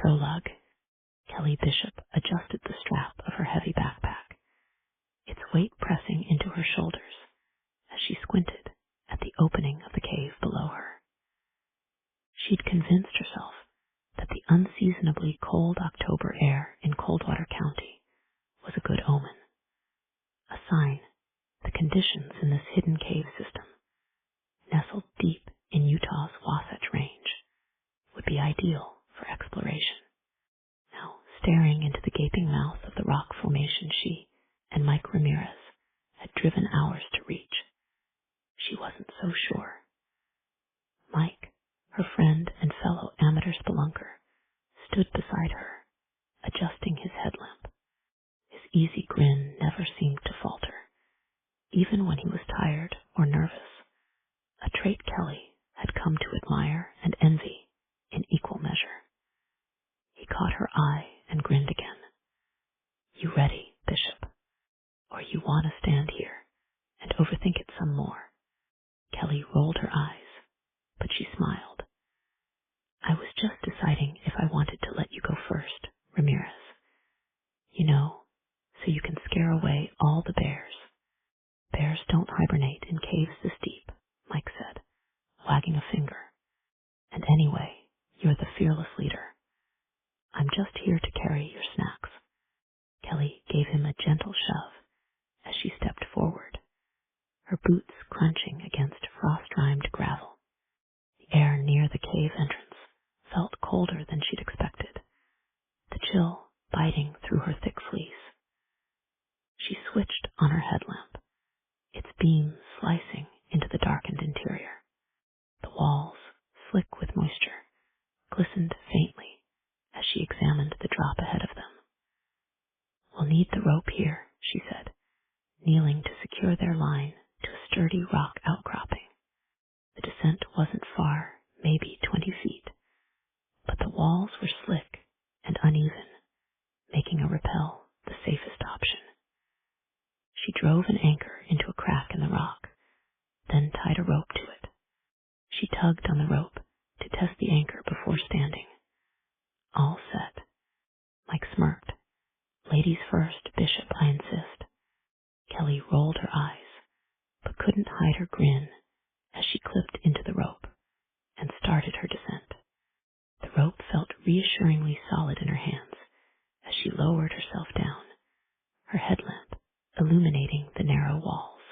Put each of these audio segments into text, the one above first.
Prologue. Kelly Bishop adjusted the strap of her heavy backpack, its weight pressing into her shoulders as she squinted at the opening of the cave below her. She'd convinced herself that the unseasonably cold October air in Coldwater County was a good omen, a sign the conditions in this hidden cave system, nestled deep in Utah's Wasatch Range, would be ideal for exploration. Now, staring into the gaping mouth of the rock formation she and Mike Ramirez had driven hours to reach, she wasn't so sure. Mike, her friend and fellow amateur spelunker, stood beside her, adjusting his headlamp. His easy grin never seemed to falter, even when he was tired or nervous, a trait Kelly had come to admire and envy in equal measure. He caught her eye and grinned again. "You ready, Bishop? Or you want to stand here and overthink it some more?" Kelly rolled her eyes, but she smiled. "I was just deciding if I wanted to let you go first, Ramirez. You know, so you can scare away all the bears." "Bears don't hibernate in caves this deep," Mike said, wagging a finger. "And anyway, you're the fearless leader. I'm just here to carry your snacks." Kelly gave him a gentle shove as she stepped forward, her boots crunching against frost-rimed gravel. The air near the cave entrance felt colder than she'd expected, the chill biting through her thick fleece. She switched on her headlamp, its beams slicing into the darkened interior. The walls, slick with moisture, glistened faintly as she examined the drop ahead of them. "We'll need the rope here," she said, kneeling to secure their line to a sturdy rock outcropping. The descent wasn't far, maybe 20 feet, but the walls were slick and uneven, making a rappel the safest option. She drove an anchor into a crack in the rock, then tied a rope to it. She tugged on the rope to test the anchor before standing. All set. Mike smirked. "Ladies first, Bishop, I insist." Kelly rolled her eyes, but couldn't hide her grin as she clipped into the rope and started her descent. The rope felt reassuringly solid in her hands as she lowered herself down, her headlamp illuminating the narrow walls.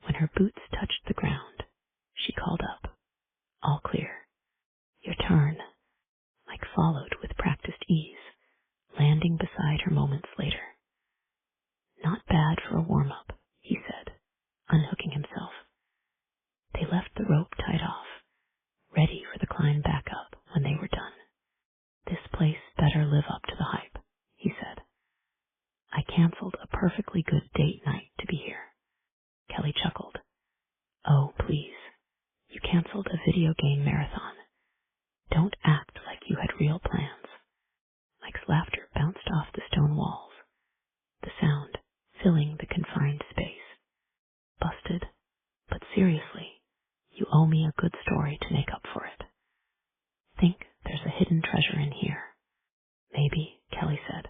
When her boots touched the ground, she called up, "All clear." "Your turn." Mike followed with practiced ease, landing beside her moments later. "Not bad for a warm-up," he said, unhooking himself. They left the rope tied off, ready for the climb back up when they were done. "This place better live up to the hype," he said. "I canceled a perfectly good date night to be here." Kelly chuckled. "Oh, please. You canceled a video game marathon. Don't act like you had real plans." Mike's laughter bounced off the stone walls, the sound filling the confined space. "Busted, but seriously, you owe me a good story to make up for it. Think there's a hidden treasure in here." "Maybe," Kelly said,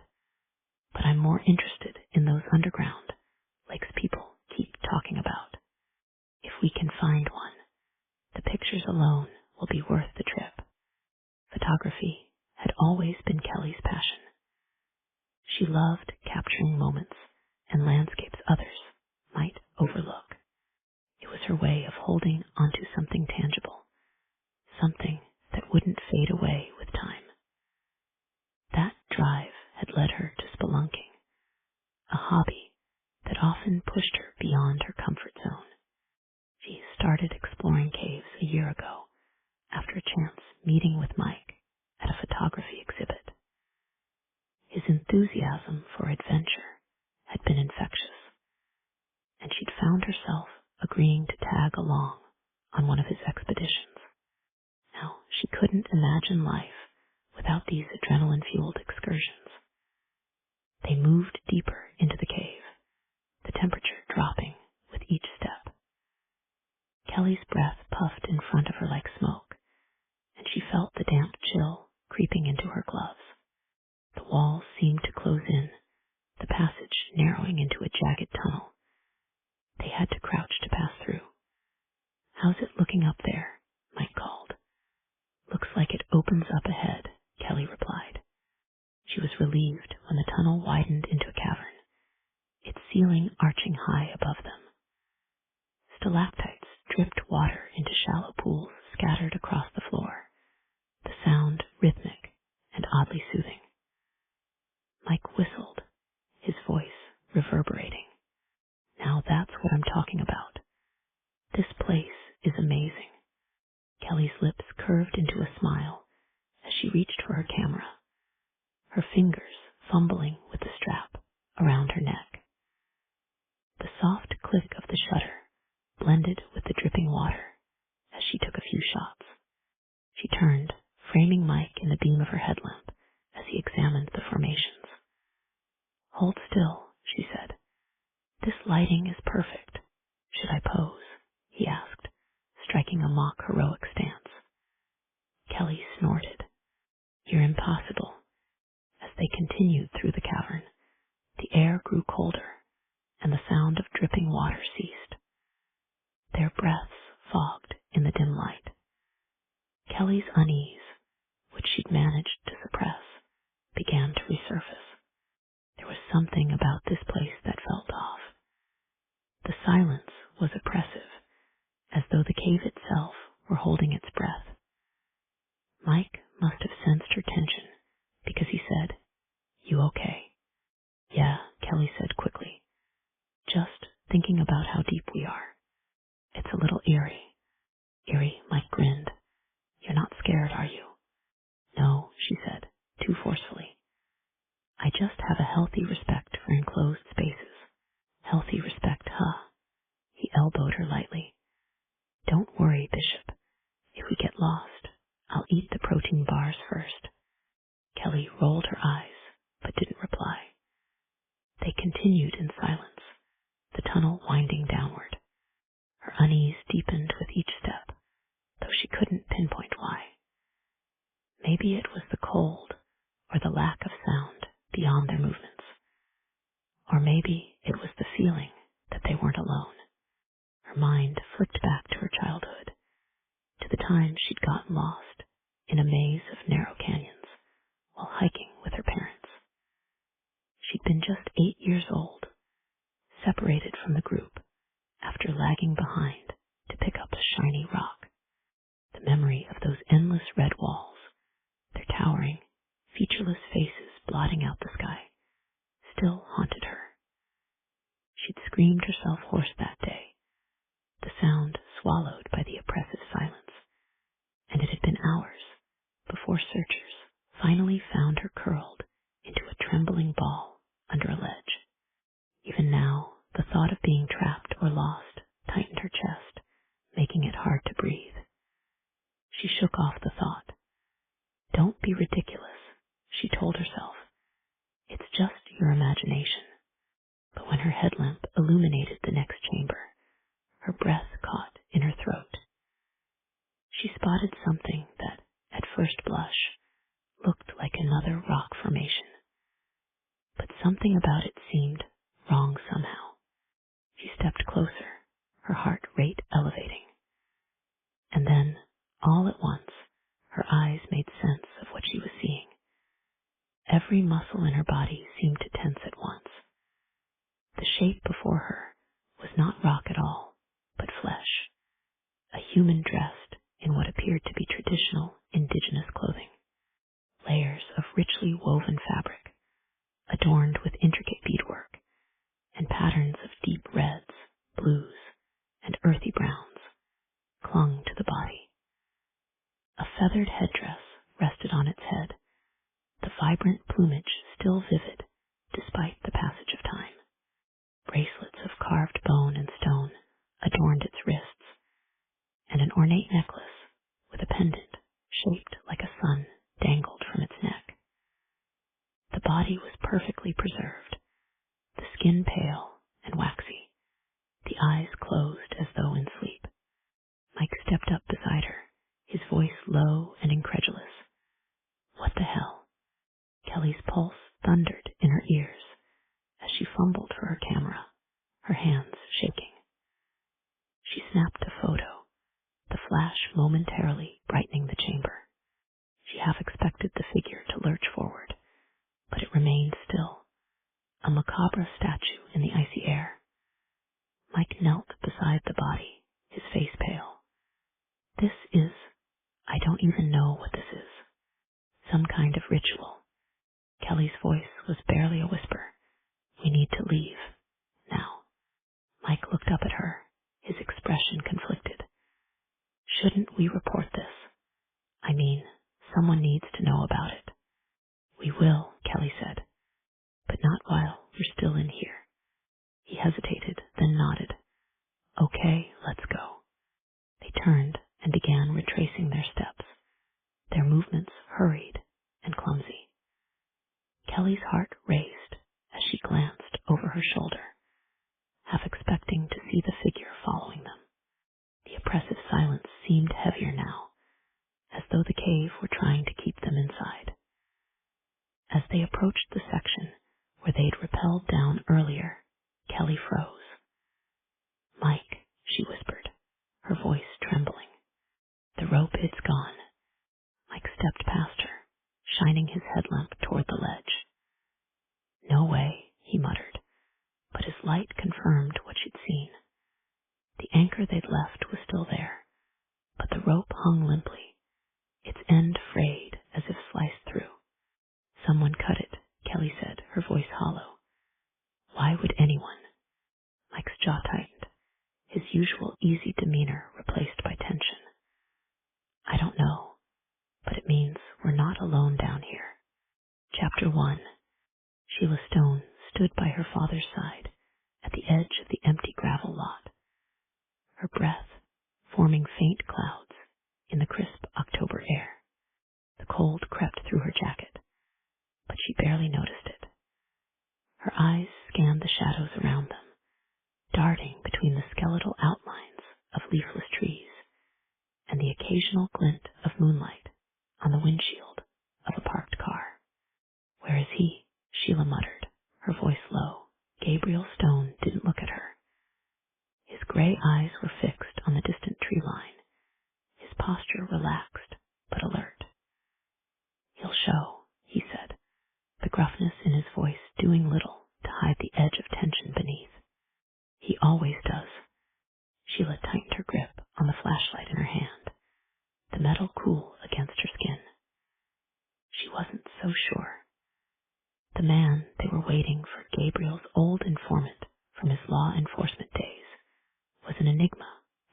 "but I'm more interested in those underground lakes people keep talking about. If we can find one, the pictures alone will be worth the trip." Photography had always been Kelly's passion. She loved capturing moments and landscapes others might overlook. It was her way of holding onto something tangible, something that wouldn't fade away with time. That drive had led her to spelunking, a hobby that often pushed her beyond her comfort zone. She started exploring caves a year ago after a chance meeting with Mike at a photography exhibit. His enthusiasm for adventure had been infectious, and she'd found herself agreeing to tag along on one of his expeditions. Now, she couldn't imagine life without these adrenaline-fueled excursions. They moved deeper into the cave, the temperature dropping with each step. Kelly's breath puffed in front of her like smoke, and she felt the damp chill creeping into her gloves. The walls seemed to close in, the passage narrowing into a jagged tunnel. They had to crouch to pass through. "How's it looking up there?" Mike called. "Looks like it opens up ahead," Kelly replied. She was relieved when the tunnel widened into a cavern, its ceiling arching high above them. Stalactites dripped water into shallow pools scattered across the floor, the sound rhythmic and oddly soothing. Mike whistled, his voice reverberating. "Now that's what I'm talking about. This place is amazing." Kelly's lips curved into a smile as she reached for her camera, her fingers fumbling with the strap around her neck. The soft click of the shutter blended with the dripping water as she took a few shots. She turned, framing Mike in the beam of her headlamp as he examined the formations. "Hold still," she said. "This lighting is perfect. Should I pose?" he asked, striking a mock heroic stance. Kelly snorted. "You're impossible." As they continued through the cavern, the air grew colder, and the sound of dripping water ceased. Their breaths fogged in the dim light. Kelly's unease, which she'd managed to suppress, began to resurface. There was something about this place that felt off. The silence was oppressive, as though the cave itself were holding its breath. Mike must have sensed her tension, because he said, "You okay?" "Yeah," Kelly said quickly. "Just thinking about how deep we are. It's a little eerie." "Eerie?" Mike grinned. "You're not scared, are you?" "No," she said, too forcefully. "I just have a healthy respect for enclosed spaces." "Healthy respect, huh?" He elbowed her lightly. "Don't worry, Bishop. If we get lost, I'll eat the protein bars first." Kelly rolled her eyes, but didn't reply. They continued in silence, the tunnel winding downward. Her unease deepened with each step, though she couldn't pinpoint why. Maybe it was the cold or the lack of sound beyond their movements. Or maybe it was the feeling that they weren't alone. Her mind flicked back to her childhood, to the time she'd gotten lost in a maze of narrow canyons while hiking with her parents. She'd been just 8 years old, separated from the group after lagging behind to pick up a shiny rock. The memory of those endless red walls, their towering, featureless faces blotting out the sky, still haunted her. She'd screamed herself hoarse that day, the sound swallowed by the oppressive silence, and it had been hours before searchers finally found her curled into a trembling ball under a ledge. Even now, the thought of being trapped or lost tightened her chest, making it hard to breathe. She shook off the thought. "Don't be ridiculous," she told herself. "It's just your imagination." But when her headlamp illuminated the next chamber, her breath caught in her throat. She spotted something that, at first blush, looked like another rock formation. But something about it seemed wrong somehow. She stepped closer, her heart rate elevating. And then, all at once, her eyes made sense of what she was seeing. Every muscle in her body seemed to tense at once. The shape before her was not rock at all, but flesh, a human dressed in what appeared to be traditional indigenous clothing. Layers of richly woven fabric, adorned with intricate beadwork, and patterns of deep reds, blues, and earthy browns, clung to the body. A feathered headdress rested on its head, the vibrant plumage still vivid despite the passage of time. Bracelets of carved bone and stone adorned its wrists, and an ornate necklace with a pendant shaped like a sun dangled from its neck. The body was perfectly preserved, the skin pale and waxy, the eyes closed as though in sleep. Mike stepped up beside her, his voice low and incredulous. "What Kelly's pulse thundered in her ears as she fumbled for her camera, her hands shaking. She snapped a photo, the flash momentarily brightening the chamber. She half expected the figure to lurch forward, but it remained still, a macabre statue in the icy air. Mike knelt beside the body, his face pale. I don't even know what this is. Some kind of ritual. Kelly's voice was barely a whisper. We need to leave. Now. Mike looked up at her, his expression conflicted. Shouldn't we report this? I mean, someone needs to know about it. We will, Kelly said, but not while we're still in here. He hesitated, then nodded. Okay, let's go. They turned and began retracing their steps, their movements hurried and clumsy. Kelly's heart raced as she glanced over her shoulder, half expecting to see the figure following them. The oppressive silence seemed heavier now, as though the cave were trying to keep them inside. As they approached the section where they'd rappelled down earlier, Kelly froze. Mike, she whispered, her voice trembling. The rope, it's gone. Mike stepped past her, shining his headlamp toward the ledge. No way, he muttered, but his light confirmed what she'd seen. The anchor they'd left was still there, but the rope hung limply, its end frayed as if sliced through. Someone cut it, Kelly said, her voice hollow. Why would anyone? Mike's jaw tightened, his usual easy demeanor replaced by tension. I don't know, but it means we're not alone down here. Chapter 1. Sheila Stone stood by her father's side at the edge of the empty gravel lot, her breath forming faint clouds in the crisp October air. The cold crept through her jacket, but she barely noticed it. Her eyes scanned the shadows around them, darting between the skeletal outlines of leafless trees and the occasional glint of moonlight on the windshield of a parked car. Where is he? Sheila muttered, her voice low. Gabriel Stone didn't look at her. His gray eyes were fixed on the distant tree line, his posture relaxed but alert. He'll show, he said, the gruffness in his voice doing little to hide the edge of tension beneath. He always does. Sheila tightened her grip on the flashlight in her hand, the metal cool against her skin. She wasn't so sure. The man they were waiting for, Gabriel's old informant from his law enforcement days, was an enigma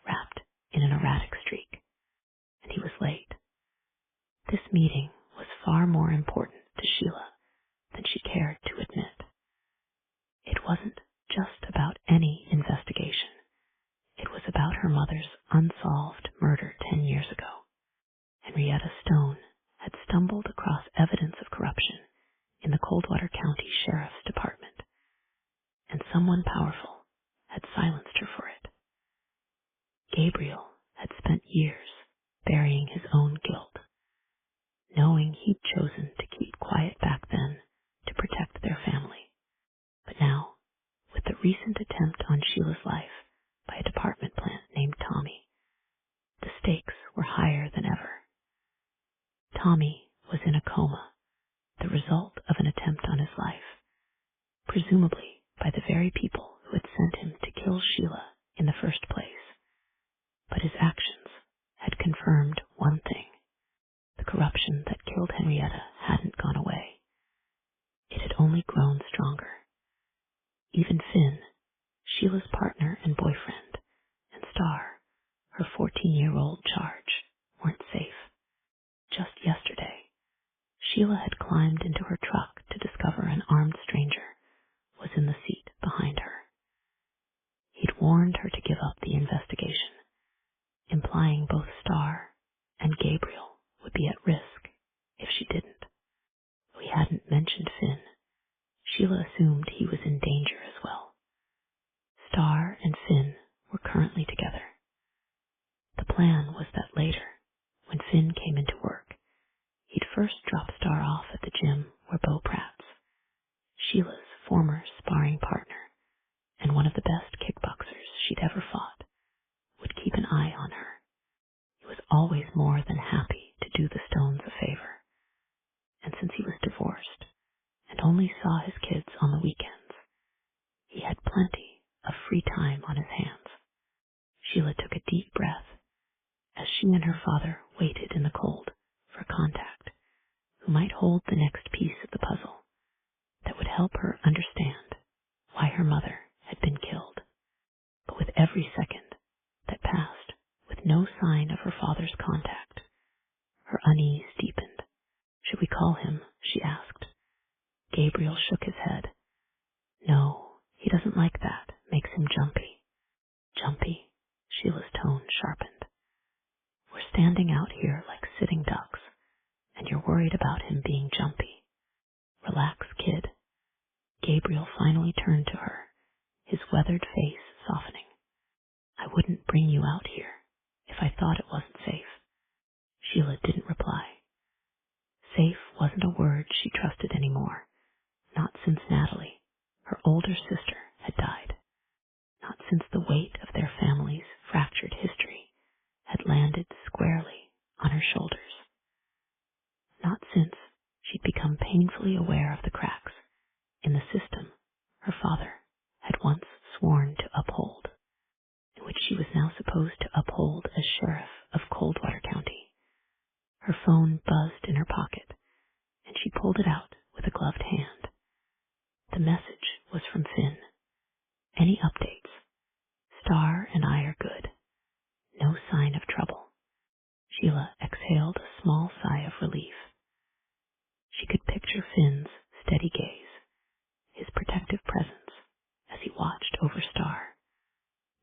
wrapped in an erratic streak, and he was late. This meeting was far more important to Sheila than she cared to admit. It wasn't just about any investigation. It was about her mother's unsolved murder 10 years ago. Henrietta Stone had stumbled across evidence of corruption in the Coldwater County Sheriff's Department, and someone powerful had silenced her for it. Gabriel had spent years burying his own guilt, knowing he'd chosen to keep quiet back then to protect their family. But now, with the recent attempt on Sheila's life by a department plant named Tommy, the stakes were higher than ever. Tommy was in a coma, the result of an attempt on his life, presumably by the very people who had sent him to kill Sheila in the first place. But his actions had confirmed one thing. The corruption that killed Henrietta hadn't gone away. It had only grown stronger. Even Finn, Sheila's partner and boyfriend, and Star, her 14-year-old charge, weren't safe. Just yesterday, Sheila had climbed into her truck to discover an armed stranger was in the seat behind her. He'd warned her to give up the investigation, implying both Star and Gabriel would be at risk if she didn't. Though he hadn't mentioned Finn, Sheila assumed he was in danger as well. Star and Finn were currently together. The plan was that later, when Finn came into work, he'd first drop Star off at the gym where Bo since he was divorced and only saw his kids on the weekends. He had plenty of free time on his hands. Sheila took a deep breath as she and her father waited in the cold for contact who might hold the next piece of the puzzle that would help her understand why her mother had been killed. But with every second that passed with no sign of her father's contact, her unease deepened. Should we call him? She asked. Gabriel shook his head. No, he doesn't like that. Makes him jumpy. Jumpy? Sheila's tone sharpened. We're standing out here like sitting ducks, and you're worried about him being jumpy. Relax, kid. Gabriel finally turned to her, his weathered face softening. I wouldn't bring you out here if I thought it wasn't safe. Sheila didn't reply. Safe wasn't a word she trusted anymore, not since Natalie, her older sister, had died, not since the weight of their family's fractured history had landed squarely on her shoulders, not since she'd become painfully aware of the cracks in the system her father had once sworn to uphold, and which she was now supposed to uphold as sheriff of Coldwater County. Her phone buzzed in her pocket, and she pulled it out with a gloved hand. The message was from Finn. Any updates? Star and I are good. No sign of trouble. Sheila exhaled a small sigh of relief. She could picture Finn's steady gaze, his protective presence as he watched over Star,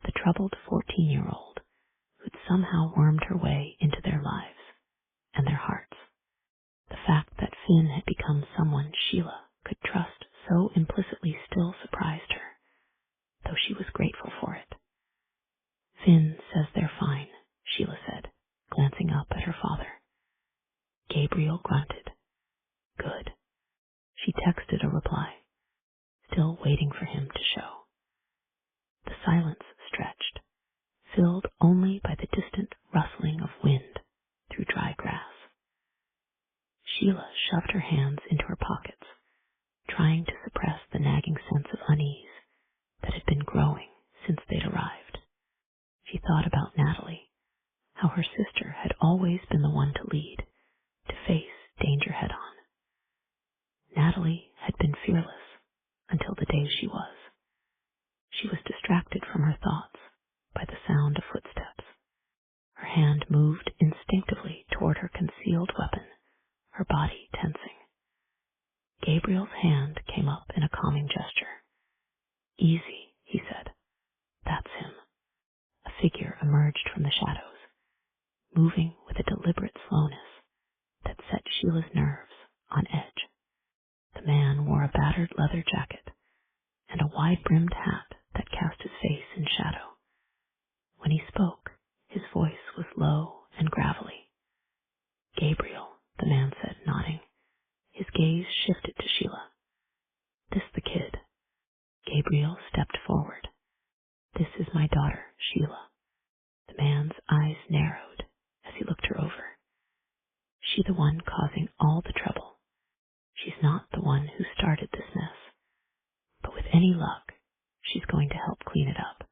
the troubled 14-year-old who'd somehow wormed her way into their lives and their hearts. The fact that Finn had become someone Sheila could trust so implicitly still surprised her, though she was grateful for it. Finn says they're fine, Sheila said, glancing up at her father. Gabriel grunted. Good. She texted a reply, still waiting for him to show. The silence stretched, filled only by the distant rustling of wind through dry grass. Sheila shoved her hands into her pockets, trying to suppress the nagging sense of unease that had been growing since they'd arrived. She thought about Natalie, how her sister had always been the one to lead, to face danger head-on. Natalie had been fearless until the day she was. She was distracted from her thoughts by the sound of footsteps. Her hand moved instinctively toward her concealed weapon, her body tensing. Gabriel's hand came up in a calming gesture. Easy, he said. That's him. A figure emerged from the shadows, moving with a deliberate slowness that set Sheila's nerves on edge. The man wore a battered leather jacket and a wide-brimmed hat that cast his face in shadow. When he spoke, his voice was low and gravelly. Gabriel, the man said, nodding. His gaze shifted to Sheila. This the kid. Gabriel stepped forward. This is my daughter, Sheila. The man's eyes narrowed as he looked her over. She the one causing all the trouble. She's not the one who started this mess. But with any luck, she's going to help clean it up.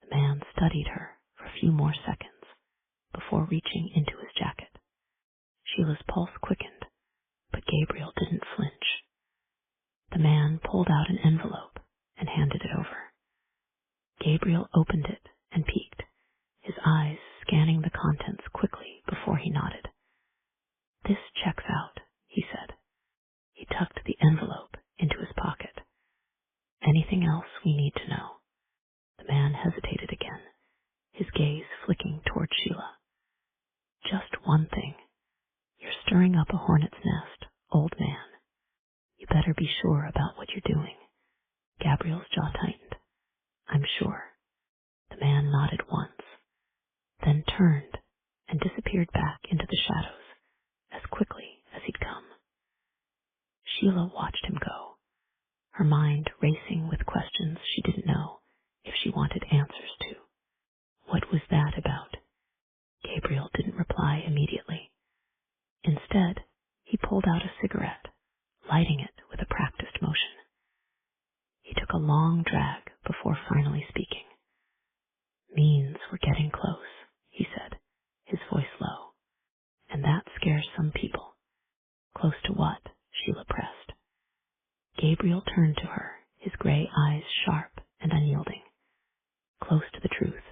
The man studied her for a few more seconds before reaching into his jacket. Sheila's pulse quickened, but Gabriel didn't flinch. The man pulled out an envelope and handed it over. Gabriel opened it and peeked, his eyes scanning the contents quickly before he nodded. This checks out, he said. He tucked the envelope into his pocket. Anything else we need to know? The man hesitated again, his gaze flicking toward Sheila. Just one thing. You're stirring up a hornet's nest, old man. You better be sure about what you're doing. Gabriel's jaw tightened. I'm sure. The man nodded once, then turned and disappeared back into the shadows as quickly as he'd come. Sheila watched him go, her mind racing with questions she didn't know if she wanted answers to. What was that about? Gabriel didn't reply immediately. Instead, He pulled out a cigarette, lighting it with a practiced motion. He took a long drag before finally speaking. "Means we're getting close," he said, his voice low. "And that scares some people." "Close to what?" Sheila pressed. Gabriel turned to her, his gray eyes sharp and unyielding. "Close to the truth."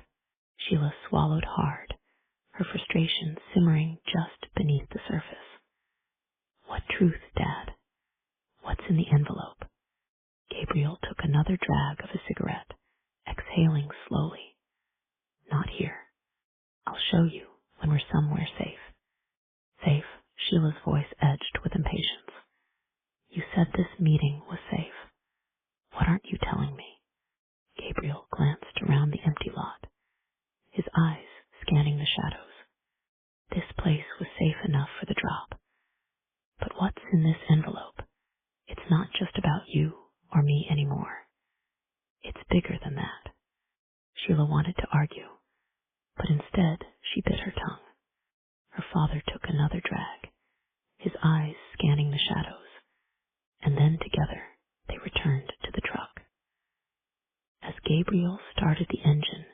Sheila swallowed hard, her frustration simmering just beneath the surface. "What truth, Dad? What's in the envelope?" Gabriel took another drag of his cigarette, exhaling slowly. "Not here. I'll show you when we're somewhere safe." "Safe?" Sheila's voice edged with impatience. "You said this meeting was safe. What aren't you telling me?" Gabriel glanced around the empty lot, his eyes scanning the shadows. This place was safe enough for the drop. But what's in this envelope? It's not just about you or me anymore. It's bigger than that. Sheila wanted to argue, but instead she bit her tongue. Her father took another drag, his eyes scanning the shadows, and then together they returned to the truck. As Gabriel started the engine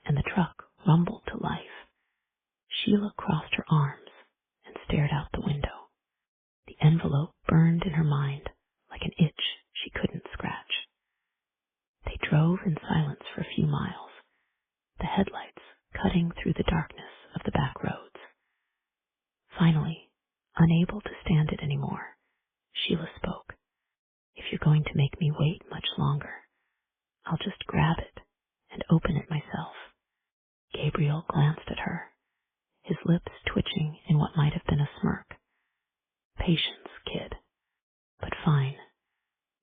and the truck rumbled to life, Sheila crossed her arms and stared out the window. The envelope burned in her mind like an itch she couldn't scratch. They drove in silence for a few miles, the headlights cutting through the darkness of the back roads. Finally, unable to stand it anymore, Sheila spoke. "If you're going to make me wait much longer, I'll just grab it and open it myself." Gabriel glanced at her, his lips twitching in what might have been a smirk. "Patience, kid. But fine."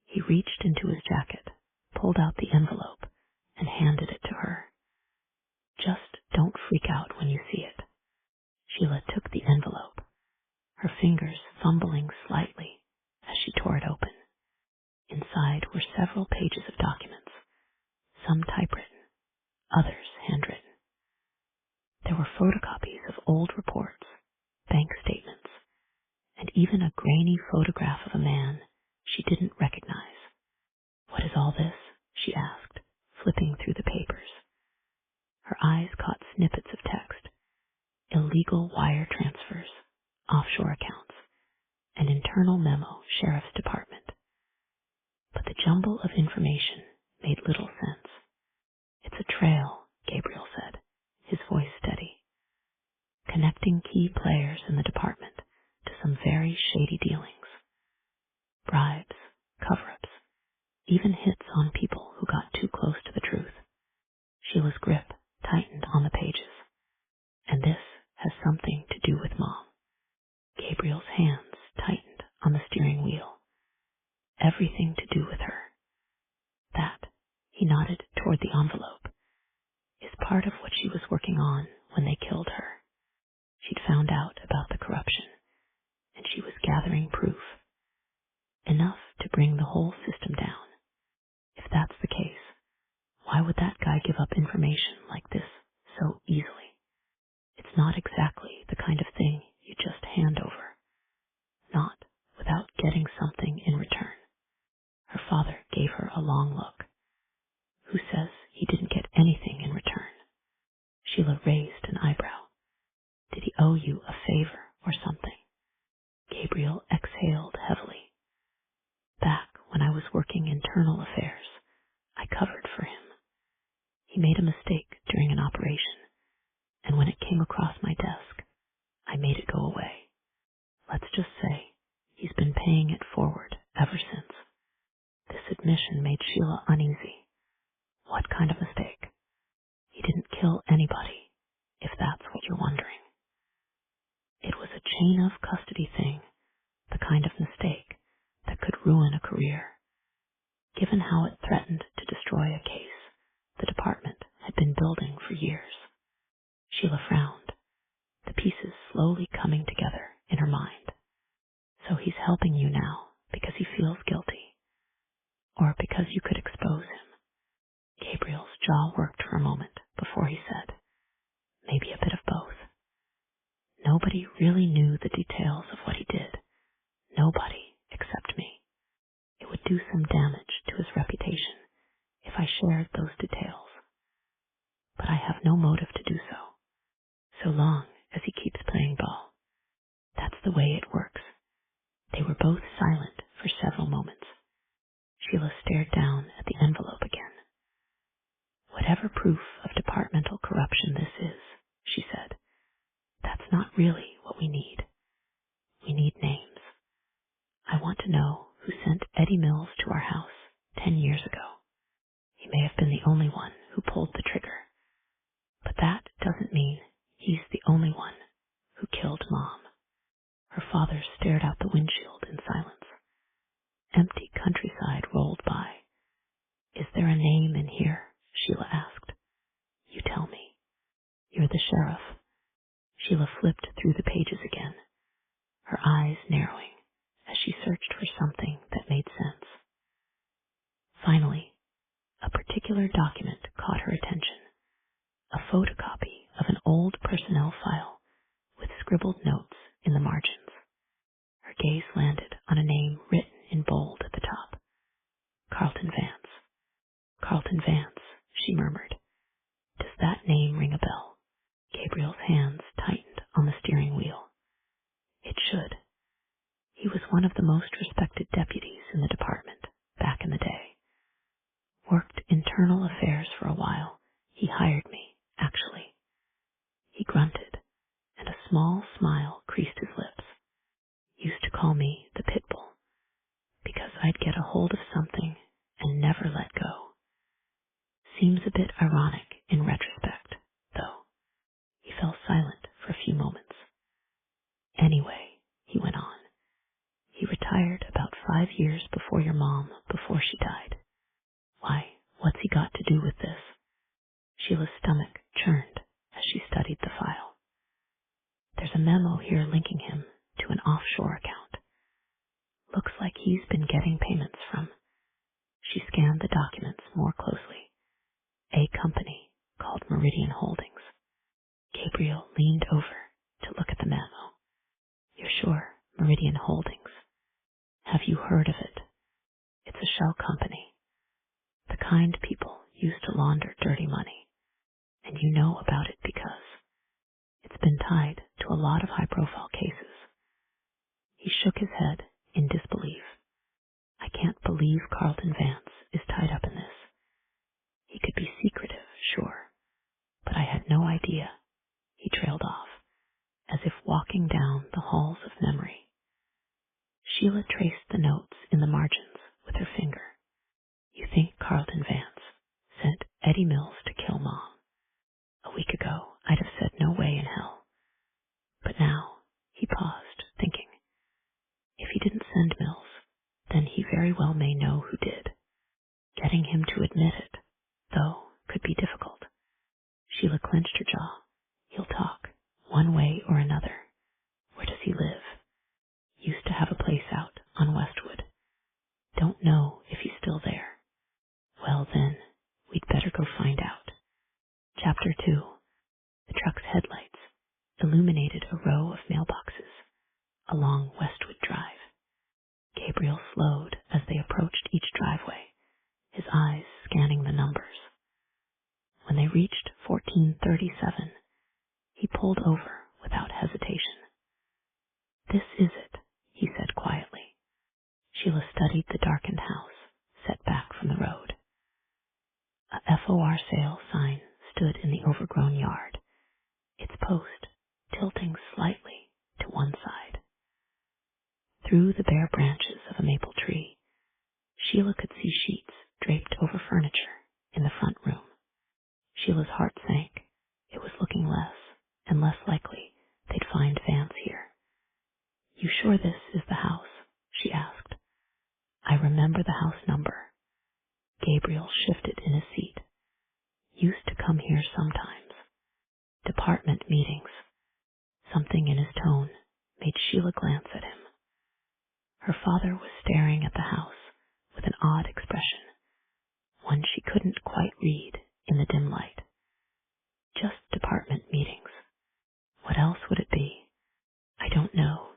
He reached into his jacket, pulled out the envelope, and handed it to her. "Just don't freak out when you see it." Sheila took the envelope, her fingers fumbling slightly as she tore it open. Inside were several pages of documents, some typewritten, others handwritten. There were photocopies of old reports, bank statements, and even a grainy photograph of a man she didn't recognize. "What is all this?" she asked, flipping through the papers. Her eyes caught snippets of text, illegal wire transfers, offshore accounts, an internal memo, sheriff's department. But the jumble of information made little sense. "It's a trail," Gabriel said, his voice steady, "connecting key players in the department to some very shady dealings. Bribes, cover-ups, even hits on people who got too close to the truth." Sheila's grip tightened on the pages. "And this has something to do with Mom." Gabriel's hands tightened on the steering wheel. "Everything to do with her. That," he nodded toward the envelope, "is part of what she was working on when they killed her. She'd found out about the corruption, and she was gathering proof. Enough to bring the whole system down. If that's the case, why would that guy give up information like this so easily? It's not exactly the kind of thing you just hand over. Not without getting something in return." Her father gave her a long look. "Who says he didn't get anything in return?" Sheila raised an eyebrow. "Did he owe you a favor or something?" Gabriel exhaled heavily. "Back when I was working internal affairs, I covered for him. He made a mistake during an operation, and when it came across my desk, I made it go away. Let's just say he's been paying it forward ever since." This admission made Sheila uneasy. "What kind of mistake?" "He didn't kill anybody, if that's what you're wondering. It was a chain of custody thing, the kind of mistake that could ruin a career. Given how it threatened to destroy a case the department had been building for years." Sheila frowned, the pieces slowly coming together in her mind. "So he's helping you now because he feels guilty, or because you could expose him?" Gabriel's jaw worked for a moment before he said, "Maybe a bit of both. Nobody really knew the details of what he did, nobody except me. It would do some damage to his reputation if I shared those details, but I have no motive to do so long as he keeps playing ball. That's the way it works. They were both silent for several moments. Sheila stared down at the envelope again. Whatever proof of departmental corruption this is, she said, that's not really what we need. We need names. I want to know who sent Eddie Mills to our house 10 years ago. He may have been the only one who pulled the trigger, but that doesn't mean he's the only one who killed Mom. Her father stared out the windshield in silence. Empty countryside rolled by. Is there a name in here? Sheila asked. You tell me. You're the sheriff. Sheila flipped through the pages again, her eyes narrowing as she searched for something that made sense. Finally, a particular document caught her attention, a photocopy of an old personnel file with scribbled notes in the margins. Her gaze landed on a name written in bold at the top. Carlton Vance. Carlton Vance, she murmured. Does that name ring a bell? Gabriel's hands tightened on the steering wheel. It should. He was one of the most respected deputies in the department back in the day. Worked internal affairs for a while. He hired me, actually. He grunted, and a small smile creased his lips. Used to call me the pit bull, because I'd get a hold of something and never let go. Seems a bit ironic in retrospect, though. He fell silent for a few moments. Anyway, he went on, he retired about 5 years before your mom, before she died. Why, what's he got to do with this? Sheila's stomach churned as she studied the file. There's a memo here linking him to an offshore account. Looks like he's been getting payments from. She scanned the documents more closely. A company called Meridian Holdings. Gabriel leaned over to look at the memo. You're sure Meridian Holdings? Have you heard of it? It's a shell company. The kind people use to launder dirty money. And you know about it because it's been tied to a lot of high-profile cases. He shook his head in disbelief. I can't believe Carlton Vance is tied up in this. He could be secretive, sure, but I had no idea. He trailed off, as if walking down the halls of memory. Sheila traced the notes in the margins with her finger. You think Carlton Vance sent Eddie Mills to kill Mom? A week ago, I'd have said no way in hell. But now, he paused, thinking. If he didn't send Mills, then he very well may know who did. Getting him to admit it, though, could be difficult. Sheila clenched her jaw. He'll talk, one way or another. Where does he live? Used to have a place out on Westwood. Don't know if he's still there. Well then, we'd better go find out. Chapter 2. The truck's headlights illuminated a row of mailboxes along Westwood Drive. Gabriel slowed as they approached each driveway, his eyes scanning the numbers. When they reached 1437, he pulled over without hesitation. This is it, he said quietly. Sheila studied the darkened house, set back from the road. A FOR sale sign stood in the overgrown yard, its post tilting slightly to one side. Through the bare branches of a maple tree, Sheila could see sheets draped over furniture in the front room. Sheila's heart sank. It was looking less and less likely they'd find Vance here. You sure this is the house? She asked. I remember the house number. Gabriel shifted in his seat. Used to come here sometimes. Department meetings. Something in his tone made Sheila glance at him. Her father was staring at the house with an odd expression, one she couldn't quite read in the dim light. Just department meetings. What else would it be? I don't know.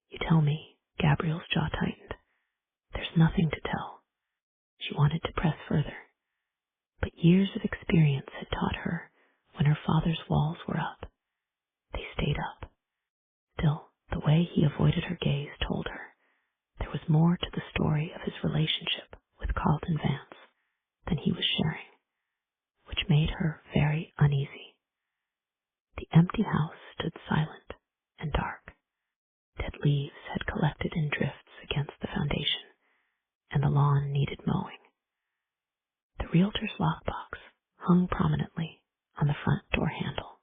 You tell me, Gabrielle's jaw tightened. There's nothing to tell. She wanted to press further, but years of experience had taught her when her father's walls were up, they stayed up. Still, the way he avoided her gaze told her there was more to the story of his relationship with Carlton Vance than he was sharing, which made her very uneasy. The empty house stood silent and dark. Dead leaves had collected in drifts against the foundation, and the lawn needed mowing. The realtor's lockbox hung prominently on the front door handle.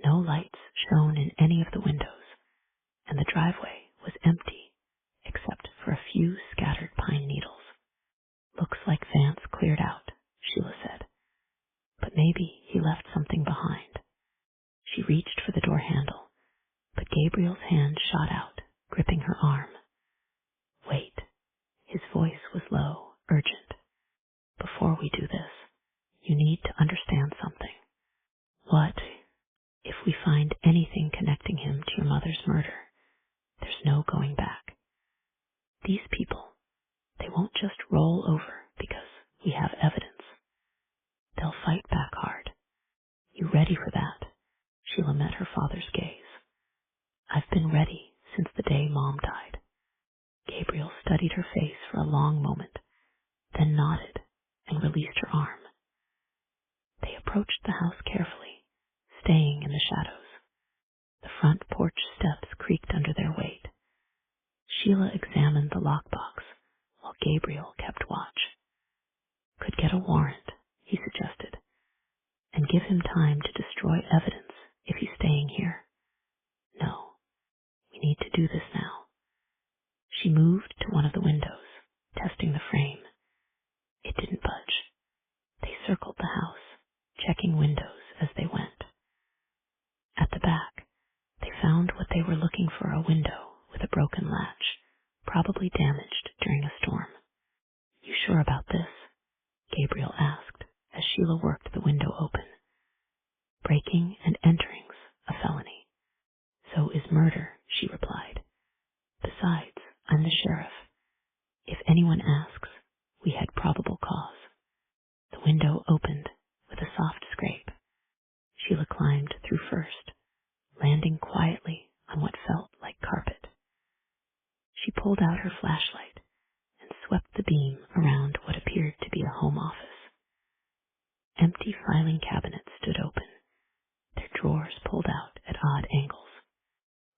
No lights shone in any of the windows, and the driveway was empty except for a few scattered pine needles. Looks like Vance cleared out, Sheila said, but maybe he left something behind. She reached for the door handle, but Gabriel's hand shot out, gripping her arm. Wait. His voice was low, urgent. Before we do this, you need to understand something. What if we find anything connecting him to your mother's murder? There's no going back. These people, they won't just roll over because we have evidence. They'll fight back hard. You ready for that? Sheila met her father's gaze. I've been ready since the day Mom died. Gabriel studied her face for a long moment, then nodded and released her arm. They approached the house carefully, staying in the shadows. The front porch steps creaked under their weight. Sheila examined the lockbox while Gabriel kept watch. Could get a warrant, he suggested, and give him time to destroy evidence if he's staying here. No, we need to do this now. She moved to one of the windows, testing the frame. It didn't budge. They circled the house, checking windows as they went. At the back, they found what they were looking for, a window with a broken latch, probably damaged during a storm. You sure about this? Gabriel asked as Sheila worked the window open. Breaking and entering's a felony. So is murder, she replied. Besides, I'm the sheriff. If anyone asks, we had probable cause. The window opened with a soft scrape. Sheila climbed through first, landing quietly on what felt like carpet. She pulled out her flashlight and swept the beam around what appeared to be a home office. Empty filing cabinets stood open, their drawers pulled out at odd angles.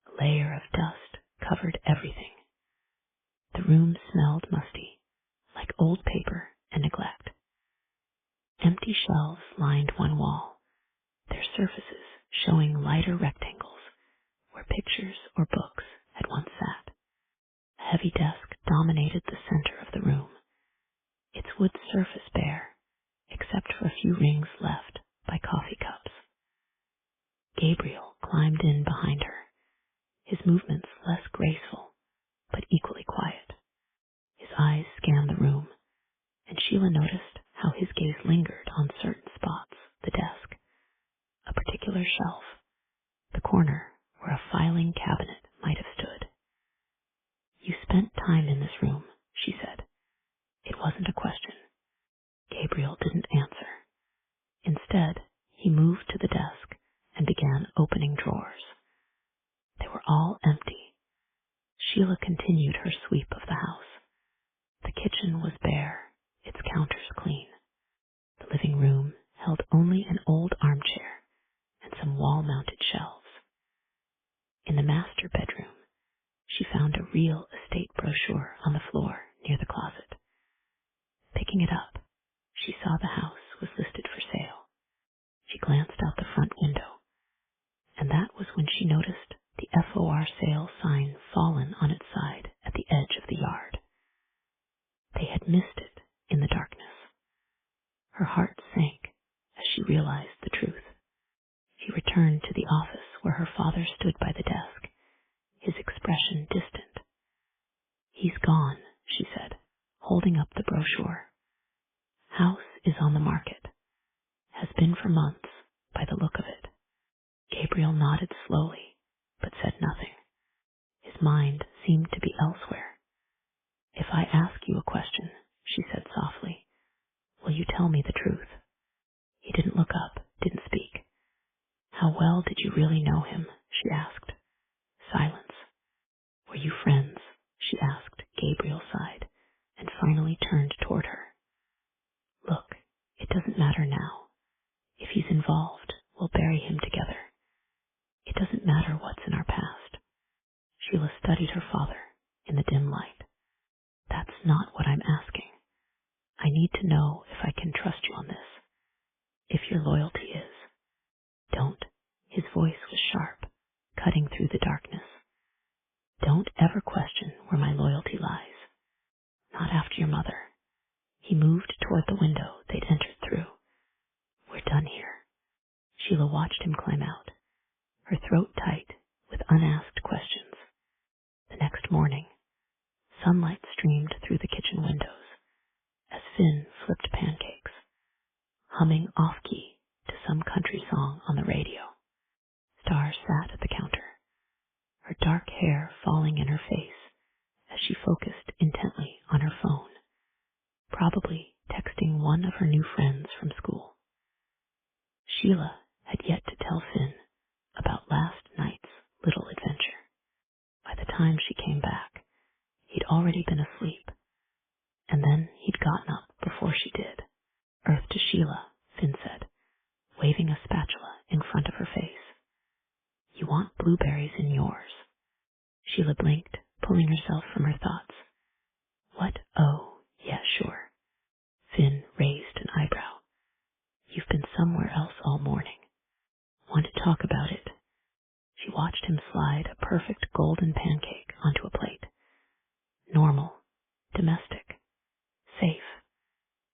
A layer of dust covered everything. The room smelled musty, like old paper and neglect. Empty shelves lined one wall, their surfaces showing lighter rectangles where pictures or books had once sat. A heavy desk dominated the center of the room, its wood surface bare, except for a few rings left by coffee cups. Gabriel climbed in behind her, his movements less graceful, but equally quiet. His eyes scanned the room, and Sheila noticed how his gaze lingered on certain spots, the desk, a particular shelf, the corner where a filing cabinet might have stood. You spent time in this room, she said. It wasn't a question. Gabriel didn't answer. Instead, he moved to the desk and began opening drawers. They were all empty. Sheila continued her sweep of the house. The kitchen was bare, its counters clean. The living room held only an old armchair and some wall-mounted shelves. In the master bedroom, she found a real estate brochure on the floor near the closet. Picking it up, she saw the house was listed for sale. She glanced out the front window, and that was when she noticed the FOR sale sign fallen on its side at the edge of the yard. They had missed it in the darkness. Her heart sank as she realized the truth. She returned to the office where her father stood by the desk, his expression distant. He's gone, she said, holding up the brochure. House is on the market. Has been for months, by the look of it. Gabriel nodded slowly, but said nothing. His mind seemed to be elsewhere. "If I ask you a question," she said softly, "will you tell me the truth?" He didn't look up, didn't speak. "How well did you really know him?" she asked. Silence. "Were you friends?" she asked. Gabriel sighed, and finally turned toward her. "Look, it doesn't matter now. If he's involved, we'll bury him together. It doesn't matter what's in our past." Sheila studied her father in the dim light. "That's not what I'm asking. I need to know if I can trust you on this. If your loyalty is." "Don't." His voice was sharp, cutting through the darkness. "Don't ever question where my loyalty lies. Not after your mother." He moved toward the window they'd entered through. "We're done here." Sheila watched him climb out, her throat tight with unasked questions. The next morning, sunlight streamed through the kitchen windows as Finn flipped pancakes, humming off-key to some country song on the radio. Star sat at the counter, her dark hair falling in her face as she focused intently on her phone, probably texting one of her new friends from school. Sheila had yet to tell Finn about last night's little adventure. By the time she came back, he'd already been asleep, and then he'd gotten up before she did. "Earth to Sheila," Finn said, waving a spatula in front of her face. "You want blueberries in yours." Sheila blinked, pulling herself from her thoughts. "What? Oh, yeah, sure." Finn raised an eyebrow. "You've been somewhere else all morning. Want to talk about it?" She watched him slide a perfect golden pancake onto a plate. Normal, domestic, safe,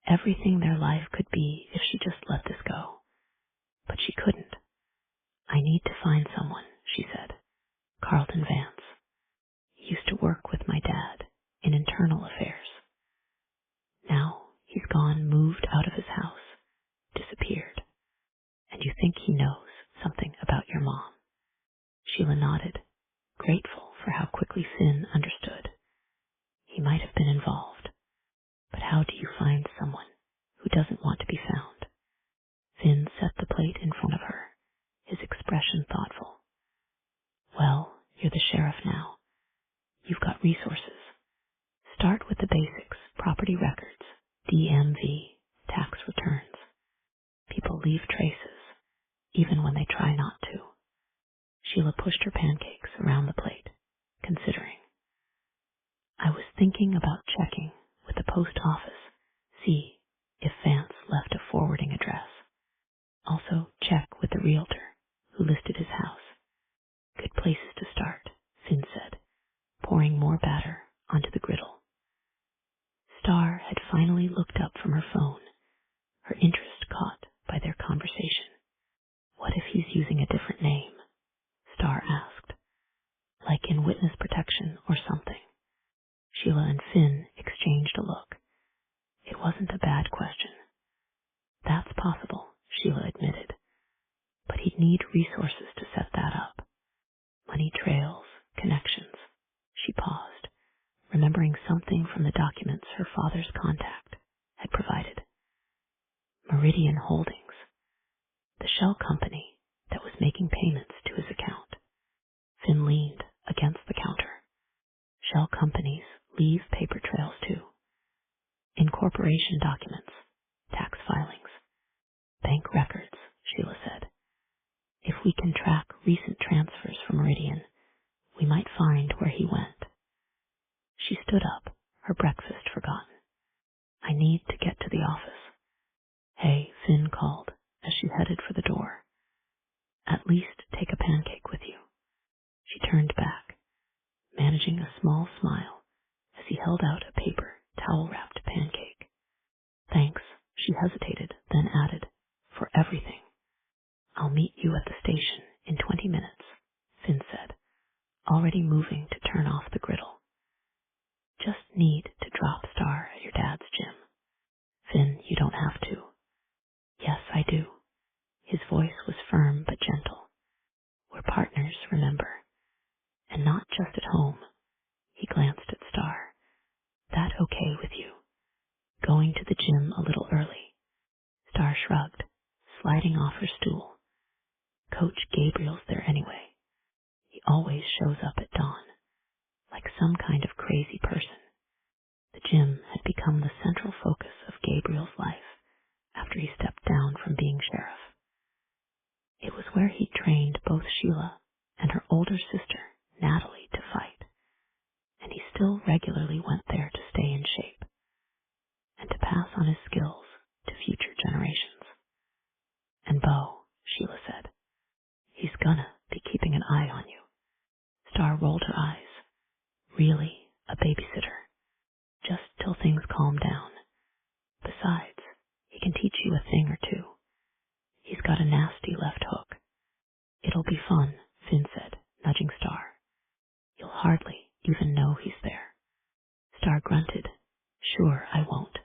everything their life could be if she just let this go. But she couldn't. "I need to find someone," she said. "Carlton Vance. He used to work with my dad in internal affairs. Now he's gone, moved out of his house, disappeared. And you think he knows something about your mom?" Sheila nodded, grateful for how quickly Finn understood. He might have been involved, but how do you find someone who doesn't want to be found? Finn set the plate in front of her, his expression thoughtful. "Well, you're the sheriff now. You've got resources. Start with the basics: property records, DMV, tax returns. People leave traces, even when they try not to." Sheila pushed her pancakes around the plate, considering. "I was thinking about checking with the post office, see if Vance left a forwarding address. Also check with the realtor who listed his house." "Good places to start," Finn said, pouring more batter onto the griddle. Star had finally looked up from her phone, her interest caught by their conversation. "What if he's using a different name?" Star asked. "Like in witness protection or something?" Sheila and Finn exchanged a look. It wasn't a bad question. "That's possible," Sheila admitted, "but he'd need resources to set that up. Money trails, connections." She paused, remembering something from the documents her father's contact had provided. Meridian Holdings, the shell company that was making payments to his account. Finn leaned against the counter. Shell companies leave paper trails too. Incorporation documents, tax filings, bank records, Sheila said. "If we can track recent transfers from Meridian, we might find where he went." She stood up, her breakfast forgotten. "I need to get to the office." "Hey," Finn called as she headed for the door. "At least take a pancake with you." She turned back, managing a small smile as he held out a paper towel-wrapped pancake. "Thanks," she hesitated, then added, "for everything." "I'll meet you at the station in 20 minutes, Finn said, already moving to turn off the griddle. "Just need to drop Star at your dad's gym." "Finn, you don't have to." "Yes, I do." His voice was firm but gentle. "We're partners, remember? And not just at home. He glanced at Star. That okay with you? Going to the gym a little early? Star shrugged, sliding off her stool. Coach Gabriel's there anyway. He always shows up at dawn, like some kind of crazy person. The gym had become the central focus of Gabriel's life after he stepped down from being sheriff. It was where he trained both Sheila and her older sister, Natalie, to fight, and he still regularly went there to stay in shape and to pass on his skills to future generations. And Bo, Sheila said, he's gonna be keeping an eye on you. Star rolled her eyes. Really, a babysitter? Just till things calm down. Besides, he can teach you a thing or two. He's got a nasty left hook. It'll be fun, Finn said, nudging Star. You'll hardly even know he's there. Star grunted. Sure, I won't.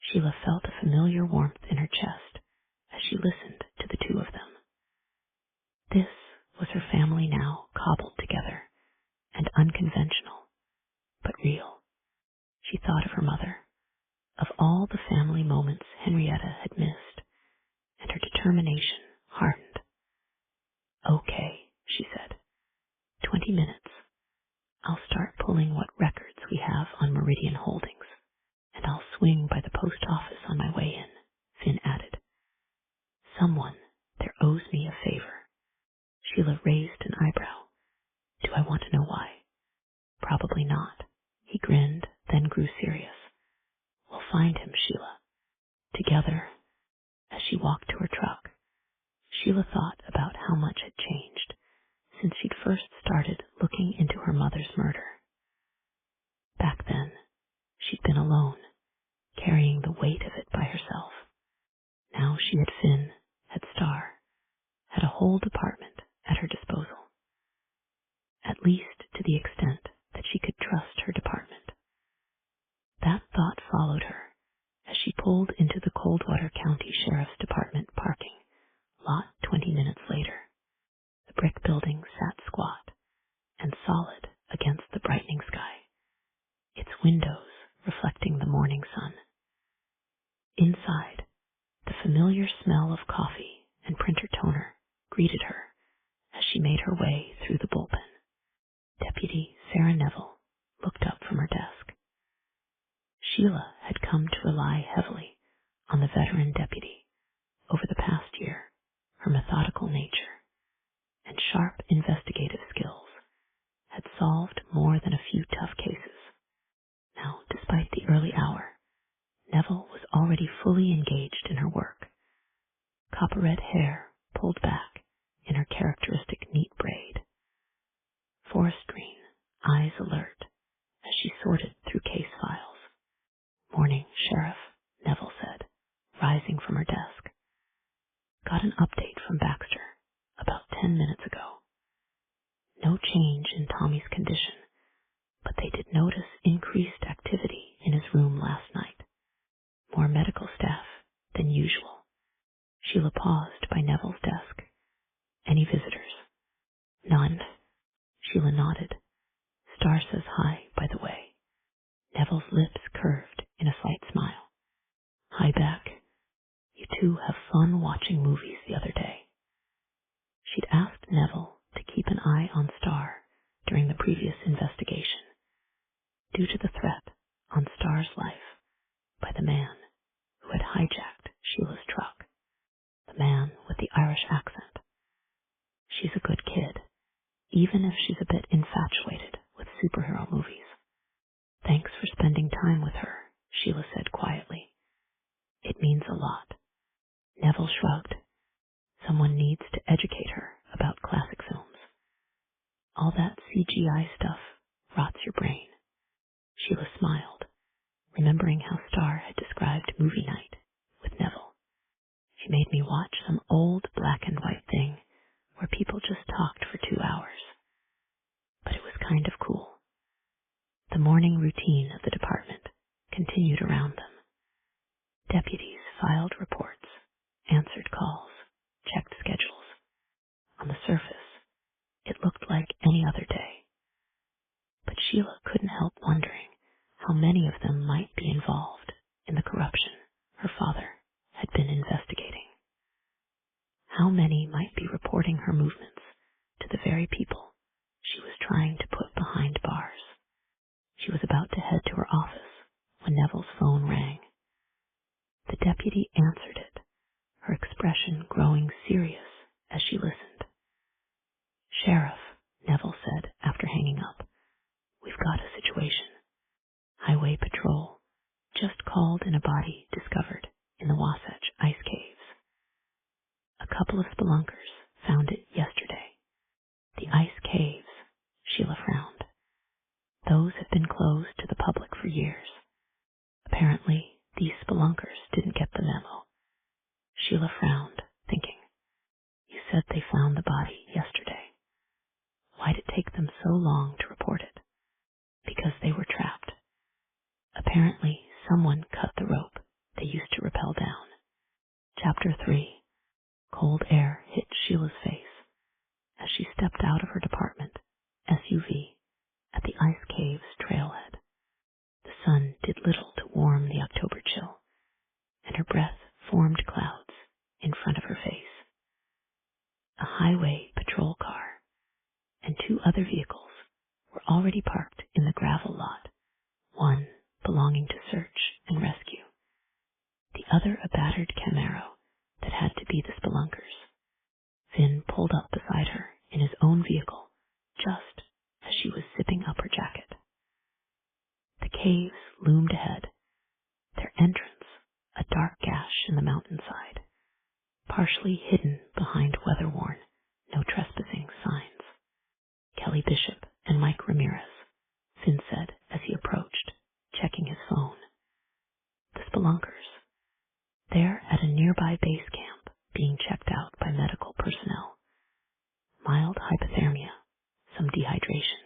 Sheila felt a familiar warmth in her chest as she listened to the two of them. This was her family now, cobbled together and unconventional, but real. She thought of her mother, of all the family moments Henrietta had missed, and her determination hardened. Okay, she said. 20 minutes. I'll start pulling what records we have on Meridian Holdings, and I'll swing by the post office on my way in, Finn added. Someone there owes me a favor. Sheila raised an eyebrow. Do I want to know why? Probably not. He grinned, then grew serious. We'll find him, Sheila. Together. As she walked to her truck, Sheila thought about how much had changed since she'd first started looking into her mother's murder. Back then, she'd been alone, carrying the weight of it by herself. Now she had Finn, had Star, had a whole department at her disposal. At least to the extent that she could trust her department. That thought followed her as she pulled into the Coldwater County Sheriff's Department parking lot 20 minutes later. The brick building sat squat and solid against the brightening sky, its windows reflecting the morning sun. Inside, the familiar smell of coffee and printer toner greeted her as she made her way through the bullpen. Deputy Sarah Neville looked up from her desk. Sheila had come to rely heavily on the veteran deputy over the past year. Her methodical nature and sharp investigative skills had solved more than a few tough cases. Now, despite the early hour, Neville was already fully engaged in her work. Copper-red hair pulled back in her characteristic neat braid. Forest green, eyes alert as she sorted through case files. Morning, Sheriff, Neville said, rising from her desk. Got an update from Baxter about 10 minutes ago. No change in Tommy's condition, but they did notice increased activity in his room last night. More medical staff than usual. Sheila paused by Neville's desk. Any visitors? None. Sheila nodded. Star says hi, by the way. Neville's lips curved in a slight smile. Hi back. You two have fun watching movies the other day. She'd asked Neville to keep an eye on Star during the previous investigation, due to the threat on Star's life by the man who had hijacked Sheila's truck, the man with the Irish accent. She's a good kid, even if she's a bit infatuated with superhero movies. Thanks for spending time with her, Sheila said quietly. It means a lot. Neville shrugged. Someone needs to educate her about classic films. All that CGI stuff rots your brain. Sheila smiled, remembering how Star had described movie night with Neville. She made me watch some old black and white thing where people just talked for 2 hours. But it was kind of cool. The morning routine of the department continued around them. Deputies filed reports, answered calls, checked schedules. On the surface, it looked like any other day. how many of them might be involved in the corruption her father had been investigating. How many might be reporting her movements to the very people she was trying to put behind bars. She was about to head to her office when Neville's phone rang. The deputy answered it, her expression growing serious as she listened. "Sheriff," Neville said after hanging up, "we've got a situation. Highway Patrol just called in a body discovered in the Wasatch Ice Caves. A couple of spelunkers found it yesterday. The ice caves," Sheila frowned. "Those have been closed to the public for years. Apparently, these spelunkers didn't get the memo." Sheila frowned, thinking, "You said they found the body yesterday. Why'd it take them so long to report it?" "Because they were trapped. Apparently, someone cut the rope they used to rappel down." Chapter 3. Cold air hit Sheila's face as she stepped out of her department SUV at the ice cave's trailhead. The sun did little to warm the October chill, and her breath formed clouds in front of her face. A highway patrol car and 2 other vehicles were already parked in the gravel lot, one belonging to search and rescue, the other a battered Camaro that had to be the spelunkers. Finn pulled up beside her in his own vehicle just as she was zipping up her jacket. The caves loomed ahead, their entrance a dark gash in the mountainside, partially hidden behind weather-worn "no trespassing" signs. "Kelly Bishop and Mike Ramirez," Finn said as he approached, checking his phone. "The spelunkers. They're at a nearby base camp being checked out by medical personnel. Mild hypothermia, some dehydration.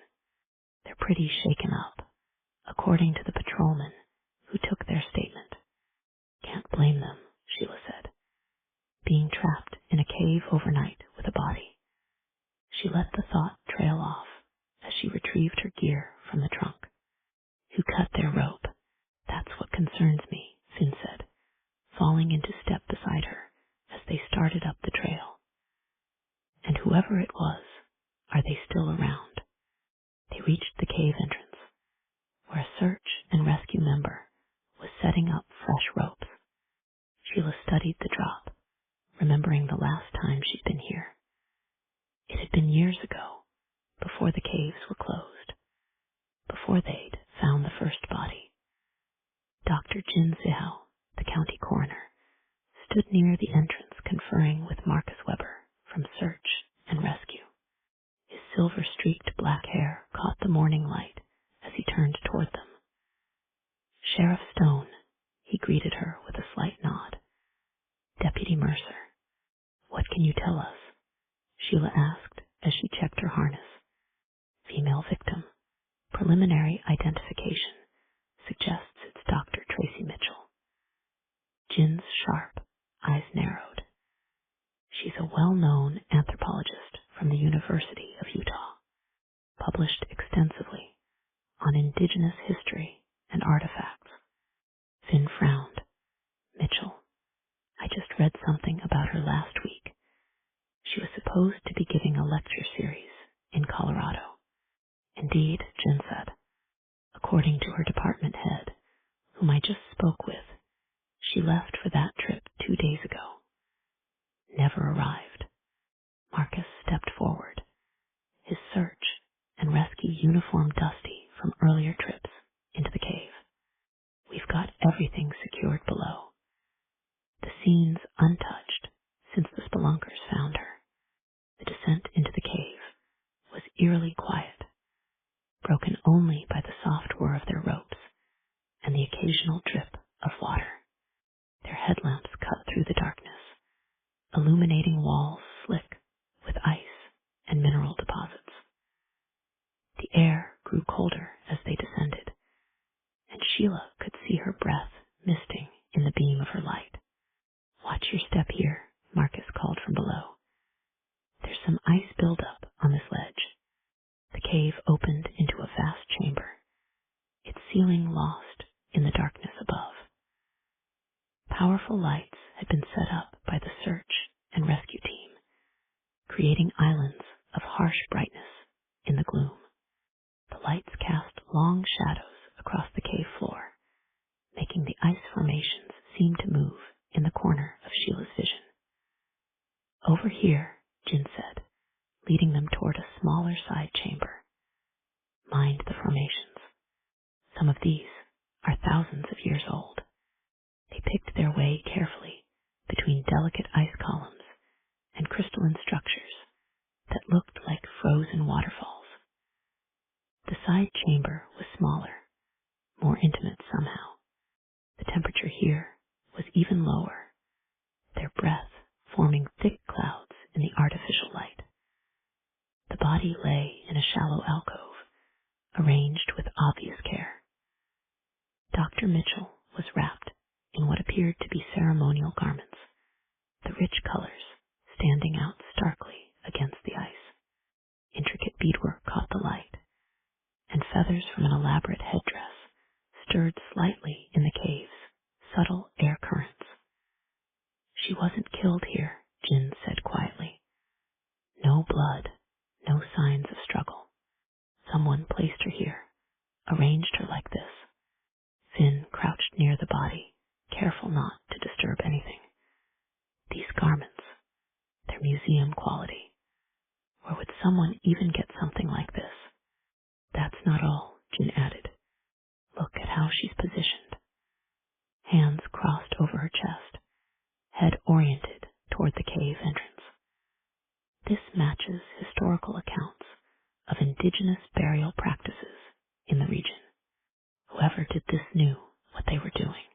They're pretty shaken up, according to the patrolman who took their statement. Can't blame them," Sheila said. "Being trapped in a cave overnight with a body." She let the thought trail off as she retrieved her gear from the trunk. "Who cut their rope? That's what concerns me," Finn said, falling into step beside her as they started up the trail. "And whoever it was, are they still around?" They reached the cave entrance, where a search and rescue member was setting up fresh ropes. Sheila studied the drop, remembering the last time she'd been here. It had been years ago, before the caves were closed, before they'd found the first body. Dr. Jin Zihao, the county coroner, stood near the entrance conferring with Marcus Weber from Search and Rescue. His silver-streaked black hair caught the morning light as he turned toward them. "Sheriff Stone," he greeted her with a slight nod. "Deputy Mercer, what can you tell us?" Sheila asked as she checked her harness. "Female victim. Preliminary identification suggests it's Dr. Tracy Mitchell." Jin's sharp eyes narrowed. "She's a well-known anthropologist from the University of Utah, published extensively on indigenous history and artifacts." Finn frowned. "Mitchell. I just read something about her last week. She was supposed to be giving a lecture series in Colorado." "Indeed," Jin said. "According to her department head, whom I just spoke with, she left for that trip 2 days ago. Never arrived." Marcus stepped forward, his search and rescue uniform dusty from earlier trips into the cave. "We've got everything secured below. The scene's untouched since the spelunkers found her. The descent into the cave was eerily quiet, broken only by the soft whir of their ropes and the occasional drip of water. Their headlamps cut through the darkness, illuminating walls slick with ice and mineral deposits. The air grew colder as they descended, and Sheila could see her breath misting in the beam of her light. "Watch your step here," Marcus called from below. "There's some ice buildup on this ledge." The cave opened into a vast chamber, its ceiling lost in the darkness above. Powerful lights had been set up by the search and rescue team, creating islands of harsh brightness in the gloom. The lights cast long shadows across the cave floor, making the ice formations seem to move in the corner of Sheila's vision. Over here, Jin said, leading them toward a smaller side chamber. Mind the formations. Some of these are thousands of years old. They picked their way carefully between delicate ice columns and crystalline structures that looked like frozen waterfalls. The side chamber was smaller, more intimate somehow. The temperature here was even lower, their breath forming thick clouds in the artificial light. The body lay in a shallow alcove, arranged with obvious care. Dr. Mitchell was wrapped in what appeared to be ceremonial garments, the rich colors standing out starkly against the ice. Intricate beadwork caught the light, and feathers from an elaborate headdress stirred slightly in the cave's subtle air currents. She wasn't killed here, Jin said quietly. No blood, no signs of struggle. Someone placed her here, arranged her like this. Finn crouched near the body, careful not to disturb anything. These garments, their museum quality. Where would someone even get something like this? That's not all, Jin added. Look at how she's positioned. Hands crossed over her chest, head oriented toward the cave entrance. This matches historical accounts of indigenous burial practices in the region. Whoever did this knew what they were doing.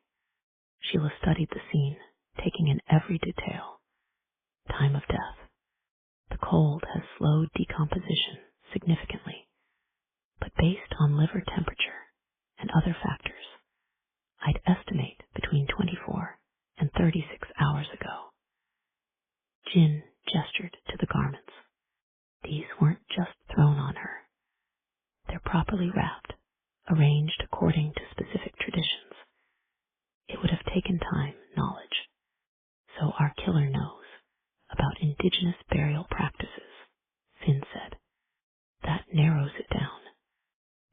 Sheila studied the scene, taking in every detail. Time of death. The cold has slowed decomposition significantly, but based on liver temperature and other factors, I'd estimate between 24 and 36 hours ago. Jin gestured to the garments. These weren't just thrown on her. They're properly wrapped, arranged according to specific traditions. It would have taken time, knowledge. So our killer knows about indigenous burial practices, Finn said. That narrows it down.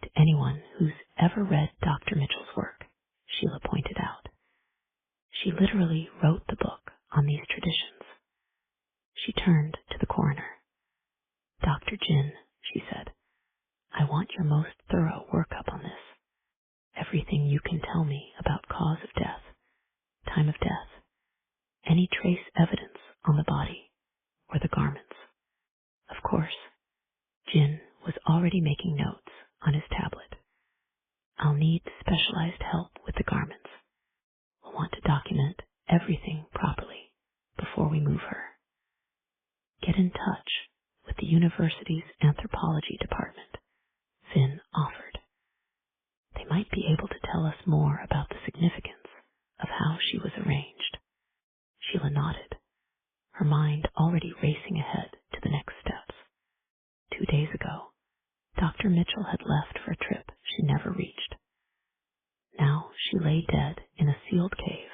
To anyone who's ever read Dr. Mitchell's work, Sheila pointed out. She literally wrote the book on these traditions. She turned to the coroner. Dr. Jin, she said, I want your most thorough workup on this. Everything you can tell me about cause of death, time of death, any trace evidence on the body or the garments. Of course, Jin was already making notes on his tablet. I'll need specialized help with the garments. We'll want to document everything properly before we move her. Get in touch with the university's anthropology department, Finn offered. They might be able to tell us more about the significance of how she was arranged. Sheila nodded, her mind already racing ahead to the next steps. 2 days ago, Dr. Mitchell had left for a trip she never reached. Now she lay dead in a sealed cave,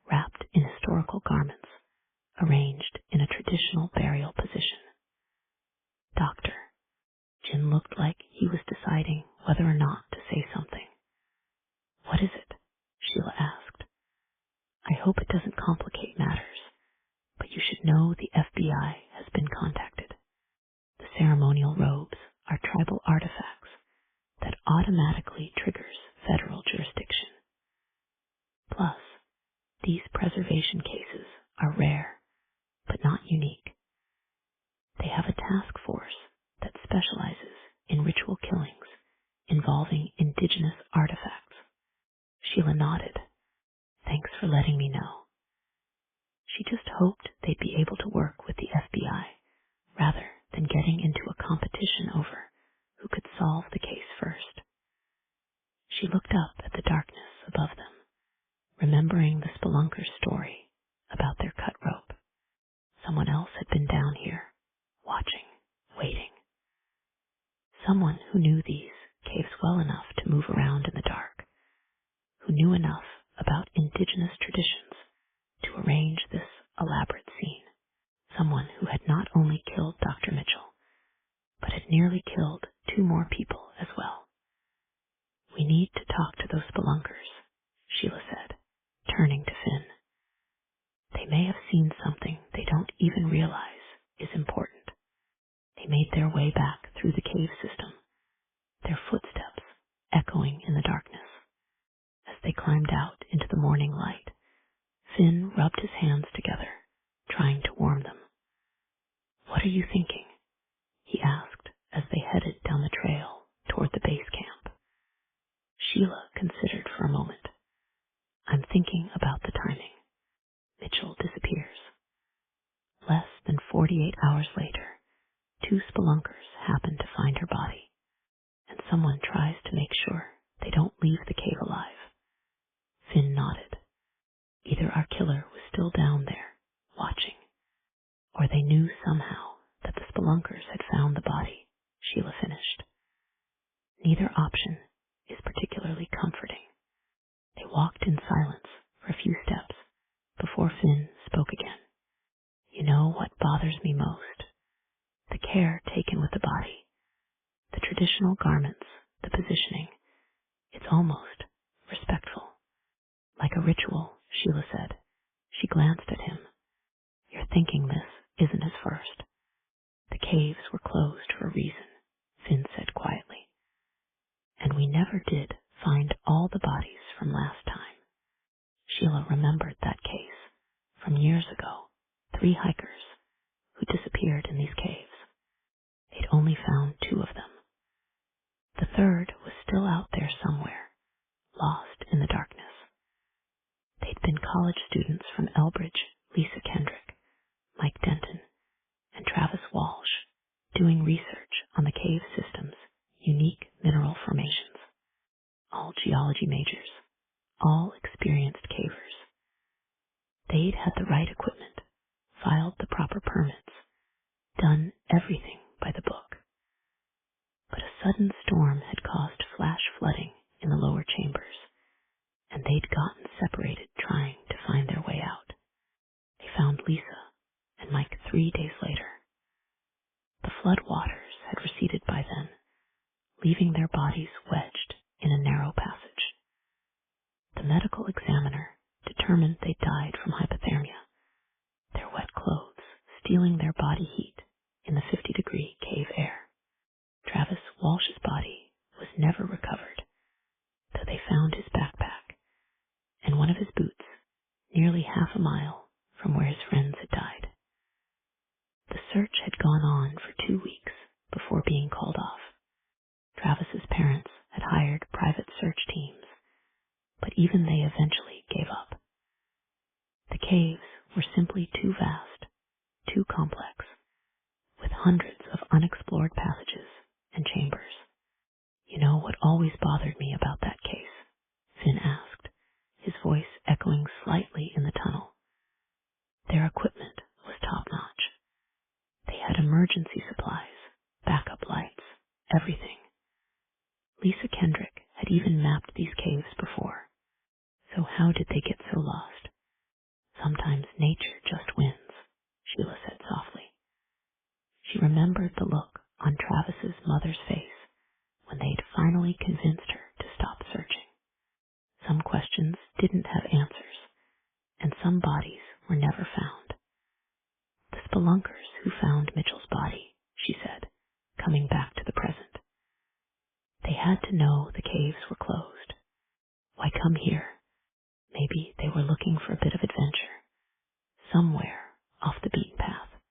wrapped in historical garments, arranged in a traditional burial position. Doctor, Jin looked like he was deciding whether or not to say something. What is it? Sheila asked. I hope it doesn't complicate matters, but you should know the FBI has been contacted. The ceremonial robes are tribal artifacts that automatically triggers federal jurisdiction. Plus, these preservation cases are rare, but not unique. They have a task force that specializes in ritual killings involving indigenous artifacts. Sheila nodded. Thanks for letting me know. She just hoped they'd be able to work with the FBI rather than getting into a competition over who could solve the case first. She looked up at the darkness above them, remembering the spelunker's story about their cut rope. Someone else had been down here, watching, waiting. Someone who knew these caves well enough to move around in the dark. knew enough about indigenous traditions to arrange this elaborate scene. Someone who had not only killed Dr. Mitchell, but had nearly killed 2 more people as well. "We need to talk to those spelunkers," Sheila said, turning to Finn. "They may have seen something they don't even realize is important." They made their way back through the cave system, their footsteps echoing in the darkness. As they climbed out into the morning light, Finn rubbed his hands together, trying to warm them. "What are you thinking?" he asked as they headed down the trail toward the base camp. Sheila considered for a moment. "I'm thinking about the timing. Mitchell disappears. Less than 48 hours later, 2 spelunkers happen to find her body, and someone tries to make sure they don't leave the cave alive." Finn nodded. Either our killer was still down there, watching, or they knew somehow that the spelunkers had found the body, Sheila finished. Neither option is particularly comforting. They walked in silence for a few steps before Finn spoke again. "You know what bothers me most? The care taken with the body, the traditional garments, the positioning. It's almost respectful. Like a ritual," Sheila said. She glanced at him. "You're thinking this isn't his first." "The caves were closed for a reason," Finn said quietly. "And we never did find all the bodies from last time." Sheila remembered that case from years ago. 3 hikers who disappeared in these caves. They'd only found 2 of them. The 3rd was still out there somewhere, lost in the darkness. They'd been college students from Elbridge, Lisa Kendrick, Mike Denton, and Travis Walsh, doing research on the cave system's unique mineral formations. All geology majors, all experienced cavers. They'd had the right equipment, filed the proper permits, done everything by the book. But a sudden storm had caused flash flooding in the lower chambers, and they'd gotten separated trying to find their way out. They found Lisa and Mike 3 days later. The flood waters had receded by then, leaving their bodies wedged in a narrow passage. The medical examiner determined they died from hypothermia, their wet clothes stealing their body heat in the 50-degree cave air. Travis Walsh's body was never recovered, though they found his backpack and one of his boots nearly half a mile from where his friends had died. The search had gone on for 2 weeks before being called off. Travis's parents had hired private search teams, but even they eventually gave up. The caves were simply too vast, too complex, with hundreds of unexplored passages and chambers. "You know what always bothered me about that case?" Finn asked, his voice echoing slightly in the tunnel. "Their equipment was top-notch. They had emergency supplies, backup lights, everything. Lisa Kendrick had even mapped these caves before. So how did they get so lost?" "Sometimes nature just wins," Sheila said softly. She remembered the look on Travis's mother's face when they'd finally convinced her to stop searching. Some questions didn't have answers, and some bodies were never found. "The spelunkers who found Mitchell's body," she said, coming back to the present. "They had to know the caves were closed. Why come here? Maybe they were looking for a bit of adventure, somewhere off the beaten path.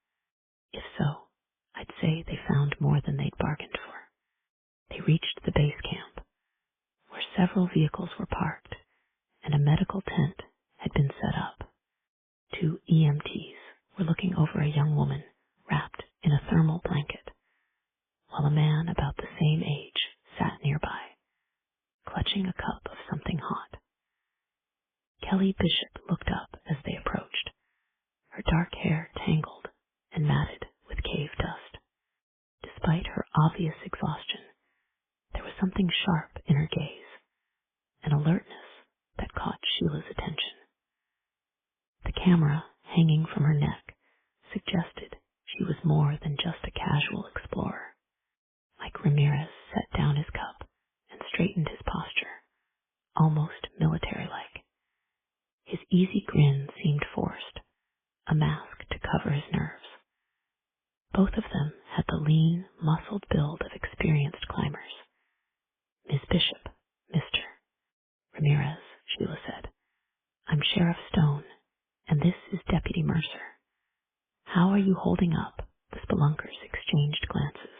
If so, I'd say they found more than they'd bargained for." They reached the base camp, where several vehicles were parked and a medical tent had been set up. 2 EMTs were looking over a young woman wrapped in a thermal blanket, while a man about the same age sat nearby, clutching a cup of something hot. Kelly Bishop looked up as they approached, her dark hair tangled and matted with cave dust. Despite her obvious exhaustion, there was something sharp in her gaze, an alertness Sheila's attention. The camera hanging from her neck suggested she was more than just a casual explorer. Mike Ramirez set down his cup and straightened his posture, almost military-like. His easy grin seemed forced, a mask to cover his nerves. Both of them had the lean, muscled build of experienced climbers. Ms. Bishop, Mr. Ramirez, Sheila said. I'm Sheriff Stone, and this is Deputy Mercer. How are you holding up? The spelunkers exchanged glances.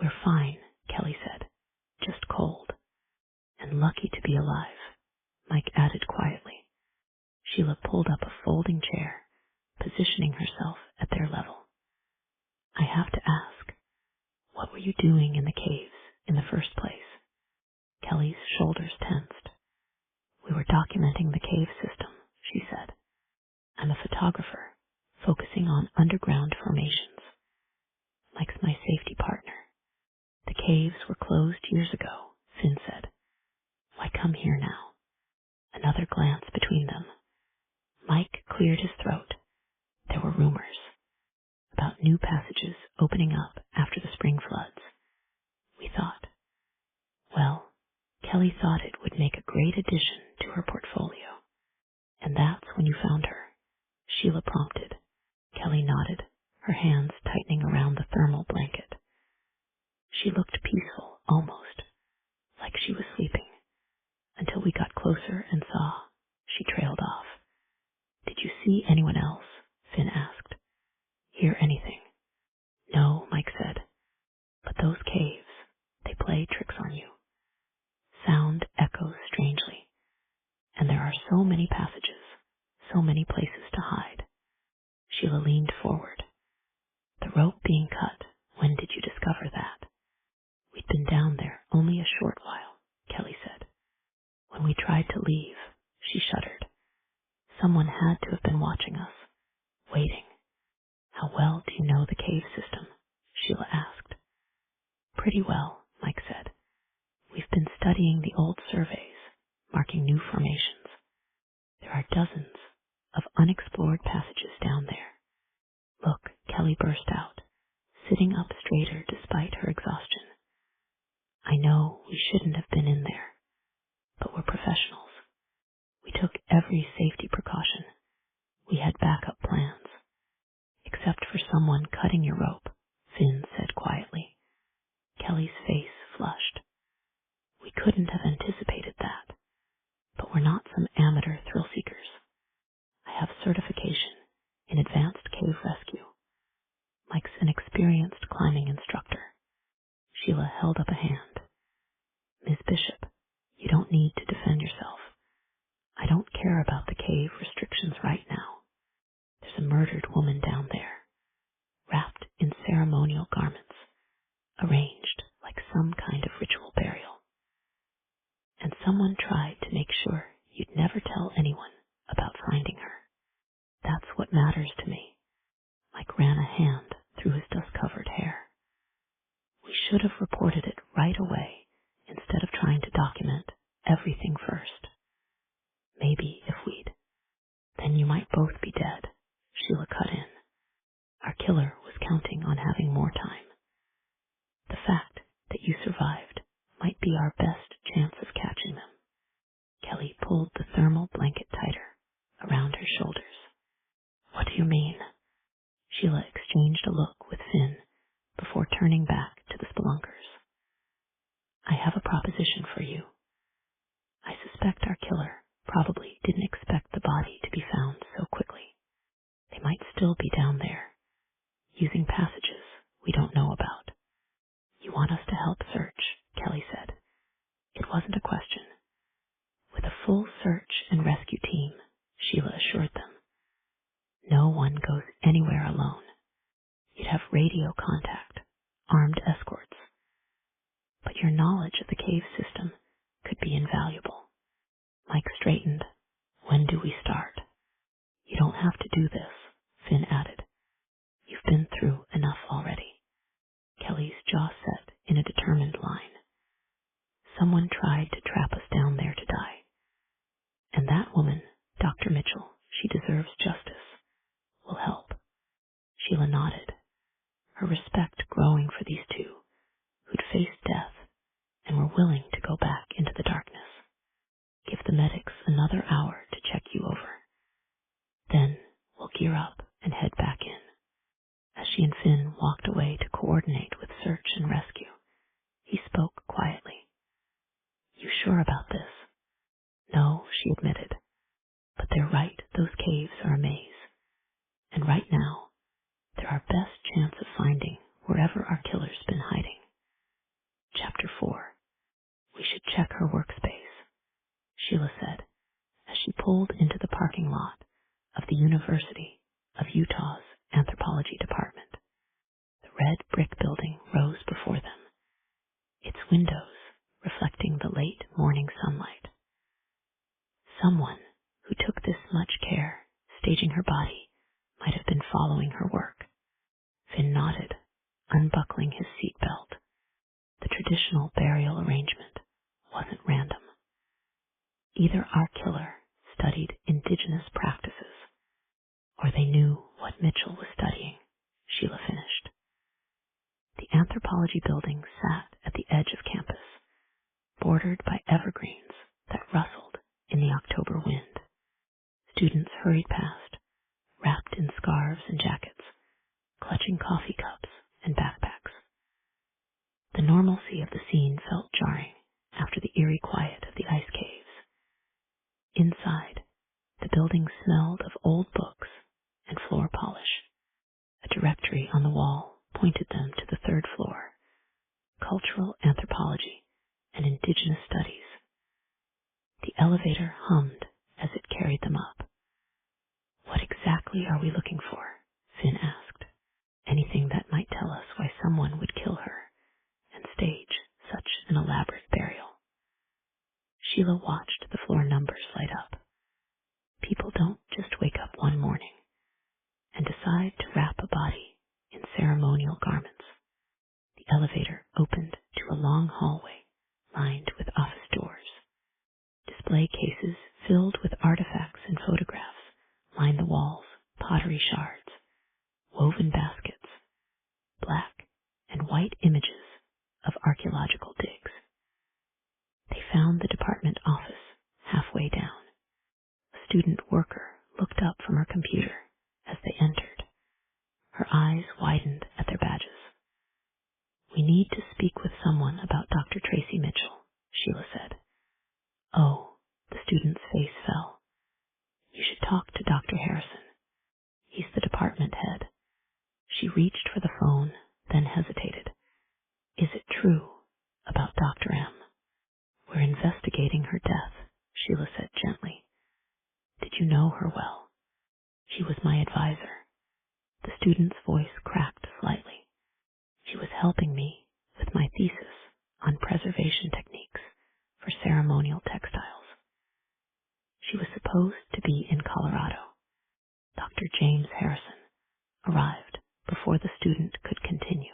We're fine, Kelly said. Just cold. And lucky to be alive, Mike added quietly. Sheila pulled up a folding chair, positioning herself at their level. I have to ask, what were you doing in the caves in the first place? Kelly's shoulders tensed. We were documenting the cave system, she said. I'm a photographer, focusing on underground formations. Mike's my safety partner. The caves were closed years ago, Finn said. Why come here now? Another glance between them. Mike cleared his throat. There were rumors about new passages opening up after the spring floods. We thought, well, Kelly thought it would make a great addition to her portfolio. And that's when you found her, Sheila prompted. Kelly nodded, her hands tightening around the thermal blanket. She looked peaceful, almost, like she was sleeping, until we got closer and saw. She trailed off. Did you see anyone else? Finn asked. Hear anything? No, Mike said. But those caves, they play tricks on you. Sound echoes strangely, and there are so many passages, so many places to hide. Sheila leaned forward. The rope being cut, when did you discover that? We'd been down there only a short while, Kelly said. When we tried to leave, she shuddered. Someone had to have been watching us, waiting. How well do you know the cave system? Sheila asked. Pretty well, Mike said. We've been studying the old surveys, marking new formations. There are dozens of unexplored passages down there. Look, Kelly burst out, sitting up straighter despite her exhaustion. I know we shouldn't have been in there, but we're professionals. We took every safety precaution. We had backup plans. Except for someone cutting your rope, Finn said quietly. Kelly's face flushed. We couldn't have anticipated that, but we're not some amateur thrill seekers. I have certification in advanced cave rescue. Mike's an experienced climbing instructor. Sheila held up a hand. Ms. Bishop, you don't need to defend yourself. I don't care about the cave restrictions right now. There's a murdered woman down there, wrapped in ceremonial garments, arranged like some kind of ritual burial. And someone tried to make sure you'd never tell anyone about finding her. That's what matters to me. Mike ran a hand through his dust-covered hair. We should have reported it right away instead of trying to document everything first. Maybe if we'd, then you might both be dead, Sheila cut in. Our killer was counting on having more time. The fact that you survived might be our best chance of catching them. Kelly pulled the thermal blanket tighter around her shoulders. What do you mean? Sheila exchanged a look with Finn before turning back to the spelunkers. I have a proposition for you. I suspect our killer probably didn't expect the body to be found so quickly. They might still be down there, using passages we don't know about. You want us to help search, Kelly said. It wasn't a question. With a full search and rescue team, Sheila assured them. No one goes anywhere alone. You'd have radio contact, armed escorts. But your knowledge of the cave system could be invaluable. Mike straightened. When do we start? You don't have to do this, Finn added. You've been through enough already. Kelly's jaw set in a determined line. Someone tried to trap us down there to die. And medics another hour to check you over. Then we'll gear up and head back in. As she and Finn walked away to coordinate with search and rescue, he spoke quietly. You sure about this? No, she admitted. But they're right, those caves are a maze. And right now, they're our best chance of finding wherever our killer's been hiding. Chapter 4. We should check her workspace, Sheila said, as she pulled into the parking lot of the University of Utah's Anthropology Department. The red brick building rose before them, its windows reflecting the late morning sunlight. Someone who took this much care staging her body might have been following her work. Finn nodded, unbuckling his seatbelt. The traditional burial arrangement wasn't random. Either our killer studied indigenous practices, or they knew what Mitchell was studying, Sheila finished. The anthropology building sat at the edge of campus, bordered by evergreens that rustled in the October wind. Students hurried past, wrapped in scarves and jackets, clutching coffee cups and backpacks. The normalcy of the scene felt jarring after the eerie quiet of the ice caves. Inside, the building smelled of old books and floor polish. A directory on the wall pointed them to the third floor, Cultural Anthropology and Indigenous Studies. The elevator hummed as it carried them up. What exactly are we looking for? Finn asked. Anything that might tell us why someone would kill her and stage such an elaborate burial. Sheila watched the floor numbers light up. People don't just wake up one morning and decide to wrap a body in ceremonial garments. The elevator opened to a long hallway lined with office doors. Display cases filled with artifacts and photographs lined the walls, pottery shards, woven baskets, black and white images of archaeological digs. They found the department office halfway down. A student worker looked up from her computer as they entered. Her eyes widened at their badges. We need to speak with someone about Dr. Tracy Mitchell, Sheila said. Oh, the student's face fell. You should talk to Dr. Harrison. He's the department head. She reached for the phone, then hesitated. Is it true about Dr. M? We're investigating her death, Sheila said gently. Did you know her well? She was my advisor. The student's voice cracked slightly. She was helping me with my thesis on preservation techniques for ceremonial textiles. She was supposed to be in Colorado. Dr. James Harrison arrived before the student could continue.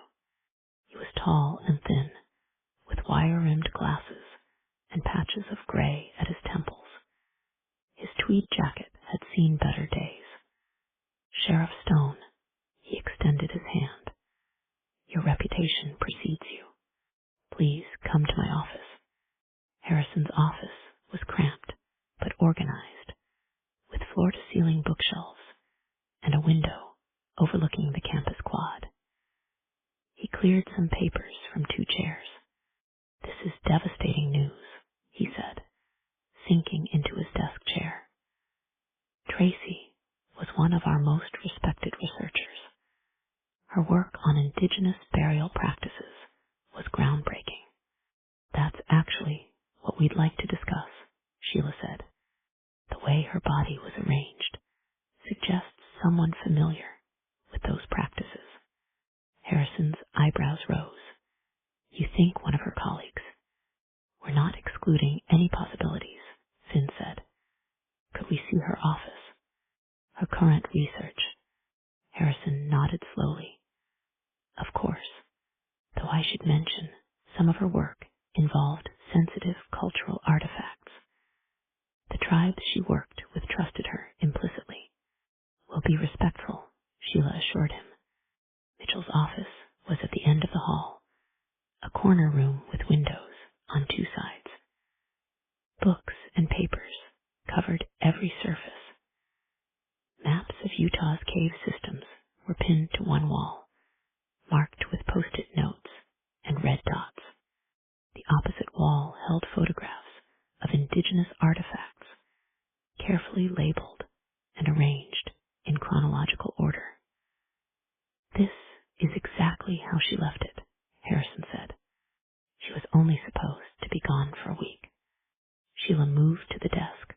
He was tall and thin, with wire-rimmed glasses and patches of gray at his temples. His tweed jacket had seen better days. Sheriff Stone, he extended his hand. Your reputation precedes you. Please come to my office. Harrison's office was cramped, but organized, with floor-to-ceiling bookshelves and a window overlooking the campus quad. He cleared some papers from 2 chairs. This is devastating news, he said, sinking into his desk chair. Tracy was one of our most respected researchers. Her work on indigenous burial practices was groundbreaking. That's actually what we'd like to discuss, Sheila said. The way her body was arranged suggests someone familiar with those practices. Harrison's eyebrows rose. You think one of her colleagues? We're not excluding any possibilities, Finn said. Could we see her office? Her current research? Harrison nodded slowly. Of course, though I should mention some of her work involved sensitive cultural artifacts. The tribes she worked with trusted her implicitly. We'll be respectful, Sheila assured him. Mitchell's office was at the end of the hall, a corner room with windows on 2 sides. Books and papers covered every surface. Maps of Utah's cave systems were pinned to one wall, marked with post-it notes and red dots. The opposite wall held photographs of indigenous artifacts, carefully labeled and arranged in chronological order. This is exactly how she left it, Harrison said. She was only supposed to be gone for a week. Sheila moved to the desk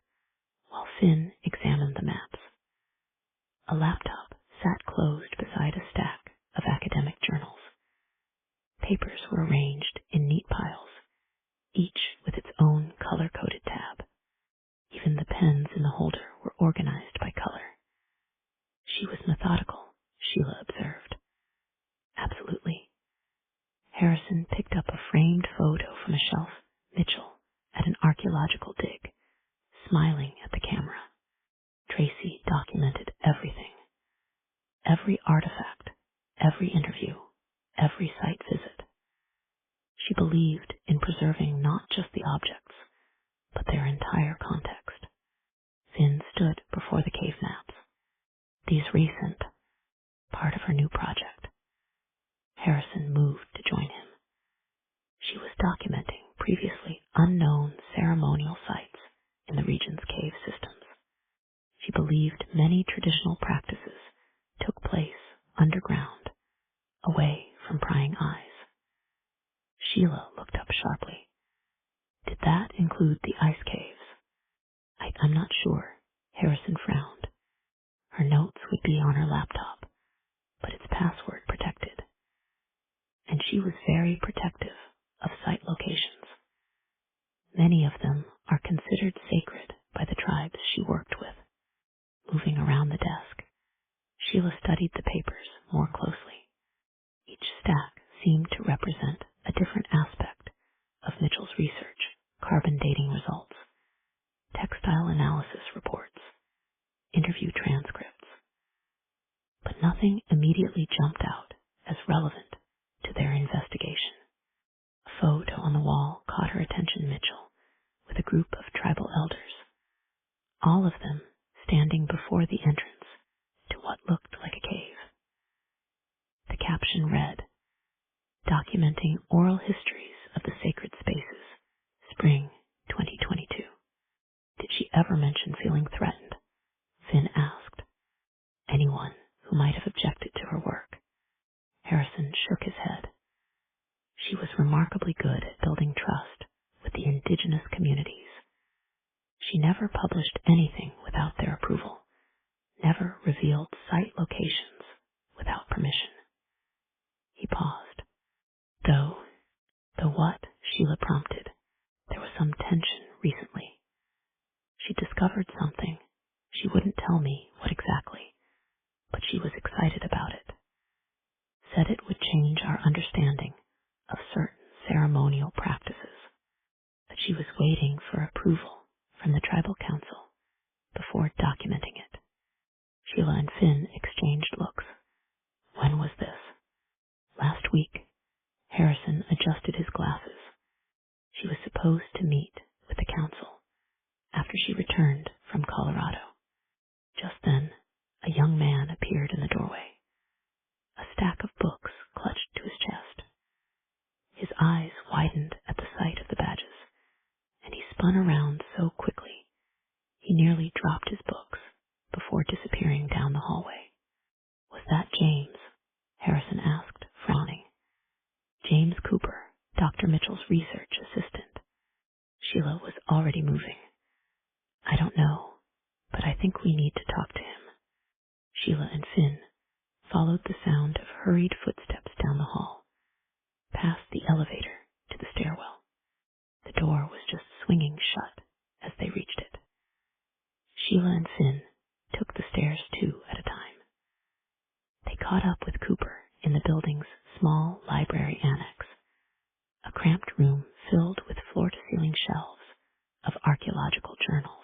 while Finn examined the maps. A laptop sat closed beside a stack of academic journals. Papers were arranged in neat piles, each with its own color-coded tab. Even the pens in the holder were organized by color. She was methodical, Sheila observed. Absolutely. Harrison picked up a framed photo from a shelf, Mitchell, at an archaeological dig, smiling at the camera. Tracy documented everything. Every artifact, every interview, every site visit. She believed in preserving not just the objects, but their entire context. Finn stood before the cave maps. These recent, part of her new project. Harrison moved to join him. She was documenting previously unknown ceremonial sites in the region's cave systems. She believed many traditional practices took place underground, away from prying eyes. Sheila looked up sharply. Did that include the ice caves? I'm not sure. Harrison frowned. Her notes would be on her laptop, but it's password protected. And she was very protective of site locations. Many of them are considered sacred by the tribes she worked with. Moving around the desk, Sheila studied the papers more closely. Each stack seemed to represent a different aspect of Mitchell's research: carbon dating results, textile analysis reports, interview transcripts. But nothing immediately jumped out as relevant to their investigation. A photo on the wall caught her attention: Mitchell, with a group of tribal elders, all of them standing before the entrance to what looked like a cave. The caption read, "Documenting oral histories of the sacred spaces, spring 2022. Did she ever mention feeling threatened? Finn asked. Anyone who might have objected to her work. Harrison shook his head. She was remarkably good at building trust with the indigenous communities. She never published anything without their approval, never revealed site locations without permission. He paused. Though what? Sheila prompted. There was some tension recently. She discovered something. She wouldn't tell me what exactly, but she was excited about it. Said it would change our understanding of certain ceremonial practices, but she was waiting for approval from the tribal council before documenting it. Sheila and Finn exchanged looks. When was this? Last week. Harrison adjusted his glasses. She was supposed to meet with the council after she returned from Colorado. Just then, a young man appeared in the doorway, a stack of books clutched to his chest. His eyes widened at the sight of the badges, and he spun around so quickly he nearly dropped his books before disappearing down the hallway. Was that James? Harrison asked, frowning. James Cooper, Dr. Mitchell's research assistant. Sheila was already moving. I don't know, but I think we need to talk to him. Sheila and Finn followed the sound of hurried footsteps down the hall, past the elevator to the stairwell. The door was just swinging shut as they reached it. Sheila and Finn took the stairs two at a time. They caught up with Cooper in the building's small library annex, a cramped room filled with floor-to-ceiling shelves of archaeological journals.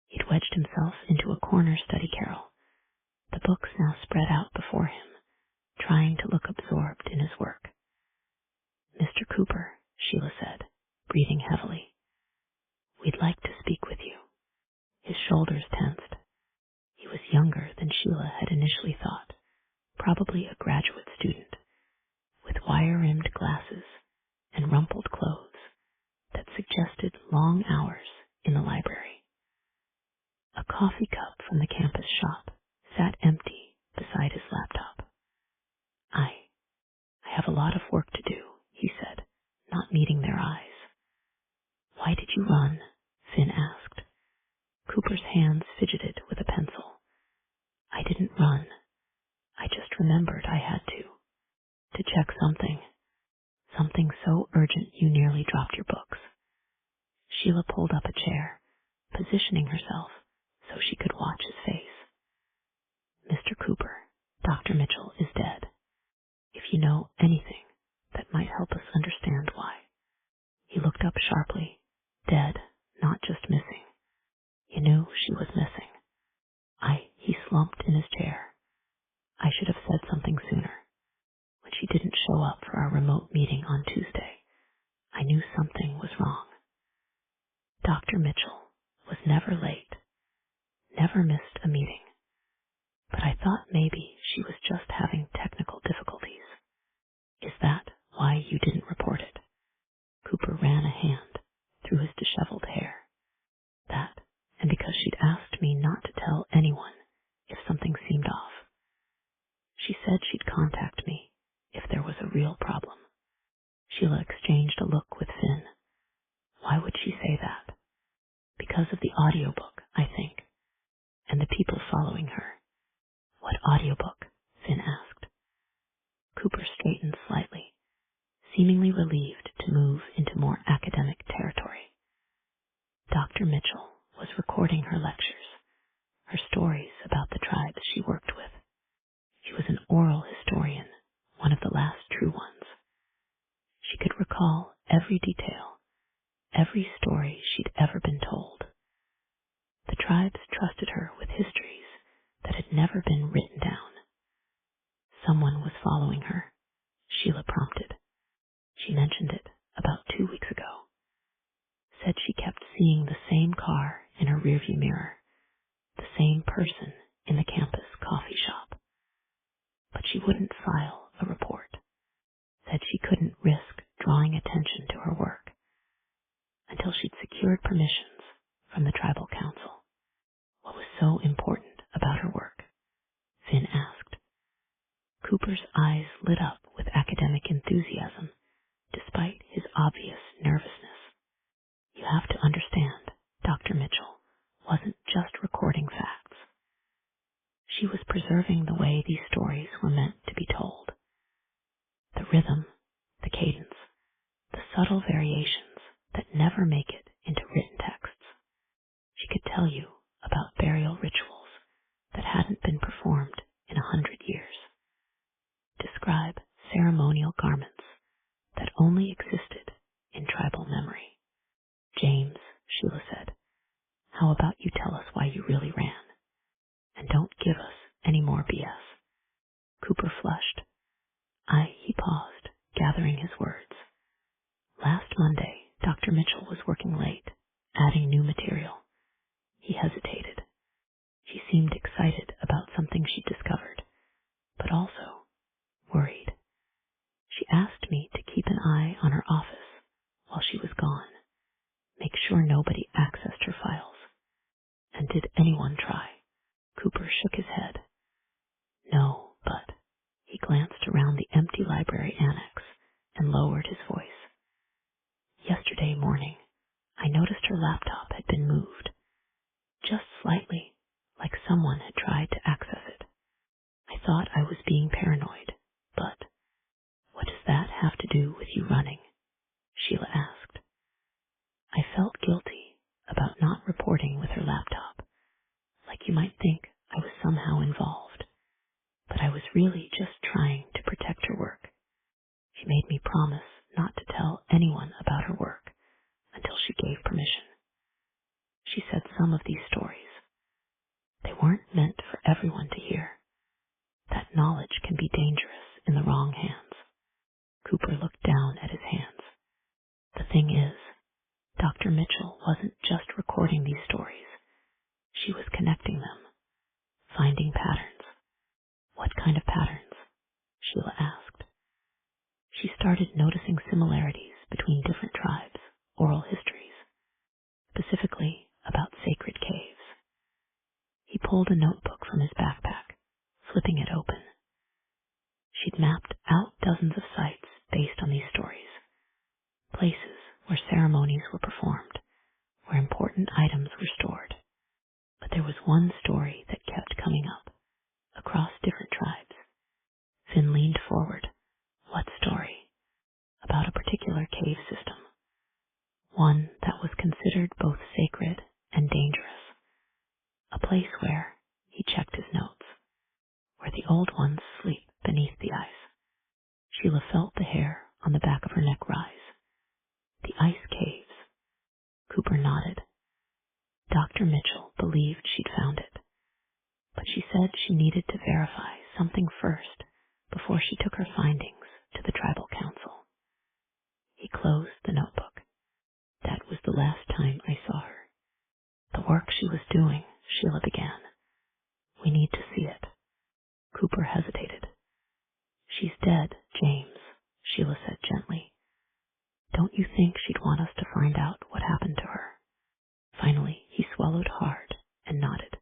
He'd wedged himself into a corner study carrel, the books now spread out before him, trying to look absorbed in his work. Mr. Cooper, Sheila said, breathing heavily, we'd like to speak with you. shoulders tensed. He was younger than Sheila had initially thought, probably a graduate student, with wire-rimmed glasses and rumpled clothes that suggested long hours in the library. A coffee cup from the campus shop sat empty beside his laptop. I have a lot of work to do, he said, not meeting their eyes. Why did you run? Finn asked. Cooper's hands fidgeted with a pencil. I didn't run. I just remembered I had to check something. Something so urgent you nearly dropped your books. Sheila pulled up a chair, positioning herself so she could watch his face. Mr. Cooper, Dr. Mitchell is dead. If you know anything that might help us understand why. He looked up sharply. Dead, not just missing. You knew she was missing. He slumped in his chair. I should have said something sooner. When she didn't show up for our remote meeting on Tuesday, I knew something was wrong. Dr. Mitchell was never late, never missed a meeting, but I thought maybe she was just having technical difficulties. Is that why you didn't report it? Cooper ran a hand through his disheveled hair. That, and because she'd asked me not to tell anyone if something seemed off. She said she'd contact me if there was a real problem. Sheila exchanged a look with Finn. Why would she say that? Because of the audiobook, I think, and the people following her. What audiobook? Finn asked. Cooper straightened slightly, seemingly relieved to move into more academic territory. Dr. Mitchell was recording her lectures, her stories about the tribes she worked with. She was an oral historian, one of the last true ones. She could recall every detail, every story she'd ever been told. The tribes trusted her with histories that had never been written down. Someone was following her, Sheila prompted. She mentioned it about 2 weeks ago. Said she kept seeing the same car in her rearview mirror, the same person in the campus coffee shop. But she wouldn't file a report. Said she couldn't risk drawing attention to her work until she'd secured permissions from the tribal council. What was so important about her work? Finn asked. Cooper's eyes lit up with academic enthusiasm, despite his obvious nervousness. You have to understand, Dr. Mitchell wasn't just recording facts. She was preserving the way these stories were meant to be told. The rhythm, the cadence, the subtle variations that never make it into written texts. She could tell you about burial rituals that hadn't been performed in 100 years. Describe ceremonial garments that only existed in tribal memory. James, Sheila said, how about you tell us why you really ran? And don't give us any more BS. Cooper flushed. He paused, gathering his words. Last Monday, Dr. Mitchell was working late, adding new material. He hesitated. She seemed excited about something she'd discovered, but also worried. She asked me to keep an eye on her office while she was gone, make sure nobody accessed her files. And did anyone try? Cooper shook his head. No, but he glanced around the empty library annex and lowered his voice. Yesterday morning, I noticed her laptop had been moved, just slightly, like someone had tried to access it. I thought I was being paranoid, but what does that have to do with you running? Sheila asked. I felt guilty about not reporting with her laptop, like you might think I was somehow involved, but I was really just trying to protect her work. She made me promise not to tell anyone about her work until she gave permission. She said some of these stories, they weren't meant for everyone to hear. That knowledge can be dangerous in the wrong hands. Cooper looked down at his hands. The thing is, Dr. Mitchell wasn't just recording these stories. pulled a notebook from his backpack, flipping it open. She'd mapped out dozens of sites based on these stories, places where ceremonies were performed, where important items were stored. But there was one story that kept coming up, across different tribes. Finn leaned forward. What story? About a particular cave system, one that was considered both sacred and dangerous, a place where, he checked his notes, where the old ones sleep beneath the ice. Sheila felt the hair on the back of her neck rise. The ice caves. Cooper nodded. Dr. Mitchell believed she'd found it, but she said she needed to verify something first before she took her findings to the tribal council. He closed the notebook. That was the last time I saw her. The work she was doing, Sheila began. We need to see it. Cooper hesitated. She's dead, James, Sheila said gently. Don't you think she'd want us to find out what happened to her? Finally, he swallowed hard and nodded.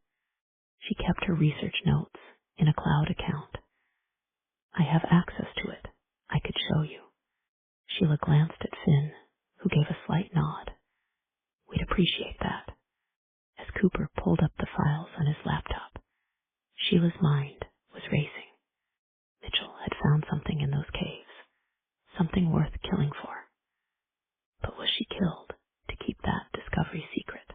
She kept her research notes in a cloud account. I have access to it. I could show you. Sheila glanced at Finn, who gave a slight nod. We'd appreciate that. As Cooper pulled up the files on his laptop, Sheila's mind was racing. Mitchell had found something in those caves, something worth killing for. But was she killed to keep that discovery secret?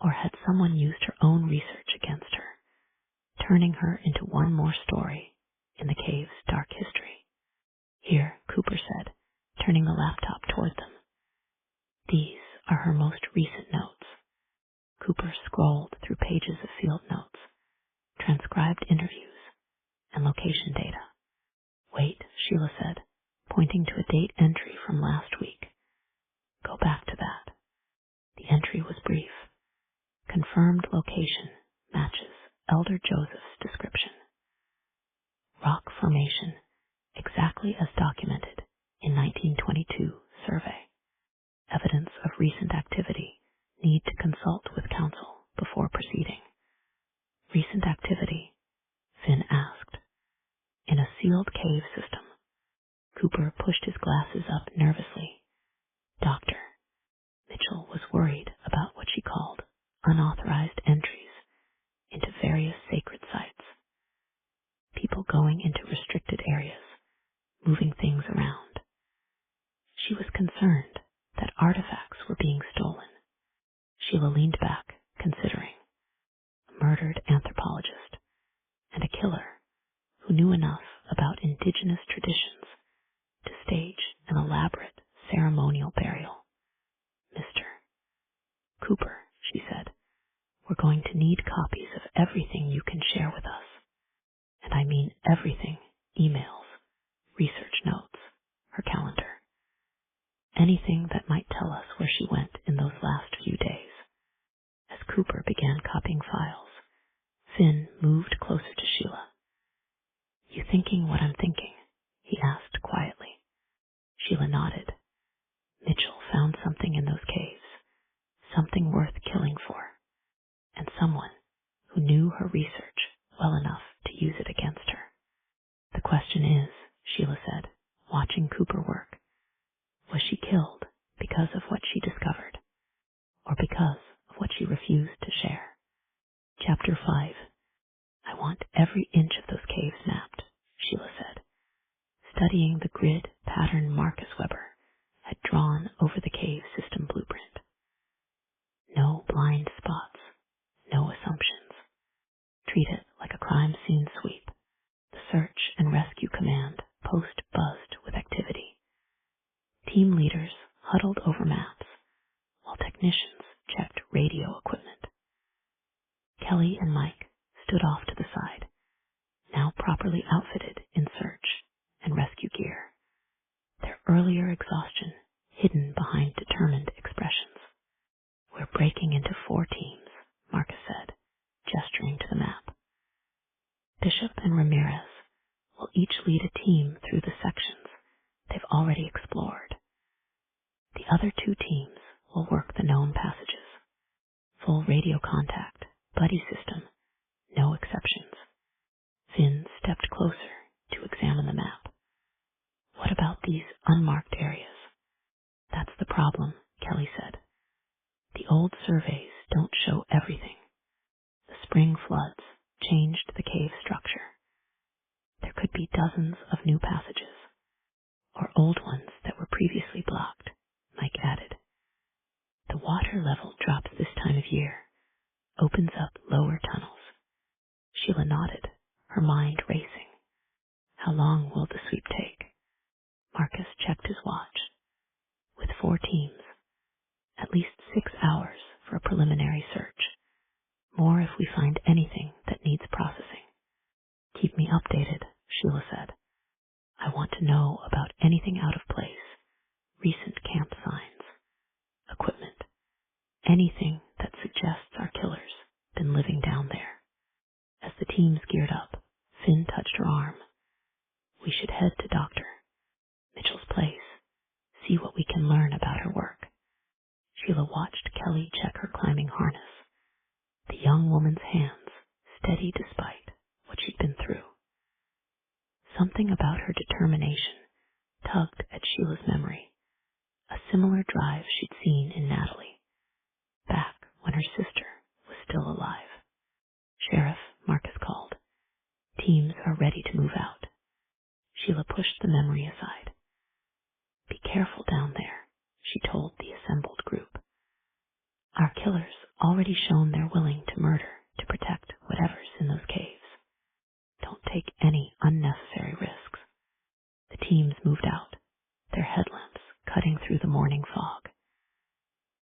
Or had someone used her own research against her, turning her into one more story in the cave's dark history? Here, Cooper said, turning the laptop toward them. These are her most recent notes. Cooper scrolled through pages of field notes, transcribed interviews, and location data. Wait, Sheila said, pointing to a date entry from last week. Go back to that. The entry was brief. Confirmed location matches Elder Joseph's description. Rock formation, exactly as documented in 1922 survey. Evidence of recent activity. Need to consult with counsel before proceeding. Recent activity? Finn asked. In a sealed cave system. Cooper pushed his glasses up nervously. Doctor. Mitchell was worried about what she called unauthorized entries into various sacred sites. People going into restricted areas, moving things around. She was concerned that artifacts were being stolen. Sheila leaned back, considering. A murdered anthropologist and a killer who knew enough about indigenous traditions to stage an elaborate ceremonial burial. Mr. Cooper, she said, we're going to need copies of everything you can share with us. And I mean everything, emails, research notes, her calendar. Anything that might tell us where she went in those last few days. As Cooper began copying files, Finn moved closer to Sheila. You thinking what I'm thinking? He asked quietly. Sheila nodded. Mitchell found something in those caves, something worth killing for, and someone who knew her research well enough to use it against her. The question is, Sheila said, watching Cooper work, was she killed because of what she discovered, or because of what she refused to share? Chapter 5. I want every inch of those caves mapped, Sheila said, studying the grid pattern Marcus Weber had drawn over the cave system blueprint. No blind spots, no assumptions. Treat it like a crime scene sweep. The search and rescue command post buzzed with activity. Team leaders huddled over maps, while technicians checked radio equipment. Kelly and Mike stood off to the side, now properly outfitted in search and rescue gear, their earlier exhaustion hidden behind determined expressions. We're breaking into 4 teams, Marcus said, gesturing to the map. Bishop and Ramirez will each lead a team through the sections they've already explored. The other 2 teams will work the known passages. Full radio contact, buddy system, no exceptions. Finn stepped closer to examine the map. What about these unmarked areas? That's the problem, Kelly said. The old surveys don't show everything. The spring floods changed the cave structure. There could be dozens of new passages, or old ones that were previously blocked, Mike added. The water level drops this time of year, opens up lower tunnels. Sheila nodded, her mind racing. How long will the sweep take? Marcus checked his watch. With 4 teams, at least 6 hours for a preliminary search. More if we find anything that needs processing. Keep me updated, Sheila said. I want to know about anything out of place, recent camp signs, equipment, anything that suggests our killers been living down there. As the teams geared up, Finn touched her arm. We should head to Dr. Mitchell's place, see what we can learn about her work. Sheila watched Kelly check her climbing harness, the young woman's hands steady despite what she'd been through. Something about her determination tugged at Sheila's memory, a similar drive she'd seen in Natalie, back when her sister was still alive. Sheriff, Marcus called. Teams are ready to move out. Sheila pushed the memory aside. Be careful down there, she told the assembled group. Our killers already shown they're willing to murder to protect whatever's in those caves. Don't take any unnecessary risks. The teams moved out, their headlamps cutting through the morning fog.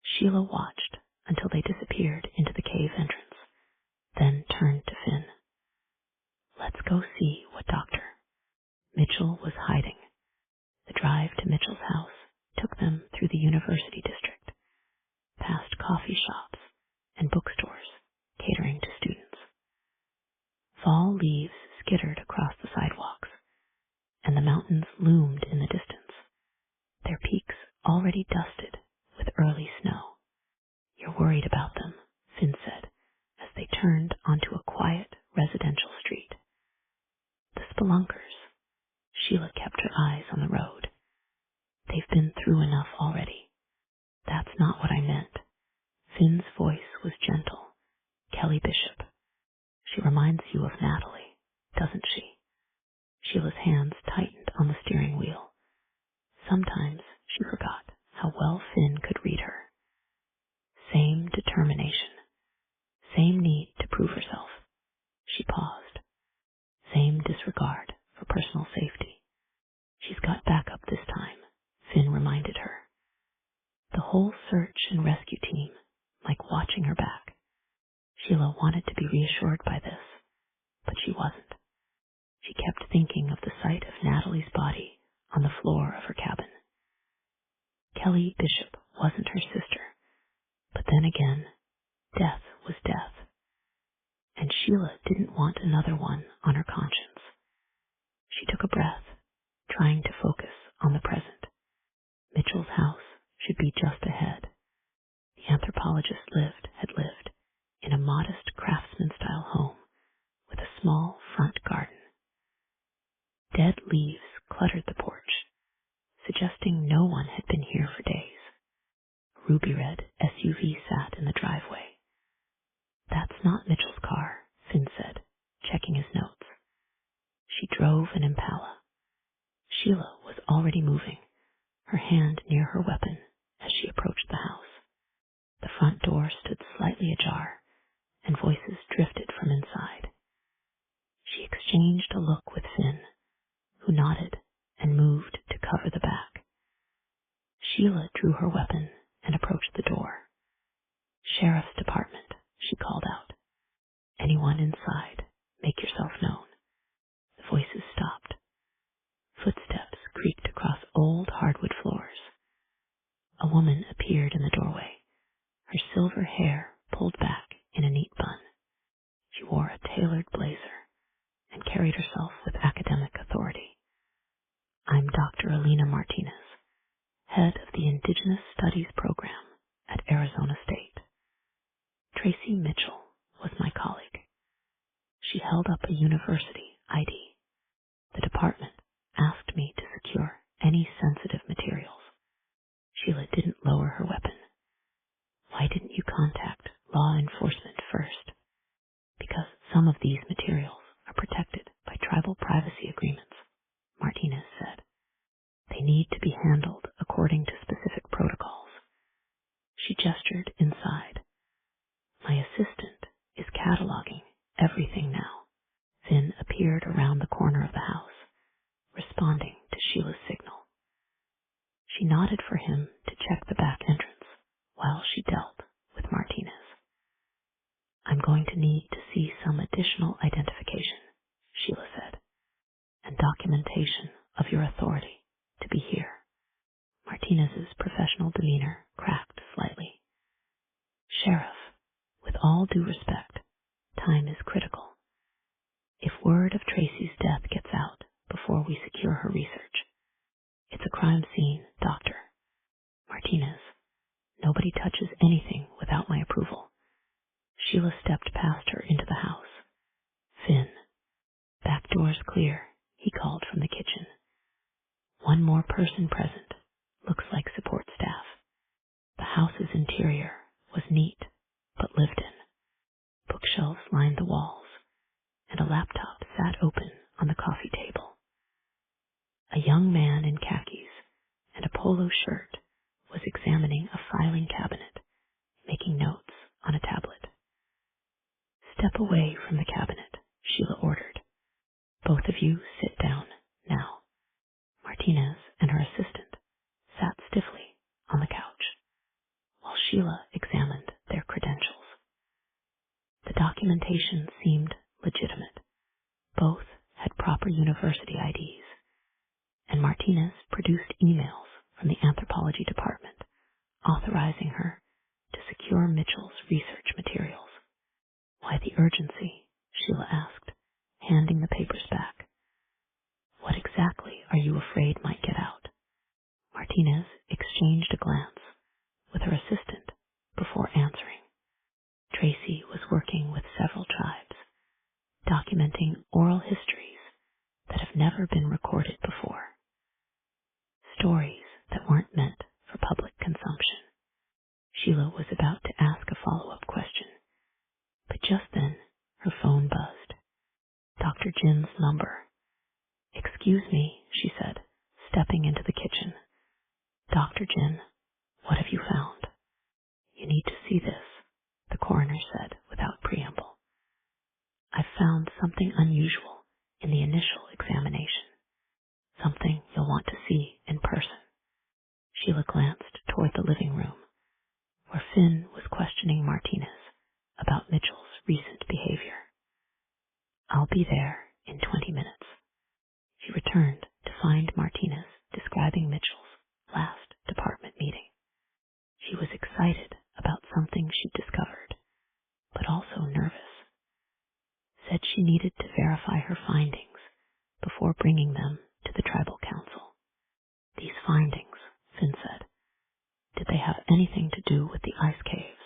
Sheila watched until they disappeared into the cave entrance, then turned to Finn. Let's go see what Dr. Mitchell was hiding. The drive to Mitchell's house took them through the university district, past coffee shops and bookstores catering to students. Fall leaves skittered across the sidewalks, and the mountains loomed in the distance, their peaks already dusted with early snow. You're worried about them, Finn said, as they turned onto a quiet residential street. The spelunkers. Sheila kept her eyes on the road. They've been through enough already. That's not what I meant. Finn's voice was gentle. Kelly Bishop. She reminds you of Natalie, doesn't she? Sheila's hands tightened on the steering wheel. Sometimes she forgot how well Finn could read her. Same determination. Same need to prove herself. She paused. Same disregard for personal safety. She's got backup this time, Finn reminded her. The whole search and rescue team, like watching her back. Sheila wanted to be reassured by this, but she wasn't. She kept thinking of the sight of Natalie's body on the floor of her cabin. Kelly Bishop wasn't her sister, but then again, death was death. And Sheila didn't want another one on her conscience. She took a breath, trying to focus on the present. Mitchell's house should be just ahead. The anthropologist had lived in a modest craftsman-style home with a small front garden. Dead leaves cluttered the porch, suggesting no one had been here for days. A ruby-red SUV sat in the driveway. That's not Mitchell's car, Finn said, checking his notes. She drove an Impala. Sheila was already moving, her hand near her weapon as she approached the house. The front door stood slightly ajar, and voices drifted from inside. She exchanged a look with Finn, who nodded and moved to cover the back. Sheila drew her weapon and approached the door. Sheriff's Department, she called out. Anyone inside, make yourself known. The voices stopped. Footsteps creaked across old hardwood floors. A woman appeared in the doorway, her silver hair pulled back in a neat bun. She wore a tailored blazer and carried herself with academic authority. I'm Dr. Alina Martinez, head of the Indigenous Studies program at Arizona State. Tracy Mitchell was my held up a university ID. The department asked me to secure any sensitive materials. Sheila didn't lower her weapon. Why didn't you contact law enforcement first? Because some of these materials are protected by tribal privacy agreements, Martinez said. They need to be handled according to specific protocols. She gestured inside. My assistant is cataloging everything now. Finn appeared around the corner of the house, responding to Sheila's signal. She nodded for him to check the back entrance while she dealt with Martinez. I'm going to need to see some additional identification, Sheila said, and documentation of your authority to be here. Martinez's professional demeanor cracked slightly. Sheriff, with all due respect, time is critical. If word of Tracy's death gets out before we secure her research, it's a crime scene, Doctor. Martinez, nobody touches anything without my approval. Sheila stepped past her into the house. Finn, back door's clear, he called from the kitchen. One more person present. Looks like support staff. The house's interior was neat, but lived in. Bookshelves lined the walls, and a laptop sat open on the coffee table. A young man in khakis and a polo shirt was examining a filing cabinet, making notes on a tablet. Step away from the cabinet, Sheila ordered. Both of you sit down now. Martinez and her assistant sat stiffly on the couch, while Sheila examined their credentials. The documentation seemed legitimate. Both had proper university IDs, and Martinez produced emails from the anthropology department authorizing her to secure Mitchell's research materials. Why the urgency? Sheila asked, handing the papers back. What exactly are you afraid might get out? Martinez exchanged a glance with her assistant before answering. Tracy was working with several tribes, documenting oral histories that have never been recorded before. Stories that weren't meant for public consumption. Sheila was about to ask a follow-up question, but just then her phone buzzed. Dr. Jin's number. Excuse me, she said, stepping into the kitchen. Dr. Jin, what have you found? You need to see this, the coroner said without preamble. I've found something unusual in the initial examination, something you'll want to see in person. Sheila glanced toward the living room, where Finn was questioning Martinez about Mitchell's recent behavior. I'll be there in 20 minutes. She returned to find Martinez describing Mitchell's last department meeting. She was excited about something she'd discovered, but also nervous. Said she needed to verify her findings before bringing them to the tribal council. These findings, Finn said, did they have anything to do with the ice caves?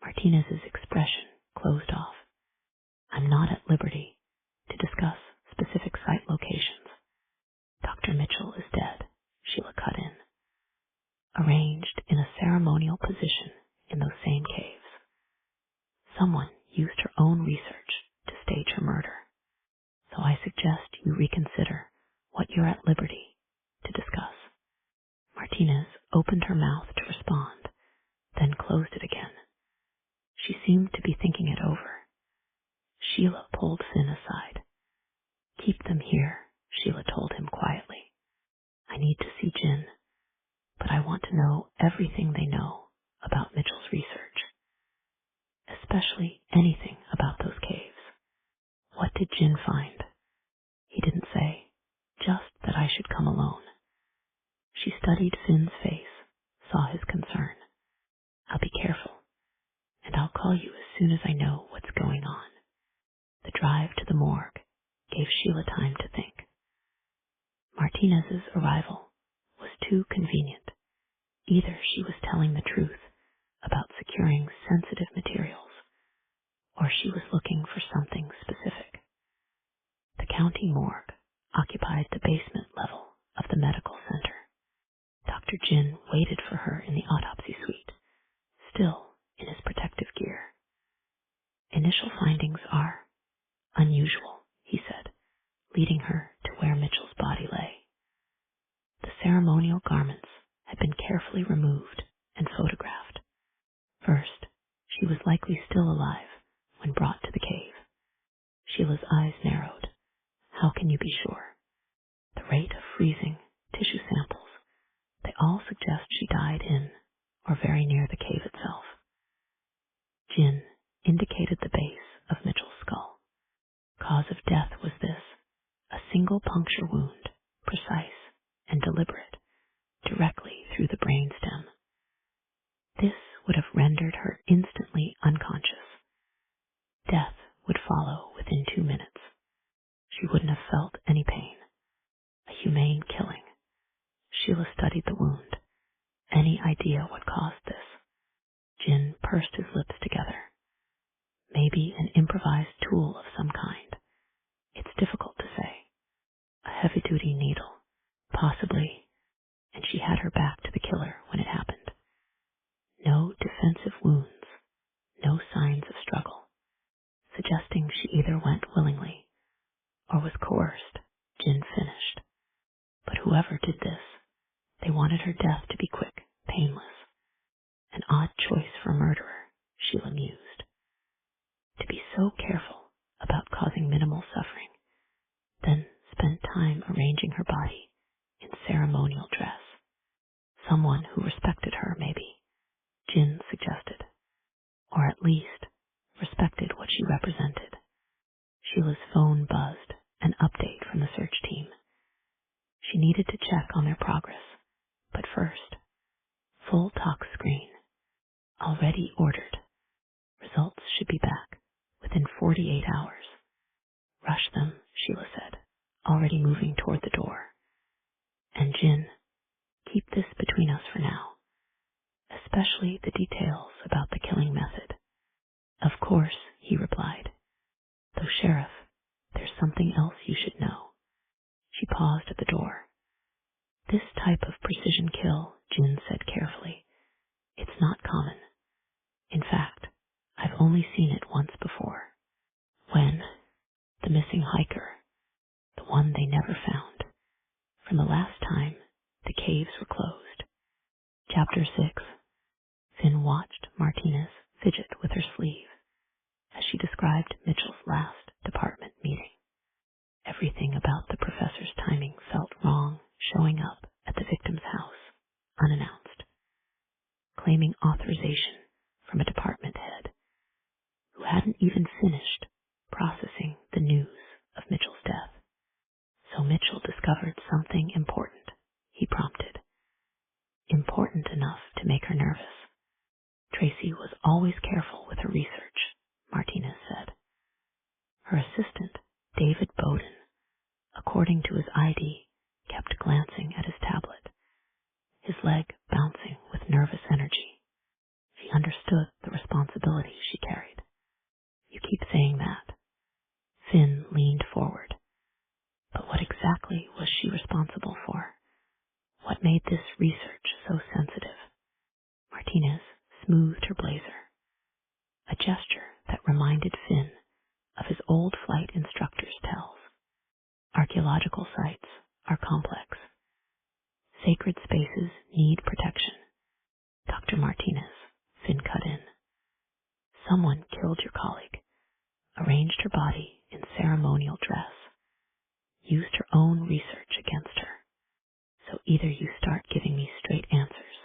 Martinez's expression closed off. I'm not at liberty to discuss specific site locations. Dr. Mitchell is dead, Sheila cut in, arranged in a ceremonial position in those same caves. Someone used her own research to stage her murder, so I suggest you reconsider what you're at liberty to discuss. Martinez opened her mouth to respond, then closed it again. She seemed to be thinking it over. Sheila pulled Finn aside. Keep them here, Sheila told him quietly. I need to see Jin, but I want to know everything they know about Mitchell's research, especially anything about those caves. What did Jin find? He didn't say, just that I should come alone. She studied Finn's face, saw his concern. I'll be careful, and I'll call you as soon as I know what's going on. The drive to the morgue gave Sheila time to think. Martinez's arrival was too convenient. Either she was telling the truth about securing sensitive materials, or she was looking for something specific. unusual, he said, leading her to where Mitchell's body lay. The ceremonial garments had been carefully removed and photographed. First, she was likely still alive when brought to the cave. Sheila's eyes narrowed. How can you be sure? The rate of freezing, tissue samples, they all suggest she died in or very near the cave itself. Jin indicated the base of Mitchell's skull. Cause of death was this, a single puncture wound, precise and deliberate, directly through the brainstem. This would have rendered her instantly unconscious. Death would follow within 2 minutes. She wouldn't have felt any pain. A humane killing. Sheila studied the wound. Any idea what caused this? Jin pursed his lips together. Maybe an improvised tool of some kind. It's difficult to say. A heavy-duty needle. Possibly. And she had her back to the killer when it happened. No defensive wounds. No signs of struggle. Suggesting she either went willingly or was coerced. Jin finished. But whoever did this, they wanted her death to be quick, painless. An odd choice for a murderer, Sheila mused. To be so careful about causing minimal suffering, then spend time arranging her body in ceremonial dress. Someone who respected her, maybe, Jin suggested, or at least respected what she represented. Sheila's phone buzzed, an update from the search team. She needed to check on their progress, but first, full talk screen. Already ordered. Results should be back within 48 hours. Rush them, Sheila said, already moving toward the door. And Jin, keep this between us for now, especially the details about the killing method. Of course, he replied. Though, Sheriff, there's something else you should know. She paused at the door. This type of precision kill, Jin said carefully, it's not common. In fact, I've only seen it once before. When the missing hiker, the one they never found. From the last time, the caves were closed. Chapter 6. Finn watched Martinez fidget with her sleeve as she described Mitchell's last department meeting. Everything about the professor's timing felt wrong, showing up at the victim's house, unannounced, claiming authorization from a department head who hadn't even finished processing the news of Mitchell's death. So Mitchell discovered something important, he prompted. Important enough to make her nervous. Tracy was always careful with her research, Martinez said. Her assistant, David Bowden, according to his ID, kept glancing at his tablet, his leg bouncing with nervous energy. She understood the responsibility she carried. You keep saying that. Finn leaned forward. But what exactly was she responsible for? What made this research so sensitive? Martinez smoothed her blazer, a gesture that reminded Finn of his old flight instructor's tells. Archaeological sites are complex. Sacred spaces need protection. Dr. Martinez, Finn cut in. Someone killed your colleague, arranged her body in ceremonial dress, used her own research against her. So either you start giving me straight answers,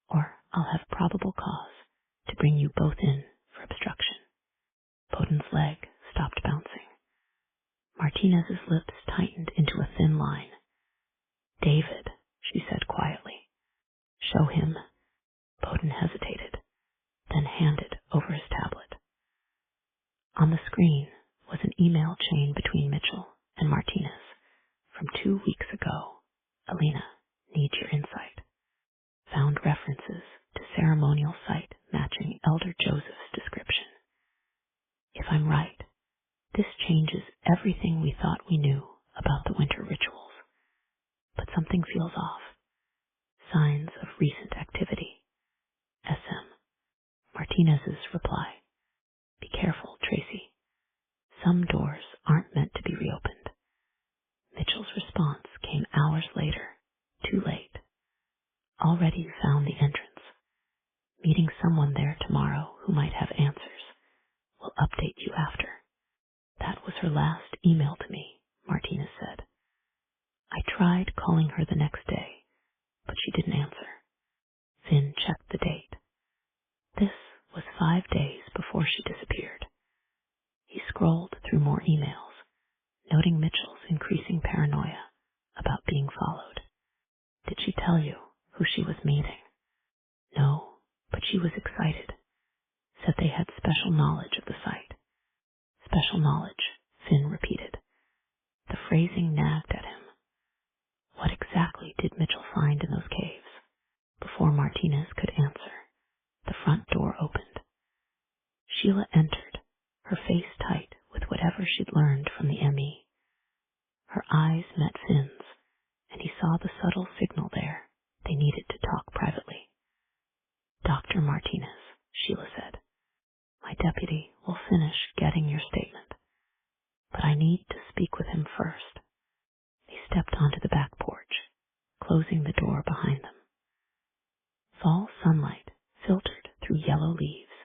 or I'll have probable cause to bring you both in for obstruction. Bowden's leg stopped bouncing. Martinez's lips tightened into a thin line. David, she said quietly. Show him. Bowden hesitated, then handed over his tablet. On the screen was an email chain between Mitchell and Martinez from 2 weeks ago. Alina needs your insight. Found references to ceremonial site matching Elder Joseph's description. If I'm right, this changes everything we thought we knew about the winter rituals. But something feels off. Signs of recent activity. SM. Martinez's reply. Be careful, Tracy. Some doors aren't meant to be reopened. Mitchell's response came hours later, too late. Already found the entrance. Meeting someone there tomorrow who might have answers. Will update you after. That was her last email to me, Martinez said. I tried calling her the next day, but she didn't answer. Finn checked the date. This was 5 days before she disappeared. He scrolled through more emails, noting Mitchell's increasing paranoia about being followed. Did she tell you who she was meeting? No, but she was excited. Said they had special knowledge of the site. Special knowledge, Finn repeated. The phrasing nagged at him. What exactly did Mitchell find in those caves? Before Martinez could answer, the front door opened. Sheila entered, her face tight with whatever she'd learned from the ME. Her eyes met Finn's, and he saw the subtle signal there. They needed to talk privately. Dr. Martinez, Sheila said, my deputy will finish getting your statement, but I need to speak with him first. They stepped onto the back porch, closing the door behind them. Fall sunlight filtered through yellow leaves,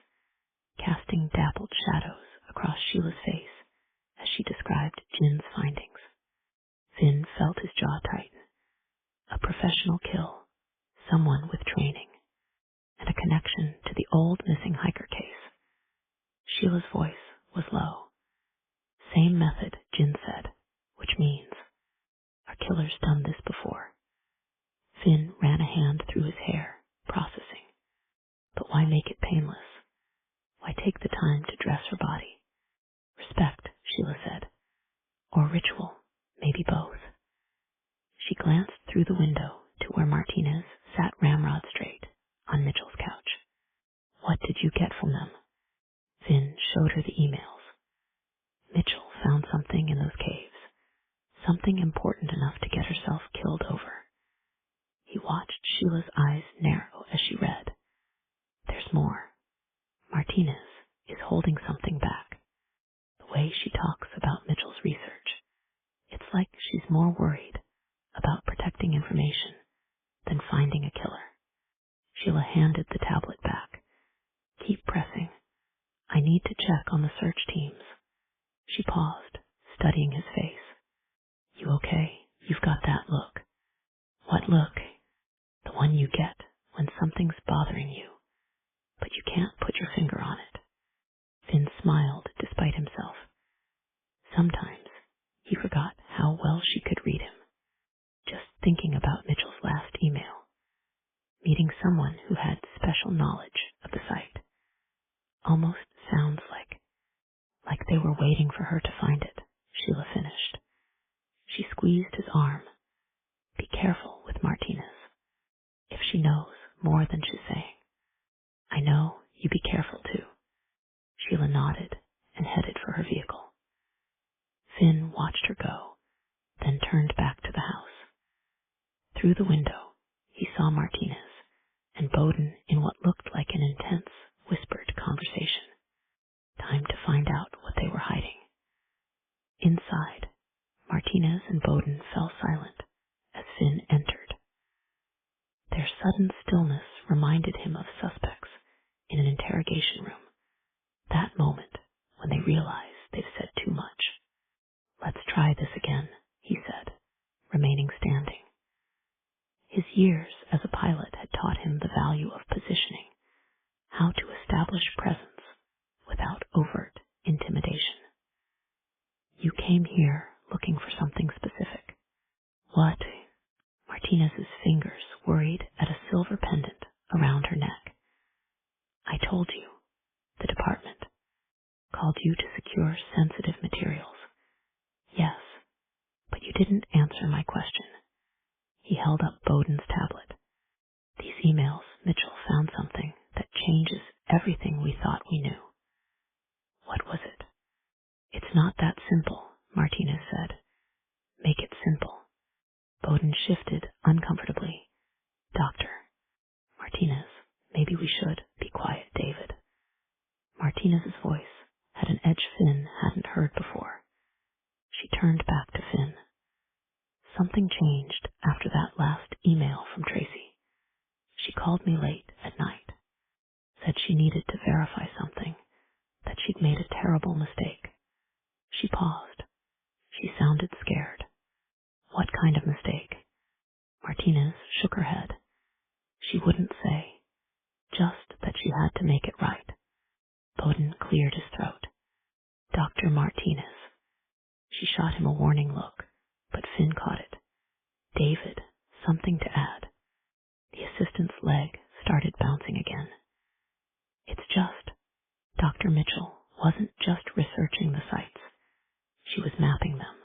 casting dappled shadows across Sheila's face as she described Jin's findings. Finn felt his jaw tighten. A professional kill, someone with training, and a connection to the old missing hiker case. Sheila's voice was low. Same method, Jin said, which means, our killer's done this before. Finn ran a hand through his hair, processing. But why make it painless? Why take the time to dress her body? Respect, Sheila said. Or ritual, maybe both. She glanced through the window to where Martinez sat ramrod straight on Mitchell's couch. What did you get from them? Finn showed her the emails. Mitchell found something in those caves, something important enough to get herself killed over. He watched Sheila's eyes narrow as she read. There's more. Martinez is holding something back. The way she talks about Mitchell's research, it's like she's more worried about protecting information than finding a killer. Sheila handed the tablet back. Keep pressing. I need to check on the search teams. She paused, studying his face. You okay? You've got that look. What look? The one you get when something's bothering you, but you can't put your finger on it. Finn smiled despite himself. Sometimes he forgot how well she could read him. Just thinking about Mitchell's last email. Meeting someone who had special knowledge of the site. Almost sounds like they were waiting for her to find it, Sheila finished. She squeezed his arm. Be careful with Martinez. If she knows more than she's saying. I know, you be careful too. Sheila nodded and headed for her vehicle. Finn watched her go, then turned back to the house. Through the window, he saw Martinez and Bowden in what looked like an intense, whispered conversation. Time to find out what they were hiding. Inside, Martinez and Bowden fell silent as Finn entered. Their sudden stillness reminded him of suspects in an interrogation room. That moment when they realize they've said too much. Let's try this again, he said, remaining standing. His years as a pilot had taught him the value of positioning, how to establish presence without overt intimidation. You came here looking for something specific. What? Martinez's fingers worried at a silver pendant around her neck. I told you, the department called you to secure sensitive materials. Yes, but you didn't answer my question. He held up Bowden's tablet. These emails, Mitchell found something that changes everything we thought we knew. What was it? It's not that simple, Martinez said. Make it simple. Bowden shifted uncomfortably. Doctor. Martinez, maybe we should be quiet, David. Martinez's voice had an edge Finn hadn't heard before. She turned back to Finn. Something changed after that last email from Tracy. She called me late at night, said she needed to verify something, that she'd made a terrible mistake. She paused. She sounded scared. What kind of mistake? Martinez shook her head. She wouldn't say, just that she had to make it right. Bowden cleared his throat. Dr. Martinez. She shot him a warning look, but Finn caught it. David, something to add. The assistant's leg started bouncing again. It's just, Dr. Mitchell wasn't just researching the sites. She was mapping them,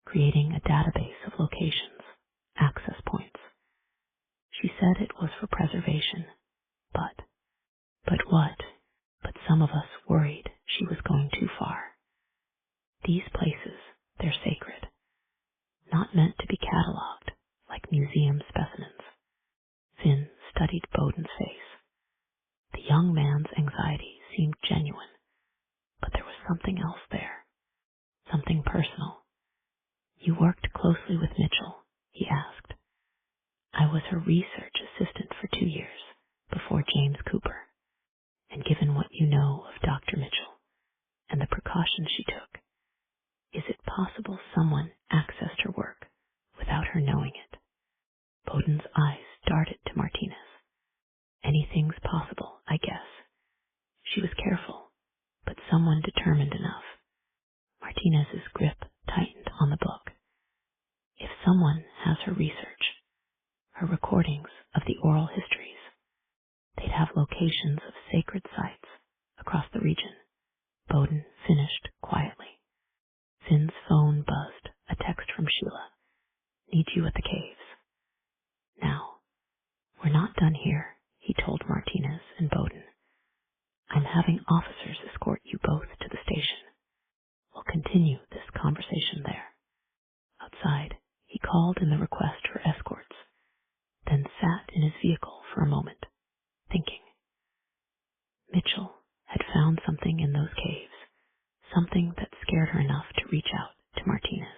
creating a database of locations, access points. She said it was for preservation, but what? But some of us worried she was going too far. These places, they're sacred, not meant to be catalogued like museum specimens. Finn studied Bowden's face. The young man's anxiety seemed genuine, but there was something else there, something personal. You worked closely with Mitchell, he asked. I was her research assistant for 2 years, before James Cooper, and given what you know of Dr. Mitchell and the precautions she took, is it possible someone accessed her work without her knowing it? Bowden's eyes darted to Martinez. Anything's possible, I guess. She was careful, but someone determined enough. Martinez's grip tightened on the book. If someone has her research, her recordings of the oral histories, they'd have locations of sacred sites across the region. Bowden finished quietly. Finn's phone buzzed, a text from Sheila. Need you at the caves. Now, we're not done here, he told Martinez and Bowden. I'm having officers escort you both to the station. We'll continue this conversation there. Outside, he called in the request for escorts, then sat in his vehicle for a moment, thinking. Mitchell had found something in those caves, something that scared her enough to reach out to Martinez.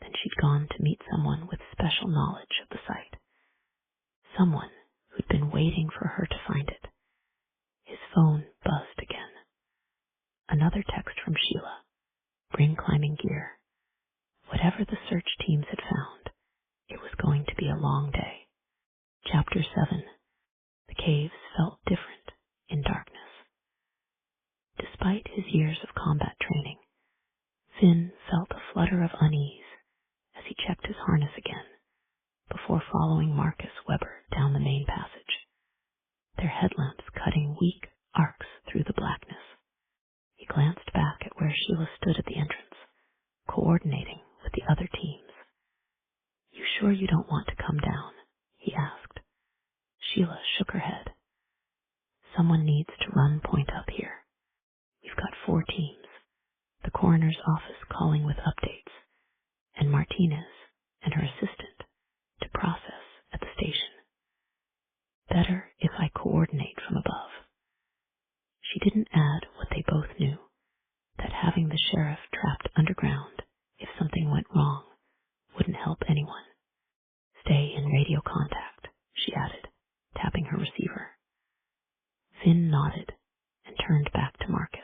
Then she'd gone to meet someone with special knowledge of the site, someone who'd been waiting for her to find it. His phone buzzed again. Another text from Sheila. Bring climbing gear. Whatever the search teams had found, it was going to be a long day. Chapter 7. The caves felt different in darkness. Despite his years of combat training, Finn felt a flutter of unease as he checked his harness again before following Marcus Weber down the main passage, their headlamps cutting weak arcs through the blackness. He glanced back at where Sheila stood at the entrance, coordinating with the other teams. You sure you don't want to come down? He asked. Sheila shook her head. Someone needs to run point up here. We've got 4 teams, the coroner's office calling with updates, and Martinez and her assistant to process at the station. Better if I coordinate from above. She didn't add what they both knew, that having the sheriff trapped underground if something went wrong wouldn't help anyone. Stay in radio contact, she added, tapping her receiver. Finn nodded and turned back to Marcus.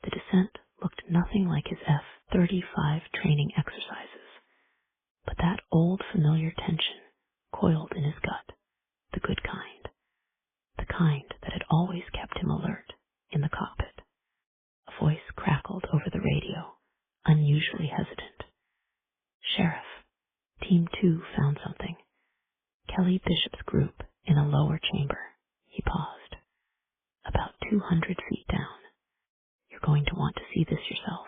The descent looked nothing like his F-35 training exercises, but that old familiar tension coiled in his gut, the good kind, the kind that had always kept him alert in the cockpit. A voice crackled over the radio, unusually hesitant. Sheriff, Team 2 found something. Kelly Bishop's group in a lower chamber. He paused. About 200 feet down. You're going to want to see this yourself.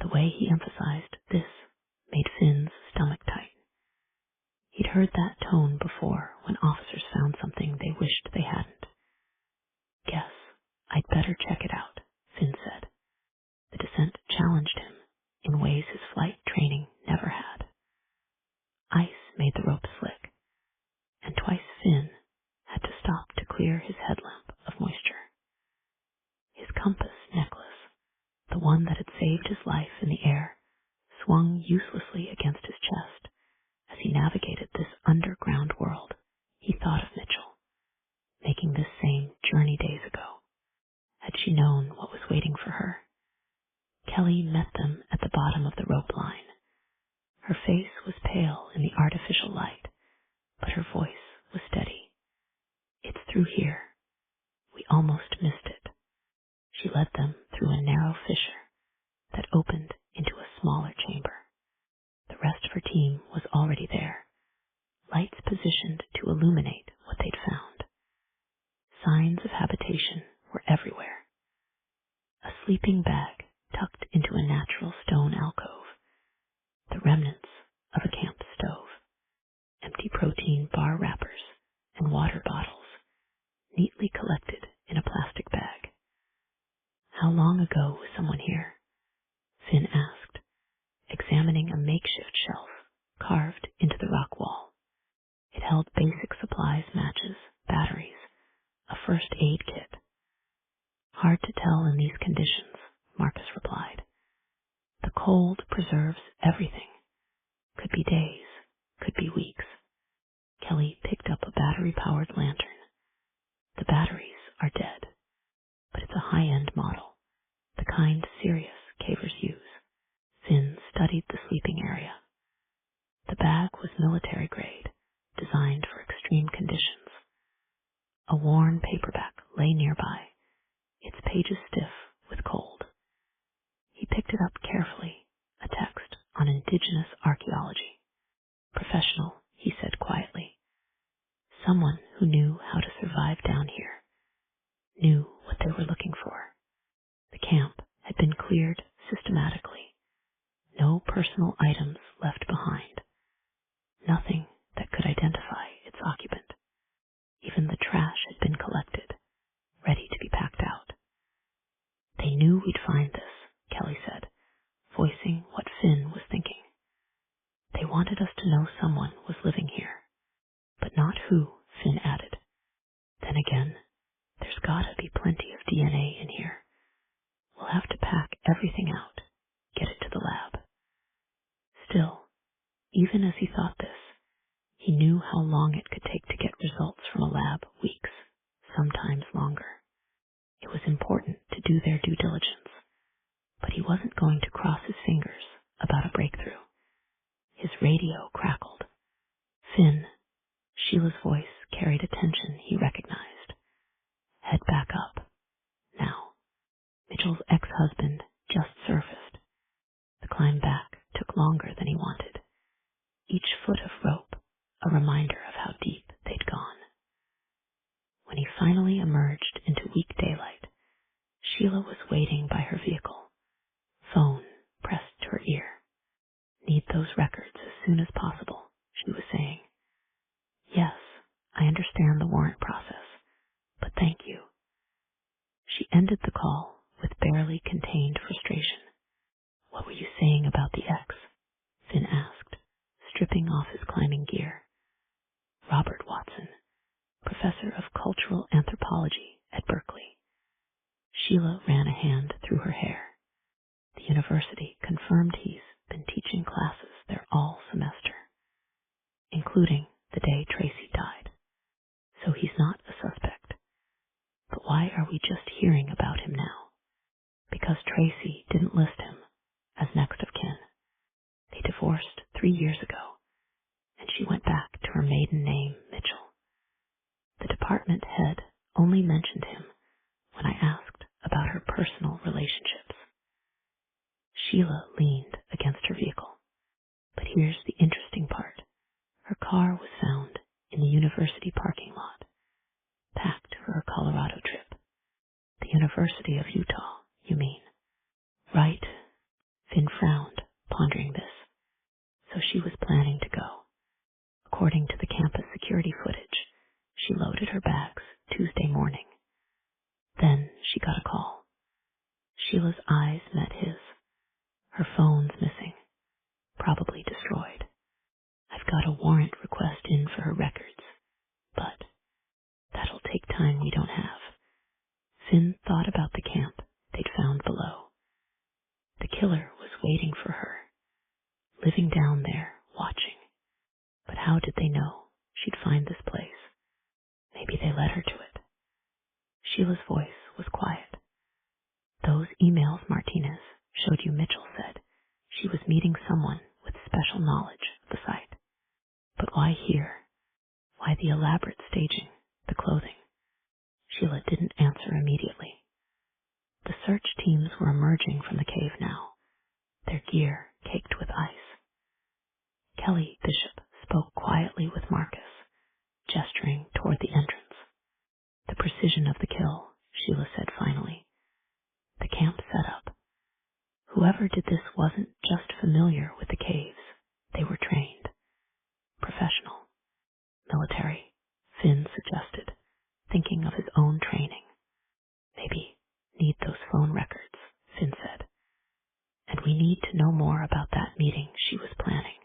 The way he emphasized this made Finn's stomach tighten. He'd heard that tone before when officers found something they wished they hadn't. Guess I'd better check it out, Finn said. The descent challenged him in ways his flight training never had. Ice made the rope slick, and twice Finn had to stop to clear his headlamp of moisture. His compass necklace, the one that had saved his life in the air, swung uselessly against his chest. As he navigated this underground world, he thought of Mitchell, making this same journey days ago. Had she known what was waiting for her? Kelly met them at the bottom of the rope line. Her face was pale in the artificial light, but her voice was steady. "It's through here. We almost missed it." She led them through a narrow fissure that opened into a smaller chamber. The rest of her team was already there, lights positioned to illuminate what they'd found. Signs of habitation were everywhere. A sleeping bag tucked into a natural stone alcove, the remnants of a camp stove, empty protein bar wrappers, and water bottles, neatly collected in a plastic bag. "How long ago was someone here?" Finn asked, examining a makeshift shelf carved into the rock wall. It held basic supplies, matches, batteries, a first aid kit. "Hard to tell in these conditions," Marcus replied. "The cold preserves everything. Could be days, could be weeks." Kelly picked up a battery-powered lantern. "The batteries are dead, but it's a high-end model, the kind serious cavers use." Finn studied the sleeping area. The bag was military grade, designed for extreme conditions. A worn paperback lay nearby, its pages stiff with cold. He picked it up carefully, a text on indigenous archaeology. "Professional," he said quietly. "Someone who knew how to survive down here, knew what they were looking for." The camp had been cleared systematically. No personal items left behind. Nothing that could identify its occupant. Even the trash had been collected, ready to be packed out. "They knew we'd find this," Kelly said, voicing what Finn was thinking. "They wanted us to know someone was living here, but not who," Finn added. "Then again, there's gotta be plenty of DNA in here. We'll have to pack everything out, get it to the lab." Still, even as he thought this, he knew how long it could take to get results from a lab, weeks, sometimes longer. It was important to do their due diligence, but he wasn't going to cross his fingers about a breakthrough. His radio crackled. "Finn," Sheila's voice carried a tension he recognized. "Head back up. Now." Mitchell's ex-husband just surfaced. The climb back took longer than he wanted. Each foot of rope a reminder of how deep they'd gone. When he finally emerged into weak daylight, Sheila was waiting by her vehicle, phone pressed to her ear. "Need those records as soon as possible," she was saying. "Yes, I understand the warrant process, but thank you." She ended the call with barely contained frustration. "What were you saying about the X?" Finn asked, stripping off his climbing gear. "Robert Watson, professor of cultural anthropology at Berkeley." Sheila ran a hand through her hair. "The university confirmed he's been teaching classes there all semester, including the day Tracy died. So he's not a suspect. But why are we just hearing about him now?" "Because Tracy didn't list him as next of kin. They divorced 3 years ago, and she went back to her maiden name, Mitchell. The department head only mentioned him when I asked about her personal relationships." Sheila leaned against her vehicle. "But here's the interesting part. Her car was found in the university parking lot, packed for her Colorado trip." "The University of Utah, you mean?" "Right." Finn frowned, pondering this. So she was planning to go. According to the campus security footage, she loaded her bags Tuesday morning. Then she got a call. Sheila's eyes met his. "Her phone's missing, probably destroyed. I've got a warrant request in for her records, but that'll take time we don't have." Finn thought about the camp they'd found below. The killer was waiting for her, living down there, watching. But how did they know she'd find this place? Maybe they led her to it. Sheila's voice was quiet. Those emails, Martinez, showed you Mitchell said she was meeting someone with special knowledge of the site. But why here? Why the elaborate staging, the clothing? Sheila didn't answer immediately. The search teams were emerging from the cave now, their gear caked with ice. Kelly Bishop spoke quietly with Marcus, gesturing toward the entrance. The precision of the kill, Sheila said finally. The camp setup. Whoever did this wasn't just familiar with the caves. They were trained. Professional. Military, Finn suggested, thinking of his own training. Maybe need those phone records, Finn said. And we need to know more about that meeting she was planning.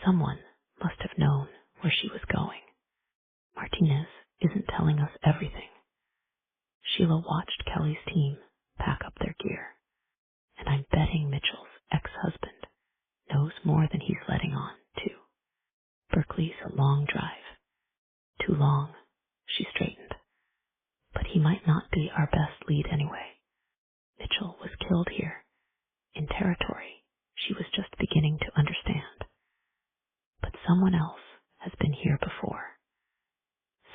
Someone must have known where she was going. Martinez isn't telling us everything. Sheila watched Kelly's team pack up their gear, and I'm betting Mitchell's ex-husband knows more than he's letting on, too. Berkeley's a long drive. Too long, she straightened. But he might not be our best lead anyway. Mitchell was killed here, in territory she was just beginning to understand. But someone else has been here before.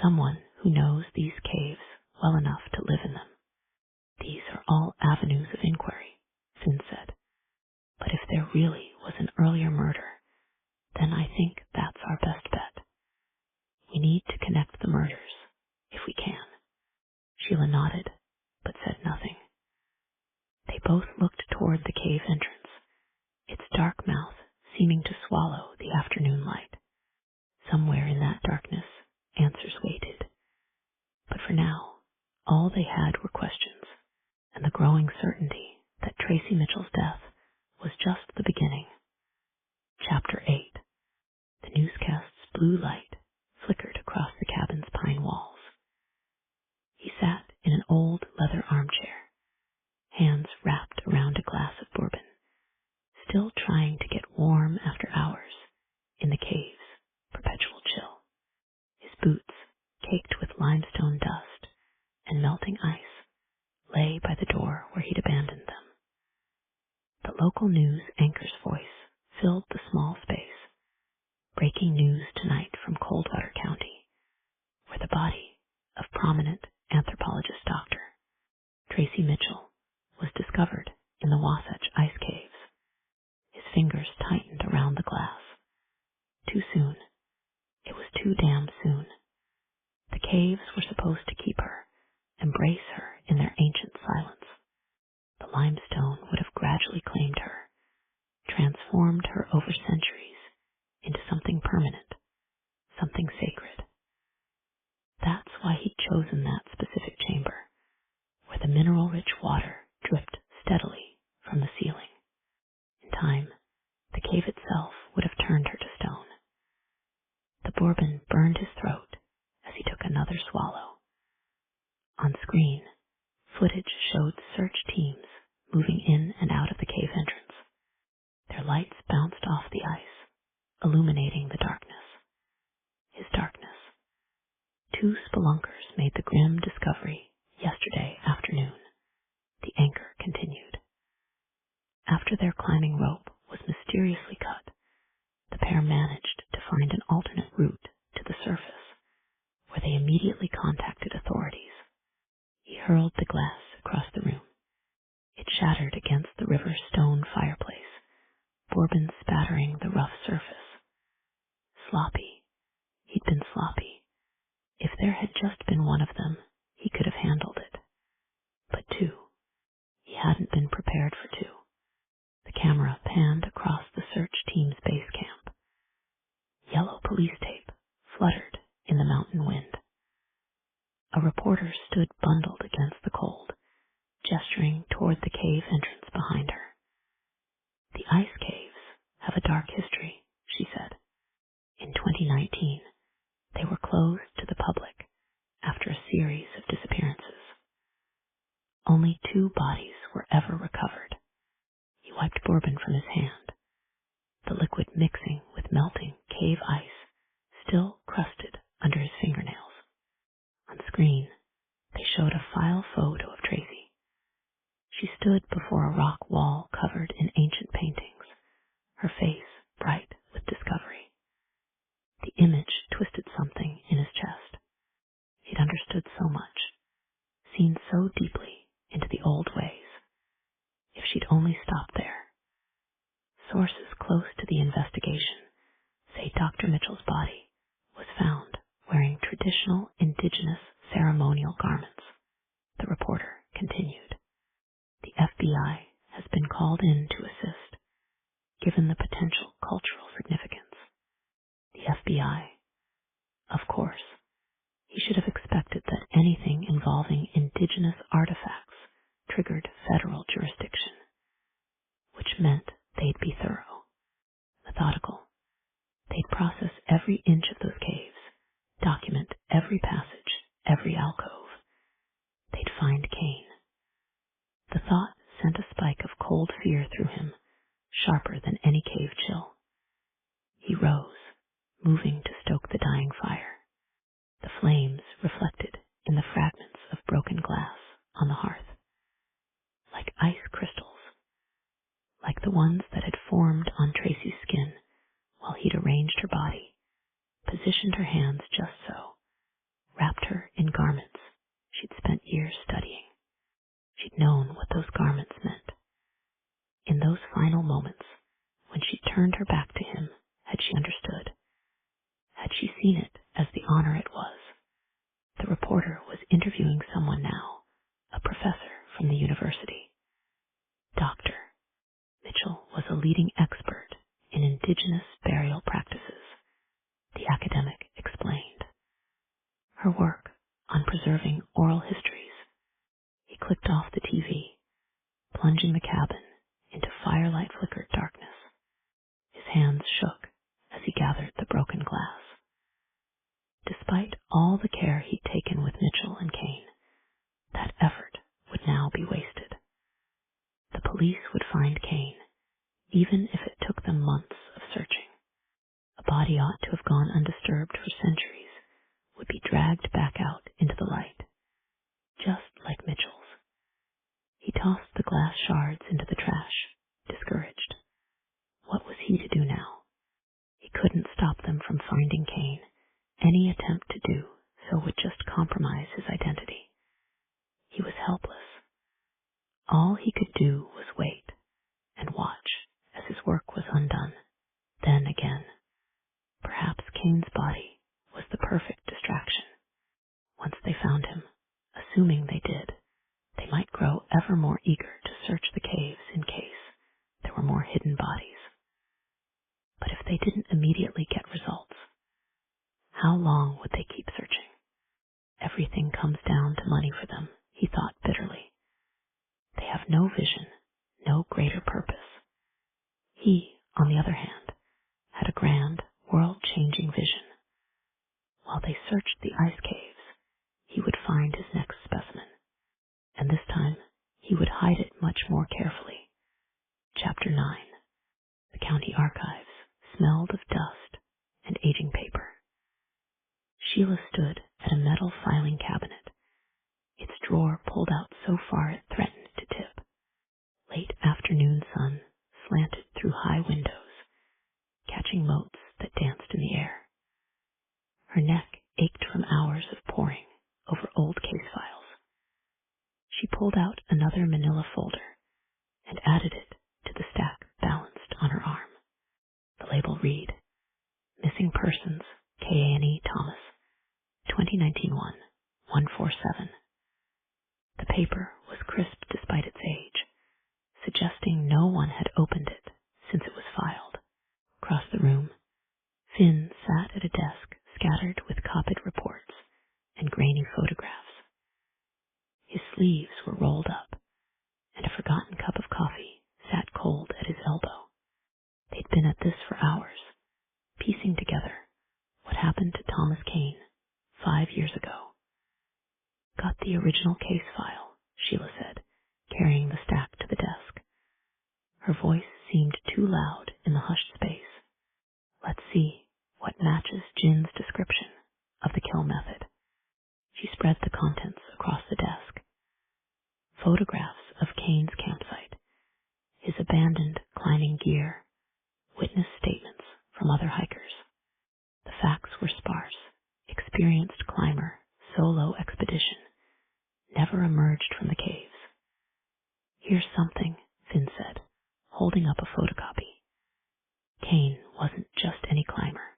Someone who knows these caves well enough to live in them. These are all avenues of inquiry, Finn said. But if there really was an earlier murder, then I think that's our best bet. We need to connect the murders, if we can. Sheila nodded, but said nothing. They both looked toward the cave entrance, its dark mouth seeming to swallow the afternoon light. Somewhere in that darkness, answers waited. But for now, all they had were questions, and the growing certainty that Tracy Mitchell's death was just the beginning. Chapter 8. The newscast's blue light flickered across the cabin's pine walls. He sat in an old leather armchair, hands wrapped around a glass of bourbon, still trying to get warm after hours in the cave's perpetual chill. His boots, caked with limestone dust and melting ice, lay by the door where he'd abandoned them. The local news anchor's voice filled the small space. Breaking news tonight from Coldwater County, where the body of prominent anthropologist Dr. Tracy Mitchell was discovered in the Wasatch ice caves. His fingers tightened around the glass. Too soon. It was too damn soon. The caves were supposed to keep her, embrace her in their ancient silence. The limestone would have gradually claimed her, transformed her over centuries into something permanent, something sacred. That's why he'd chosen that specific chamber, where the mineral-rich water dripped steadily from the ceiling. In time, the cave itself would have turned her to stone. The bourbon burned his throat as he took another swallow. On screen, footage showed search teams moving in and out of the cave entrance. Their lights bounced off the ice, illuminating the darkness. His darkness. 2 spelunkers made the grim discovery yesterday afternoon. The anchor continued. After their climbing rope was mysteriously cut, the pair managed to find an alternate route to the surface, where they immediately contacted authorities. He hurled the glass across the room. It shattered against the river stone fireplace, bourbon spattering the rough surface. Sloppy. He'd been sloppy. If there had just been one of them, he could have handled it. But 2. He hadn't been prepared for 2. The camera panned across the search team's base camp. Yellow police tape fluttered in the mountain wind. A reporter stood bundled against the cold, gesturing toward the cave entrance behind her. The ice caves have a dark history, she said. In 2019, they were closed to the public after a series of disappearances. Only 2 bodies were ever recovered. He wiped bourbon from his hand, the liquid mixing with melting cave ice still crusted under his fingernails. On screen, they showed a file photo of Tracy. She stood before a rock wall covered in ancient paintings, her face bright with discovery. The image twisted something in his chest. He'd understood so much, seen so deeply into the old ways. If she'd only stopped there. Sources close to the investigation say Dr. Mitchell's body was found wearing traditional indigenous ceremonial garments. The reporter continued. The FBI has been called in to assist, given the potential cultural significance. The FBI, of course, he should have expected that anything involving indigenous artifacts triggered federal jurisdiction, which meant they'd be thorough, methodical. They'd process every inch of those caves, document every passage, every alcove. They'd find Kane. The thought sent a spike of cold fear through him, sharper than any cave chill. He rose, moving to stoke the dying fire. The flames reflected in the fragments of broken glass on the hearth, like ice crystals, like the ones that had formed on Tracy's skin while he'd arranged her body, positioned her hands just so, wrapped her in garments she'd spent years studying. She'd known what those garments meant. In those final moments, when she turned her back to him, had she understood? Had she seen it as the honor it was? The reporter was interviewing someone now, a professor from the university. Dr. Mitchell was a leading expert in indigenous burial practices, the academic explained. Her work on preserving oral histories. He clicked off the TV, plunging the cabin into firelight-flickered darkness. His hands shook as he gathered the broken glass. Despite all the care he'd taken with Mitchell and Kane, that effort would now be wasted. The police would find Kane, even if it took them months of searching. A body ought to have gone undisturbed for centuries, would be dragged back out into the light, just like Mitchell's. He tossed the glass shards into the trash, discouraged. What was he to do now? He couldn't stop them from finding Kane. Any attempt to do so would just compromise his identity. He was helpless. All he could do was wait and watch as his work was undone. Then again, perhaps Kane's body was the perfect distraction. Once they found him, assuming they did, they might grow ever more eager to search the caves in case there were more hidden bodies. But if they didn't immediately get results, how long would they keep searching? Everything comes down to money for them, he thought bitterly. They have no vision, no greater purpose. He, on the other hand, had a grand, world-changing vision. While they searched the ice caves, he would find his next specimen, and this time he would hide it much more carefully. Chapter 9. The county archives smelled of dust and aging paper. Sheila stood at a metal filing cabinet, its drawer pulled out so far it threatened to tip. Late afternoon sun slanted through high windows, catching motes that danced in the air. Her neck ached from hours of poring over old case files. She pulled out another manila folder and added it to the stack balanced on her arm. The label read, Missing Persons, K.A.N.E. Thomas, 2019-1, 147. The paper was crisp despite its age, suggesting no one had opened it since it was filed. Across the room, Finn sat at a desk scattered with copied reports and grainy photographs. His sleeves were rolled up, and a forgotten cup of coffee sat cold at his elbow. They'd been at this for hours, piecing together what happened to Thomas Kane 5 years ago. Got the original case file, Sheila said. photographs of Kane's campsite, his abandoned climbing gear, witness statements from other hikers. The facts were sparse. Experienced climber, solo expedition, never emerged from the caves. Here's something, Finn said, holding up a photocopy. Kane wasn't just any climber.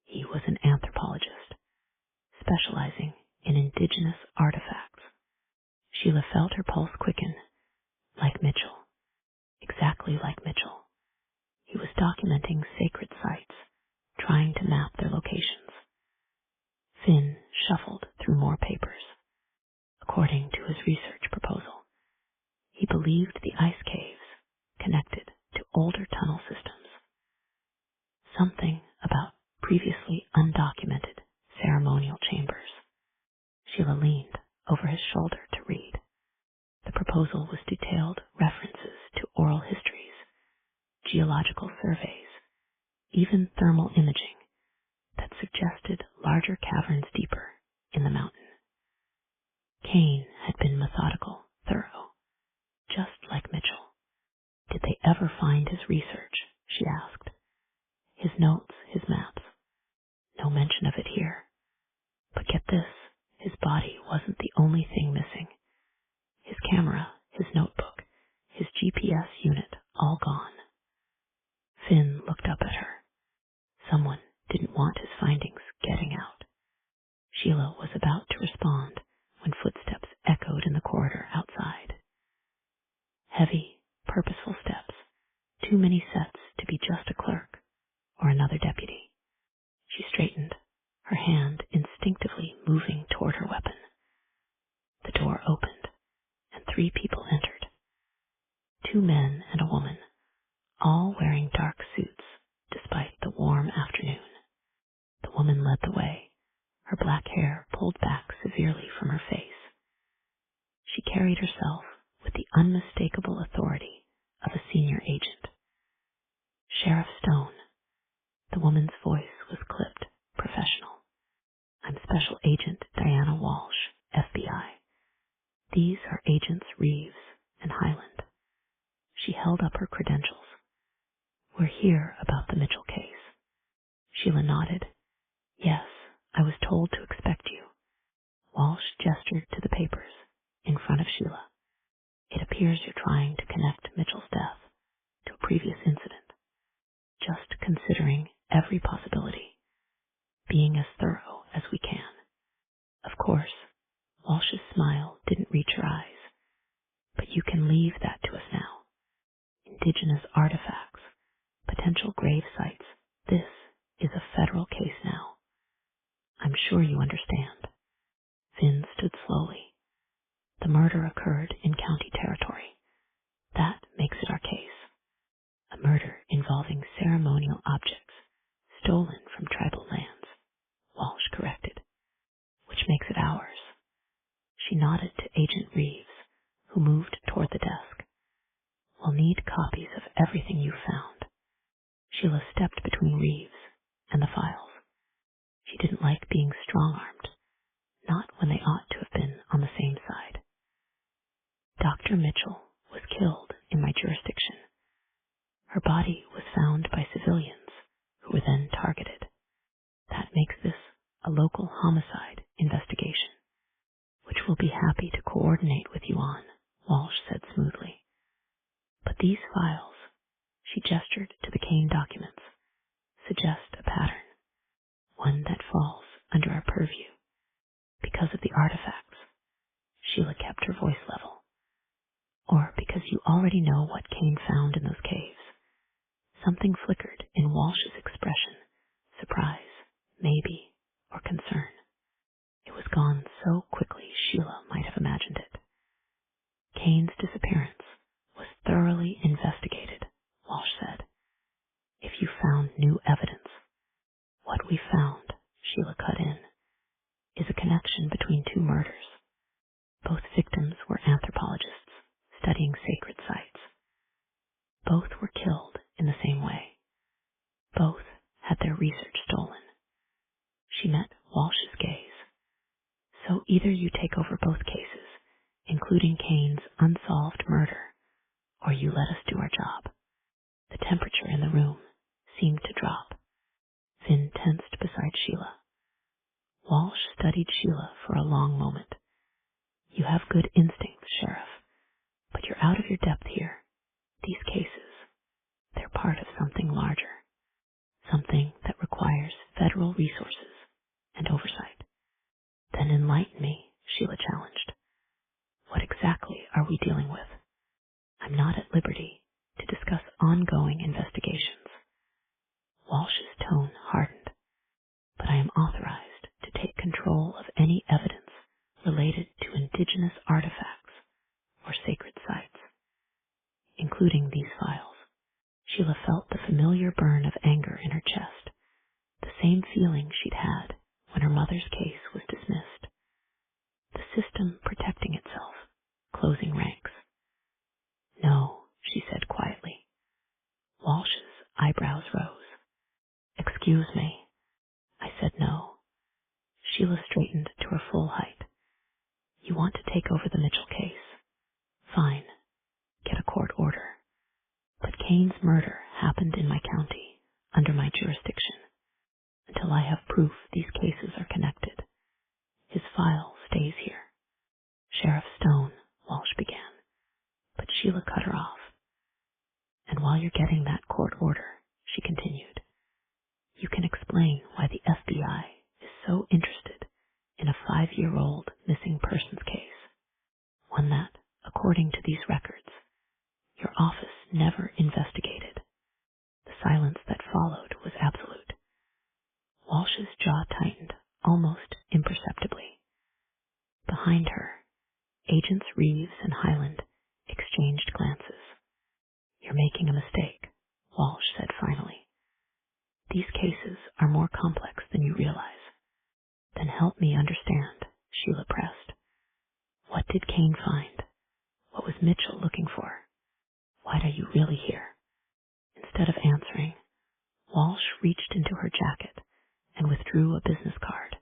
He was an anthropologist, specializing in indigenous artifacts. Sheila felt her pulse quicken, like Mitchell, exactly like Mitchell. He was documenting sacred sites, trying to map their locations. Finn shuffled through more papers. According to his research proposal, he believed the ice caves connected to older tunnel systems. Something about previously undocumented ceremonial chambers. Sheila leaned over his shoulder to read. The proposal was detailed references to oral histories, geological surveys, even thermal imaging that suggested larger caverns deeper in the mountain. Kane had been methodical, thorough, just like Mitchell. Did they ever find his research? She asked. His notes, his maps. No mention of it here. But get this, his body wasn't the only thing missing. His camera, his notebook, his GPS unit, all gone. Finn looked up at her. Someone didn't want his findings getting out. Sheila was about to respond when footsteps echoed in the corridor outside. Heavy, purposeful steps, too many sets to be just a clerk or another deputy. She straightened, her hand instinctively moving toward her weapon. The door opened, and 3 people entered. 2 men and a woman, all wearing dark suits despite the warm afternoon. The woman led the way, her black hair pulled back severely from her face. She carried herself with the unmistakable authority of a senior agent. Sheriff Stone. The woman's voice was clipped, professional. I'm Special Agent Diana Walsh, FBI. These are Agents Reeves and Highland. She held up her credentials. We're here about the Mitchell case. Sheila nodded. Yes, I was told to expect you. Walsh gestured to the papers in front of Sheila. It appears you're trying to connect Mitchell's death to a previous incident. Just considering every possibility, being as thorough as we can. Of course, Walsh's smile didn't reach her eyes, but you can leave that to us now. Indigenous artifacts, potential grave sites, this is a federal case now. I'm sure you understand. Finn stood slowly. The murder occurred in county territory. That makes it our case. A murder involving ceremonial objects stolen from tribal lands, Walsh corrected, which makes it ours. She nodded to Agent Reeves, who moved toward the desk. We'll need copies of everything you found. Sheila stepped between Reeves and the files. She didn't like being strong-armed, not when they ought to have been on the same side. Dr. Mitchell was killed in my jurisdiction. Her body was found by civilians who were then targeted. That makes this a local homicide investigation, which we'll be happy to coordinate with you on, Walsh said smoothly. But these files, she gestured to the Kane documents, suggest a pattern, one that falls under our purview. Because of the artifacts, Sheila kept her voice level. Or because you already know what Kane found in those caves. Something flickered in Walsh's expression, surprise, maybe, or concern. It was gone so quickly Sheila might have imagined it. Kane's disappearance was thoroughly investigated, Walsh said. If you found new evidence, what we found, Sheila cut in, is a connection between 2 murders. Both victims were anthropologists studying sacred sites. Both were killed in the same way. Both had their research stolen. She met Walsh's gaze. So either you take over both cases, including including Kane's unsolved murder, or you let us do our job. The temperature in the room seemed to drop. Finn tensed beside Sheila. Walsh studied Sheila for a long moment. You have good instincts, Sheriff, but you're out of your depth here. These cases, they're part of something larger, something that requires federal resources and oversight. Then enlighten me, Sheila challenged. What exactly are we dealing with? I'm not at liberty to discuss ongoing investigations. Walsh's tone hardened, but I am authorized to take control of any evidence related to indigenous artifacts or sacred sites, including these files. Sheila felt the familiar burn of anger in her chest, the same feeling she'd had when her mother's case was dismissed. The system protecting itself, closing ranks. No, she said quietly. Walsh's eyebrows rose. Excuse me. I said no. Sheila straightened to her full height. You want to take over the Mitchell case? Fine. Get a court order. But Kane's murder happened in my county, under my jurisdiction. Until I have proof these cases are connected, his file stays here. Sheriff Stone, Walsh began, but Sheila cut her off. And while you're getting that court order, she continued, you can explain why the FBI is so interested in a 5-year-old missing persons case, one that, according to these records, your office never investigated. The silence that followed was absolute. Walsh's jaw tightened, almost imperceptibly. Behind her, Agents Reeves and Highland exchanged glances. You're making a mistake, Walsh said finally. These cases are more complex than you realize. Then help me understand, Sheila pressed. What did Kane find? What was Mitchell looking for? Why are you really here? Instead of answering, Walsh reached into her jacket and withdrew a business card.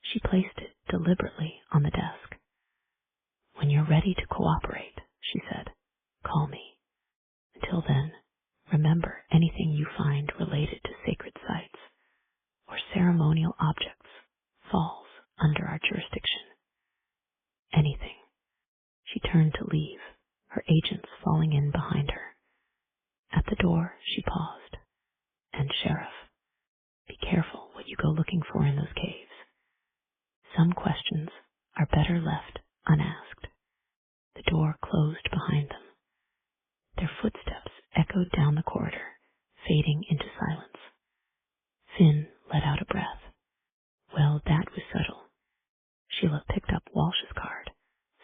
She placed it deliberately on the desk. When you're ready to cooperate, she said, call me. Until then, remember anything you find related to sacred sites or ceremonial objects falls under our jurisdiction. Anything. She turned to leave, her agents falling in behind her. At the door, she paused. And Sheriff, be careful what you go looking for in those caves. Some questions are better left unasked. The door closed behind them. Their footsteps echoed down the corridor, fading into silence. Finn let out a breath. Well, that was subtle. Sheila picked up Walsh's card,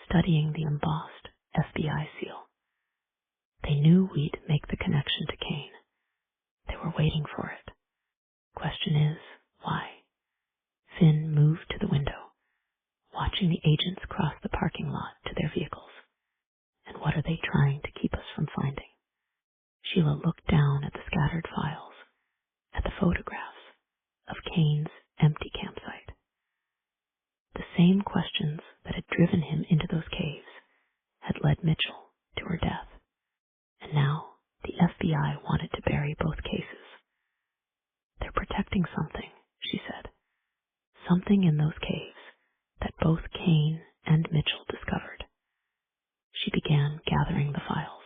studying the embossed FBI seal. They knew we'd make the connection to Kane. They were waiting for it. Question is, why? Finn moved to the window, watching the agents cross the parking lot to their vehicles. And what are they trying to keep us from finding? Sheila looked down at the scattered files, at the photographs of Kane's empty campsite. The same questions that had driven him into those caves had led Mitchell to her death. And now the FBI wanted to bury both cases. They're protecting something, she said. Something in those caves that both Kane and Mitchell discovered. She began gathering the files.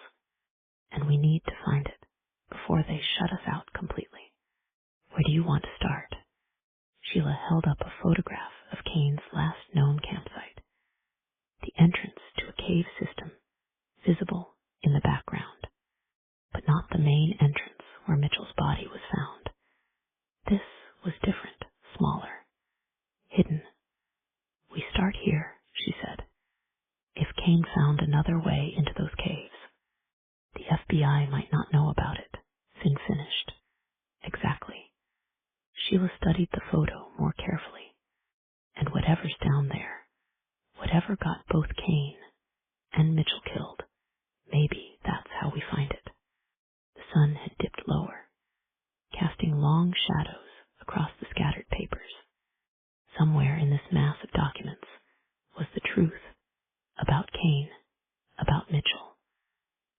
And we need to find it before they shut us out completely. Where do you want to start? Sheila held up a photograph of Kane's last known campsite. The entrance to a cave system, visible in the background, but not the main entrance where Mitchell's body was found. This was different, smaller, hidden. We start here, she said. If Kane found another way into those caves, the FBI might not know about it, Finn finished. Exactly. Sheila studied the photo more carefully. And whatever's down there, whatever got both Kane and Mitchell killed, maybe that's how we find it. The sun had dipped lower, casting long shadows across the scattered papers. Somewhere in this mass of documents was the truth about Kane, about Mitchell,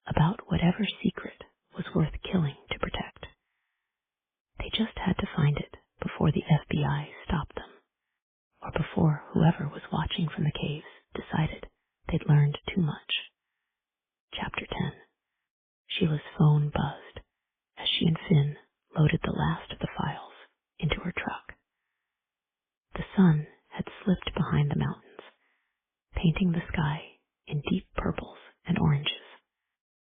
about whatever secret was worth killing to protect. They just had to find it before the FBI stopped them, or before whoever was watching from the caves decided they'd learned too much. Chapter 10. Sheila's phone buzzed as she and Finn loaded the last of the files into her truck. The sun had slipped behind the mountains, painting the sky in deep purples and oranges.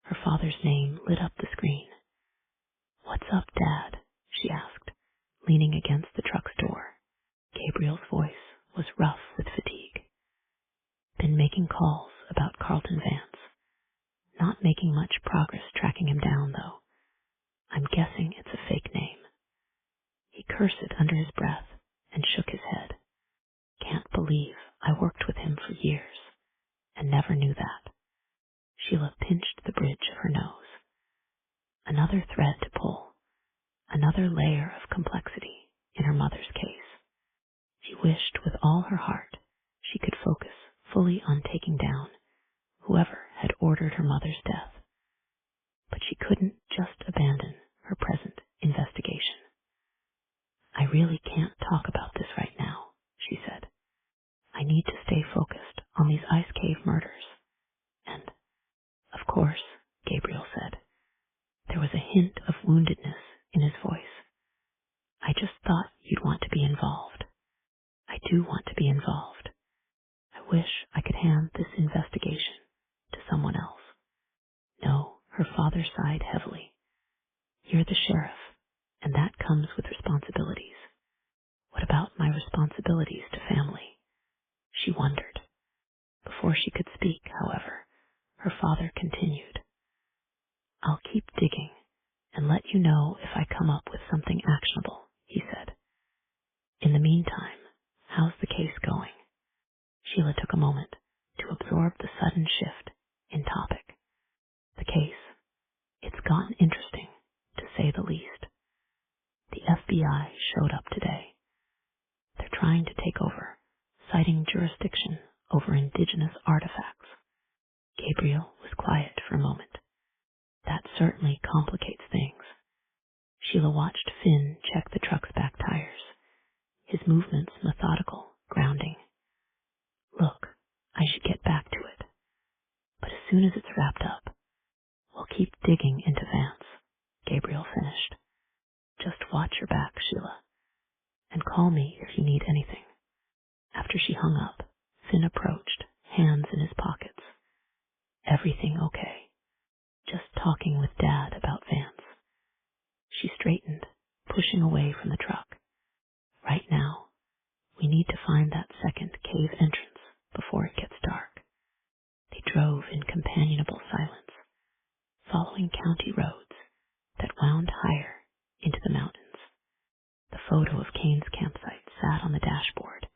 Her father's name lit up the screen. "What's up, Dad?" she asked, leaning against the truck's door. Gabriel's voice was rough with fatigue. "Been making calls about Carlton Vance. Not making much progress tracking him down, though. I'm guessing it's a fake name." He cursed under his breath and shook his head. "Can't believe I worked with him for years and never knew that." Sheila pinched the bridge of her nose. Another thread to pull, another layer of complexity in her mother's case. She wished with all her heart she could focus fully on taking down whoever had ordered her mother's death. But she couldn't just abandon her present investigation. "I really can't talk about this right now," she said. "I need to stay focused on these ice cave murders. And, of course," Gabriel said. There was a hint of woundedness in his voice. "I just thought you'd want to be involved. I do want to be involved. I wish I could hand this investigation to someone else." "No," her father sighed heavily. "You're the sheriff, and that comes with responsibilities. What about my responsibilities to family?" She wondered. Before she could speak, however, her father continued. "I'll keep digging and let you know if I come up with something actionable," he said. "In the meantime, how's the case going?" Sheila took a moment to absorb the sudden shift in topic. "The case, it's gotten interesting, to say the least. The FBI showed up today. They're trying to take over, citing jurisdiction over indigenous artifacts." Gabriel was quiet for a moment. "That certainly complicates things." Sheila watched Finn check the truck's back tires, his movements methodical, grounding. "Look, I should get back to it. But as soon as it's wrapped up, we'll keep digging into Vance," Gabriel finished. "Just watch your back, Sheila, and call me if you need anything." After she hung up, Finn approached, hands in his pockets. "Everything okay? Just talking with Dad about Vance." She straightened, pushing away from the truck. "Right now, we need to find that second cave entrance before it gets dark." They drove in companionable silence, following county roads that wound higher into the mountains. The photo of Kane's campsite sat on the dashboard,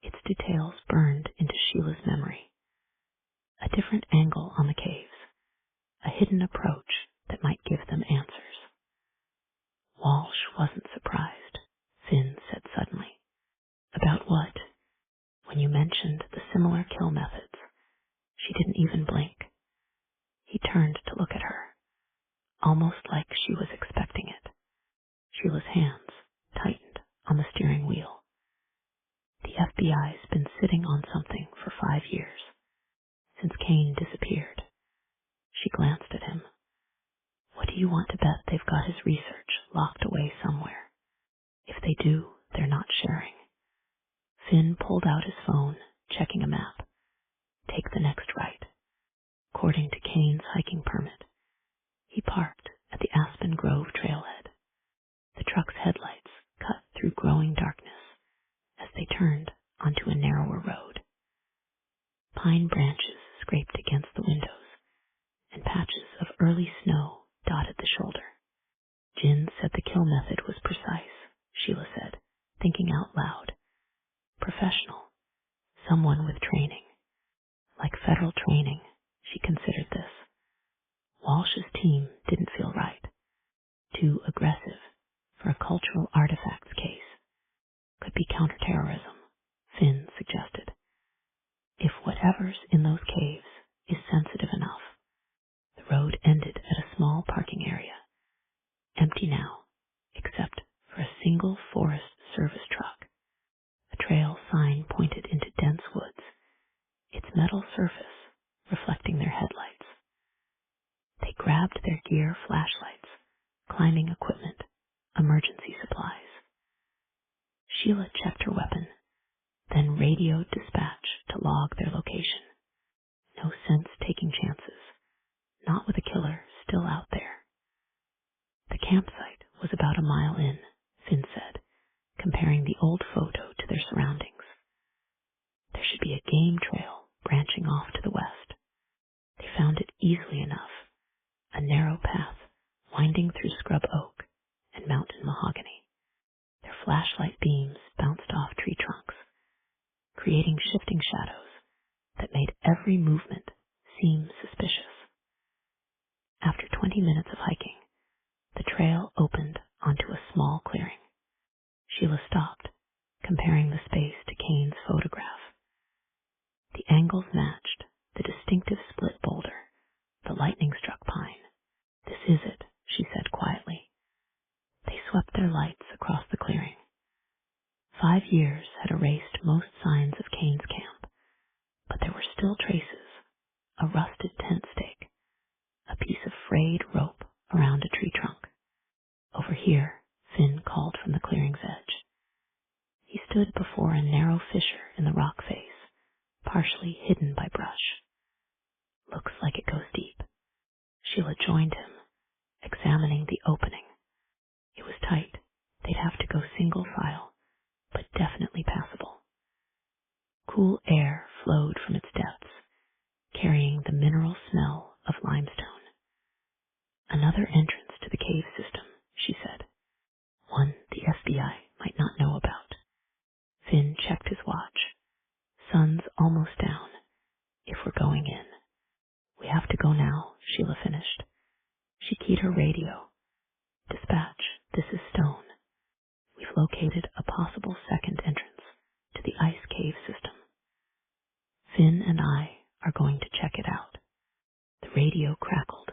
its details burned into Sheila's memory. A different angle on the caves, a hidden approach that might give them answers. Walsh wasn't surprised, Finn said suddenly. "About what?" "When you mentioned the similar kill methods." She didn't even blink. He turned to look at her, almost like she was expecting it. Sheila's hands tightened on the steering wheel. "The FBI's been sitting on something for 5 years, since Kane disappeared." She glanced at him. "What do you want to bet they've got his research locked away somewhere? If they do, they're not sharing." Finn pulled out his phone, checking a map. "Take the next right." According to Kane's hiking permit, he parked at the Aspen Grove trailhead. The truck's headlights cut through growing darkness as they turned onto a narrower road. Pine branches scraped against the windows, and patches of early snow dotted the shoulder. "Jin said the kill method was precise," Sheila said, thinking out loud. "Professional. Someone with training. Like federal training," she considered this. Walsh's team didn't feel right. Too aggressive for a cultural artifacts case. Could be counterterrorism, Finn suggested. If whatever's in those caves grabbed their gear, flashlights, climbing equipment, emergency supplies. Sheila checked her weapon, then radioed dispatch to log their location. No sense taking chances, not with a killer still out there. The campsite was about a mile in, Finn said, comparing the old photo to their surroundings. There should be a game trail branching off to the west. They found it easily enough, a narrow path winding through scrub oak and mountain mahogany. Their flashlight beams bounced off tree trunks, creating shifting shadows that made every movement seem suspicious. After 20 minutes of hiking, the trail opened onto a small clearing. Sheila stopped, comparing the space to Kane's photograph. The angles matched the distinctive split boulder, the lightning-struck pine. "This is it," she said quietly. They swept their lights across the clearing. 5 years had erased most signs of Kane's camp, but there were still traces: a rusted tent stake, a piece of frayed rope around a tree trunk. "Over here," Finn called from the clearing's edge. He stood before a narrow fissure in the rock face, partially hidden by brush. "Looks like it goes deep." Sheila joined him, examining the opening. It was tight. They'd have to go single file, but definitely passable. Cool air flowed from its depths, carrying the mineral smell of limestone. "Another entrance to the cave system," she said. "One the FBI might not know about." Finn checked his watch. "Sun's almost down, if we're going in." "We have to go now," Sheila finished. She keyed her radio. "Dispatch, this is Stone. We've located a possible second entrance to the ice cave system. Finn and I are going to check it out." The radio crackled.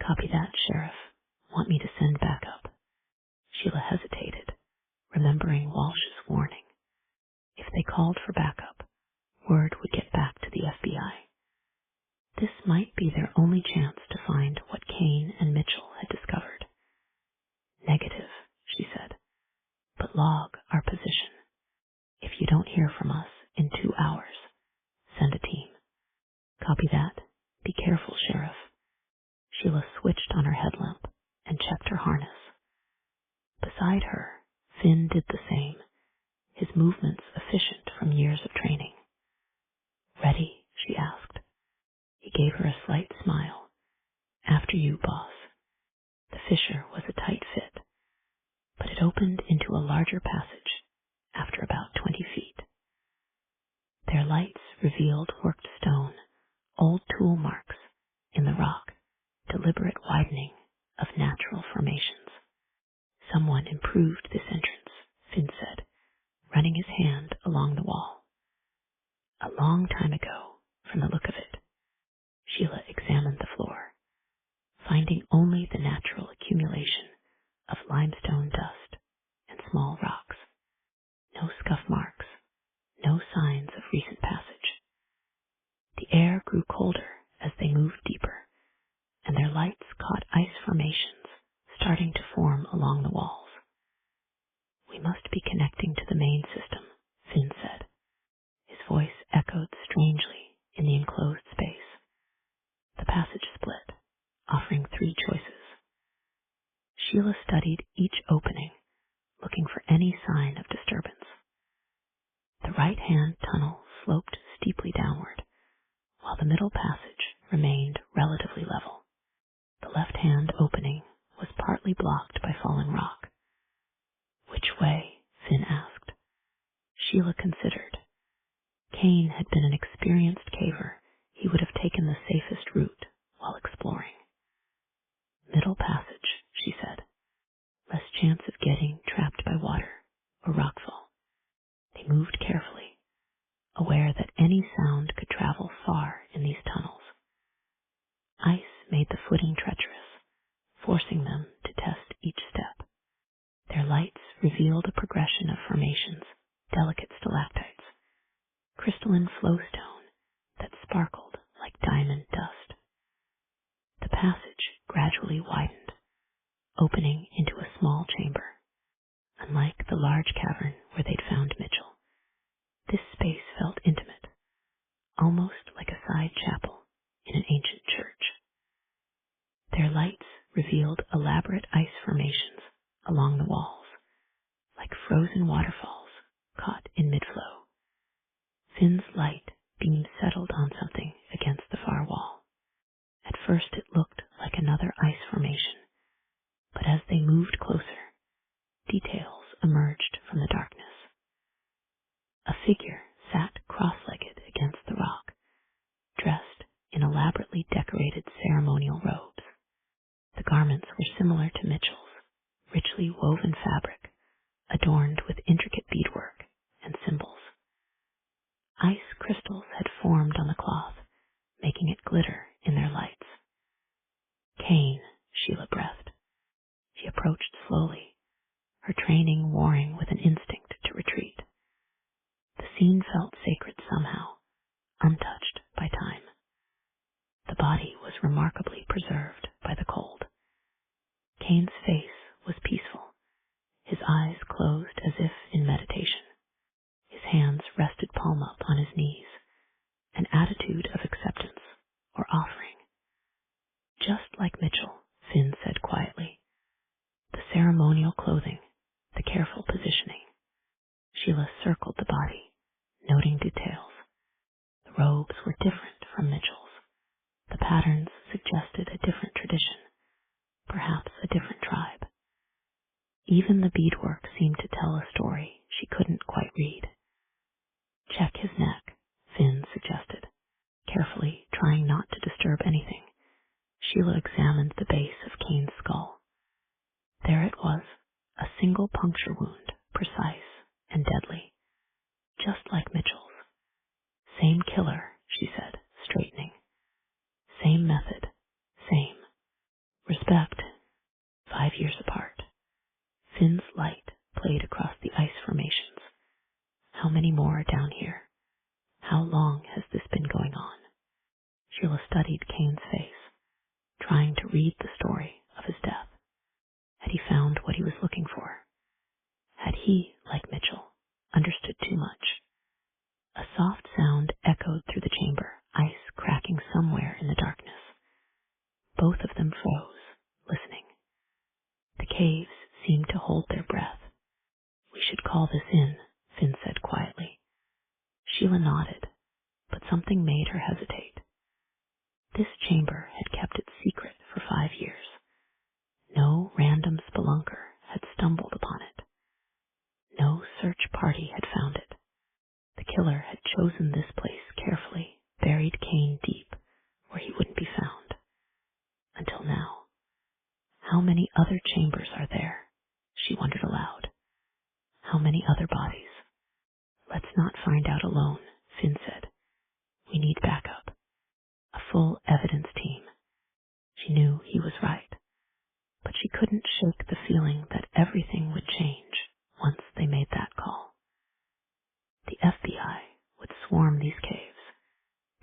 "Copy that, Sheriff. Want me to send backup?" Sheila hesitated, remembering Walsh's warning. If they called for backup, word would get back to the FBI. This might be their only chance to find what Kane and Mitchell had discovered. "Negative," she said, "but log our position. If you don't hear from us in 2 hours, send a team." "Copy that. Be careful, Sheriff." Sheila switched on her headlamp and checked her harness. Beside her, Finn did the same, his movements efficient from years of training. "Ready?" she asked. He gave her a slight smile. "After you, boss." The fissure was a tight fit, but it opened into a larger passage after about 20 feet. Their lights revealed worked stone, old tool marks in the rock, deliberate widening of natural formations. "Someone improved this entrance," Finn said, running his hand along the wall. "A long time ago, from the look of it." Sheila examined the floor, finding only the natural accumulation of limestone dust and small rocks. No scuff marks, no signs of recent passage. The air grew colder as they moved deeper, and their lights caught ice formations starting to form along the walls. "We must be connecting to the main system," Finn said. His voice echoed strangely in the enclosed space. The passage split, offering 3 choices. Sheila studied each opening, looking for any sign of disturbance. The right-hand tunnel sloped steeply downward, while the middle passage remained relatively level. The left-hand opening was partly blocked by fallen rock. "Which way?" Finn asked. Sheila considered. Kane had been an experienced caver. He would have taken the safest route while exploring. "Middle passage," she said. "Less chance of getting trapped by water or rockfall." They moved carefully, aware that any sound could travel far in these tunnels. Ice made the footing treacherous, forcing them to test each step. Their lights revealed a progression of formations, delicate stalactites, crystalline flowstone that sparkled like diamond dust. The passage gradually widened, opening into a small chamber. Unlike the large cavern where they'd found Mitchell, this space felt intimate, almost like a side chapel in an ancient church. Their lights revealed elaborate ice formations along the walls, like frozen waterfalls caught in mid-flow. Finn's light beam settled on something against the far wall. At first it looked like another ice formation, but as they moved closer, details emerged from the darkness. A figure sat cross-legged against the rock, dressed in elaborately decorated ceremonial robes. The garments were similar to Mitchell's, richly woven fabric, adorned with intricate beadwork and symbols. Ice crystals had formed on the cloth, making it glitter in their lights. Kane, Sheila breathed. She approached slowly, her training warring with an instinct to retreat. The scene felt sacred somehow, untouched by time. The body was remarkably preserved by the cold. Kane's face was peaceful, his eyes closed as if in meditation. His hands rested palm up on his knees, an attitude of acceptance or offering. Just like Mitchell, Finn said quietly. The ceremonial clothing, the careful positioning. Sheila circled the body, noting details. The robes were different from Mitchell's. The patterns suggested a different tradition, perhaps a different tribe. Even the beadwork seemed to tell a story she couldn't quite read. Check his neck, Finn suggested, carefully trying not to disturb anything. Sheila examined the base of Kane's skull. There it was, a single puncture wound, precise and deadly, just like Mitchell's. Same killer, she said, straightening. Same method, same. Respect, 5 years apart. Finn's light played across the ice formations. How many more are down here? How long has this been going on? Sheila studied Kane's face, trying to read the story of his death. Had he found what he was looking for? Had he, like Mitchell, understood too much? A soft sound echoed through the chamber, ice cracking somewhere in the darkness. Both of them froze, listening. The caves seemed to hold their breath. We should call this in, Finn said quietly. Sheila nodded, but something made her hesitate. This chamber had kept its secret for 5 years. No random spelunker had stumbled upon it. No search party had found it. The killer had chosen this place carefully, buried Kane deep, where he wouldn't be found. Until now. How many other chambers are there? She wondered aloud. How many other bodies? Let's not find out alone, Finn said. We need backup. A full evidence team. She knew he was right, but she couldn't shake the feeling that everything would change once they made that call. The FBI would swarm these caves,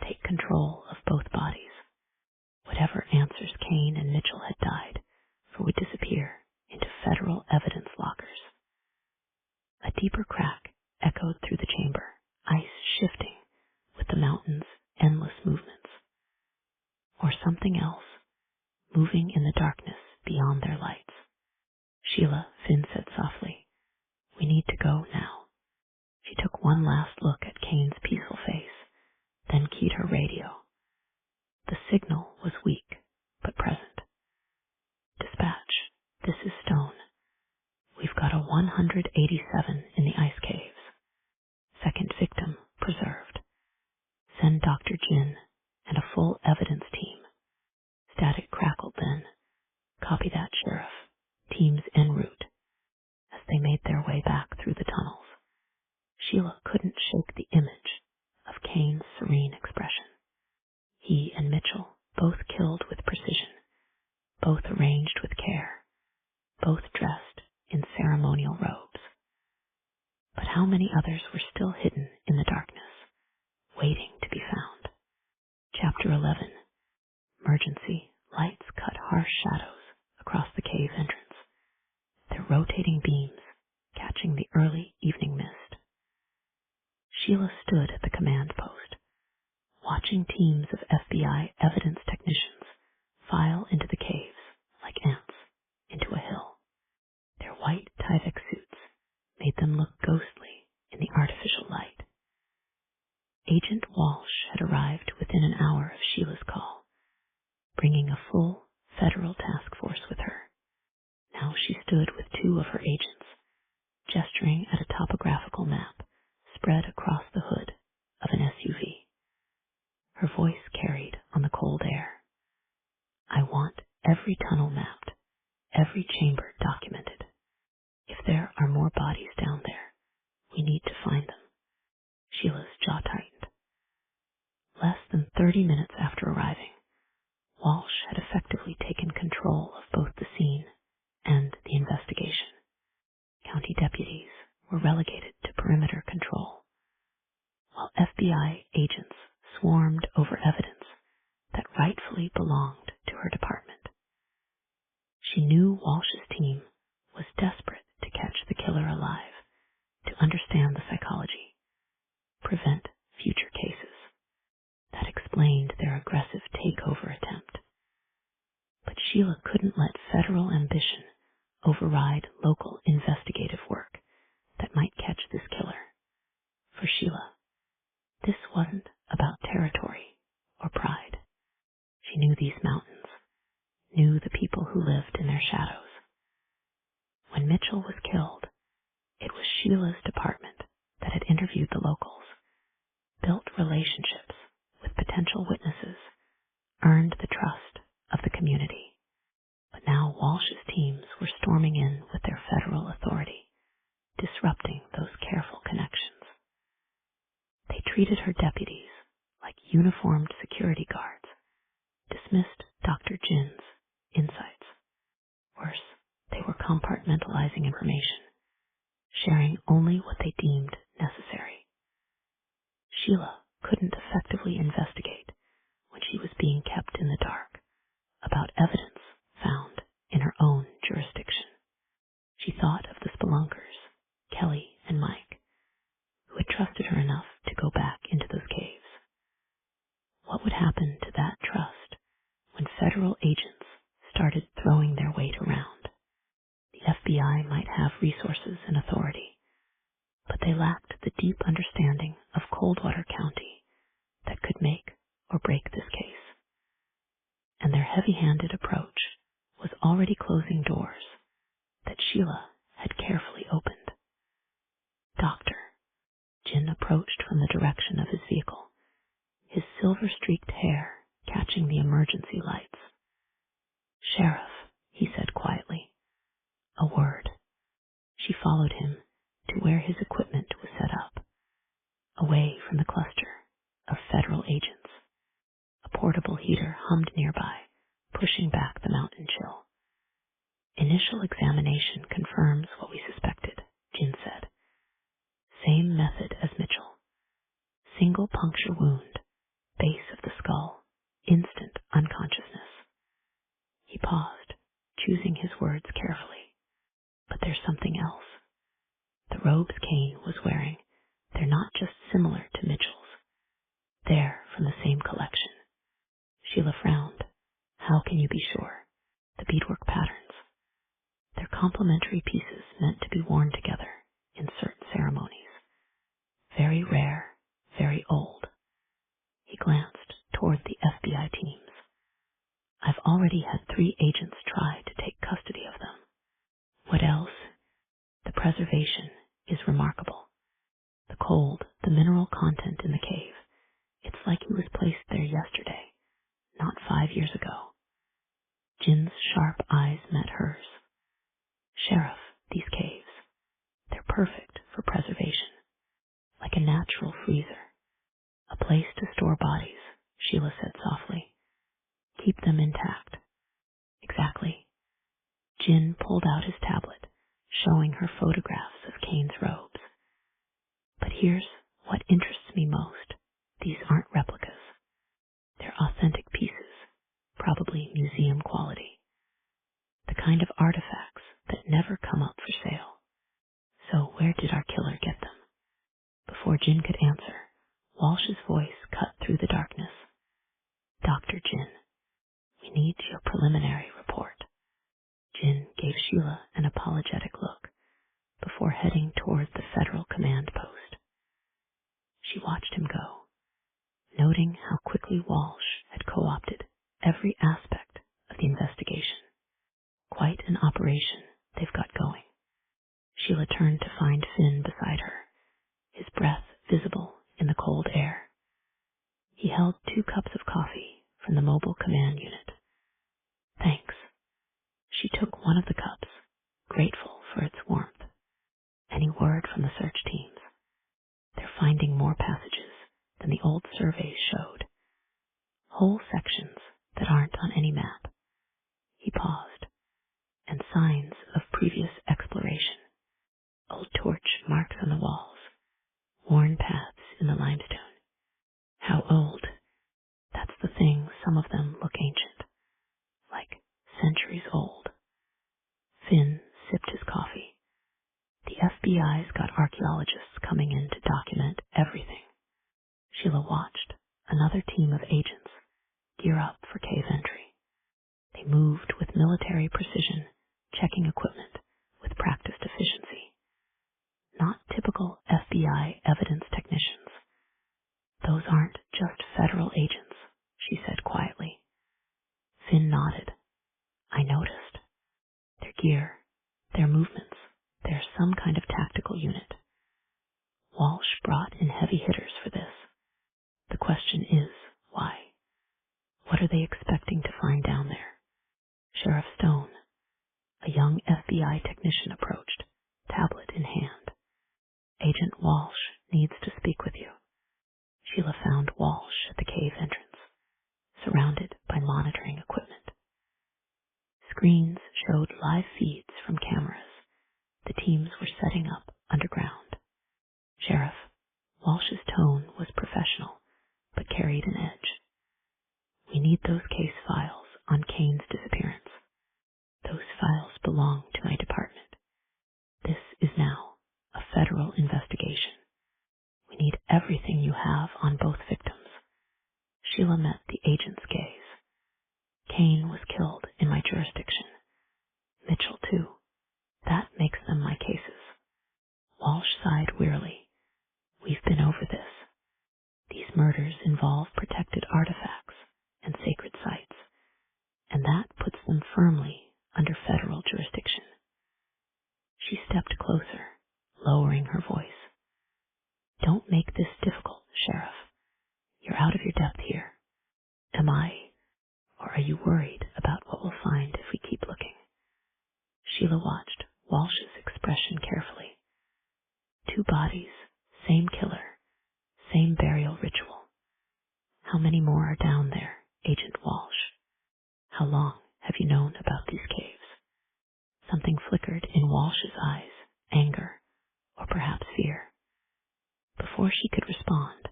take control of both bodies. Whatever answers Kane and Mitchell had died for would disappear into federal evidence lockers. A deeper crack echoed through the chamber, ice shifting with the mountain's endless movements. Or something else, moving in the darkness beyond their lights. Sheila, Finn said softly, we need to go now. She took one last look at Kane's peaceful face, then keyed her radio. The signal was weak, but present. Dispatch, this is Stone. We've got a 187 in the ice caves. Second victim preserved. Send Dr. Jin and a full evidence team. Static crackled then. Copy that, Sheriff. Teams en route. As they made their way back through the tunnels, Sheila couldn't shake the image of Kane's serene expression. He and Mitchell, both killed with precision, both arranged with care, both dressed in ceremonial robes. But how many others were still hidden in the darkness, waiting to be found? Chapter 11. Emergency Lights cut harsh shadows across the cave entrance, their rotating beams catching the early evening mist. Sheila stood at the command post, watching teams of FBI evidence technicians file into the caves like ants into a hill. Their white Tyvek suits made them look ghostly in the artificial light. Agent Walsh had arrived within an hour of Sheila's call, bringing a full federal task force with her. Now she stood with two of her agents, gesturing at a topographical map spread across the hood of an SUV. Her voice carried on the cold air. I want every tunnel mapped, every chamber documented. If there are more bodies down there, we need to find them. Sheila's jaw tightened. Less than 30 minutes after arriving, Walsh had effectively taken control of both the scene and the investigation. County deputies were relegated to perimeter control, while FBI agents swarmed over evidence that rightfully belonged to her department. She knew Walsh's team was desperate to catch the killer alive, to understand the psychology, prevent future cases. That explained their aggressive takeover attempt. But Sheila couldn't let federal ambition override local investigative work that might catch this killer. For Sheila, this wasn't about territory or pride. She knew these mountains, knew the people who lived in their shadows. When Mitchell was killed, it was Sheila's department that had interviewed the locals, built relationships with potential witnesses, earned the trust of the community. But now Walsh's teams were storming in with their federal authority, disrupting those careful connections. They treated her deputies like uniformed security guards, dismissed Dr. Jin's insights. Worse, they were compartmentalizing information, sharing only what they deemed necessary. Sheila couldn't effectively investigate when she was being kept in the dark about evidence found in her own jurisdiction. She thought of the spelunkers, Kelly and Mike, who had trusted her enough to go back into those caves. What would happen to that trust when federal agents started throwing their weight around? The FBI might have resources and authority, but they lacked the deep understanding of Coldwater County that could make or break this case. And their heavy-handed approach was already closing doors that Sheila had carefully opened. Doctor, Jin approached from the direction of his vehicle, his silver-streaked hair catching the emergency lights. Sheriff, he said quietly. A word. She followed him to where his equipment was set up, away from the cluster of federal agents. A portable heater hummed nearby, pushing back the mountain chill. Initial examination confirms what we suspected, Jin said. Same method as Mitchell. Single puncture wound, base of the skull, instant unconsciousness. He paused, choosing his words carefully. But there's something else. The robes Kane was wearing, they're not just similar to Mitchell's. They're from the same collection. Sheila frowned. How can you be sure? The beadwork patterns. They're complementary pieces meant to be worn together in certain ceremonies. Very rare, very old. He glanced toward the FBI teams. I've already had 3 agents try to take custody of them. What else? The preservation is remarkable. The cold, the mineral content in the cave. It's like he was placed there yesterday, not 5 years ago. Jin's sharp eyes met hers. Sheriff, these caves, they're perfect for preservation, like a natural freezer. A place to store bodies, Sheila said softly. Keep them intact. Exactly. Jin pulled out his tablet, showing her photographs of Kane's robes. But here's what interests me most. These aren't replicas. They're authentic pieces, probably museum quality, the kind of artifacts that never come up for sale. So where did our killer get them? Before Jin could answer, Walsh's voice cut through the darkness. Dr. Jin, we need your preliminary report. Jin gave Sheila an apologetic look before heading toward the federal command post. She watched him go, noting how quickly Walsh had co-opted every aspect of the investigation. Quite an operation they've got going. Sheila turned to find Finn beside her, his breath visible in the cold air. He held 2 cups of coffee from the mobile command unit. Thanks. She took one of the cups, grateful for its warmth. Any word from the search teams? They're finding more passages than the old surveys showed. Whole sections that aren't on any map. He paused, and signs of previous exploration. Old torch marks on the walls, worn paths in the limestone. How old? That's the thing, some of them look ancient, like centuries old. Finn sipped his coffee. The FBI's got archaeologists coming in to document everything. Sheila watched another team of agents gear up for cave entry. They moved with military precision, checking equipment with practiced efficiency. Not typical FBI evidence technicians. Those aren't just federal agents, she said quietly. Finn nodded. I noticed. Their gear, their movements, they're some kind of tactical unit. Walsh brought in heavy hitters for this. The question is, why? What are they expecting to find down there? Sheriff Stone, a young FBI technician, approached, tablet in hand. Agent Walsh needs to speak with you. Sheila found Walsh at the cave entrance, surrounded by monitoring equipment. Screens showed live feeds from cameras. The teams were setting up underground. Sheriff, Walsh's tone was professional, but carried an edge. We need those case files on Kane's disappearance. Those files belong to my department. This is now a federal investigation. We need everything you have on both victims. Sheila met the agent's gaze. Kane was killed in my jurisdiction. Mitchell, too. That makes them my cases. Walsh sighed wearily. We've been over this. These murders involve protected artifacts and sacred sites, and that puts them firmly under federal jurisdiction. She stepped closer, lowering her voice. Don't make this difficult, Sheriff. You're out of your depth here. Am I, or are you worried about what we'll find if we keep looking? Sheila watched Walsh's expression carefully. 2 bodies, same killer, same burial ritual. How many more are down there, Agent Walsh? How long have you known about these caves? Something flickered in Walsh's eyes, anger, or perhaps fear. Before she could respond,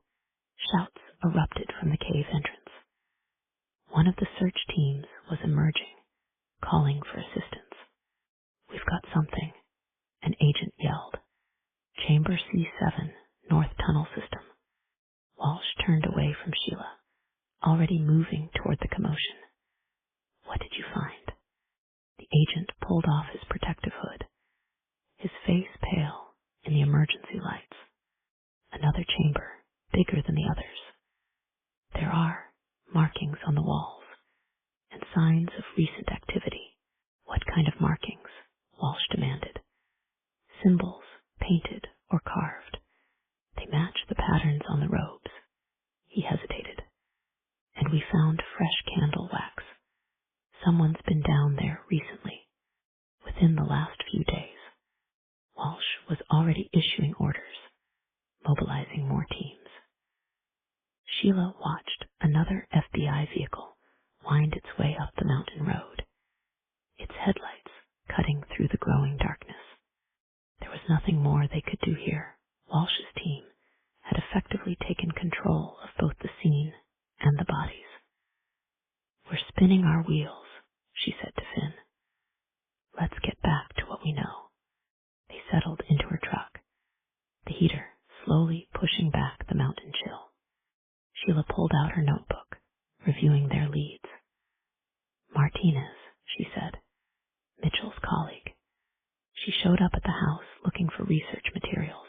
shouts erupted from the cave entrance. One of the search teams was emerging, calling for assistance. We've got something, an agent yelled. Chamber C7, North Tunnel System. Walsh turned away from Sheila, already moving toward the commotion. What did you find? The agent pulled off his protective hood, his face pale in the emergency lights. Another chamber, bigger than the others. There are markings on the walls and signs of recent activity. What kind of markings? Walsh demanded. Symbols, painted or carved. They match the patterns on the robes. He hesitated. And we found fresh candle wax. Someone's been down there recently, within the last few days. Walsh was already issuing orders, mobilizing more teams. Sheila watched another FBI vehicle wind its way up the mountain road, its headlights cutting through the growing darkness. There was nothing more they could do here. Walsh's team had effectively taken control of both the scene and the bodies. We're spinning our wheels, she said to Finn. Let's get back to what we know. They settled into her truck, the heater slowly pushing back the mountain chill. Sheila pulled out her notebook, reviewing their leads. Martinez, she said, Mitchell's colleague. She showed up at the house looking for research materials,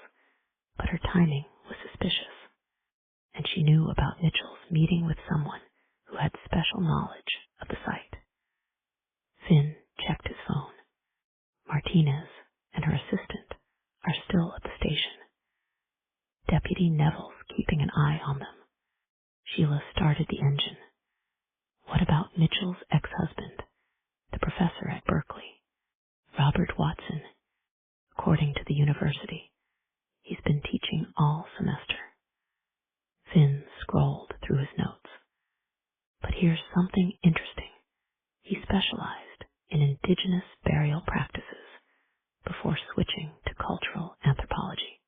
but her timing was suspicious, and she knew about Mitchell's meeting with someone who had special knowledge of the site. Finn checked his phone. Martinez and her assistant are still at the station. Deputy Neville's keeping an eye on them. Sheila started the engine. What about Mitchell's ex-husband, the professor at Berkeley, Robert Watson? According to the university, he's been teaching all semester. Finn scrolled through his notes. But here's something interesting. He specialized in indigenous burial practices before switching to cultural anthropology.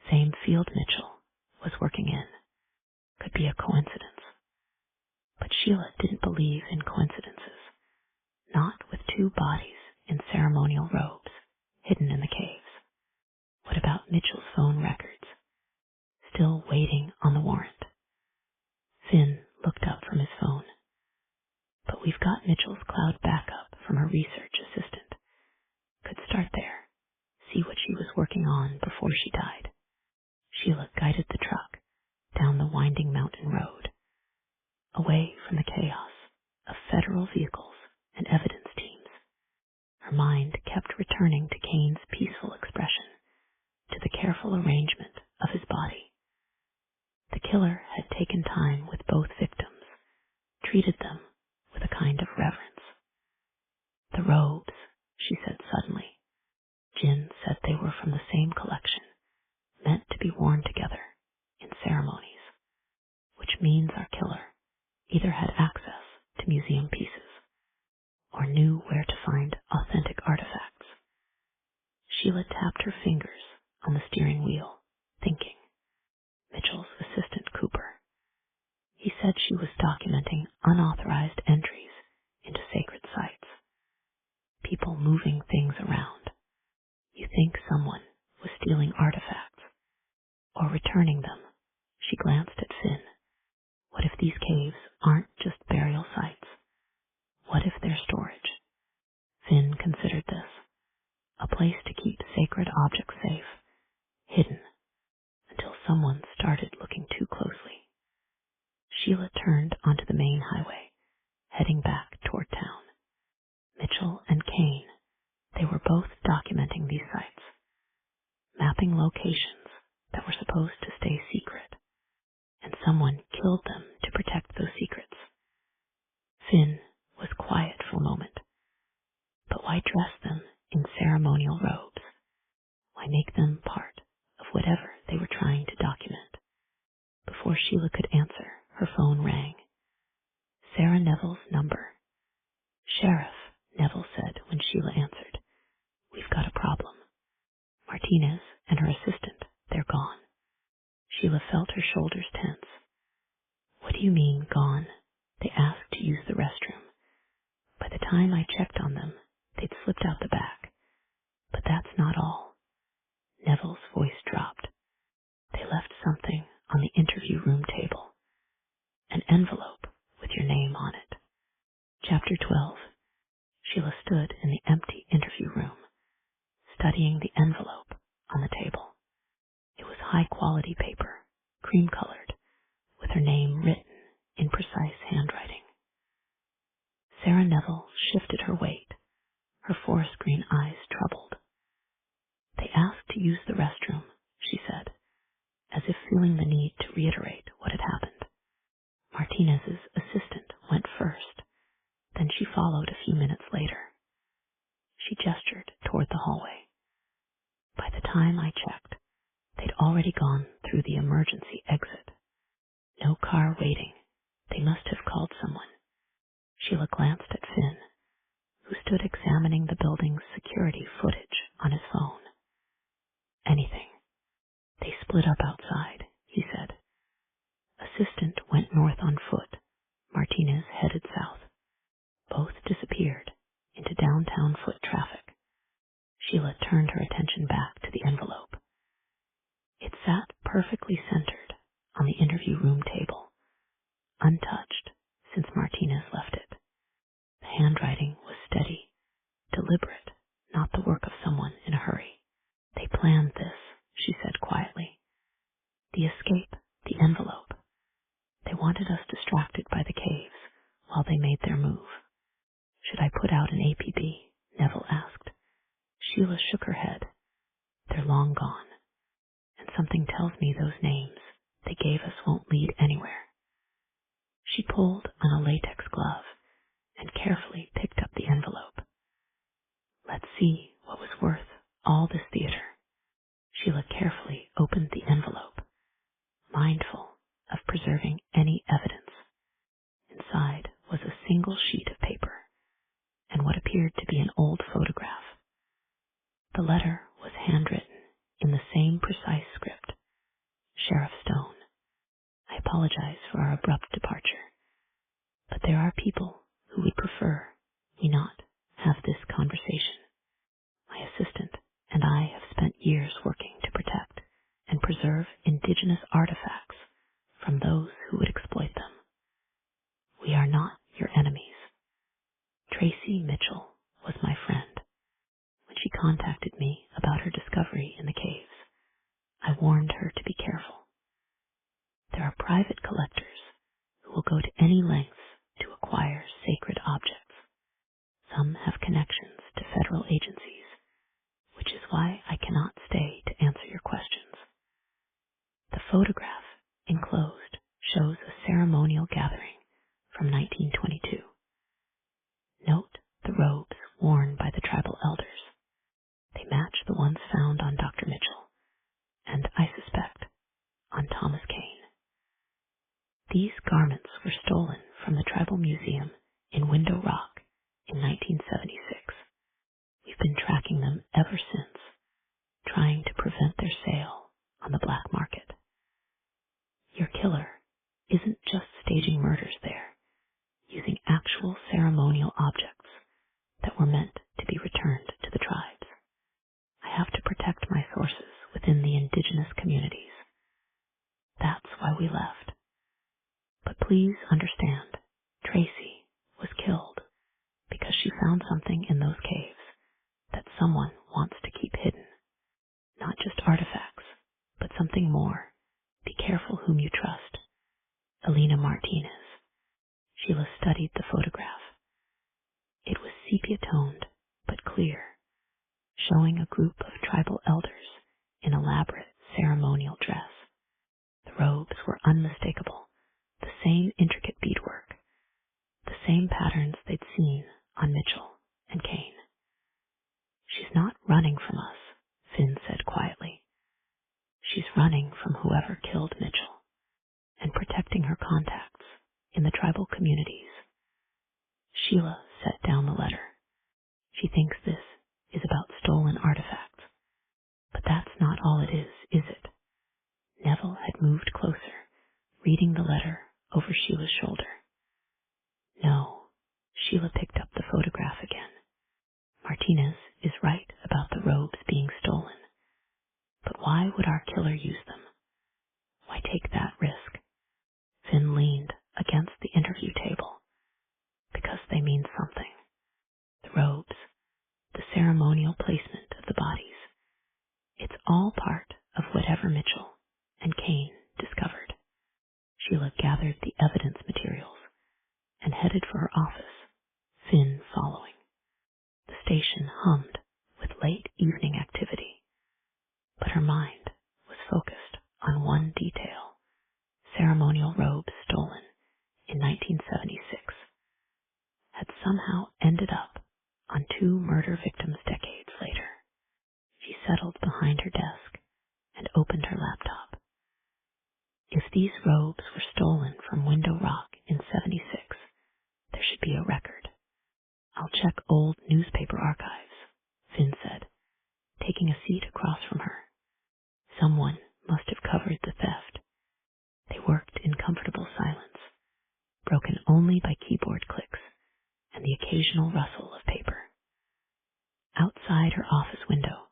Same field Mitchell was working in. Could be a coincidence. But Sheila didn't believe in coincidences. Not with two bodies in ceremonial robes hidden in the caves. What about Mitchell's phone records? Still waiting on the warrant. Finn looked up from his phone. But we've got Mitchell's cloud backup from her research assistant. Could start there. See what she was working on before she died. Sheila guided the truck down the winding mountain road, away from the chaos of federal vehicles and evidence teams. Her mind kept returning to Kane's peaceful expression, to the careful arrangement of his body. The killer had taken time with both victims, treated them with a kind of reverence. The robes, she said suddenly. Jin said they were from the same collection, meant to be worn together in ceremonies, which means our killer either had access to museum pieces or knew where to find authentic artifacts. Sheila tapped her fingers on the steering wheel, thinking. Mitchell's assistant Cooper. He said she was documenting unauthorized entries into sacred sites. People moving things around. You think someone was stealing artifacts or returning them. She glanced at Finn. What if these caves aren't just burial sites? What if they're storage? Finn considered this. A place to keep sacred objects safe, hidden, until someone started looking too closely. Sheila turned onto the main highway, heading back toward town. Mitchell and Kane, they were both documenting these sites, mapping locations that were supposed to stay secret, and someone killed them to protect those secrets. Finn was quiet for a moment. But why dress them in ceremonial robes? Why make them part of whatever they were trying to document? Before Sheila could answer, her phone rang. Sarah Neville's number. Sheriff, Neville said when Sheila answered. We've got a problem. Martinez and her assistant, they're gone. Sheila felt her shoulders tense. What do you mean, gone? They asked to use the restroom. By the time I checked on them, they'd slipped out the back. But that's not all. Neville's voice dropped. They left something on the interview room table. An envelope with your name on it. Chapter 12. Sheila stood in the empty interview room, studying the envelope on the table. It was high-quality paper, cream-colored, with her name written in precise handwriting. Sarah Neville shifted her weight, her forest green eyes troubled. They asked to use the restroom, she said, as if feeling the need to reiterate what had happened. Martinez's assistant went first, then she followed a few minutes later. She gestured toward the hallway. By the time I checked, they'd already gone through the emergency exit. No car waiting. They must have called someone. Sheila glanced at Finn, who stood examining the building's security footage on his phone. Anything. They split up outside, he said. Assistant went north on foot. Martinez headed south. turned her attention back to the envelope. It sat perfectly centered on the interview room table, untouched since Martinez left it. The handwriting was steady, deliberate, not the work of someone in a hurry. They planned this, she said quietly. The escape, the envelope. They wanted us distracted by the caves while they made their move. Should I put out an APB? Neville asked. Sheila shook her head. They're long gone, and something tells me those names they gave us won't lead anywhere. She pulled on a latex glove and carefully picked up the envelope. Let's see what was worth all this theater. Sheila carefully opened the envelope, mindful of preserving any evidence. Inside was a single sheet of paper and what appeared to be an old photograph. The letter was handwritten in the same precise script. Sheriff Stone, I apologize for our abrupt departure, but there are people who would prefer we not have this conversation. My assistant and I have spent years working to protect and preserve indigenous artifacts from those who would exploit them. We are not your enemies. Tracy Mitchell was my friend. When she contacted me about her discovery in the caves, I warned her to be careful. There are private collectors who will go to any lengths to acquire sacred objects. Some have connections to federal agencies, which is why I cannot stay to answer your questions. The photograph enclosed shows a ceremonial gathering from 1922. Note the robes worn by the tribal elders. They match the ones found on Dr. Mitchell, and I suspect on Thomas Kane. These garments were stolen from the Tribal Museum in Window Rock in 1976. We've been tracking them ever since, trying to prevent their sale on the black market. Your killer isn't just staging murders there, using actual ceremonial objects that were meant to be returned to the tribes. I have to protect my sources within the indigenous communities. That's why we left. But please understand, Tracy was killed because she found something in those caves that someone wants to keep hidden. Not just artifacts, but something more. Be careful whom you trust. Elena Martinez. Sheila studied the photograph. It was sepia-toned, but clear, showing a group of tribal elders in elaborate ceremonial dress. The robes were unmistakable, the same intricate beadwork, the same patterns they'd seen on Mitchell and Kane. She's not running from us, Finn said quietly. She's running from whoever killed Mitchell and protecting her contacts in the tribal communities. Sheila set down the letter. She thinks this is about stolen artifacts, but that's not all it is it? Neville had moved closer, reading the letter over Sheila's shoulder. No, Sheila picked up the photograph again. Martinez is right about the robes being stolen. But why would our killer use them? Why take that risk? Finn leaned against the interview table. Because they mean something. The robes, the ceremonial placement of the bodies. It's all part of whatever Mitchell and Kane discovered. Sheila gathered the evidence materials and headed for her office, Finn following. The station hummed with late evening activity, but her mind was focused on one detail: ceremonial robes stolen in 1976 had somehow ended up on 2 murder victims decades later. She settled behind her desk and opened her laptop. If these robes were stolen from Window Rock in 76, there should be a record. I'll check old newspaper archives, Finn said, taking a seat across from her. Someone must have covered the theft. They worked in comfortable silence, broken only by keyboard clicks and the occasional rustle of paper. Outside her office window,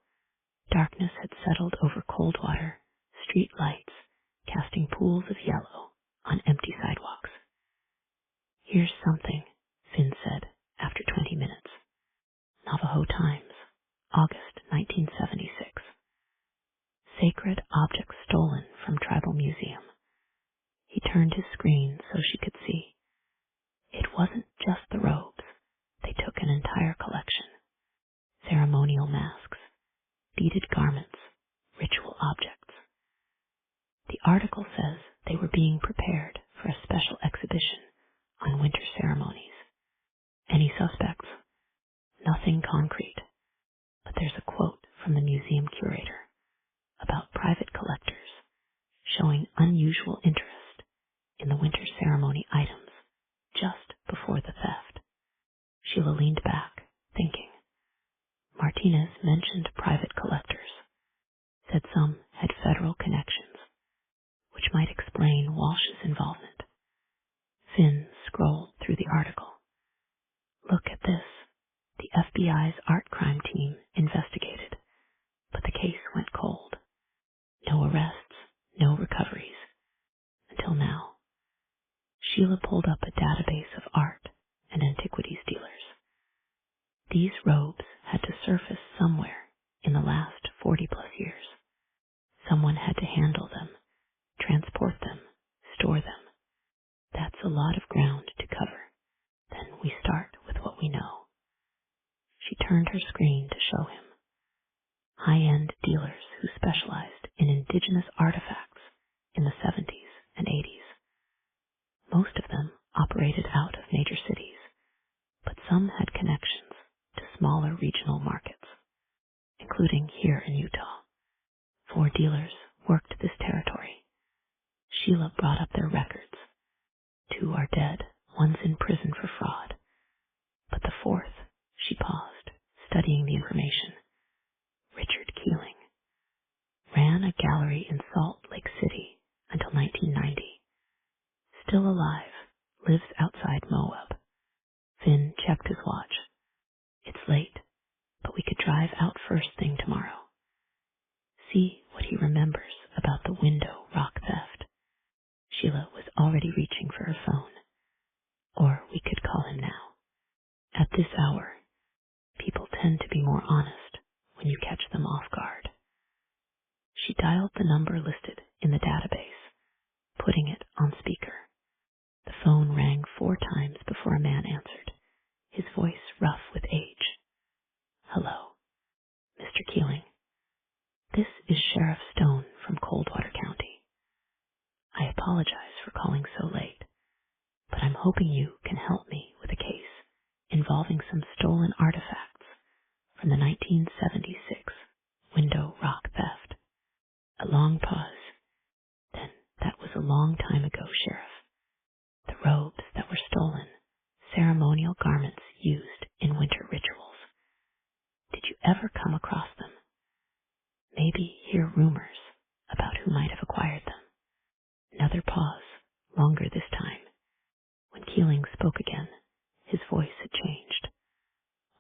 ceremonies. Any suspects? Nothing concrete, but there's a quote from the museum curator about private collectors showing unusual interest in the winter ceremony items just before the theft. Sheila leaned back, thinking. Martinez mentioned private collectors, said some had federal connections, which might explain Walsh's involvement. Finn scrolled through the article. Look at this. The FBI's art crime team investigated, but the case went cold. No arrests, no recoveries. Until now. Sheila pulled up a database of art and antiquities dealers. These robes had to surface somewhere in the last 40-plus years. Someone had to handle them, transport them, store them. That's a lot of ground to cover. Then we start with what we know. She turned her screen to show him. High-end dealers who specialized in indigenous artifacts in the 70s and 80s. Most of them operated out of major cities, but some had connections to smaller regional markets, including here in Utah. 4 dealers worked this territory. Sheila brought up their records. 2 are dead, one's in prison for fraud. But the 4th, she paused, studying the information. Richard Keeling ran a gallery in Salt Lake City until 1990. Still alive, lives outside Moab. Finn checked his watch. It's late, but we could drive out first thing tomorrow. See what he remembers about the window rock theft. Sheila was already reaching for her phone. Or we could call him now. At this hour, people tend to be more honest when you catch them off guard. She dialed the number listed in the database, putting it on speaker. The phone rang 4 times before a man answered, his voice rough with age. Hello, Mr. Keeling. This is Sheriff Stone from Coldwater County. I apologize for calling so late, but I'm hoping you can help me with a case involving some stolen artifacts from the 1976 window rock theft. A long pause. Then, that was a long time ago, Sheriff. The robes that were stolen, ceremonial garments used in winter rituals. Did you ever come across them? Maybe hear rumors about who might have acquired them. Another pause, longer this time. When Keeling spoke again, his voice had changed.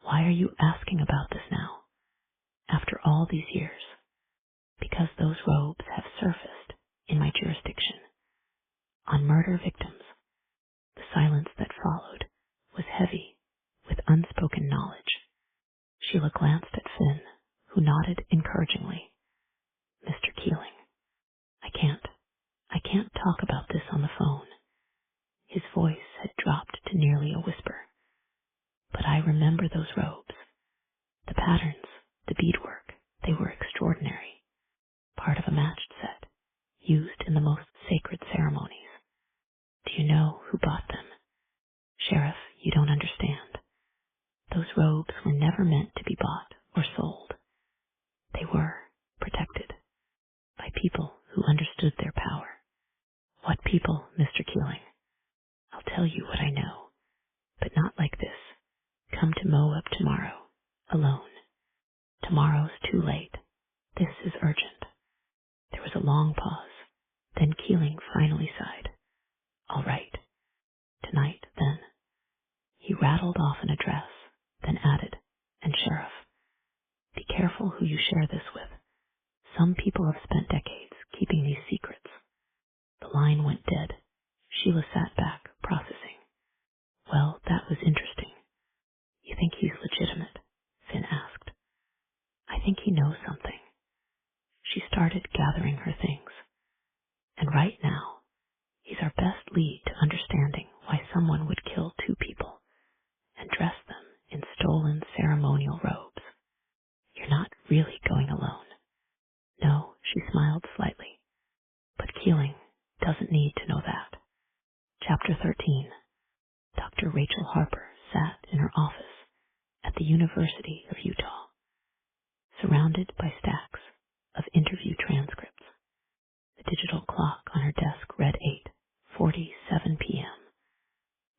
Why are you asking about this now, after all these years? Because those robes have surfaced in my jurisdiction. On murder victims, the silence that followed was heavy with unspoken knowledge. Sheila glanced at Finn, who nodded encouragingly. Mr. Keeling, I can't talk about this on the phone. His voice had dropped to nearly a whisper. But I remember those robes. The patterns, the beadwork, they were extraordinary. Part of a matched set, used in the most sacred ceremonies. Do you know who bought them? Sheriff, you don't understand. Those robes were never meant to be bought or sold. They were protected by people who understood their power. What people, Mr. Keeling? I'll tell you what I know, but not like this. Come to Moab tomorrow, alone. Tomorrow's too late. This is urgent. There was a long pause. Then Keeling finally sighed. All right. Tonight, then. He rattled off an address, then added, and Sheriff, be careful who you share this with. Some people have spent decades keeping these secrets. The line went dead. Sheila sat back, processing. Well, that was interesting. You think he's legitimate? Finn asked. I think he knows something. She started gathering her things. And right now, he's our best lead to understanding why someone would kill 2 people and dress them in stolen ceremonial robes. You're not really going alone. No, she smiled slightly. But Keeling doesn't need to know that. Chapter 13. Dr. Rachel Rachel Harper sat in her office at the University of Utah, surrounded by stacks of interview transcripts. The digital clock on her desk read 8:47 p.m.,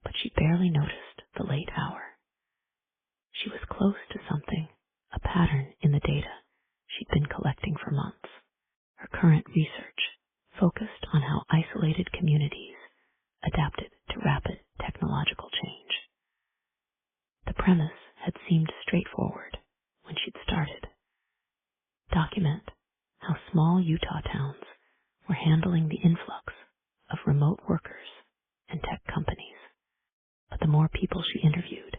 but she barely noticed the late hour. She was close to something, a pattern in the data she'd been collecting for months. Her current research focused on how isolated communities adapted to rapid technological change. The premise had seemed straightforward when she'd started. Document how small Utah towns were handling the influx of remote workers and tech companies. But the more people she interviewed,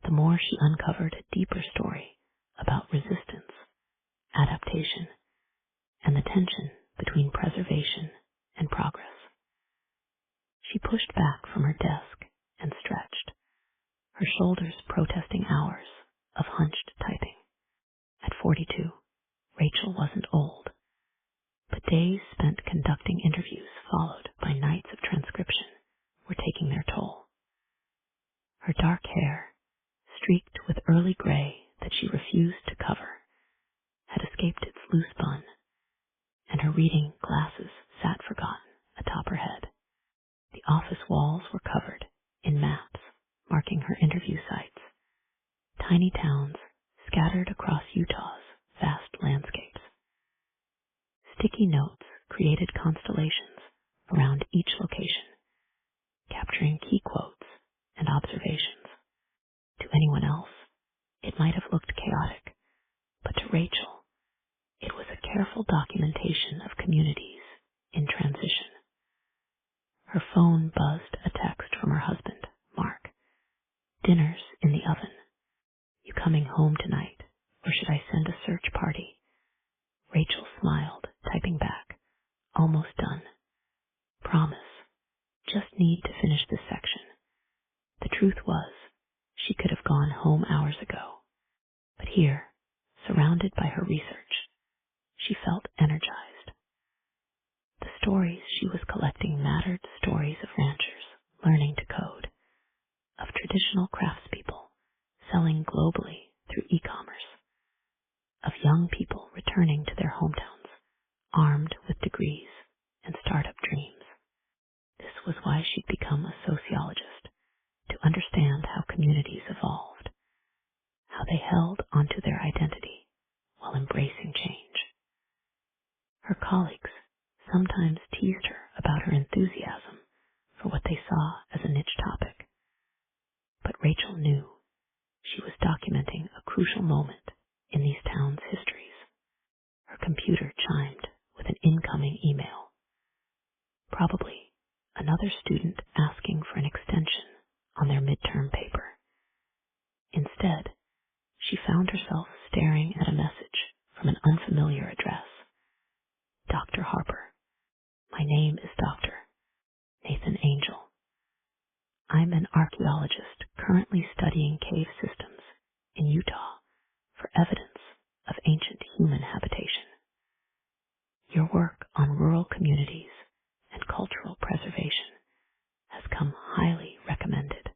the more she uncovered a deeper story about resistance, adaptation, and the tension between preservation and progress. She pushed back from her desk and stretched, her shoulders protesting hours of hunched typing. At 42, Rachel wasn't old, but days spent conducting interviews followed by nights of transcription were taking their toll. Her dark hair, streaked with early gray that she refused to cover, had escaped its loose bun, and her reading glasses sat forgotten atop her head. The office walls were covered in maps marking her interview sites, tiny towns scattered across Utah's vast landscapes. Sticky notes created constellations around each location, capturing key quotes and observations. To anyone else, it might have looked chaotic, but to Rachel, it was a careful documentation of communities in transition. Her phone buzzed a text from her husband, Mark. "Dinner's in the oven. You coming home tonight, or should I send a search party?" Rachel smiled, typing back, "Almost done. Promise. Just need to finish this section." The truth was, she could have gone home hours ago. But here, surrounded by her research, she felt energized. The stories she was collecting mattered stories of ranchers learning to code, of traditional craftspeople selling globally through e-commerce, of young people returning to their hometowns armed with degrees and startup dreams. This was why she'd become a sociologist, to understand how communities evolved, how they held onto their identity while embracing change. Her colleagues sometimes teased her about her enthusiasm for what they saw as a niche topic. But Rachel knew she was documenting a crucial moment in these towns' histories. Her computer chimed with an incoming email. Probably another student asking for an extension on their midterm paper. Instead, she found herself staring at a message from an unfamiliar address. "Dr. Harper. My name is Dr. Nathan Angel. I'm an archaeologist currently studying cave systems in Utah for evidence of ancient human habitation. Your work on rural communities and cultural preservation has come highly recommended.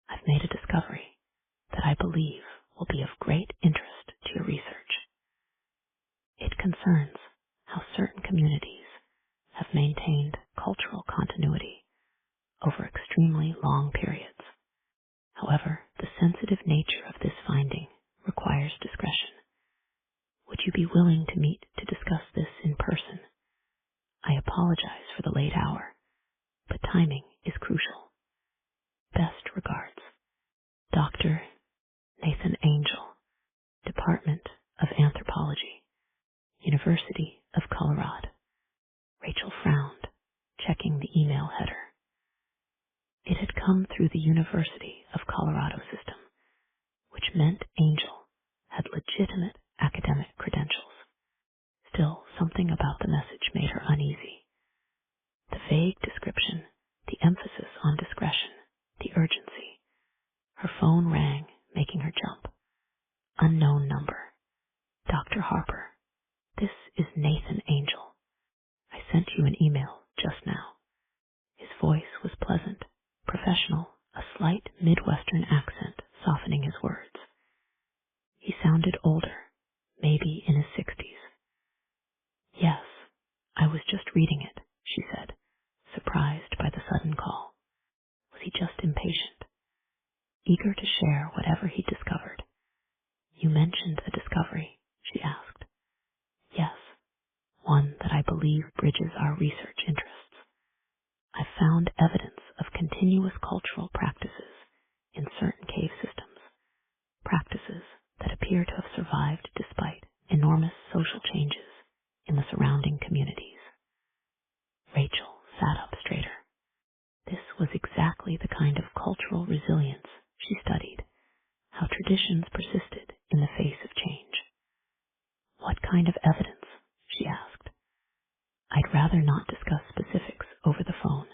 I've made a discovery that I believe will be of great interest to your research. It concerns how certain communities have maintained cultural continuity over extremely long periods. However, the sensitive nature of this finding requires discretion. Would you be willing to meet to discuss this in person? I apologize for the late hour, but timing is crucial. Best regards, Dr. Nathan Angel, Department of Anthropology, University of Colorado." Rachel frowned, checking the email header. It had come through the University of Colorado system, which meant Angel had legitimate academic credentials. Still, something about the message made her uneasy. The vague description, the emphasis on discretion, the urgency. Her phone rang, making her jump. Unknown number. "Dr. Harper, this is Nathan Angel. I sent you an email just now." His voice was pleasant, professional, a slight Midwestern accent softening his words. He sounded older, maybe in his 60s. Yes, I was just reading it, she said, surprised by the sudden call. Was he just impatient, eager to share whatever he discovered? You mentioned a discovery, she asked. Yes, one that I believe bridges our research interests. I found evidence of continuous cultural practices in certain cave systems, practices that appear to have survived despite enormous social changes in the surrounding communities. Rachel sat up straighter. This was exactly the kind of cultural resilience she studied, how traditions persisted in the face of change. What kind of evidence? She asked. I'd rather not discuss specifics over the phone.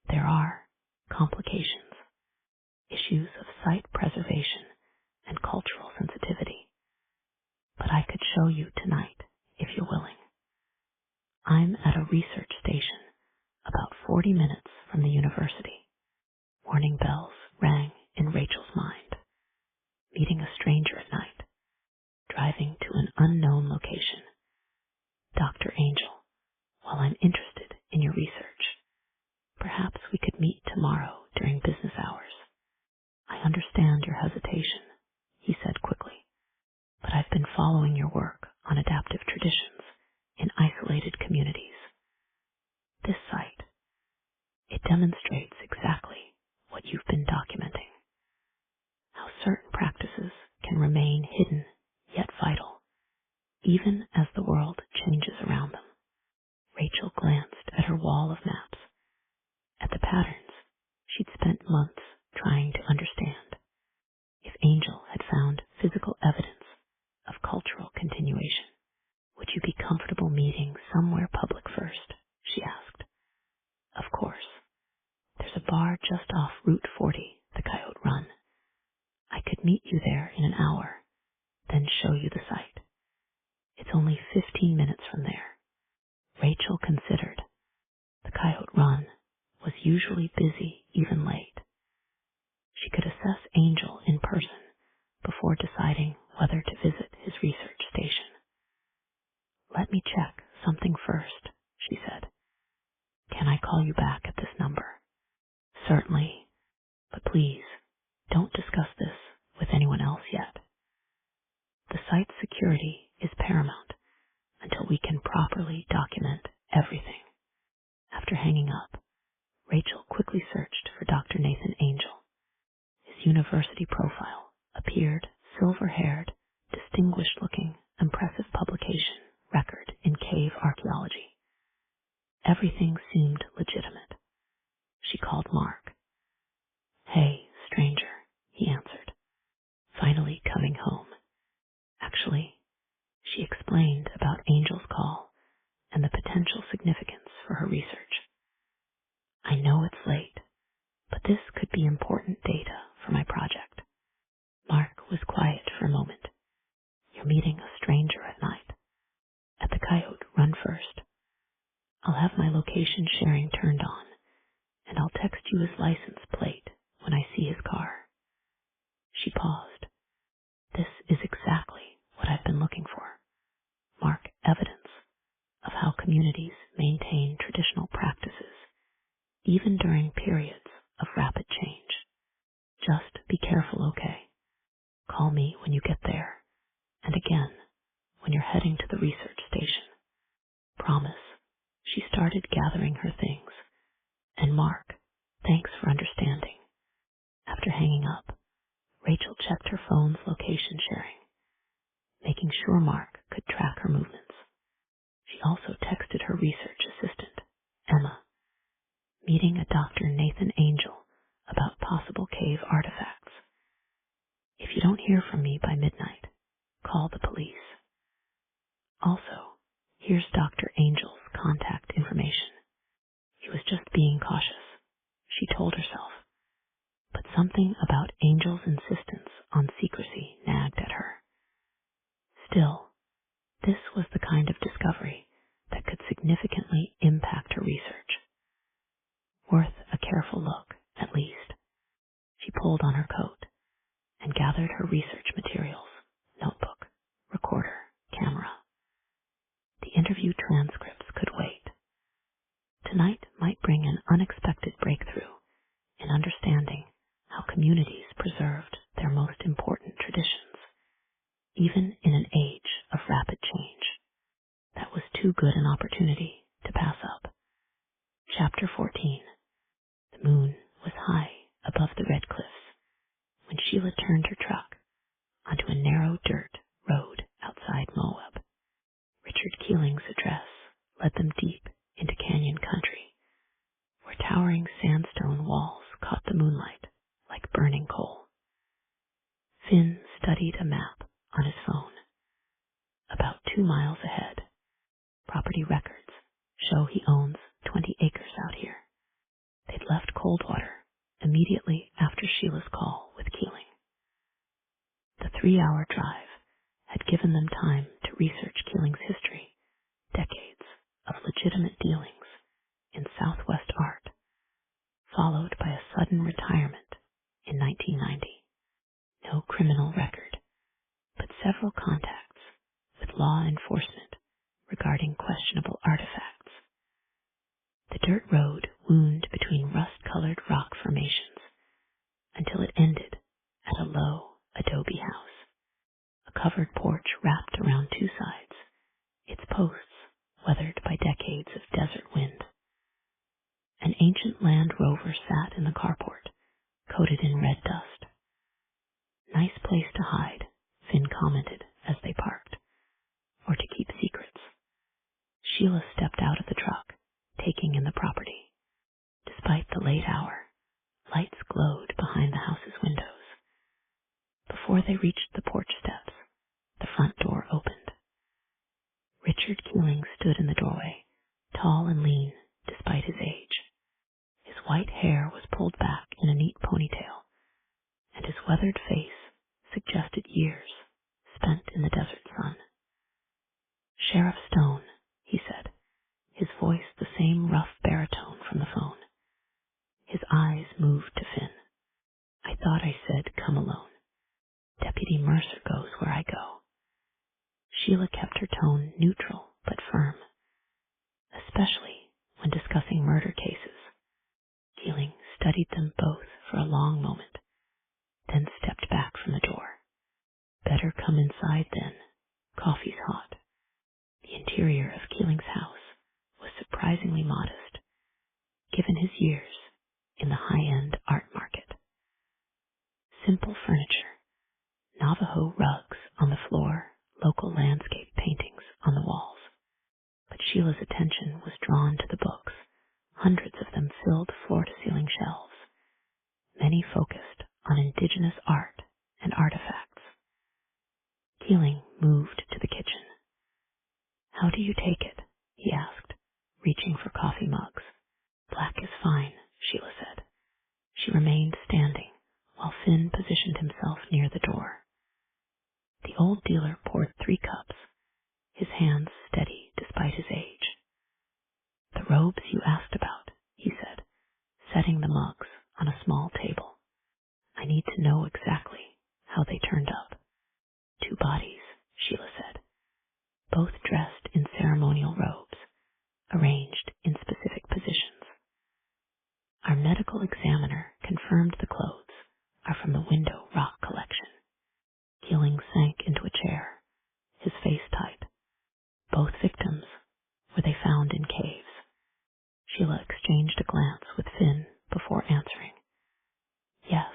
There are complications, issues of site preservation and cultural sensitivity. But I could show you tonight, if you're willing. I'm at a research station about 40 minutes from the university. Warning bells rang in Rachel's mind. Meeting a stranger at night, driving to an unknown location. Dr. Angel, while I'm interested in your research, perhaps we could meet tomorrow during business hours. I understand your hesitation, he said quickly, but I've been following your work on adaptive traditions in isolated communities. This site, it demonstrates exactly what you've been documenting, how certain practices can remain hidden yet vital, even as the world changes around them. Rachel glanced at her wall of maps, at the patterns she'd spent months trying to understand. If Angel had found physical evidence of cultural continuation, would you be comfortable meeting somewhere public first? She asked. Of course. There's a bar just off Route 40, the Coyote Run. I could meet you there in an hour, then show you the site. It's only 15 minutes from there. Rachel considered. The Coyote Run was usually busy even late. She could assess Angel in person before deciding whether to visit his research station. Let me check something first, she said. Can I call you back at this number? Certainly, but please, don't discuss this with anyone else yet. The site's security is paramount until we can properly document everything. After hanging up, Rachel quickly searched for Dr. Nathan Angel. His university profile appeared silver-haired, distinguished-looking, impressive publication record in cave archaeology. Everything seemed legitimate. She called Mark. Hey, stranger, he answered, finally coming home. Actually, she explained about Angel's call and the potential significance for her research. I know it's late, but this could be important data for my project. Mark was quiet for a moment. You're meeting a stranger at night. At the Coyote Run first. I'll have my location sharing turned on, and I'll text you his license plate when I see his car. She paused. This is exactly what I've been looking for. Mark evidence of how communities maintain traditional practices, even during periods of rapid change. Just be careful, okay? Call me when you get there, and again when you're heading to the research station. Promise. She started gathering her things. And Mark, thanks for understanding. After hanging up, Rachel checked her phone's location sharing, making sure Mark could track her movements. She also texted her research assistant, Emma, meeting a Dr. Nathan Angel about possible cave artifacts. If you don't hear from me by midnight, call the police. Also, here's Dr. Angel's contact information. He was just being cautious, she told herself. But something about Angel's insistence on secrecy nagged at her. Still, this was the kind of discovery that could significantly impact her research. Worth a careful look, at least. pulled on her coat and gathered her research materials, notebook, recorder, camera. The interview transcripts could wait. Tonight might bring an unexpected breakthrough in understanding how communities preserved their most important traditions, even in an age of rapid change. That was too good an opportunity to pass up. Chapter 14. The moon was high above the red cliffs when Sheila turned her truck onto a narrow dirt road outside Moab. Richard Keeling's address led them deep into canyon country, where towering sandstone walls caught the moonlight like burning coal. Finn studied a map on his phone. About 2 miles ahead, property records show he owns 20 acres out here. They'd left Coldwater immediately after Sheila's call with Keeling. The 3-hour drive had given them time to research Keeling's history, decades of legitimate dealings in Southwest art, followed by a sudden retirement in 1990. No criminal record, but several contacts with law enforcement regarding questionable artifacts. The dirt road wound between rust-colored rock formations until it ended at a low adobe house, a covered porch wrapped around 2 sides, its posts weathered by decades of desert wind. An ancient Land Rover sat in the carport, coated in red dust. Nice place to hide, Finn commented as they parked, or to keep secrets. Sheila stepped out of the truck, taking in the property. Despite the late hour, lights glowed behind the house's windows. Before they reached the porch steps, the front door opened. Richard Keeling stood in the doorway, tall and lean despite his age. His white hair was pulled back in a neat ponytail, and his weathered face suggested years spent in the desert sun. "Sheriff Stone," he said, his voice the same rough baritone from the phone. His eyes moved to Finn. "I thought I said come alone. Deputy Mercer goes where I go." Sheila kept her tone neutral but firm, especially when discussing murder cases. Keeling studied them both for a long moment, then stepped back from the door. "Better come inside then. Coffee's hot." The interior of Keeling's house was surprisingly modest, given his years in the high-end art market. Simple furniture, Navajo rugs on the floor, local landscape paintings on the walls. But Sheila's attention was drawn to the books. Hundreds of them filled floor-to-ceiling shelves, many focused on indigenous art and artifacts. Keeling moved to the kitchen. "How do you take it?" he asked, reaching for coffee mugs. "Black is fine," Sheila said. She remained standing while Finn positioned himself near the door. The old dealer poured 3 cups, his hands steady despite his age. "The robes you asked about," he said, setting the mugs on a small table. "I need to know exactly how they turned up." 2 bodies, Sheila said, both dressed in ceremonial robes, arranged in specific positions. "Our medical examiner confirmed the clothes are from the Window Rock collection." Keeling sank into a chair, his face tight. "Both victims were they found in caves?" Sheila exchanged a glance with Finn before answering. "Yes.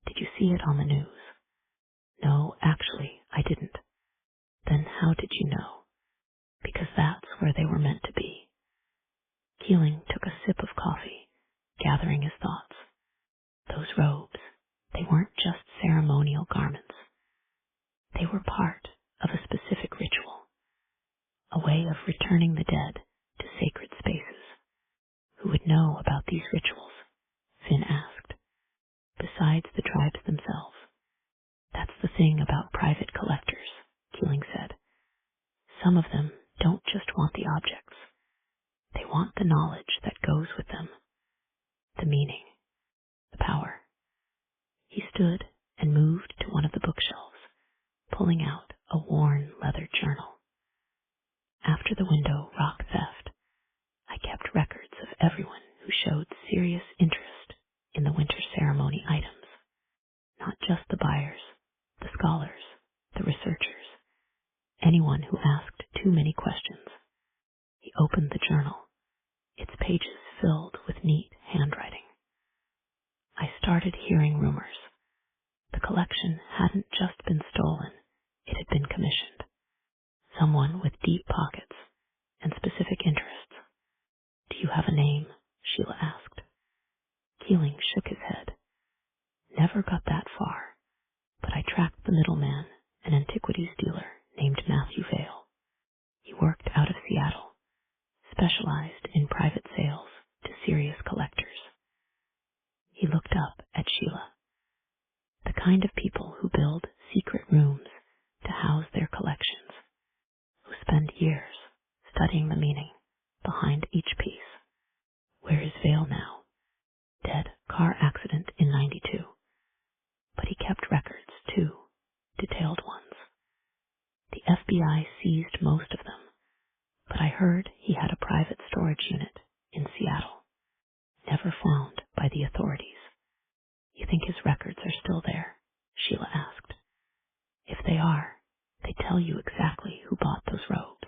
Did you see it on the news?" "No, actually, I didn't." "Then how did you know?" "Because that's where they were meant to be." Keeling took a sip of coffee, gathering his thoughts. Those robes, they weren't just ceremonial garments. They were part of a specific ritual, a way of returning the dead to sacred spaces. Who would know about these rituals? Finn asked. Besides the tribes themselves. That's the thing about private collectors, Keeling said. Some of them don't just want the objects. They want the knowledge that goes with them, the meaning, the power. stood and moved to one of the bookshelves, pulling out a worn leather journal. After the window rock theft, I kept records of everyone who showed serious interest in the winter ceremony items, not just the buyers, the scholars, the researchers, anyone who asked too many questions. He opened the journal, its pages filled with neat handwriting. I started hearing rumors. The collection hadn't just been stolen, it had been commissioned. Someone with deep pockets and specific interests. Do you have a name? Sheila asked. Keeling shook his head. Never got that far, but I tracked the middleman, an antiquities dealer named Matthew Vale. He worked out of Seattle, specialized in private sales to serious collectors. He looked up at Sheila. The kind of people who build secret rooms to house their collections, who spend years studying the meaning behind each piece. Where is Vale now? Dead, car accident in '92. But he kept records, too, detailed ones. The FBI seized most of them, but I heard he had a private storage unit in Seattle, never found by the authorities. You think his records are still there? Sheila asked. If they are, they tell you exactly who bought those robes.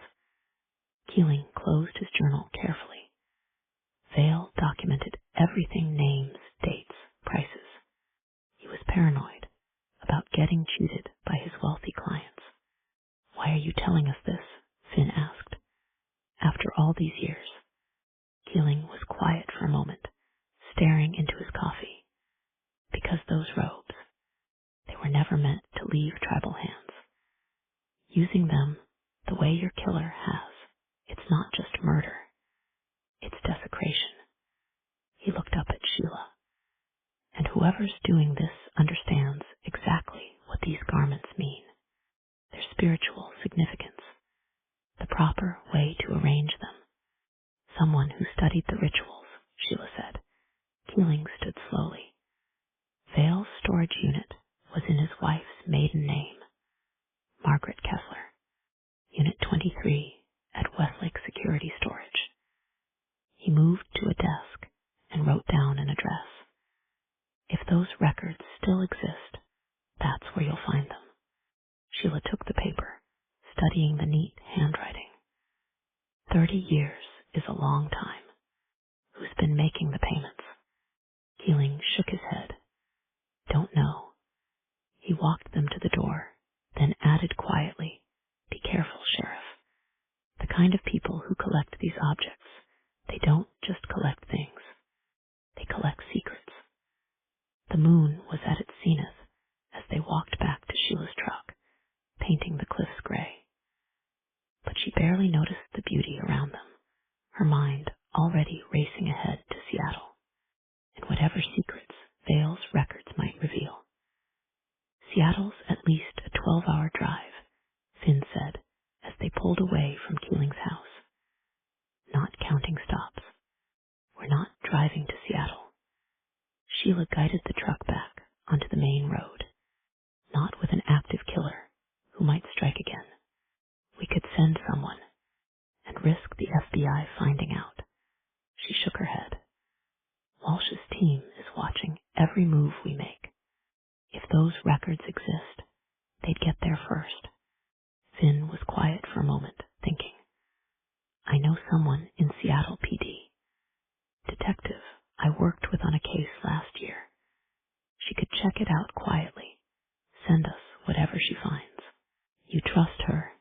Keeling closed his journal carefully. Vale documented everything: names, dates, prices. He was paranoid about getting cheated by his wealthy clients. Why are you telling us this? Finn asked. After all these years. Keeling was quiet for a moment, staring into his coffee. Because those robes, they were never meant to leave tribal hands. Using them the way your killer has, it's not just murder, it's desecration. He looked up at Sheila. And whoever's doing this understands exactly what these garments mean, their spiritual significance, the proper way to arrange them. Someone who studied the rituals, Sheila said. Keeling stood slowly. Vale's storage unit was in his wife's maiden name, Margaret Kessler, Unit 23 at Westlake Security Storage. He moved to a desk and wrote down an address. If those records still exist, that's where you'll find them. Sheila took the paper, studying the neat handwriting. 30 years is a long time. Who's been making the payments? Keeling shook his head. Don't know. He walked them to the door, then added quietly, Be careful, Sheriff. The kind of people who collect these objects, they don't just collect things. They collect secrets. The moon was at its zenith as they walked back to Sheila's truck, painting the cliffs gray. But she barely noticed the beauty around them, her mind already racing ahead to Seattle, and whatever secrets Vale's records might reveal. Seattle's at least a 12-hour drive, Finn said as they pulled away from Keeling's house. Not counting stops. We're not driving to Seattle. Sheila guided the truck back onto the main road. Not with an active killer who might strike again. We could send someone and risk the FBI finding out. She shook her head. Walsh's team is watching every move we make. If those records exist, they'd get there first. Finn was quiet for a moment, thinking. I know someone in Seattle PD. Detective I worked with on a case last year. She could check it out quietly. Send us whatever she finds. You trust her?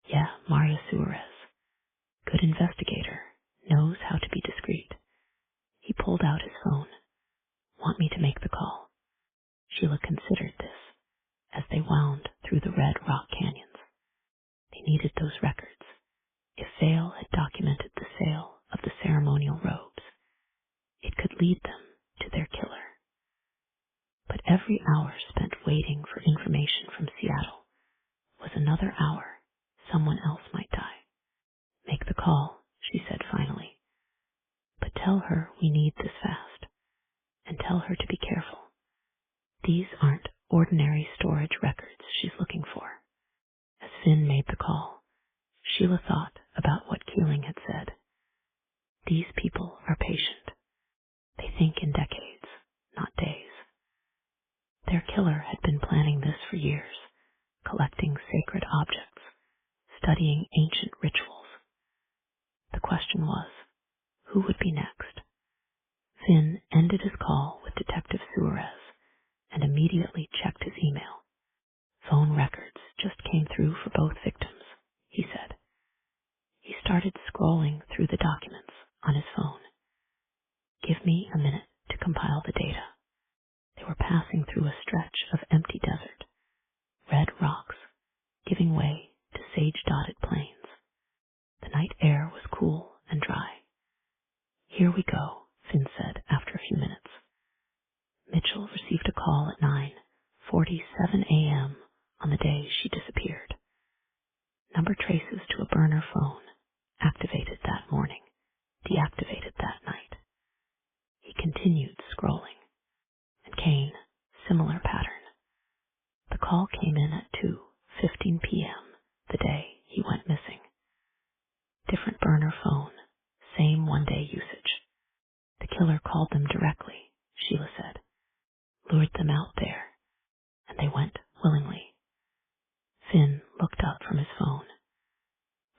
Yeah, Maria Suarez. Good investigator. Knows how to be discreet. He pulled out his phone. Want me to make the call? Sheila considered this as they wound through the red rock canyons. They needed those records. If Vale had documented the sale of the ceremonial robes, it could lead them to their killer. But every hour spent waiting for information from Seattle was another hour someone else might die. Make the call, she said finally. But tell her we need this fast, and tell her to be careful. These aren't ordinary storage records she's looking for. As Finn made the call, Sheila thought about what Keeling had said. These people are patient. They think in decades, not days. Their killer had been planning this for years, collecting sacred objects, studying ancient rituals. The question was, who would be next? Finn ended his call with Detective Suarez and immediately checked his email. Phone records just came through for both victims, he said. He started scrolling through the documents on his phone. Give me a minute to compile the data. They were passing through a stretch of empty desert, red rocks giving way to sage-dotted plains. The night air was cool and dry. Here we go, Finn said after a few minutes. Mitchell received a call at 9:47 a.m. on the day she disappeared. Number traces to a burner phone, activated that morning, deactivated that night. He continued scrolling. And Kane, similar pattern. The call came in at 2:15 p.m. the day he went missing. Different burner phone, same one-day usage. The killer called them directly, Sheila said, lured them out there, and they went willingly. Finn looked up from his phone,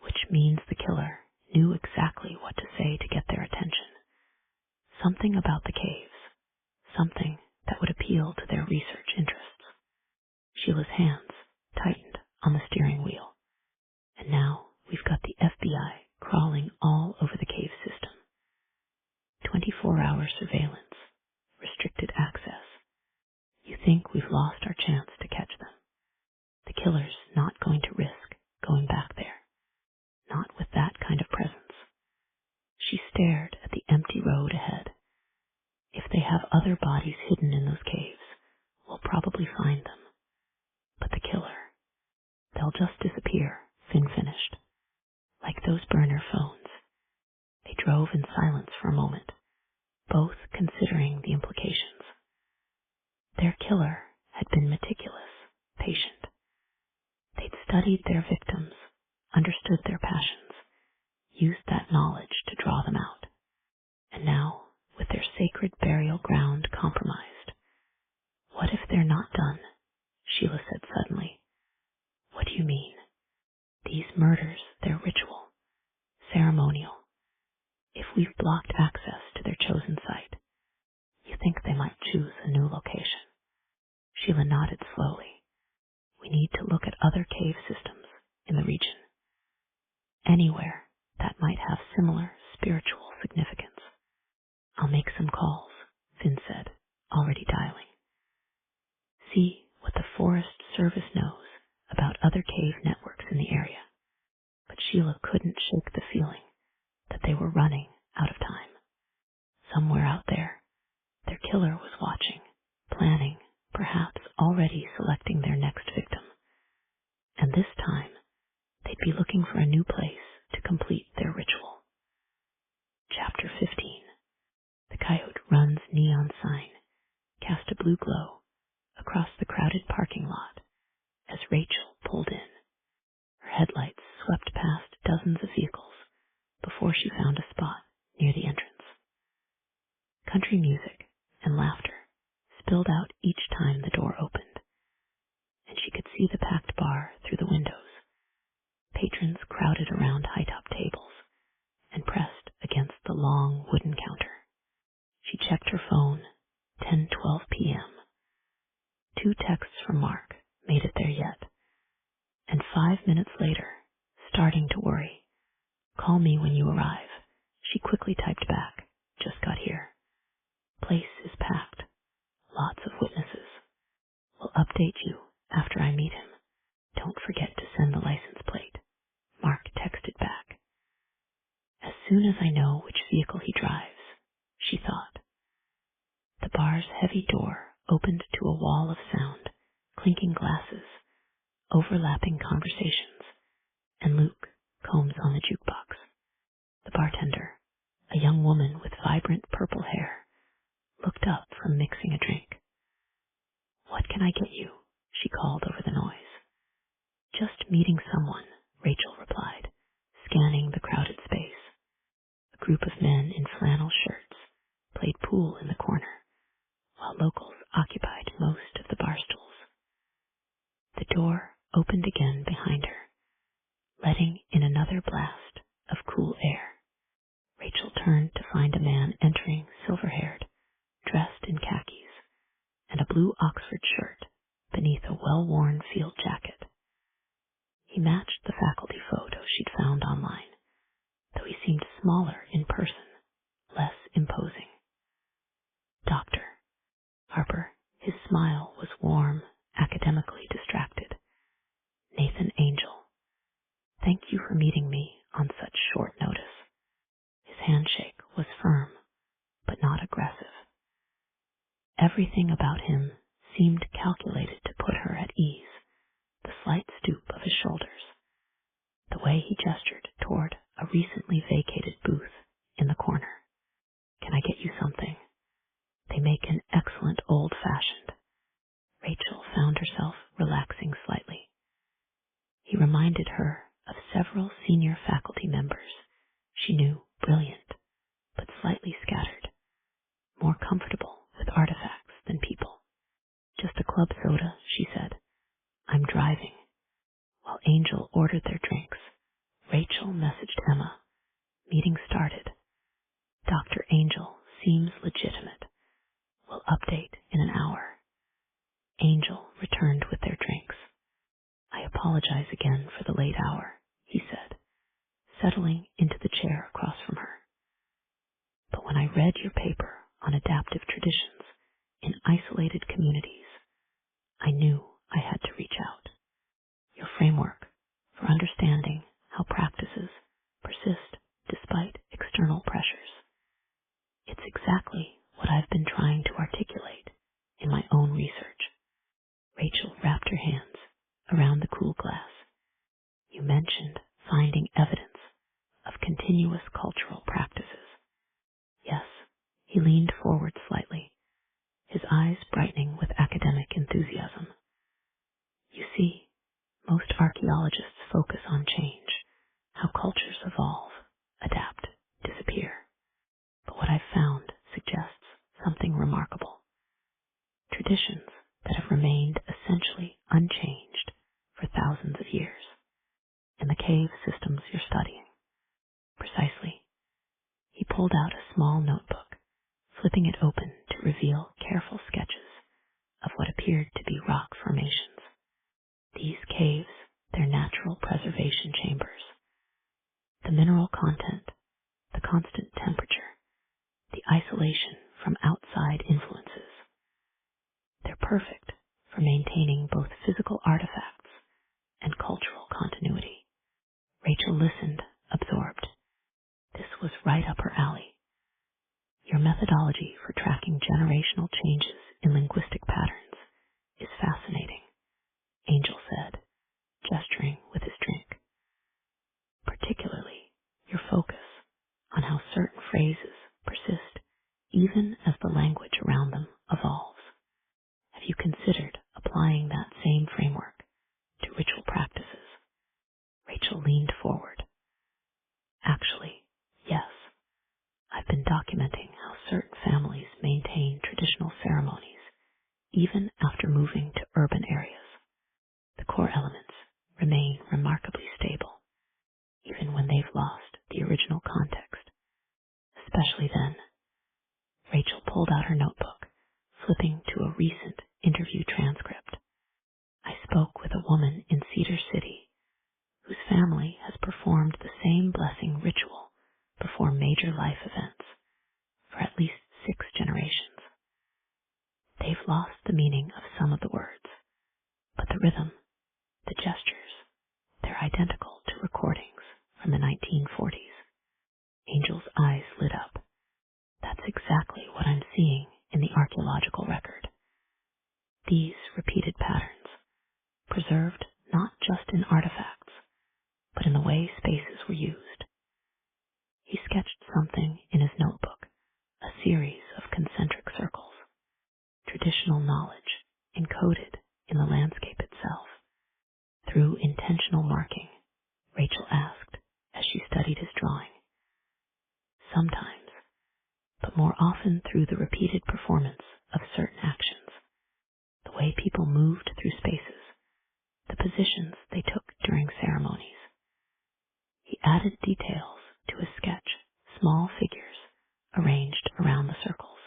which means the killer knew exactly what to say to get their attention. Something about the caves, something that would appeal to their research interests. Sheila's hands tightened on the steering wheel. And now we've got the FBI crawling all over the cave system. 24-hour surveillance, restricted access. You think we've lost our chance to catch them. The killer's not going to risk going back there. Not with that kind of presence. She stared at the empty road ahead. If they have other bodies hidden in those caves, we'll probably find them. But the killer, they'll just disappear, Finn finished. Like those burner phones. They drove in silence for a moment, both considering the implications. Their killer had been meticulous, patient. They'd studied their victims, understood their passions, used that knowledge to draw them out. And now, with their sacred burial ground compromised, what if they're not done? Sheila said suddenly. What do you mean? These murders, they're ritual, ceremonial. If we've blocked access to their chosen site, you think they might choose a new location? Sheila nodded slowly. We need to look at other cave systems in the region. Anywhere that might have similar spiritual significance. I'll make some calls, Finn said, already dialing. See what the Forest Service knows about other cave networks in the area. But Sheila couldn't shake the feeling that they were running out of time. Somewhere out there, their killer was watching, planning, perhaps already selecting their next victim. And this time, they'd be looking for a new place to complete their ritual. Chapter 15. The coyote run's neon sign cast a blue glow across the crowded parking lot as Rachel pulled in. Her headlights swept past dozens of vehicles before she found a spot near the entrance. Country music and laughter spilled out each time the door opened, and she could see the packed bar through the windows. Patrons crowded around high-top tables and pressed against the long wooden counter. She checked her phone, 10:12 p.m. 2 texts from Mark made it there yet, and 5 minutes later, starting to worry, call me when you arrive. She quickly typed back, just got here. Place is packed, lots of witnesses. Will update you after I meet him. Don't forget to send the license plate. Mark texted back. As soon as I know which vehicle he drives, she thought. The bar's heavy door opened to a wall of sound, clinking glasses, overlapping conversations, and Luke combs on the jukebox. The bartender, a young woman with vibrant purple hair, looked up from mixing a drink. "Can I get you?" she called over the noise. "Just meeting someone," Rachel replied, scanning the crowded space. A group of men in flannel shirts played pool in the corner, while locals occupied most of the bar stools. The door opened again behind her, letting in another blast of cool air. Rachel turned to find a man entering, silver-haired, dressed in khakis, and a blue Oxford shirt beneath a well-worn field jacket. He matched the faculty photo she'd found online, though he seemed smaller in person, less imposing. "Doctor Harper," his smile was warm, academically distracted. "Nathan Angel. Thank you for meeting me on such short notice." His handshake was firm, but not aggressive. Everything about him seemed calculated to put her at ease. The slight stoop of his shoulders, the way he gestured toward a recently vacated booth in the corner. "Can I get you something? They make an excellent old-fashioned." Rachel found herself relaxing slightly. He reminded her of several senior faculty members she knew, brilliant, but slightly scattered, more comfortable with artifacts than people. "Just a club soda," she said. "I'm driving." While Angel ordered their drinks, Rachel messaged Emma. "Meeting started. Dr. Angel seems legitimate. We'll update in an hour." Angel returned with their drinks. "I apologize again for the late hour," he said, settling into the chair across from her. "But when I read your paper on adaptive traditions in isolated communities, I knew I had to reach out. Your framework for understanding how practices persist despite external pressures. It's exactly what I've been trying to articulate in my own research." Rachel wrapped her hands around the cool glass. "You mentioned finding evidence of continuous cultural practices." "Yes." He leaned forward slightly, his eyes brightening with academic enthusiasm. "You see, most archaeologists focus on change, how cultures evolve, adapt, disappear. But what I've found suggests something remarkable. Traditions that have remained essentially unchanged for thousands of years. In the cave systems you're studying." "Precisely." He pulled out a small notebook, flipping it open to reveal careful sketches of what appeared to be rock formations. These caves, their natural preservation chambers. The mineral content, the constant temperature, the isolation from outside influences. They're perfect for maintaining both physical artifacts and cultural continuity. Rachel listened, absorbed. This was right up her alley. "Your methodology for tracking generational changes in linguistic patterns is fascinating," Angel said, gesturing with his drink. "Particularly your focus on how certain phrases persist even as the language around them evolves. Have you considered applying that same framework to ritual practices?" Rachel leaned forward. "Actually, yes. I've been documenting how certain families maintain traditional ceremonies even after moving to urban areas. The core elements remain remarkably stable, even when they've lost the original context. Especially then." Rachel pulled out her notebook, flipping to a recent interview transcript. "I spoke with a woman in Cedar City whose family has performed the same blessing ritual before major life events for at least 6 generations. They've lost the meaning of some of the words, but the rhythm, the gestures, they're identical to recordings from the 1940s. Angel's eyes lit up. "That's exactly what I'm seeing in the archaeological record. These repeated patterns, preserved not just in artifacts, but in the way spaces were used." He sketched something in his notebook, a series of concentric circles. "Traditional knowledge encoded encoded in the landscape itself. Through intentional marking, Rachel asked as she studied his drawing. Sometimes, but more often through the repeated performance of certain actions, the way people moved through spaces, the positions they took during ceremonies. He added details to his sketch, small figures arranged around the circles.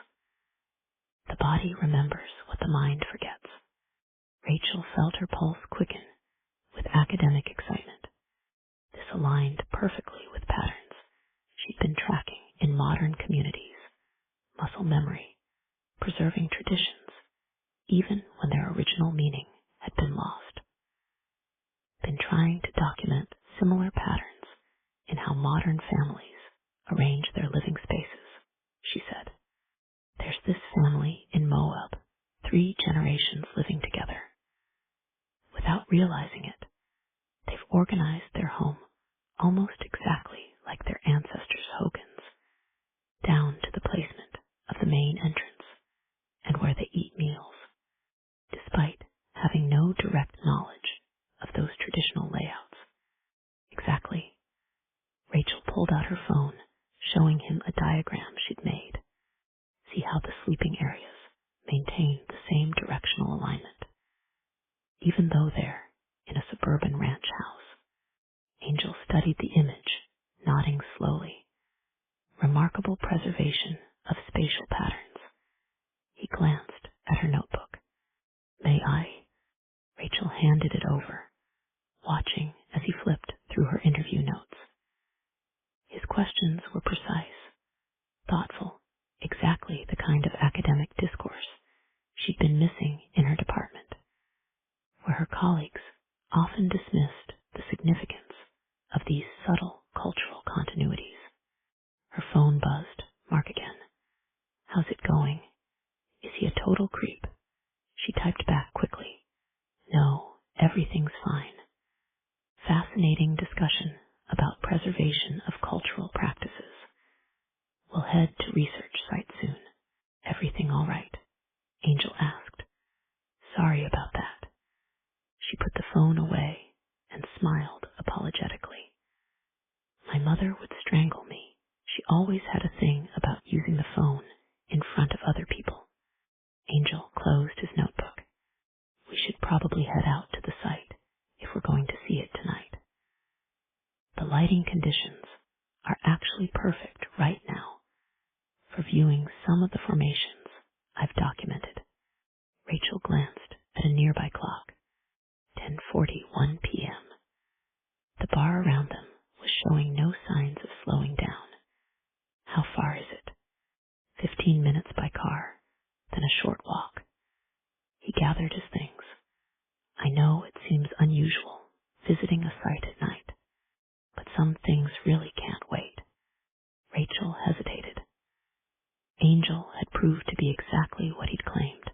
The body remembers what the mind forgets. Rachel felt her pulse quicken with academic excitement. This aligned perfectly with patterns she'd been tracking in modern communities. Muscle memory, preserving traditions, even when their original meaning had been lost. Been trying to document similar patterns in how modern families arrange their living spaces, she said. There's this family in Moab, 3 generations living together. Without realizing it, they've organized their home almost exactly like their ancestors' Hogans, down to the placement of the main entrance and where they eat meals, despite having no direct knowledge of those traditional layouts. Exactly. Rachel pulled out her phone, showing him a diagram she'd made. See how the sleeping areas maintain the same directional alignment, even though they're in a suburban ranch house. Angel studied the image, nodding slowly. Remarkable preservation of spatial patterns. He glanced at her notebook. May I? Rachel handed it over, watching as he flipped through her interview notes. His questions were precise, thoughtful, exactly the kind of academic discourse she'd been missing in her department, where her colleagues often dismissed the significance of these subtle cultural continuities. Her phone buzzed. Mark again. How's it going? Is he a total creep? She typed back quickly. No, everything's fine. Fascinating discussion about preservation of cultural practices. We'll head to research site soon. Everything all right? Angel asked. Sorry about that. She put the phone away and smiled apologetically. My mother would strangle me. She always had a thing about using the phone in front of other people. Angel closed his notebook. We should probably head out to the site if we're going to see it tonight. The lighting conditions are actually perfect right now for viewing some of the formations I've documented. Rachel glanced at a nearby clock. 10:41 p.m. The bar around them was showing no signs of slowing down. How far is it? 15 minutes by car, then a short walk. He gathered his things. I know it seems unusual visiting a site at night, but some things really can't wait. Rachel hesitated. Angel had proved to be exactly what he'd claimed,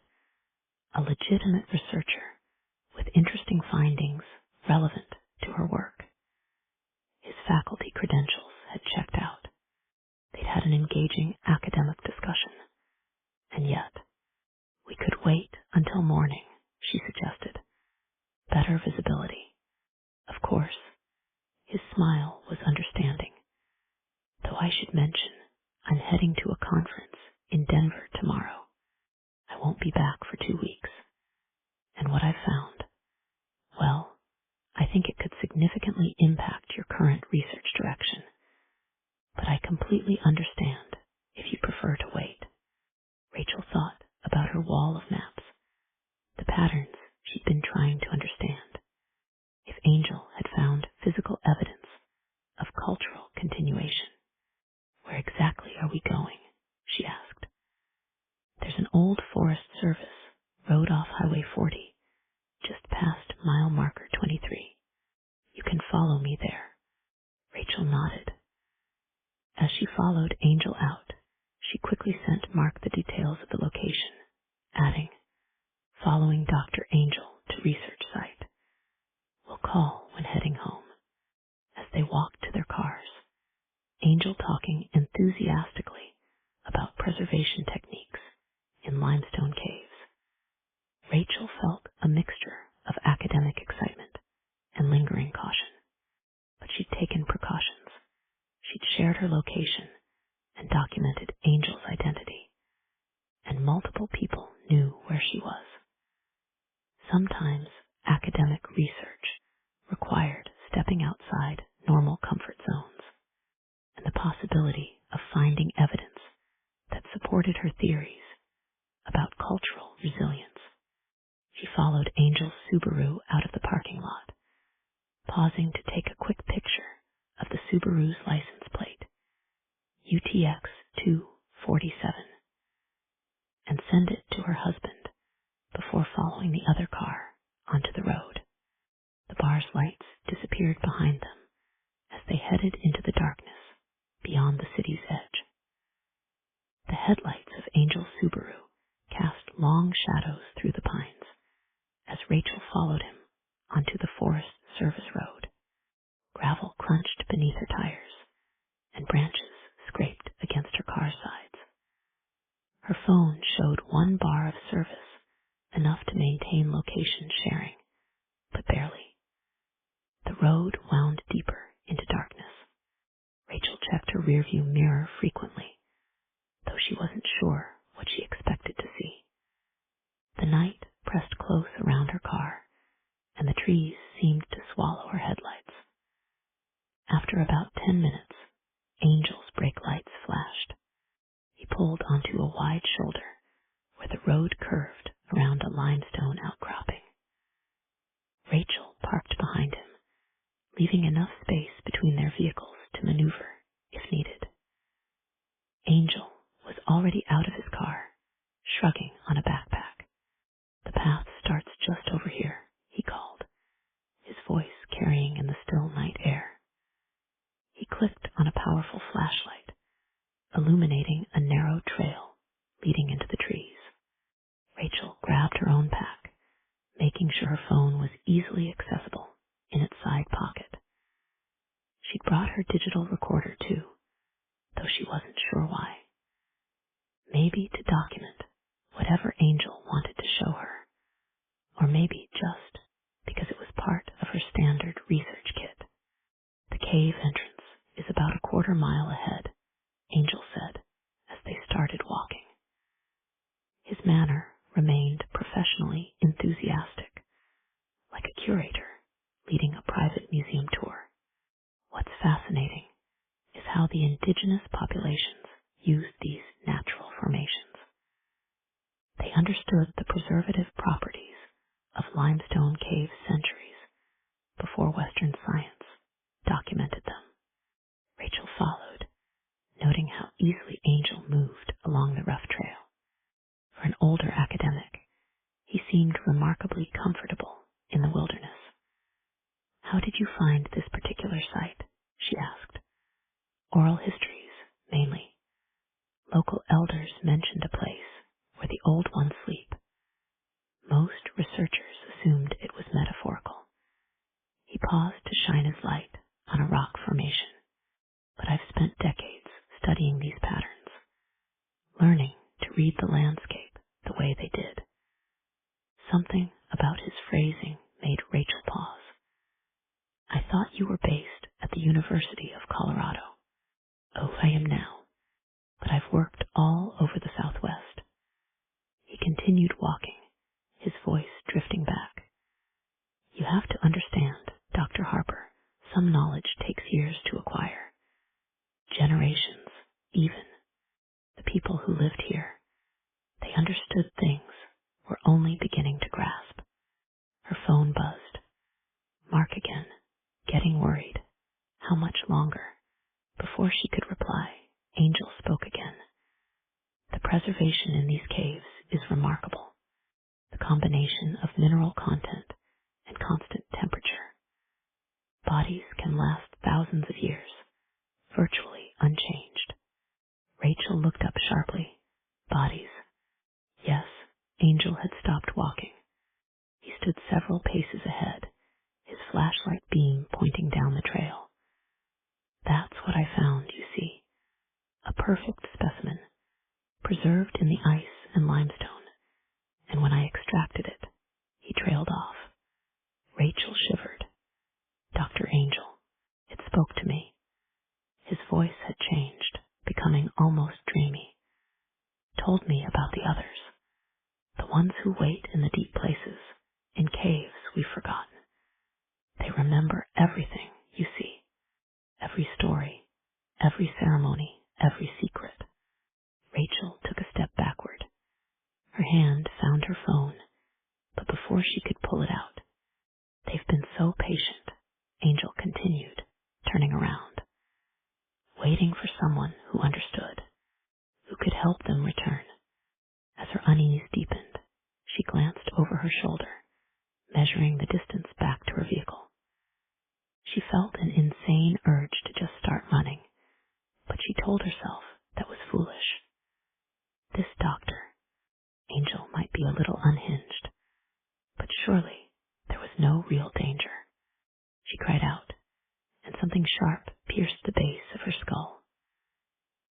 a legitimate researcher with interesting findings relevant to her work. His faculty credentials had checked out. They'd had an engaging academic discussion. And yet, we could wait until morning, she suggested. Better visibility. Of course, his smile was understanding. Though I should mention, I'm heading to a conference in Denver tomorrow. I won't be back for 2 weeks. And what I've found, well, I think it could significantly impact your current research direction. But I completely understand if you prefer to wait. Rachel thought about her wall of maps, the patterns she'd been trying to understand. If Angel had found physical evidence of cultural continuation, where exactly are we going? She asked. There's an old Forest Service road off Highway 40, just past mile marker 23. You can follow me there. Rachel nodded. As she followed Angel out, she quickly sent Mark the details of the location, adding, following Dr. Angel to research site. We'll call when heading home. As they walked to their cars, Angel talking enthusiastically about preservation techniques in limestone caves. Rachel felt a mixture of academic excitement and lingering caution. But she'd taken precautions. She'd shared her location and documented Angel's identity, and multiple people knew where she was. Sometimes academic research required stepping outside normal comfort zones, and the possibility of finding evidence that supported her theories about cultural resilience. She followed Angel's Subaru out of the parking lot, pausing to take a quick picture of the Subaru's license plate, UTX 247, and send it to her husband before following the other car onto the road. The bar's lights disappeared behind them as they headed into the darkness beyond the city's edge. The headlights of Angel's Subaru cast long shadows through the pines as Rachel followed him onto the Forest Service road. Gravel crunched beneath her tires, and branches scraped against her car sides. Her phone showed one bar of service, enough to maintain location sharing, but barely. The road wound deeper into darkness. Rachel checked her rearview mirror frequently, though she wasn't sure what she expected to see. The night pressed close around her car, and the trees seemed to swallow her headlights. After about 10 minutes, Angel's brake lights flashed. He pulled onto a wide shoulder where the road curved around a limestone outcropping. Rachel parked behind him, leaving enough space between their vehicles to maneuver if needed. Angel was already out of his car, shrugging on a backpack. "The path starts just over here," he called, his voice carrying in the still night air. He clicked on a powerful flashlight, illuminating a narrow trail leading into the trees. Rachel grabbed her own pack, making sure her phone was easily accessible in its side pocket. She'd brought her digital recorder too, though she wasn't sure why. Maybe to document whatever Angel wanted to show her, or maybe just because it was part of her standard research kit. "The cave entrance is about a quarter-mile ahead," Angel said as they started walking. His manner remained professionally enthusiastic, like a curator leading a private museum tour. "What's fascinating is how the indigenous populations used these natural formations. They understood the preservative properties of limestone caves centuries before Western science documented them." Rachel followed, noting how easily Angel moved along the rough trail. For an older academic, he seemed remarkably comfortable in the wilderness. "How did you find this particular site?" she asked. "Oral histories, mainly. Local elders mentioned a place where the old ones sleep. Most researchers assumed it was metaphorical." He paused to shine his light on a rock formation. "But I've spent decades studying these patterns, learning to read the landscape the way they did." Something about his phrasing made Rachel pause. "I thought you were based at the University of Colorado." "Oh, I am now, but I've worked all over the Southwest." He continued walking, his voice drifting back. "You have to understand, Dr. Harper, some knowledge takes years to acquire. Generations, even. The people who lived here, they understood things we're only beginning to grasp." Her phone buzzed. Mark again, getting worried. How much longer? Before she could reply, Angel spoke again. "The preservation in these caves is remarkable. The combination of mineral content and constant temperature. Bodies can last thousands of years, virtually unchanged." Rachel looked up sharply. "Bodies?" Yes, Angel had stopped walking. He stood several paces ahead, his flashlight beam pointing down the trail. "That's what I found, you see. A perfect specimen, preserved in the ice and limestone, and when I extracted it, he trailed So patient, Angel continued, turning around, waiting for someone who understood, who could help them return. As her unease deepened, she glanced over her shoulder, measuring the distance back to her vehicle. She felt an insane urge to just start running, but she told herself that was foolish. This doctor, Angel, might be a little unhinged, but surely there was no real danger. She cried out, and something sharp pierced the base of her skull.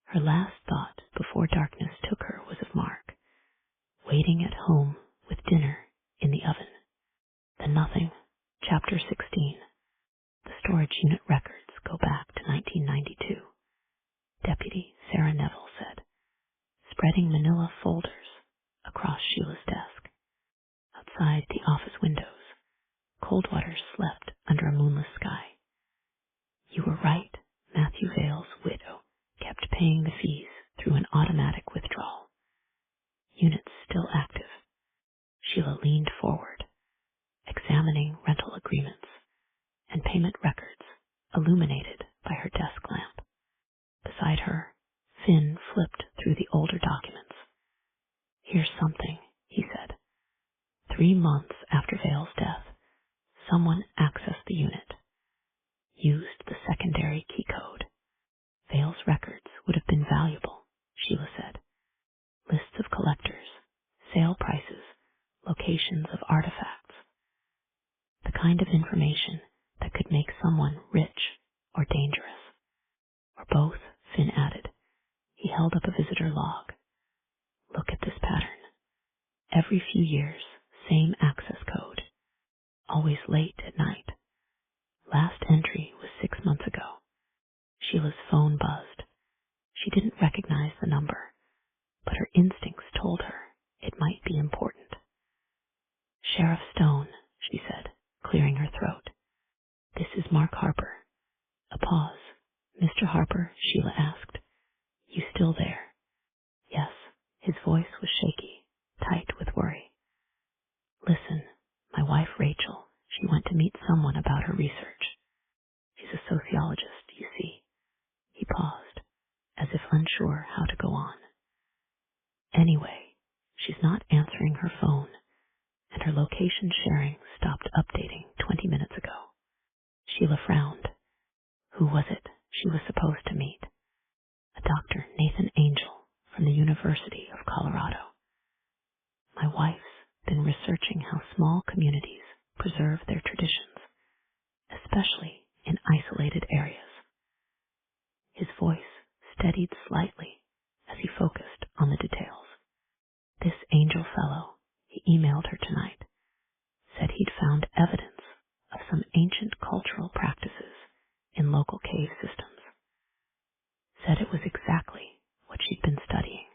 Her last thought before darkness took her was of Mark, waiting at home with dinner in the oven. Then nothing. Chapter 16. The storage unit records go back to 1992. Deputy Sarah Neville said, spreading manila folders across Sheila's desk. Outside the office windows, Coldwater slept under a moonless sky. You were right. Matthew Vale's widow kept paying the fees through an automatic withdrawal. Units still active. Sheila leaned forward, examining rental agreements and payment records illuminated by her desk lamp. Beside her, Finn flipped through the older documents. Here's something, he said. 3 months after Vale's death, someone accessed the unit, used the secondary key code. Vale's records would have been valuable, Sheila said. Lists of collectors, sale prices, locations of artifacts. The kind of information that could make someone rich or dangerous. Or both, Finn added. He held up a visitor log. Look at this pattern. Every few years, same access code. Always late at night. Last entry was 6 months ago. Sheila's phone buzzed. She didn't recognize the number, but her instincts told her it might be important. Sheriff Stone, she said, clearing her throat. This is Mark Harper. A pause. Mr. Harper, Sheila asked. You still there? Yes. His voice was shaky, tight with worry. Listen, my wife Rachel, she went to meet someone about her research. She's a sociologist, you see. He paused, as if unsure how to go on. Anyway, she's not answering her phone, and her location sharing stopped updating 20 minutes ago. Sheila frowned. Who was it she was supposed to meet? A Dr. Nathan Angel from the University of Colorado. My wife's been researching how small communities preserve their traditions, especially in isolated areas. His voice steadied slightly as he focused on the details. This Angel fellow, he emailed her tonight, said he'd found evidence of some ancient cultural practices in local cave systems. Said it was exactly what she'd been studying.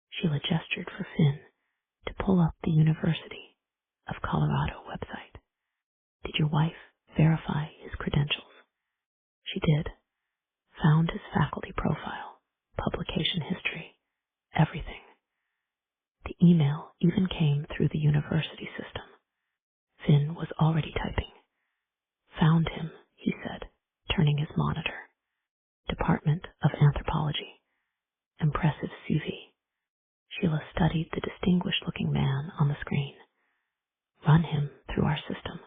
Sheila gestured for Finn to pull up the University of Colorado website. Did your wife verify his credentials? She did. Found his faculty profile, publication history, everything. The email even came through the university system. Finn was already typing. Found him, he said, turning his monitor. Department of Anthropology. Impressive CV. Sheila studied the distinguished-looking man on the screen. Run him through our system.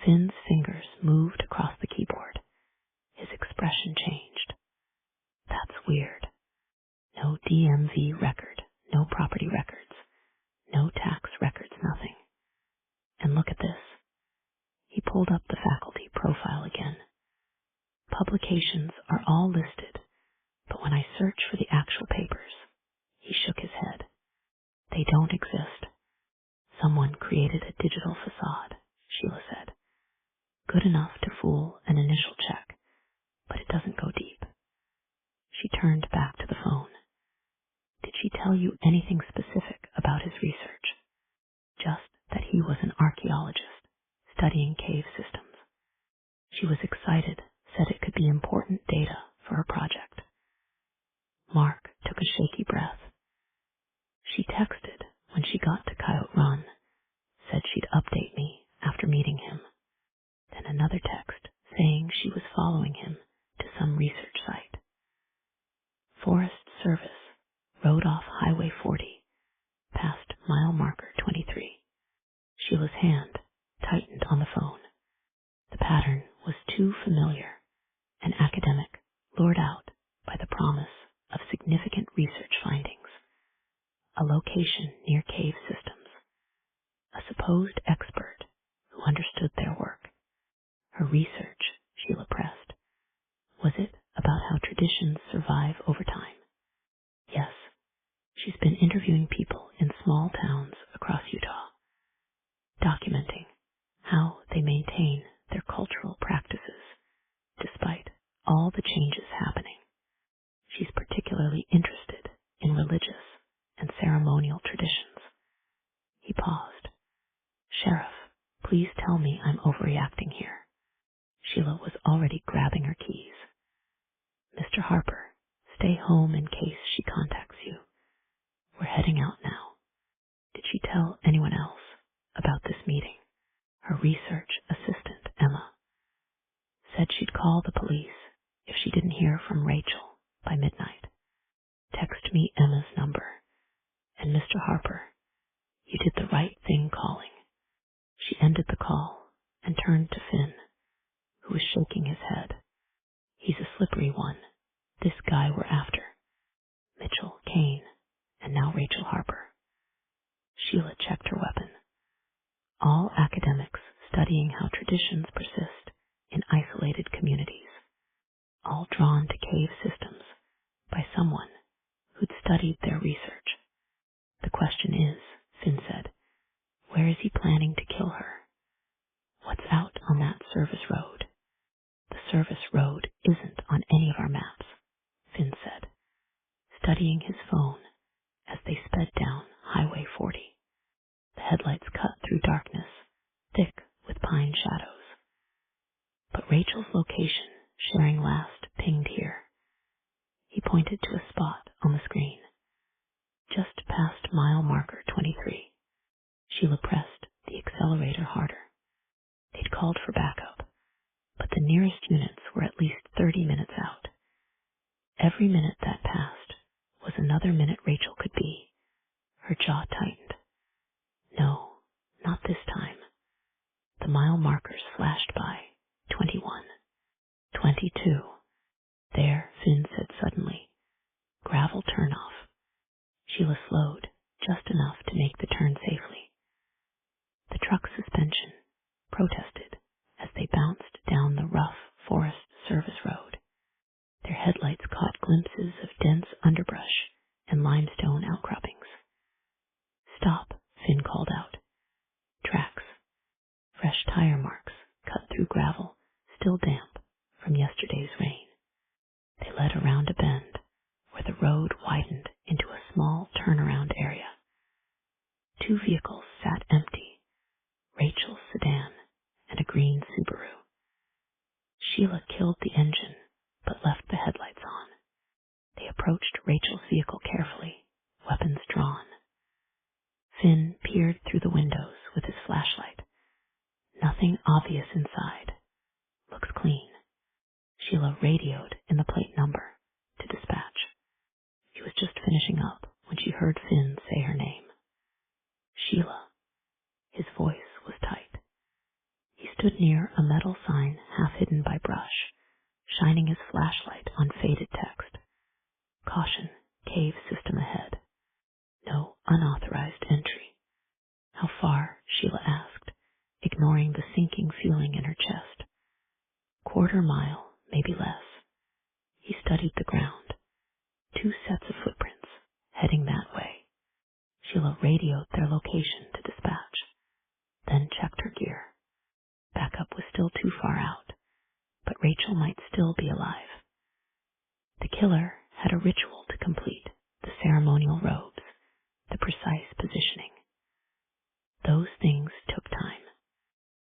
Finn's fingers moved across the keyboard. His expression changed. That's weird. No DMV record, no property records, no tax records, nothing. And look at this. He pulled up the faculty profile again. Publications are all listed, but when I search for the actual papers, he shook his head. They don't exist. Someone created a digital facade, Sheila said. Good enough to fool an initial check, but it doesn't go deep. She turned back to the phone. Did she tell you anything specific about his research? Just that he was an archaeologist studying cave systems. She was excited, said it could be important data for her project. Mark took a shaky breath. She texted when she got to Coyote Run, said she'd update me after meeting him. tightened on the phone. The pattern was too familiar, an academic lured out by the promise of significant research findings, a location near cave systems, a supposed expert who understood their work. Her research, Sheila pressed. Was it about how traditions survive over time? Yes, she's been interviewing people in small towns across Utah, documenting how they maintain their cultural practices despite all the changes happening. She's particularly interested in religious and ceremonial traditions. He paused. Sheriff, please tell me I'm overreacting here. Sheila was already grabbing her keys. Mr. Harper, stay home in case she contacts you. We're heading out now. Did she tell anyone else about this meeting? Her research assistant, Emma, said she'd call the police if she didn't hear from Rachel by midnight. Text me Emma's number. And Mr. Harper, you did the right thing calling. She ended the call and turned to Finn, who was shaking his head. He's a slippery one. This guy we're after. Mitchell, Kane, and now Rachel Harper. Sheila checked her weapon. All academics studying how traditions persist in isolated communities, all drawn to cave systems by someone who'd studied their research. The question is, Finn said, where is he planning to kill her? What's out on that service road? The service road isn't on any of our maps, Finn said, studying his phone as they sped down Highway 40. The headlights cut through darkness, thick with pine shadows. But Rachel's location, sharing last, pinged here. He pointed to a spot on the screen, just past mile marker 23. Sheila pressed the accelerator harder. They'd called for backup, but the nearest units were at least 30 minutes out. Every minute that passed was another minute Rachel could be. Her jaw tightened. No, not this time. The mile markers flashed by. 21. 22. There, Finn said suddenly. Gravel turnoff. Sheila slowed just enough to make the turn safely. The truck's suspension protested as they bounced down the rough forest service road. Their headlights caught glimpses of dense underbrush and limestone outcroppings. Stop, Finn called out. Tracks. Fresh tire marks cut through gravel, still damp from yesterday's rain. They led around a bend where the road widened into a small turnaround area. Two vehicles sat empty, Rachel's sedan and a green Subaru. Sheila killed the engine but left the headlights on. They approached Rachel's vehicle carefully, weapons drawn. Finn peered through the windows with his flashlight. Nothing obvious inside. Looks clean. Sheila radioed in the plate number to dispatch. She was just finishing up when she heard Finn say her name. Sheila. His voice was tight. He stood near a metal sign half hidden by brush, shining his flashlight on faded text. Caution, cave system ahead. No unauthorized entry. How far? Sheila asked, ignoring the sinking feeling in her chest. Quarter mile, maybe less. He studied the ground. Two sets of footprints, heading that way. Sheila radioed their location to dispatch, then checked her gear. Backup was still too far out, but Rachel might still be alive. The killer had a ritual to complete, the ceremonial robes, the precise positioning. Those things took time,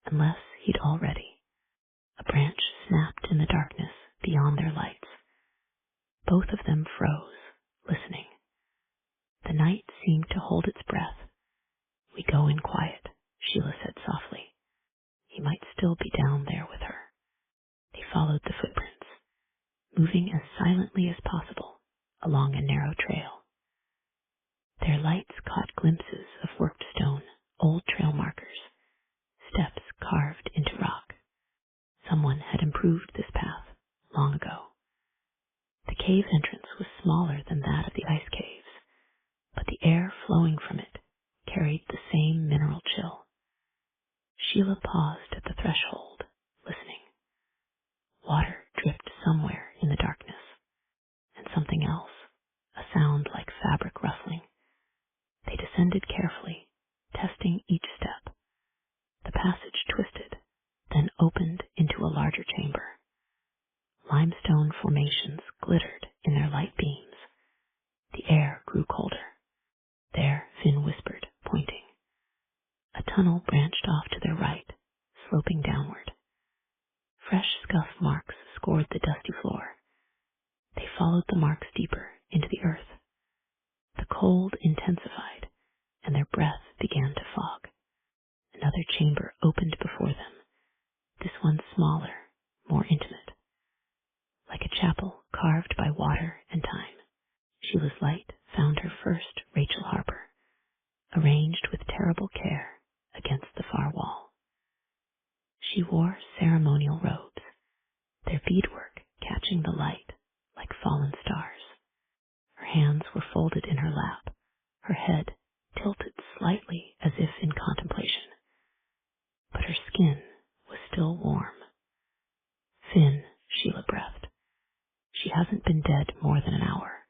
unless he'd already. A branch snapped in the darkness beyond their lights. Both of them froze, listening. The night seemed to hold its breath. We go in quiet, Sheila said softly. He might still be down there with her. They followed the footprints, moving as silently as possible along a narrow trail. Their lights caught glimpses of worked stone, old trail markers, steps approved this path long ago. The cave entrance was smaller than that of the ice caves, but the air flowing from it carried the same mineral chill. Sheila paused at the threshold, listening. Water dripped somewhere in the darkness, and something else, a sound like fabric rustling. They descended carefully, testing each step. The passage twisted, then opened into a larger chamber. Limestone formations glittered in their light beams. The air grew colder. There, Finn whispered, pointing. A tunnel branched off to their right, sloping downward. Fresh scuff marks scored the dusty floor. They followed the marks deeper into the earth. The cold intensified, and their breath began to fog. Another chamber opened before them, this one smaller, more intimate. Like a chapel carved by water and time, Sheila's light found her first Rachel Harper, arranged with terrible care against the far wall. She wore ceremonial robes, their beadwork catching the light like fallen stars. Her hands were folded in her lap, her head tilted slightly as if in contemplation. But her skin was still warm. Finn, Sheila breathed. She hasn't been dead more than an hour.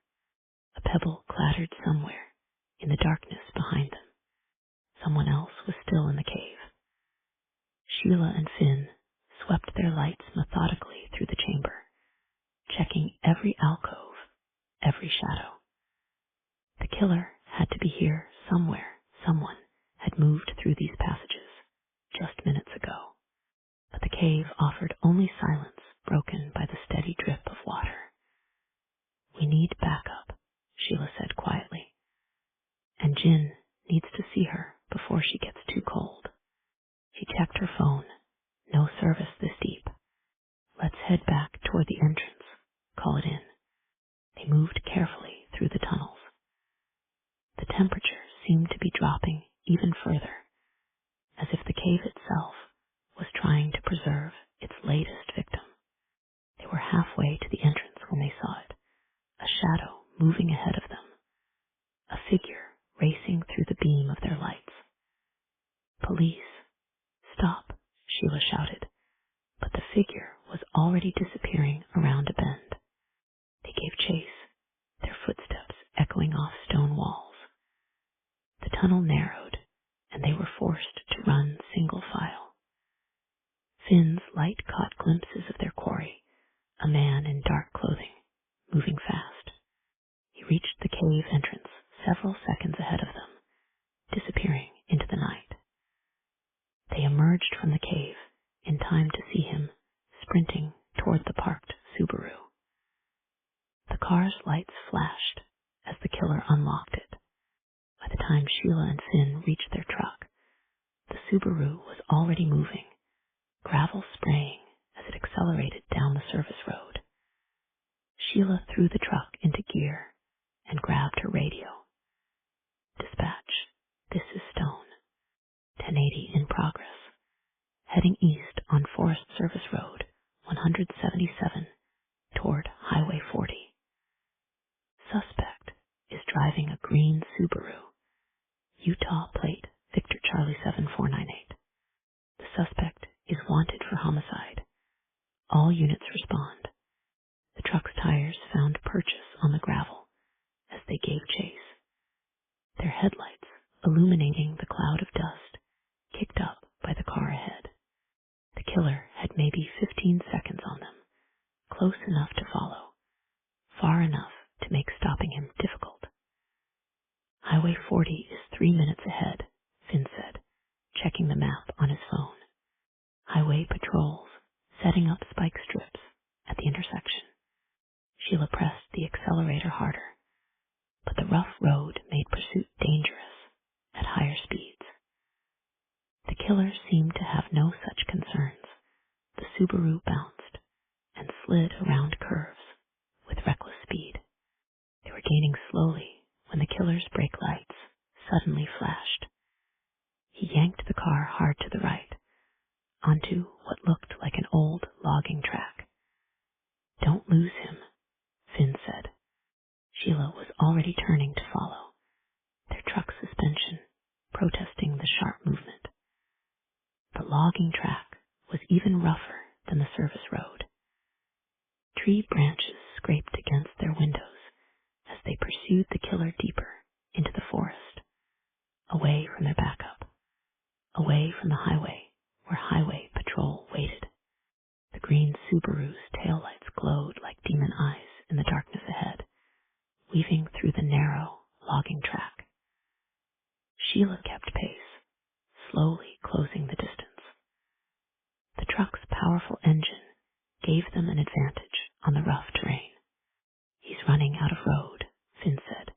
A pebble clattered somewhere in the darkness behind them. Someone else was still in the cave. Sheila and Finn swept their lights methodically through the chamber, checking every alcove, every shadow. The killer had to be here somewhere. Someone had moved through these passages just minutes ago. But the cave offered only silence broken by the steady drip of water. We need backup, Sheila said quietly. And Jin needs to see her before she gets too cold. She checked her phone. No service this deep. Let's head back toward the entrance. Call it in. They moved carefully through the tunnels. The temperature seemed to be dropping even further, as if the cave itself was trying to preserve its latest victim. They were halfway to the entrance when they saw it, a shadow moving ahead of them, a figure racing through the beam of their lights. Police! Stop! Sheila shouted, but the figure was already disappearing around a bend. They gave chase, their footsteps echoing off stone walls. The tunnel narrowed, and they were forced to run single file. Finn's light caught glimpses of their quarry, a man in dark clothing, moving fast. He reached the cave entrance several seconds ahead of them, disappearing into the night. They emerged from the cave in time to see him sprinting toward the parked Subaru. The car's lights flashed as the killer unlocked it. By the time Sheila and Finn reached their truck, the Subaru was already moving, gravel spraying as it accelerated down the service road. Sheila threw the truck into gear and grabbed her radio. Dispatch, this is Stone. 1080 in progress. Heading east on Forest Service Road, 177, toward Highway 40. Suspect is driving a green Subaru, Utah plate Victor Charlie 7498. The suspect is wanted for homicide. All units respond. The truck's tires found purchase on the gravel as they gave chase. Their headlights, illuminating the cloud of dust, kicked up by the car ahead. The killer had maybe 15 seconds on them, close enough to follow, far enough to make stopping him difficult. Highway 40 is 3 minutes ahead, Finn said, checking the map on his phone. Highway patrols, setting up spike strips at the intersection. Sheila pressed the accelerator harder, but the rough road made pursuit dangerous at higher speeds. The killer seemed to have no such concerns. The Subaru bounced and slid around curves with reckless speed. They were gaining slowly when the killer's brake lights suddenly flashed. He yanked the car hard to the right, onto what looked like an old logging track. "Don't lose him," Finn said. Sheila was already turning to follow, their truck suspension protesting the sharp movement. The logging track was even rougher than the service road. Tree branches scraped against their windows as they pursued the killer deeper into the forest, away from their backup, away from the highway where highway patrol waited. The green Subaru's taillights glowed like demon eyes in the darkness ahead, weaving through the narrow logging track. Sheila kept pace, slowly closing the distance. The truck's powerful engine gave them an advantage on the rough terrain. "He's running out of road," Finn said,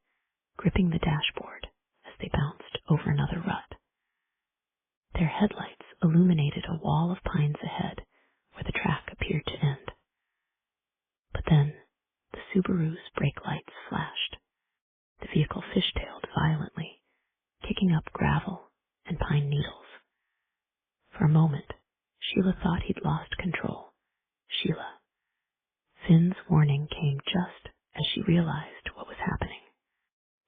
gripping the dashboard as they bounced over another rut. Their headlights illuminated a wall of pines ahead where the track appeared to end. But then the Subaru's brake lights flashed. The vehicle fishtailed violently, kicking up gravel and pine needles. For a moment, Sheila thought he'd lost control. Sheila. Finn's warning came just as she realized what was happening.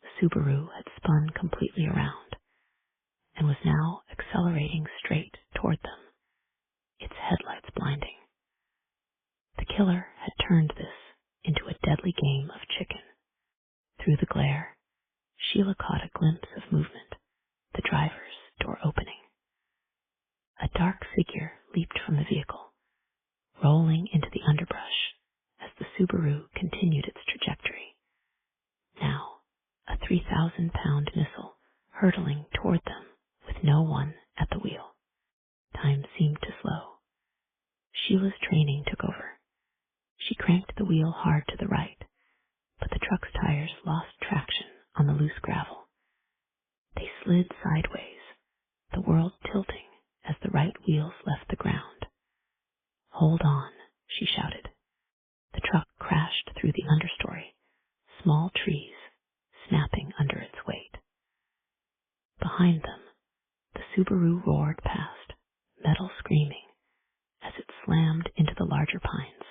The Subaru had spun completely around and was now accelerating straight toward them, its headlights blinding. The killer had turned this into a deadly game of chicken. Through the glare, Sheila caught a glimpse of movement, the driver's door opening. A dark figure leaped from the vehicle, rolling into the underbrush as the Subaru continued its trajectory. Now, a 3,000-pound missile hurtling toward them with no one at the wheel. Time seemed to slow. Sheila's training took over. She cranked the wheel hard to the right, but the truck's tires lost traction on the loose gravel. They slid sideways, the world tilting as the right wheels left the ground. "Hold on," she shouted. The truck crashed through the understory, small trees snapping under its weight. Behind them, the Subaru roared past, metal screaming, as it slammed into the larger pines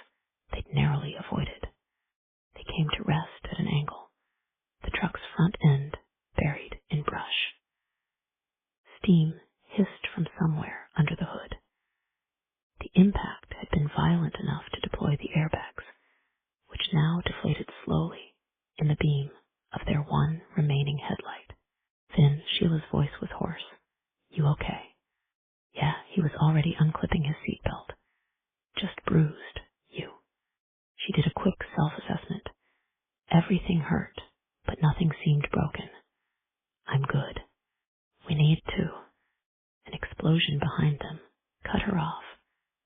they'd narrowly avoided. They came to rest at an angle, the truck's front end buried in brush. Steam hissed from somewhere under the hood. The impact had been violent enough to deploy the airbags, which now deflated slowly in the beam of their one remaining headlight. Then Sheila's voice was hoarse. "You okay?" "Yeah," he was already unclipping his seatbelt. "Just bruised. You." She did a quick self-assessment. Everything hurt, but nothing seemed broken. "I'm good. We need to." An explosion behind them cut her off,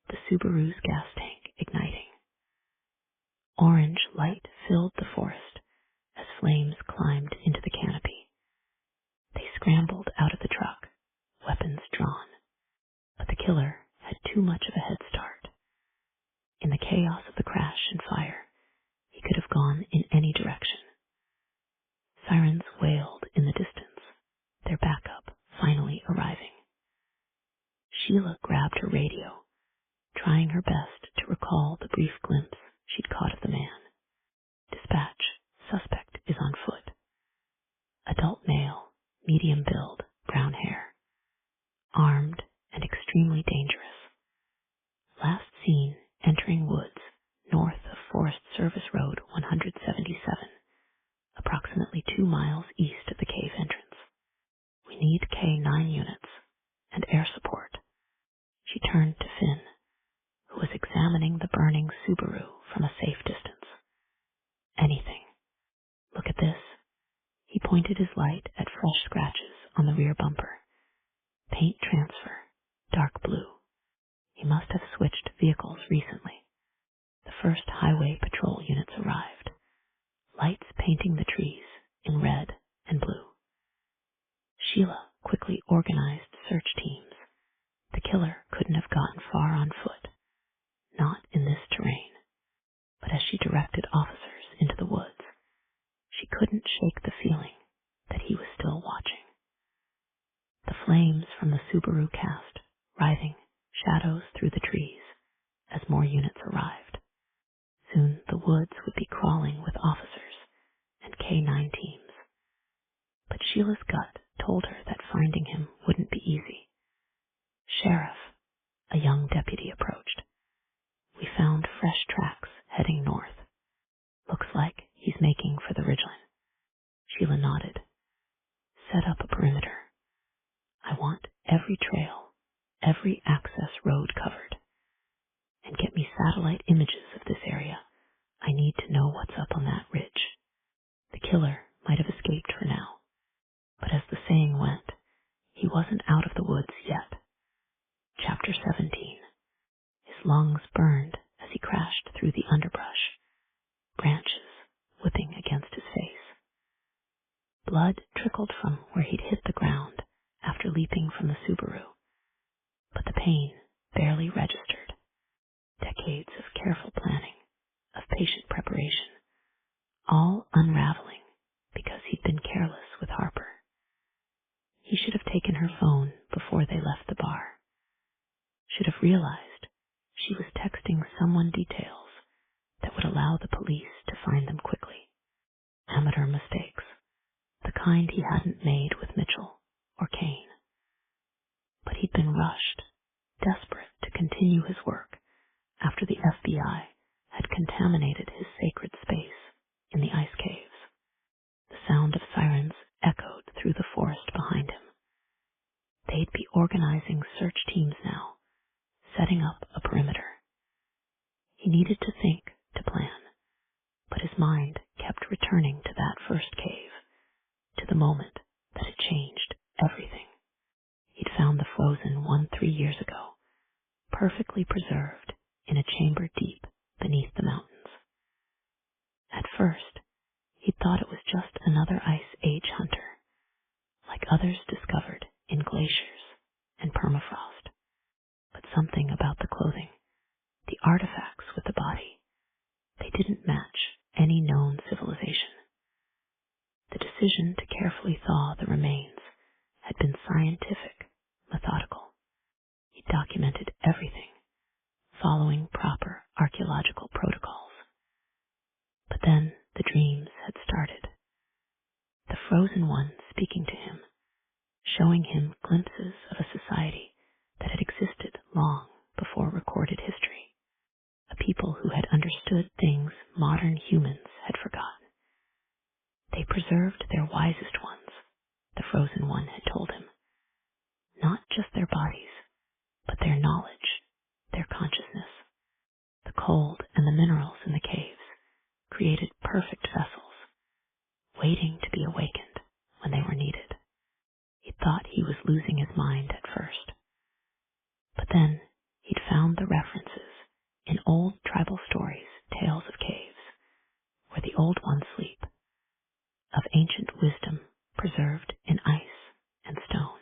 the Subaru's gas tank igniting. Orange light filled the forest as flames climbed into the canopy. They scrambled out of the truck, weapons drawn, but the killer had too much of a head start. In the chaos of the crash and fire, he could have gone in any direction. Sirens wailed in the distance, their backup finally arriving. Sheila grabbed her radio, trying her best to recall the brief glimpse she'd caught of the man. "Dispatch, suspect is on foot. Adult male, medium build, brown hair. Armed and extremely dangerous. Last seen entering woods north of Forest Service Road 177, approximately 2 miles east of the cave entrance. We need K-9 units and air support." She turned to Finn, who was examining the burning Subaru from a safe distance. "Anything. Look at this." He pointed his light at fresh scratches on the rear bumper. "Paint transfer, dark blue. He must have switched vehicles recently." The first highway patrol units arrived, lights painting the trees in red and blue. Sheila quickly organized search teams. The killer couldn't have gotten far on foot, not in this terrain. But as she directed officers into the woods, she couldn't shake the feeling that he was still watching. The flames from the Subaru cast, writhing, shadows through the trees as more units arrived. Soon the woods would be crawling with officers and K-9 teams. But Sheila's gut told her that finding him wouldn't be easy. "Sheriff," a young deputy approached. "We found fresh tracks heading north. Looks like he's making for the ridgeline." Sheila nodded. "Set up a perimeter. I want every trail, every access road covered. And get me satellite images of this area. I need to know what's up on that ridge." The killer might have escaped for now, but as the saying went, he wasn't out of the woods yet. Chapter 17. His lungs burned as he crashed through the underbrush, branches whipping against his face. Blood trickled from where he'd hit the ground after leaping from the Subaru, but the pain barely registered. Decades of careful planning, of patient preparation, all unraveling because he'd been careless with Harper. He should have taken her phone before they left the bar. Should have realized she was texting someone details that would allow the police to find them quickly. Amateur mistakes, the kind he hadn't made with Mitchell or Kane. But he'd been rushed, desperate to continue his work after the FBI had contaminated his sacred space in the ice caves. The sound of sirens echoed through the forest behind him. They'd be organizing search teams now, setting up a perimeter. He needed to think, to plan, but his mind kept returning to that first cave, to the moment that had changed everything. He'd found the frozen one 3 years ago, perfectly preserved in a chamber deep beneath the mountains. At first, he thought it was just another ice age hunter, like others discovered in glaciers and permafrost. But something about the clothing, the artifacts with the body, they didn't match any known civilization. The decision to carefully thaw the remains had been scientific, methodical. He documented everything, following proper archaeological protocols. But then the dreams had started. The frozen one speaking to him, showing him glimpses of a society that had existed long before recorded history, a people who had understood things modern humans had forgotten. They preserved their wisest ones, the frozen one had told him. Not just their bodies, but their knowledge, their consciousness. The cold and the minerals in the caves created perfect vessels, waiting to be awakened when they were needed. He thought he was losing his mind at first. But then he'd found the references in old tribal stories, tales of caves, where the old ones sleep, of ancient wisdom preserved in ice and stone.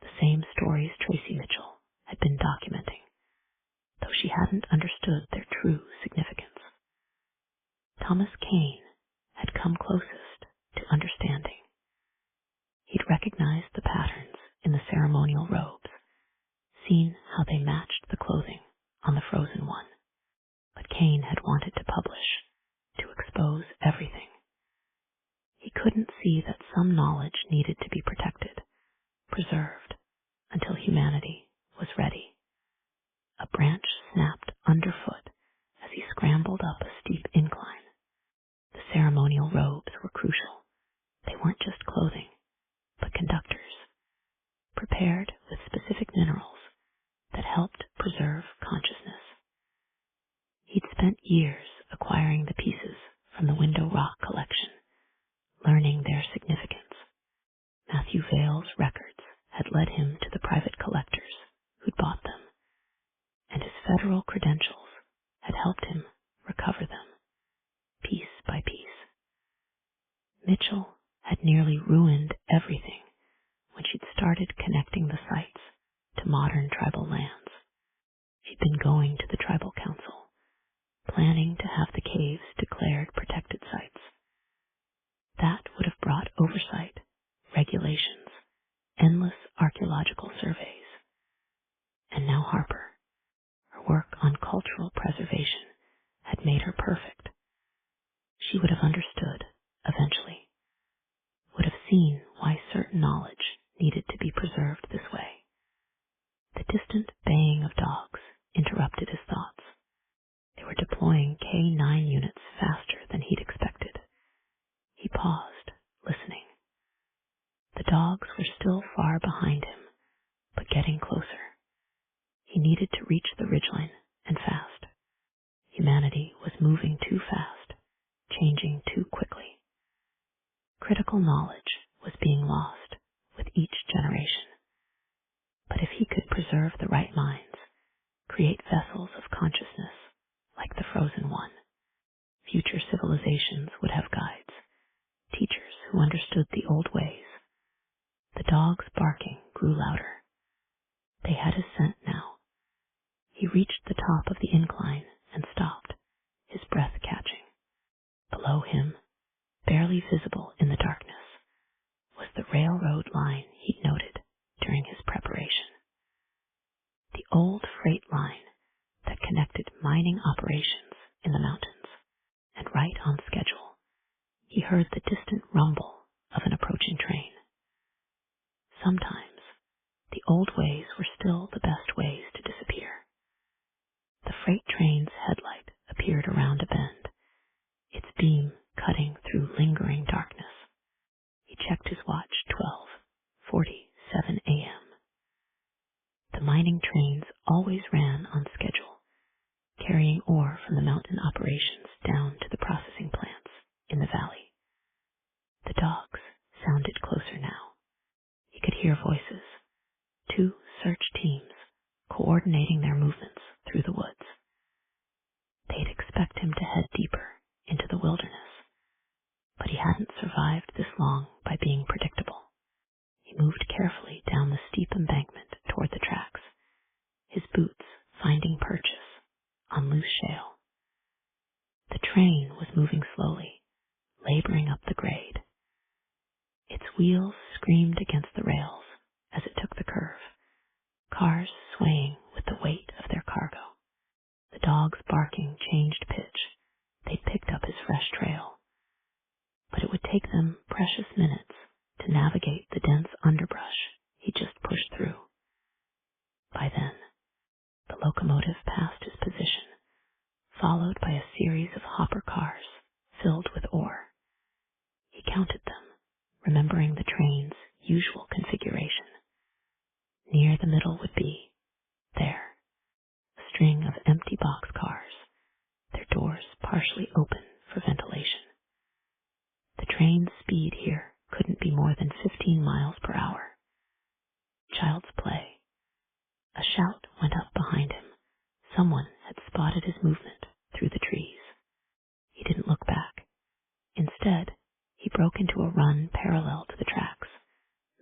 The same stories Tracy Mitchell had been documenting, though she hadn't understood their true significance. Thomas Kane had come closest to understanding. He'd recognized the patterns in the ceremonial robes, seen how they matched the clothing on the frozen one. But Kane had wanted to publish, to expose everything. He couldn't see that some knowledge needed to be protected, preserved, until humanity was ready. A branch snapped underfoot as he scrambled up a steep incline. The ceremonial robes were crucial. They weren't just clothing, but conductors, prepared with specific minerals that helped preserve consciousness. He'd spent years acquiring the pieces from the Window Rock collection, learning their significance. Matthew Vale's records had led him to the private collectors who'd bought them, and his federal credentials had helped him recover them, piece by piece. Mitchell had nearly ruined everything when she'd started connecting the sites to modern tribal lands. She'd been going to the tribal council, planning to have the caves declared protected sites. That would have brought oversight, regulations, endless archaeological surveys. And now Harper, on cultural preservation had made her perfect. She would have understood, eventually, would have seen why certain knowledge needed to be preserved this way. The distant baying of dogs interrupted his thoughts. They were deploying K-9 units faster than he'd expected. He paused, listening. The dogs were still far behind him, but getting closer. He needed to reach the ridgeline, and fast. Humanity was moving too fast, changing too quickly. Critical knowledge was being lost with each generation. But if he could preserve the right minds, create vessels of consciousness like the frozen one, future civilizations would have guides, teachers who understood the old ways. The dogs' barking grew louder. They had his scent now. He reached the top of the incline and stopped, his breath catching. Below him, barely visible in the darkness, was the railroad line he'd noted during his preparation. The old freight line that connected mining operations in the mountains. And right on schedule, he heard the distant rumble of an approaching train. Sometimes, the old ways were still the best ways to disappear. The freight train's headlight appeared around a bend, its beam cutting through lingering darkness. He checked his watch. 12:47 a.m. The mining trains always ran on schedule, carrying ore from the mountain operations down to the processing plants in the valley. The dogs sounded closer now. He could hear voices, 2 search teams coordinating their movements through the woods. They'd expect him to head deeper into the wilderness, but he hadn't survived this long by being predictable. He moved carefully down the steep embankment toward the tracks, his boots finding purchase on loose shale. The train was moving slowly, laboring up the grade. Its wheels screamed against the rails as it took the curve, cars swaying with the weight of their cargo. The dogs' barking changed pitch. They'd picked up his fresh trail. But it would take them precious minutes to navigate the dense underbrush he just pushed through. By then, the locomotive passed his position, followed by a series of hopper cars filled with ore. He counted them, remembering the train's usual configuration. Near the middle would be, there, a string of empty boxcars, their doors partially open for ventilation. The train's speed here couldn't be more than 15 miles per hour. Child's play. A shout went up behind him. Someone had spotted his movement through the trees. He didn't look back. Instead, he broke into a run parallel to the tracks,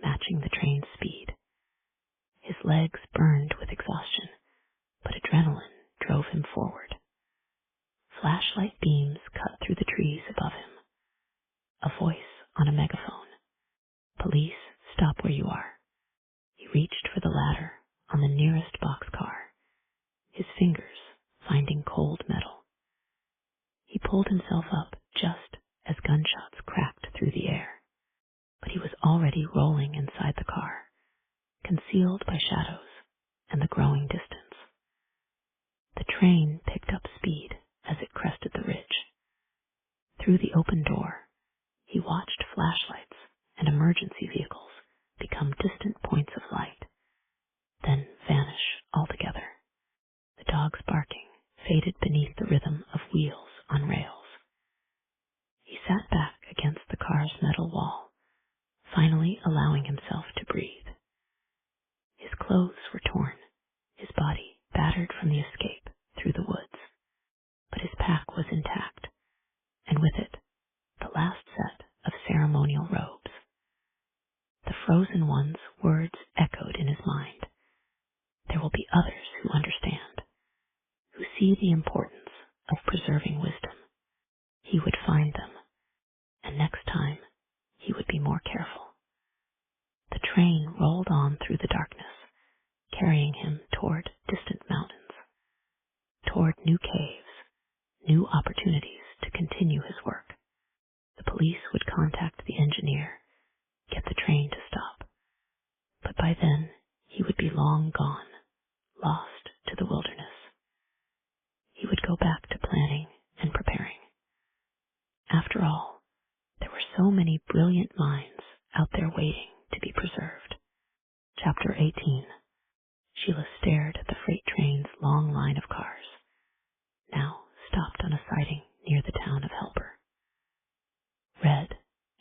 matching the train's speed. His legs burned with exhaustion, but adrenaline drove him forward. Flashlight beams cut through the trees above him. A voice on a megaphone. Police, stop where you are. He reached for the ladder on the nearest boxcar, his fingers finding cold metal. He pulled himself up just as gunshots cracked through the air, but he was already rolling inside the car, concealed by shadows and the growing distance. The train picked up speed as it crested the ridge. Through the open door, he watched flashlights and emergency vehicles become distant points of light, then vanish altogether. The dogs' barking faded beneath the rhythm of wheels on rails. He sat back against the car's metal wall, finally allowing himself to breathe. His clothes were torn, his body battered from the escape through the woods, but his pack was intact, and with it, the last set of ceremonial robes. The frozen one's words echoed in his mind. There will be others who understand, who see the importance of preserving wisdom. He would find them, and next time he would be more careful. The train rolled on through the darkness, carrying him toward distant mountains. toward new caves, new opportunities to continue his work. The police would contact the engineer, get the train to stop. But by then, he would be long gone, lost to the wilderness. He would go back to planning and preparing. After all, there were so many brilliant minds out there waiting to be preserved. Chapter 18. Sheila stared at the freight train's long line of cars, now stopped on a siding near the town of Helper. Red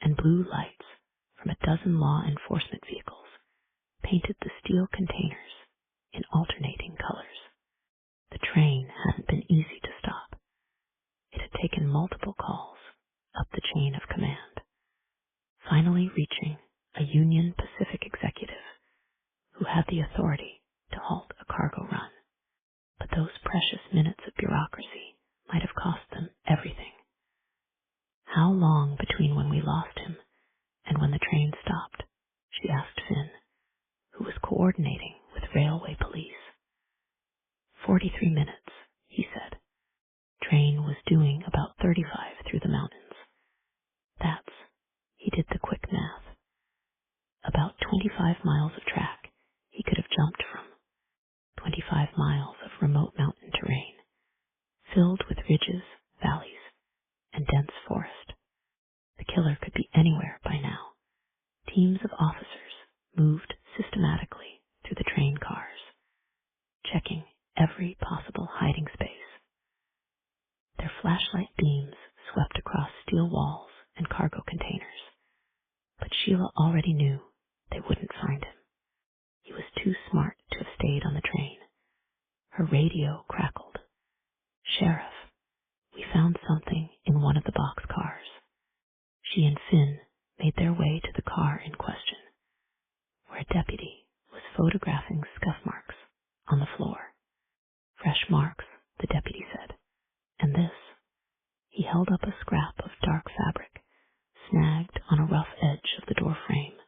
and blue lights from a dozen law enforcement vehicles painted the steel containers in alternating colors. The train hadn't been easy to stop. It had taken multiple calls up the chain of command, finally reaching a Union Pacific executive who had the authority to halt a cargo run. But those precious minutes of bureaucracy might have cost them everything. How long between when we lost him and when the train stopped? She asked Finn, who was coordinating with railway police. 43 minutes, he said. Train was doing about 35 through the mountains. He did the quick math. About 25 miles of track he could have jumped from. 25 miles of remote mountain terrain, filled with ridges, valleys, and dense forest. The killer could be anywhere by now. Teams of officers moved systematically through the train cars, checking every possible hiding space. Their flashlight beams swept across steel walls and cargo containers, but Sheila already knew they wouldn't find him. He was too smart to have stayed on the train. Her radio crackled. "Sheriff, we found something in one of the boxcars." She and Finn made their way to the car in question, where a deputy was photographing scuff marks on the floor. "Fresh marks," the deputy said. "And this." He held up a scrap of dark fabric, snagged on a rough edge of the door frame.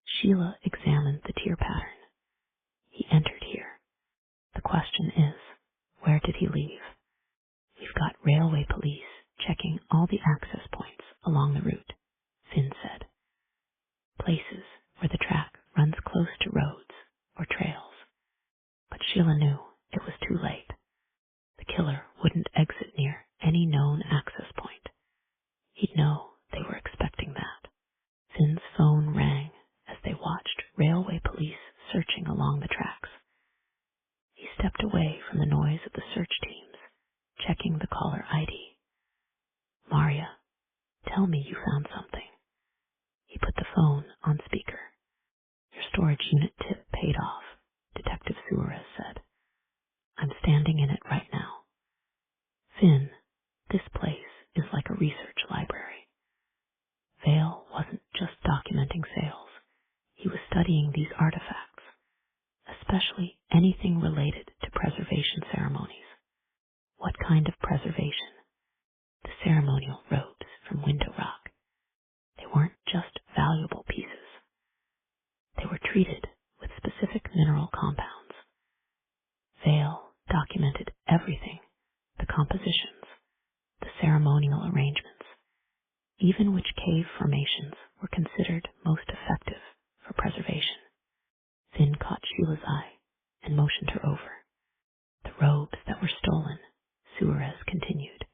Sheila examined the tear pattern. "He entered here. The question is, where did he leave?" "We've got railway police checking all the access points along the route," Finn said. "Places where the track runs close to roads or trails." But Sheila knew it was too late. The killer wouldn't exit near any known access point. He'd know they were expecting that. Finn's phone rang as they watched railway police searching along the tracks. He stepped away from the noise of the search teams, checking the caller ID. "Maria, tell me you found something." He put the phone on speaker. "Your storage unit tip paid off," Detective Suarez said. "I'm standing in it right now." "Finn, this place is like a research library." Vale wasn't just documenting sales. He was studying these artifacts, especially anything related to preservation ceremonies. What kind of preservation? The ceremonial robes from Window Rock. They weren't just valuable pieces. They were treated with specific mineral compounds. Vale documented everything, the compositions, the ceremonial arrangements, even which cave formations were considered most effective for preservation. Finn caught Sheila's eye and motioned her over. "The robes that were stolen," Suarez continued.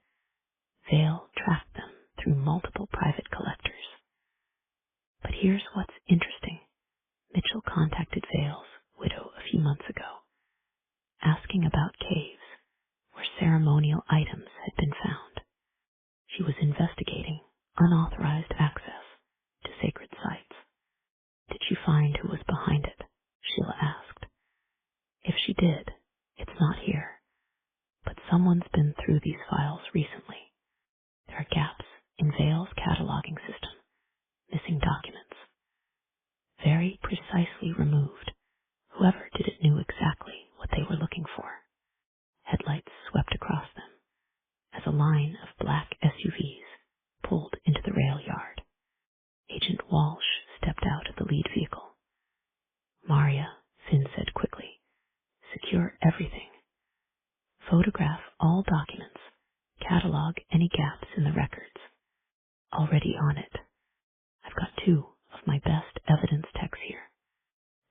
"Vale tracked them through multiple private collectors." But here's what's interesting. Mitchell contacted Vale's widow a few months ago, asking about caves where ceremonial items had been found. She was investigating unauthorized access to sacred sites. "Did she find who was behind it?" Sheila asked. "If she did, it's not here. But someone's been through these files recently. There are gaps in Vale's cataloging system, missing documents. Very precisely removed. Whoever did it knew exactly what they were looking for." Headlights swept across them as a line of black SUVs pulled into the rail yard. Agent Walsh stepped out of the lead vehicle. "Maria," Finn said quickly, "secure everything. Photograph all documents. Catalog any gaps in the records. Already on it. I've got 2 of my best evidence techs here.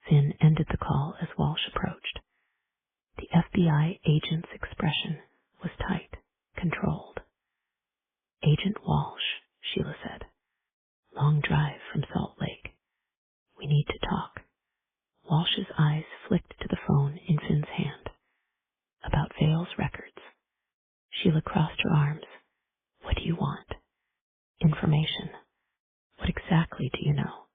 Finn ended the call as Walsh approached. The FBI agent's expression was tight, controlled. Agent Walsh, Sheila said. Long drive from Salt Lake. We need to talk. Walsh's eyes flicked to the phone in Finn's hand. About Vale's records. Sheila crossed her arms. What do you want? Information. What exactly do you know?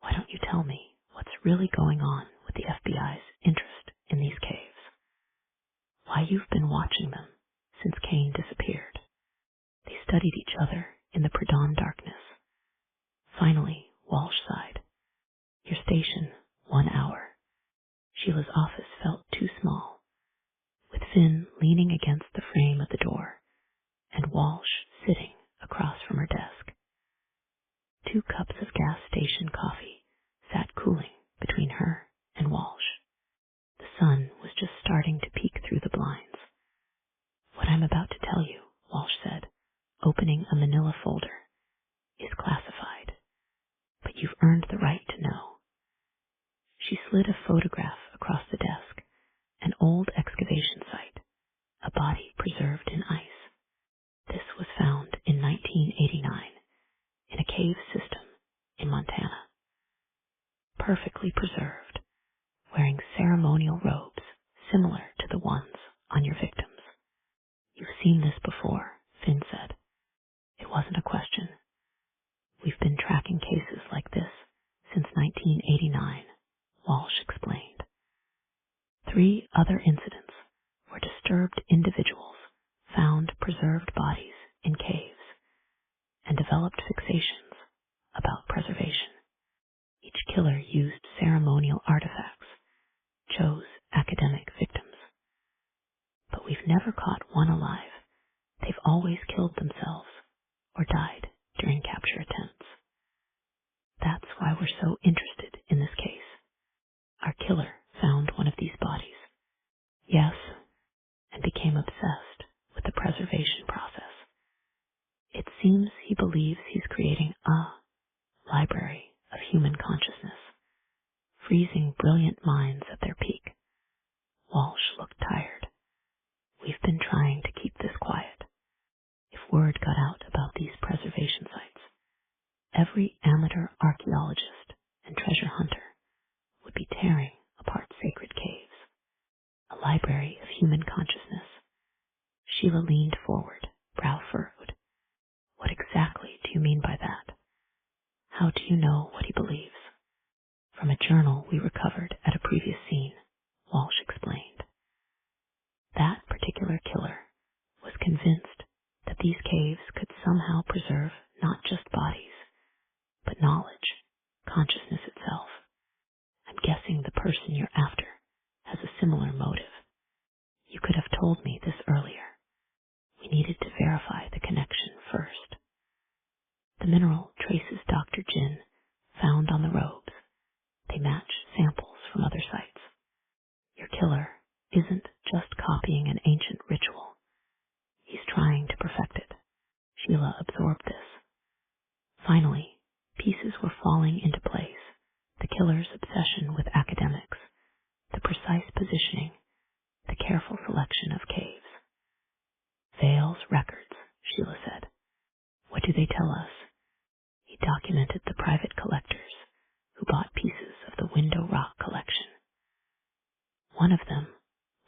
Why don't you tell me what's really going on with the FBI's interest in these caves? Why you've been watching them since Kane disappeared. They studied each other in the pre-dawn darkness. Finally, Walsh sighed. Your station, 1 hour. Sheila's office felt too small, with Finn leaning against the frame of the door and Walsh sitting across from her desk. 2 cups of gas station coffee sat cooling between her and Walsh. The sun was just starting to peek through the blinds. What I'm about to tell you, Walsh said, opening a manila folder, is classified, but you've earned the right to know. She slid a photograph across the desk, an old excavation site, a body preserved in ice. This was found in 1989 in a cave system in Montana. Perfectly preserved, wearing ceremonial robes similar to the ones on your victims. You've seen this before, Finn said. It wasn't a question. We've been tracking cases like this since 1989, Walsh explained. 3 other incidents were disturbed individuals found preserved bodies in caves and developed fixations about preservation. Each killer used ceremonial artifacts, chose academic victims. But we've never caught one alive. They've always killed themselves or died during capture attempts. That's why we're so interested in this case. Our killer found one of these bodies. Yes, and became obsessed with the preservation process. It seems he believes he's creating a library of human consciousness, freezing brilliant minds at their peak. Walsh looked tired. We've been trying to keep this quiet. If word got out about these preservation sites, every amateur archaeologist and treasure hunter would be tearing apart sacred caves. A library of human consciousness. Sheila leaned forward, brow furrowed. What exactly do you mean by that? How do you know what he believes? From a journal we recovered at a previous scene, Walsh explained. That particular killer was convinced that these caves could somehow preserve not just bodies, but knowledge, consciousness itself. I'm guessing the person you're after has a similar motive. You could have told me this earlier. We needed to verify the connection first. The mineral traces Dr. Jin found on the robes. They match samples from other sites. Your killer isn't just copying an ancient ritual. He's trying to perfect it. Sheila absorbed this. Finally, pieces were falling into place. The killer's obsession with academics, the precise positioning, the careful selection of caves. Vale's records, Sheila said. What do they tell us? He documented the private collectors who bought pieces of the Window Rock collection. One of them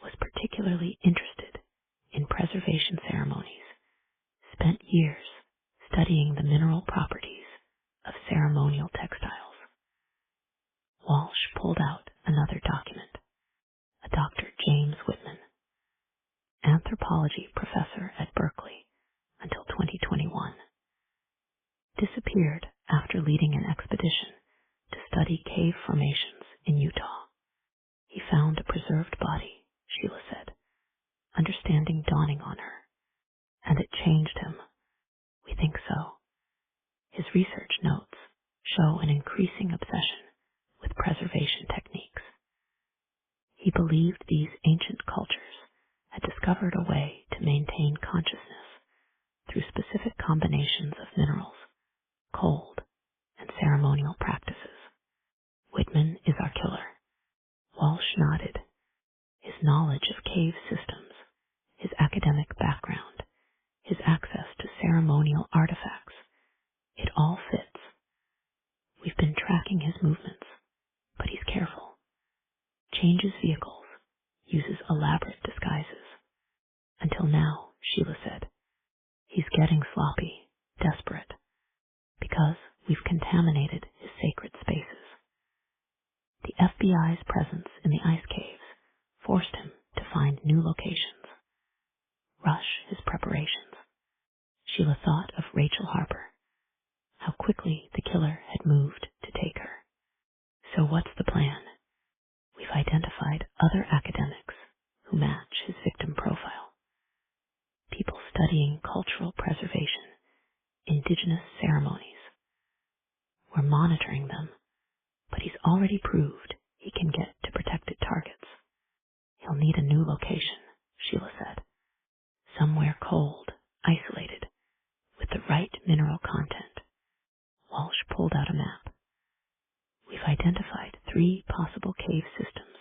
was particularly interested in preservation ceremonies, spent years studying the mineral properties of ceremonial textiles. Walsh pulled out another document. A Dr. James Whitman, anthropology professor at Berkeley until 2021, disappeared after leading an expedition to study cave formations in Utah. He found a preserved body, Sheila said, understanding dawning on her, and it changed him. We think so. His research notes show an increasing obsession with preservation techniques. He believed these ancient cultures had discovered discovered a way to maintain consciousness through specific combinations of minerals, cold, and ceremonial practices. Whitman is our killer. Walsh nodded. His knowledge of cave systems, his academic background, his access to ceremonial artifacts, it all fits. We've been tracking his movements, but he's careful. Changes vehicles, uses elaborate disguises. Until now, Sheila said, he's getting sloppy, desperate, because we've contaminated his sacred spaces. The FBI's presence in the ice caves forced him to find new locations, rush his preparations. Sheila thought of Rachel Harper, how quickly the killer had moved to take her. So what's the plan? We've identified other academics who match his victim profile. People studying cultural preservation, indigenous ceremonies. We're monitoring them, but he's already proved he can get to protected targets. He'll need a new location, Sheila said. Somewhere cold, isolated, with the right mineral content. Walsh pulled out a map. We've identified 3 possible cave systems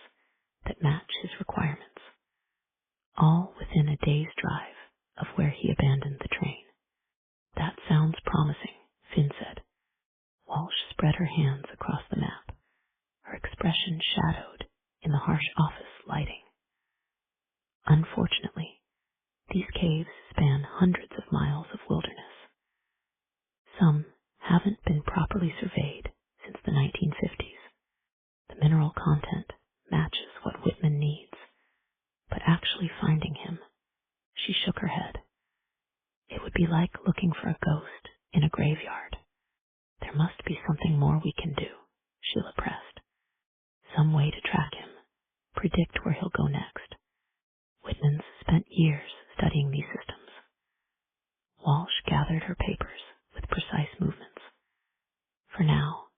that match his requirements, all within a day's drive of where he abandoned the train. That sounds promising, Finn said. Walsh spread her hands across the map, her expression shadowed in the harsh office lighting. Unfortunately, these caves span hundreds of miles of wilderness. Some haven't been properly surveyed since the 1950s. The mineral content matches what Whitman needs, but actually finding him, she shook her head. It would be like looking for a ghost in a graveyard. There must be something more we can do, Sheila pressed. Some way to track him, predict where he'll go next. Whitman's spent years studying these systems. Walsh gathered her papers with precise movements. For now,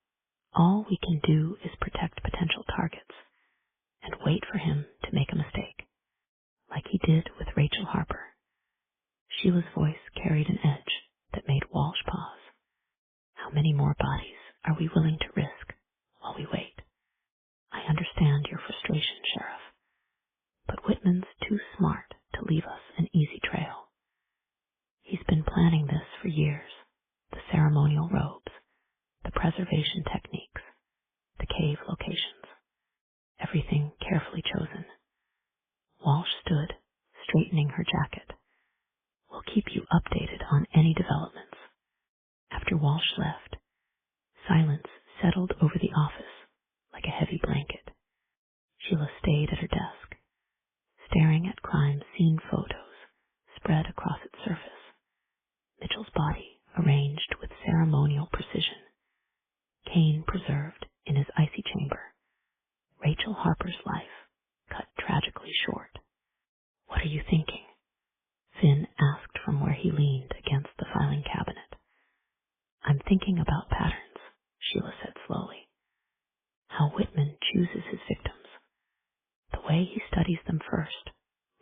all we can do is protect potential targets and wait for him to make a mistake, like he did with Rachel Harper. Sheila's voice carried an edge that made Walsh pause. How many more bodies are we willing to risk while we wait? I understand your frustration, Sheriff, but Whitman's too smart to leave us an easy trail. He's been planning this for years, the ceremonial robes, the preservation techniques, the cave locations, everything carefully chosen. Walsh stood, straightening her jacket. We'll keep you updated on any developments. After Walsh left, silence settled over the office like a heavy blanket. Sheila stayed at her desk, staring at crime scene photos spread across its surface. Mitchell's body arranged with ceremonial precision. Cain preserved in his icy chamber. Rachel Harper's life cut tragically short. What are you thinking? Finn asked from where he leaned against the filing cabinet. I'm thinking about patterns, Sheila said slowly. How Whitman chooses his victims. The way he studies them first,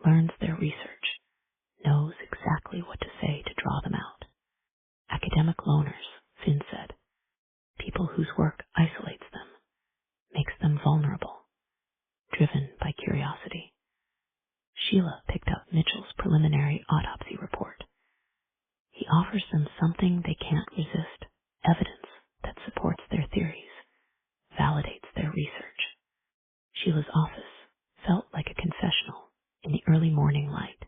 learns their research, knows exactly what to say to draw them out. Academic loners, Finn said. People whose work isolates them, makes them vulnerable, driven by curiosity. Sheila picked up Mitchell's preliminary autopsy report. He offers them something they can't resist, evidence that supports their theories, validates their research. Sheila's office felt like a confessional in the early morning light.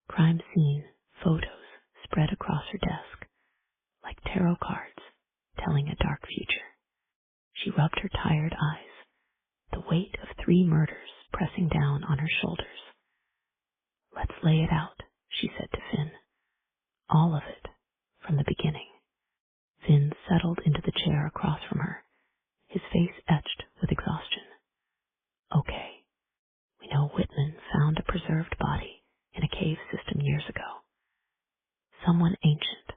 Crime scene photos spread across her desk, like tarot cards telling a dark future. She rubbed her tired eyes, the weight of 3 murders pressing down on her shoulders. Let's lay it out, she said to Finn. All of it, from the beginning. Finn settled into the chair across from her, his face etched with exhaustion. Okay, we know Whitman found a preserved body in a cave system years ago. Someone ancient,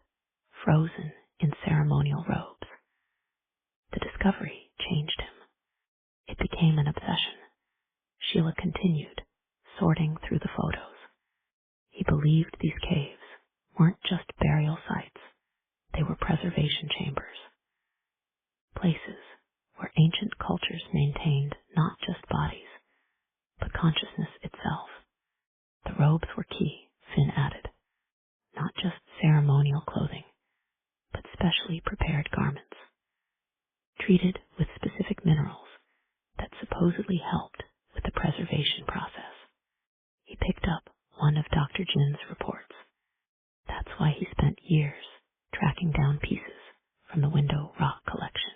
frozen in ceremonial robes. The discovery changed him. It became an obsession. Sheila continued, sorting through the photos. He believed these caves weren't just burial sites, they were preservation chambers, places where ancient cultures maintained not just bodies, but consciousness itself. The robes were key, Finn added, not just ceremonial clothing, but specially prepared garments, treated with specific minerals that supposedly helped with the preservation process. He picked up one of Dr. Jin's reports. That's why he spent years tracking down pieces from the Window Rock collection.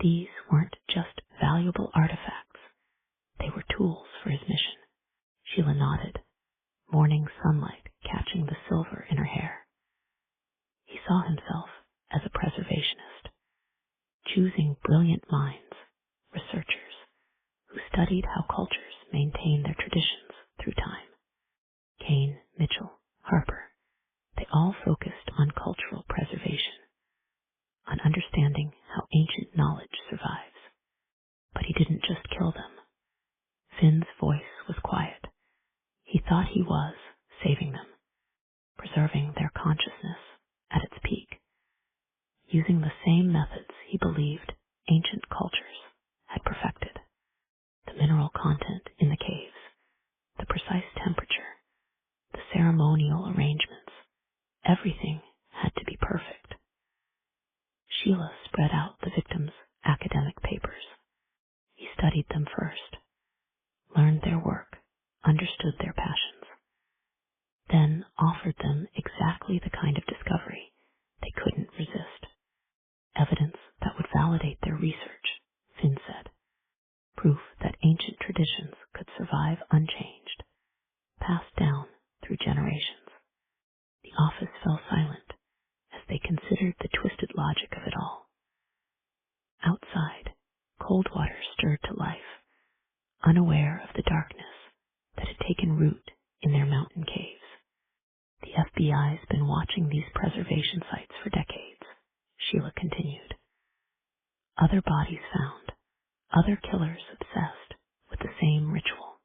These weren't just valuable artifacts, they were tools for his mission. Sheila nodded, morning sunlight catching the silver in her hair. He saw himself as a preservationist, choosing brilliant minds, researchers, who studied how cultures maintain their traditions through time. Kane, Mitchell, Harper, they all focused on cultural preservation, on understanding how ancient knowledge survives. But he didn't just kill them. Finn's voice was quiet. He thought he was saving them, preserving their consciousness at its peak, using the same methods he believed ancient cultures had perfected. The mineral content in the caves, the precise temperature, the ceremonial arrangements, everything had to be perfect. Sheila spread out the victims' academic papers. He studied them first, learned their work, understood their passions, then offered them exactly the kind of discovery they couldn't resist. Evidence that would validate their research, Finn said. Proof that ancient traditions could survive unchanged, passed down through generations. The office fell silent as they considered the twisted logic of it all. Outside, Coldwater stirred to life, unaware of the darkness that had taken root in their mountain caves. The FBI's been watching these preservation sites for decades, Sheila continued. Other bodies found, other killers obsessed with the same ritual.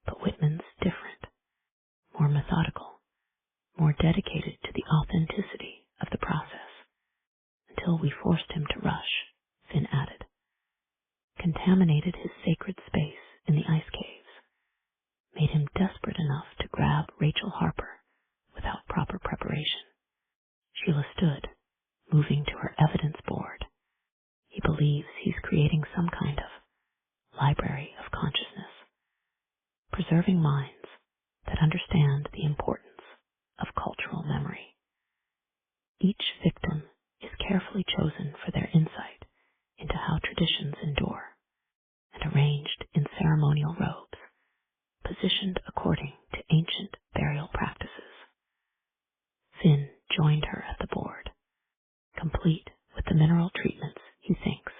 But Whitman's different, more methodical, more dedicated to the authenticity of the process. Until we forced him to rush, Finn added. Contaminated his sacred space in the ice caves, made him desperate enough to grab Rachel Harper without proper preparation. Sheila stood, moving to her evidence board. He believes he's creating some kind of library of consciousness, preserving minds that understand the importance of cultural memory. Each victim is carefully chosen for their insight into how traditions endure, and arranged in ceremonial robes, positioned according to ancient burial practices. Finn joined her at the board, complete with the mineral treatments he thinks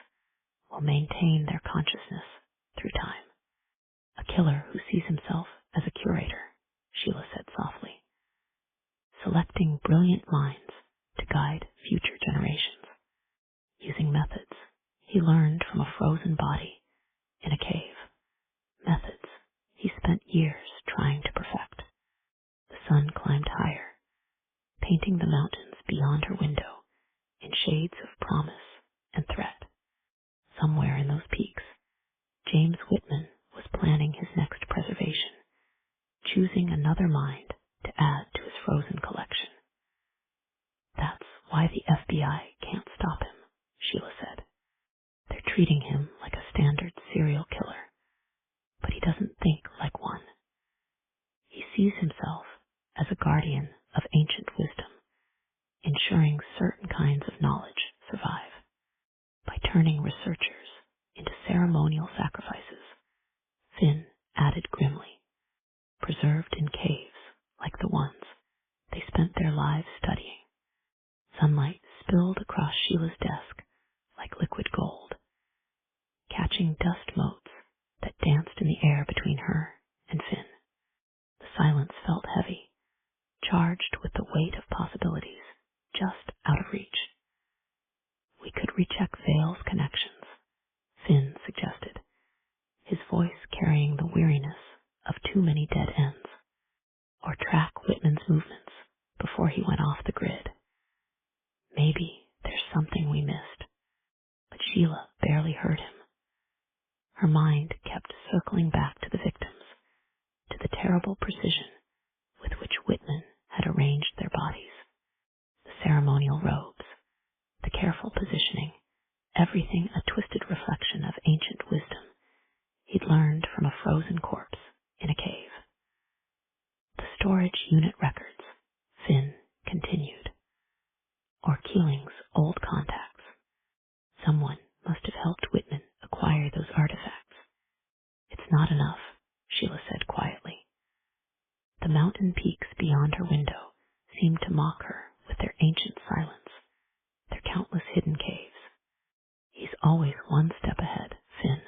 will maintain their consciousness through time. A killer who sees himself as a curator, Sheila said softly, selecting brilliant minds to guide future generations, using methods he learned from a frozen body in a cave, methods he spent years trying to perfect. The sun climbed higher, painting the mountains beyond her window in shades of promise and threat. Somewhere in those peaks, James Whitman was planning his next preservation, choosing another mind to add to his frozen collection. That's why the FBI can't stop him, Sheila said. They're treating him like a standard serial killer, but he doesn't think like one. He sees himself as a guardian of ancient wisdom, ensuring certain kinds of knowledge survive. By turning researchers into ceremonial sacrifices, Finn added grimly, preserved in caves like the ones they spent their lives studying. Sunlight spilled across Sheila's desk like liquid gold, catching dust motes that danced in the air between her and Finn. The silence felt heavy, charged with the weight of possibilities just out of reach. We could recheck Vale's connections, Finn suggested, his voice carrying the weariness of too many dead ends. or track Whitman's movements before he went off the grid. Maybe there's something we missed, but Sheila barely heard him. Her mind kept circling back to the victims, to the terrible precision with which Whitman had arranged their bodies. The ceremonial robes, the careful positioning, everything a twisted reflection of ancient wisdom he'd learned from a frozen corpse in a cave. The storage unit records, Finn continued, or Keeling's old contacts. Someone must have helped Whitman acquire those artifacts. It's not enough, Sheila said quietly. The mountain peaks beyond her window seemed to mock her with their ancient silence, their countless hidden caves. He's always one step ahead, Finn.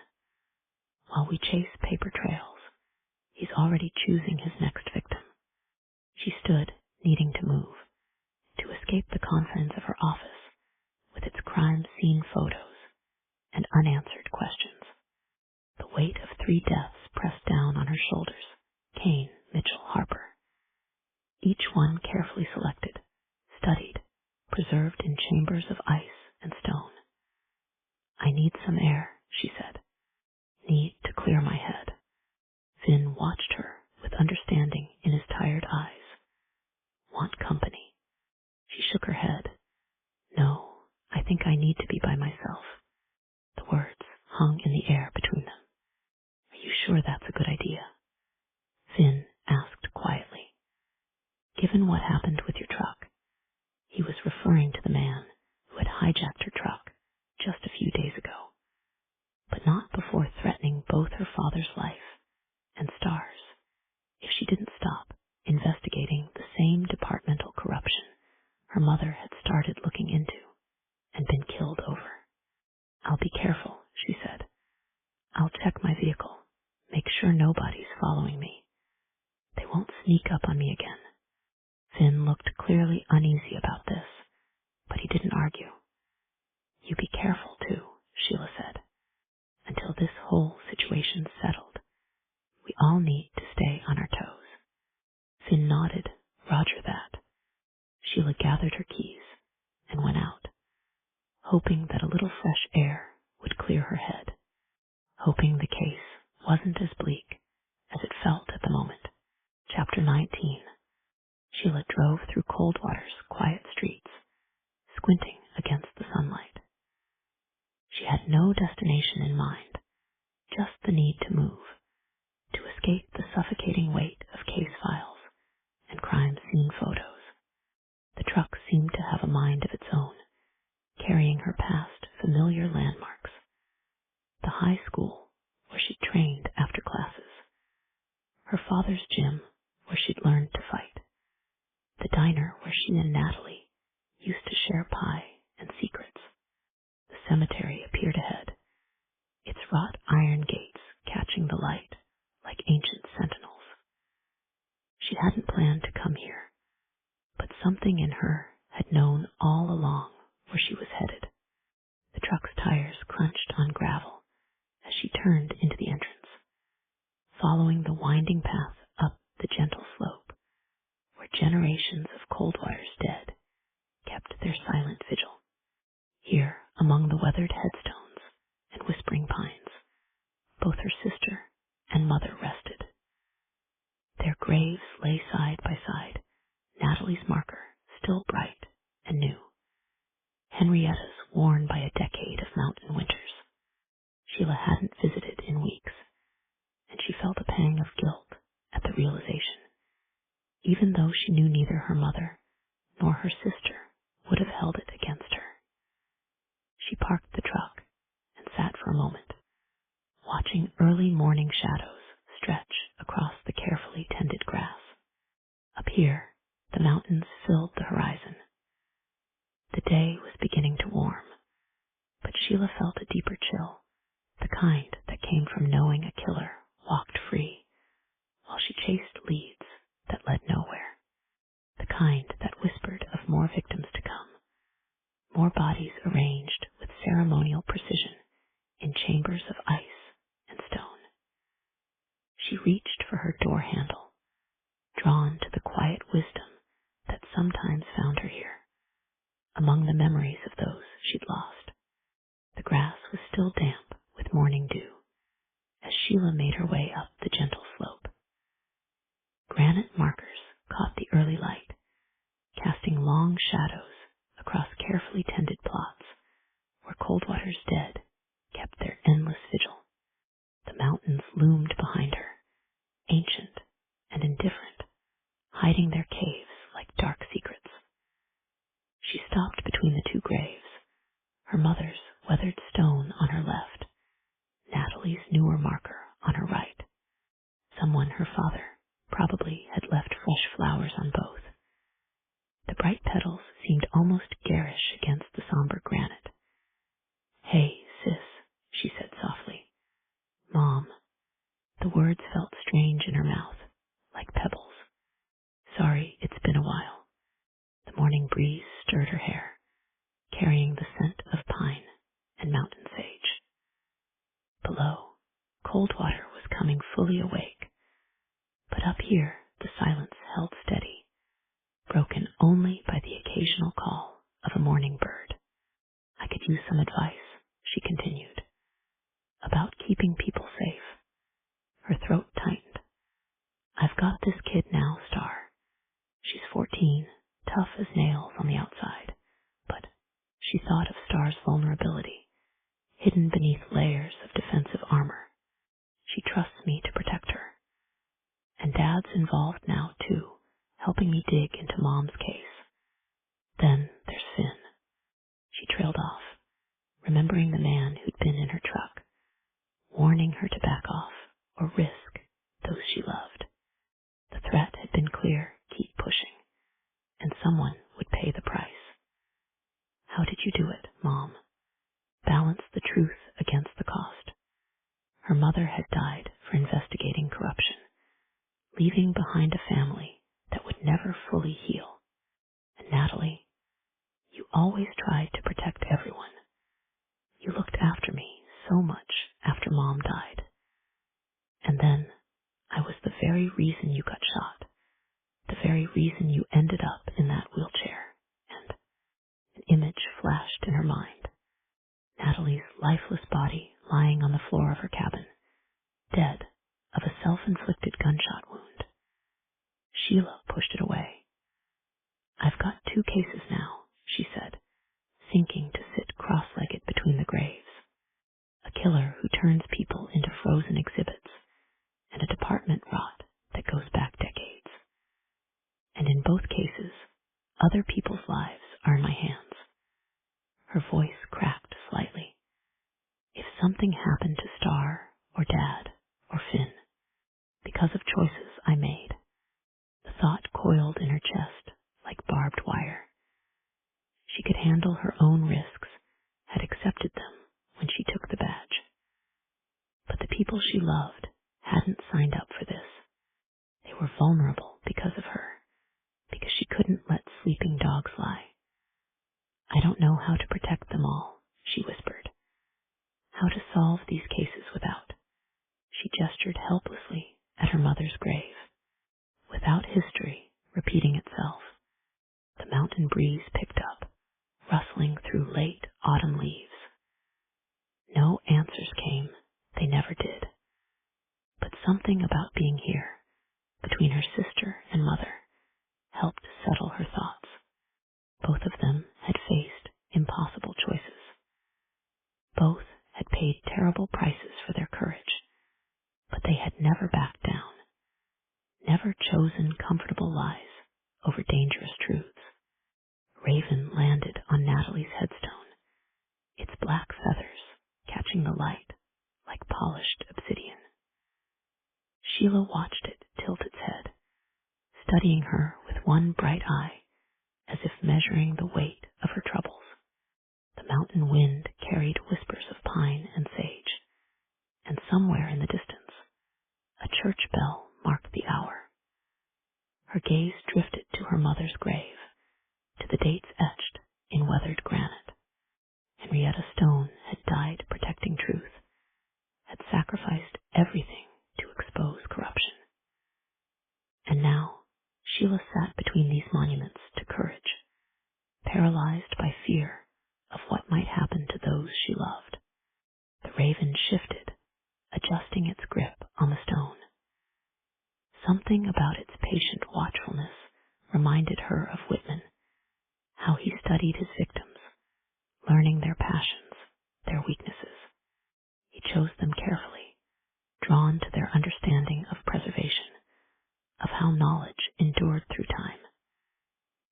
While we chase paper trails, he's already choosing his next victim. She stood, needing to move, to escape the confines of her office with its crime scene photos and unanswered questions. The weight of 3 deaths pressed down on her shoulders. Kane, Mitchell, Harper. Each one carefully selected, studied, preserved in chambers of ice and stone. I need some air, she said. Need to clear my head. Finn watched her with understanding in his tired eyes. Want company? She shook her head. No, I think I need to be by myself. The words hung in the air between them. Are you sure that's a good idea? Finn asked quietly. Given what happened with your truck, he was referring to the man who had hijacked her truck just a few days ago, but not before threatening both her father's life and Star's if she didn't stop investigating the same departmental corruption her mother had started looking into and been killed over. I'll be careful, she said. I'll check my vehicle, make sure nobody's following me. They won't sneak up on me again. Finn looked clearly uneasy about this, but he didn't argue. You be careful, too, Sheila said. Until this whole situation's settled, we all need to stay on our toes. Finn nodded, Roger that. Sheila gathered her keys and went out, hoping that a little fresh air would clear her head, hoping the case wasn't as bleak as it felt at the moment. Chapter 19. Sheila drove through Coldwater's quiet streets, squinting against the sunlight. She had no destination in mind, just the need to move, to escape the suffocating weight of case files and crime scene photos. The truck seemed to have a mind of its own, carrying her past familiar landmarks. The high school where she'd trained after classes, her father's gym where she'd learned to fight, the diner where she and Natalie used to share pie and secrets. The cemetery appeared ahead, its wrought iron gates catching the light like ancient sentinels. She hadn't planned to come here, but something in her had known all along where she was headed. The truck's tires crunched on gravel as she turned into the entrance, following the winding path up the gentle slope, where generations of Coldwater's dead kept their silent vigil. Here, among the weathered headstones and whispering pines, both her sister and mother rested. Their graves lay side by side, Natalie's marker still bright and new, Henrietta's worn by a decade of mountain winters. Sheila hadn't visited in weeks, and she felt a pang of guilt at the realization, even though she knew neither her mother nor her sister would have held it against her. She parked the truck and sat for a moment, watching early morning shadows stretch across the carefully tended grass. Up here, the mountains filled the horizon. The day was beginning to warm, but Sheila felt a deeper chill, the kind that came from knowing a killer walked free while she chased leads that led nowhere, the kind that whispered of more victims to come, more bodies arranged with ceremonial precision in chambers of ice and stone. She reached for her door handle, drawn to the wisdom that sometimes found her here, among the memories of those she'd lost. The grass was still damp with morning dew as Sheila made her way up the gentle slope. Granite markers caught the early light, casting long shadows across carefully tended plots where Coldwater's dead kept their endless vigil. The mountains loomed behind her, ancient and indifferent, hiding their caves like dark secrets. She stopped between the two graves, her mother's weathered stone on her left, Natalie's newer marker on her right. Someone, her father, probably had left fresh flowers on both. The bright petals seemed almost garish against the somber granite. "Hey, sis," she said softly. "Mom." The words felt strange in her mouth, like pebbles. "Sorry, it's been a while." The morning breeze stirred her hair, carrying the scent of pine and mountain sage. Below, Coldwater was coming fully awake, but up here the silence held steady, broken only by the occasional call of a morning bird. "I could use some advice," she continued, "about keeping people safe." Her throat tightened. "I've got this kid now, Star. She's 14, tough as nails on the outside, but," she thought of Star's vulnerability, hidden beneath layers of defensive armor. "She trusts me to protect her. And Dad's involved now, too, helping me dig into Mom's case. Then there's Finn." She trailed off, remembering the man who'd been in her truck, warning her to back off or risk those she loved. The threat had been clear: keep pushing, and someone would pay the price. "How did you do it, Mom?" Balance the truth against the cost. Her mother had died for investigating corruption, leaving behind a family that would never fully heal. And Natalie, "You always tried to protect everyone. You looked after me so much after Mom died. And then I was the very reason you got shot, the very reason you ended up in that wheelchair." And an image flashed in her mind. Natalie's lifeless body lying on the floor of her cabin, dead of a self-inflicted gunshot wound. Sheila pushed it away. "I've got 2 cases now," she said, sinking to sit cross-legged between the graves. "A killer who turns people into frozen exhibits, and a department rot that goes back decades. And in both cases, other people's lives are in my hands." Her voice cracked slightly. "If something happened to Star or Dad or Finn, because of choices I made," the thought coiled in her chest like barbed wire. She could handle her own risks, had accepted them when she took the badge. But the people she loved hadn't signed up for this. They were vulnerable because of her, because she couldn't let sleeping dogs lie. "I don't know how to protect them all," she whispered. "How to solve these cases without," she gestured helplessly at her mother's grave, "without history repeating itself." The mountain breeze picked up, rustling through late autumn leaves. No answers came, they never did. But something about being here, between her sister and mother, helped settle her thoughts. Both of them had faced impossible choices. Both had paid terrible prices for their courage, but they had never backed down, never chosen comfortable lies over dangerous truths. Raven landed on Natalie's headstone, its black feathers catching the light like polished obsidian. Sheila watched it tilt its head, studying her with one bright eye, as if measuring the weight of her troubles. The mountain wind carried whispers of pine and sage, and somewhere in the distance, a church bell marked the hour. Her gaze drifted to her mother's grave, to the dates etched in weathered granite. Henrietta Stone had died protecting truth, had sacrificed everything to expose corruption. And now Sheila sat between these monuments to courage, paralyzed by fear of what might happen to those she loved. The raven shifted, adjusting its grip on the stone. Something about its patient watchfulness reminded her of Whitman, how he studied his victims, learning their passions, their weaknesses. He chose them carefully, drawn to their understanding of preservation, of how knowledge endured through time.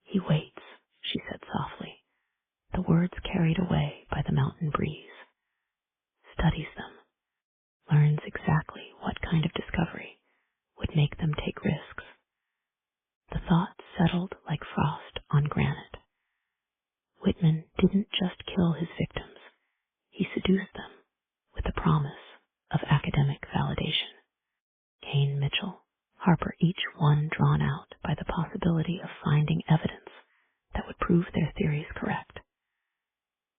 He waits, she said softly, the words carried away by the mountain breeze, studies them, learns exactly what kind of discovery would make them take risks. The thought settled like frost on granite. Whitman didn't just kill his victims, he seduced them with the promise of academic validation. Kane, Mitchell, Harper, each one drawn out by the possibility of finding evidence that would prove their theories correct.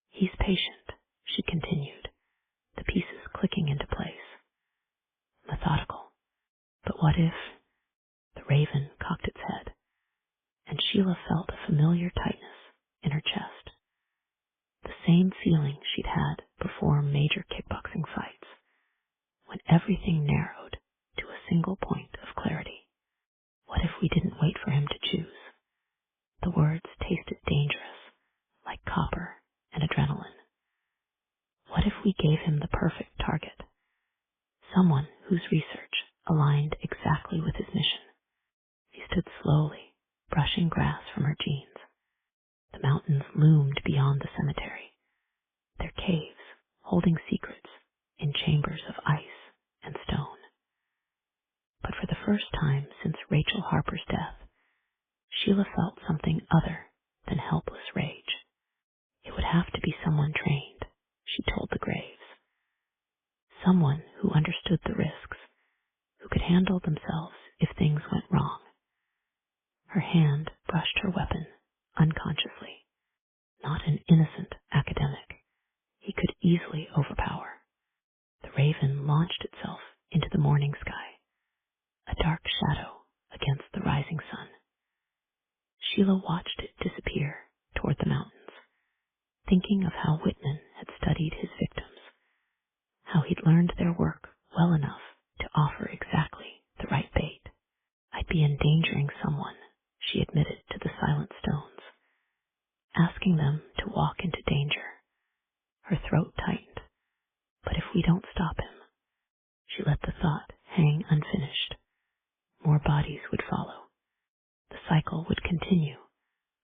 He's patient, she continued, the pieces clicking into place. Methodical. But what if? The raven cocked its head, and Sheila felt a familiar tightness in her chest. The same feeling she'd had before major kickboxing fights, when everything narrowed to a single point of clarity. What if we didn't wait for him to choose? The words tasted dangerous, like copper and adrenaline. What if we gave him the perfect target? Someone whose research aligned exactly with his mission. She stood slowly, brushing grass from her jeans. The mountains loomed beyond the cemetery, their caves holding secrets in chambers of ice and stone. But for the first time since Rachel Harper's death, Sheila felt something other than helpless rage. It would have to be someone trained, she told the graves. Someone who understood the risks, who could handle themselves if things went wrong. Her hand brushed her weapon unconsciously. Not an innocent academic he could easily overpower. The raven launched itself into the morning sky, a dark shadow against the rising sun. Sheila watched it disappear toward the mountains, thinking of how Whitman had studied his victims, how he'd learned their work well enough to offer exactly the right bait. I'd be endangering someone, she admitted to the silent stones, asking them to walk into danger. Her throat tightened. But if we don't stop him, she let the thought hang unfinished. More bodies would follow. The cycle would continue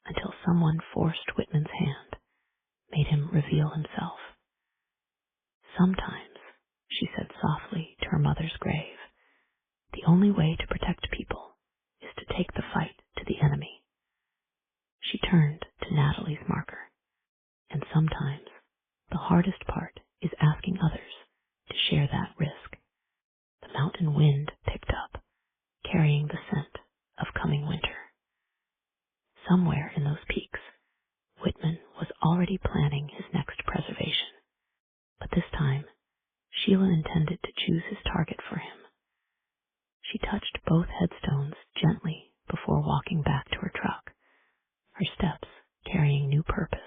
until someone forced Whitman's hand, made him reveal himself. Sometimes, she said softly to her mother's grave, the only way to protect people is to take the fight to the enemy. She turned to Natalie's marker. And sometimes, the hardest part is asking others to share that risk. The mountain wind picked up, carrying the scent of coming winter. Somewhere in those peaks, Whitman was already planning his next preservation. But this time, Sheila intended to choose his target for him. She touched both headstones gently before walking back to her truck, her steps carrying new purpose.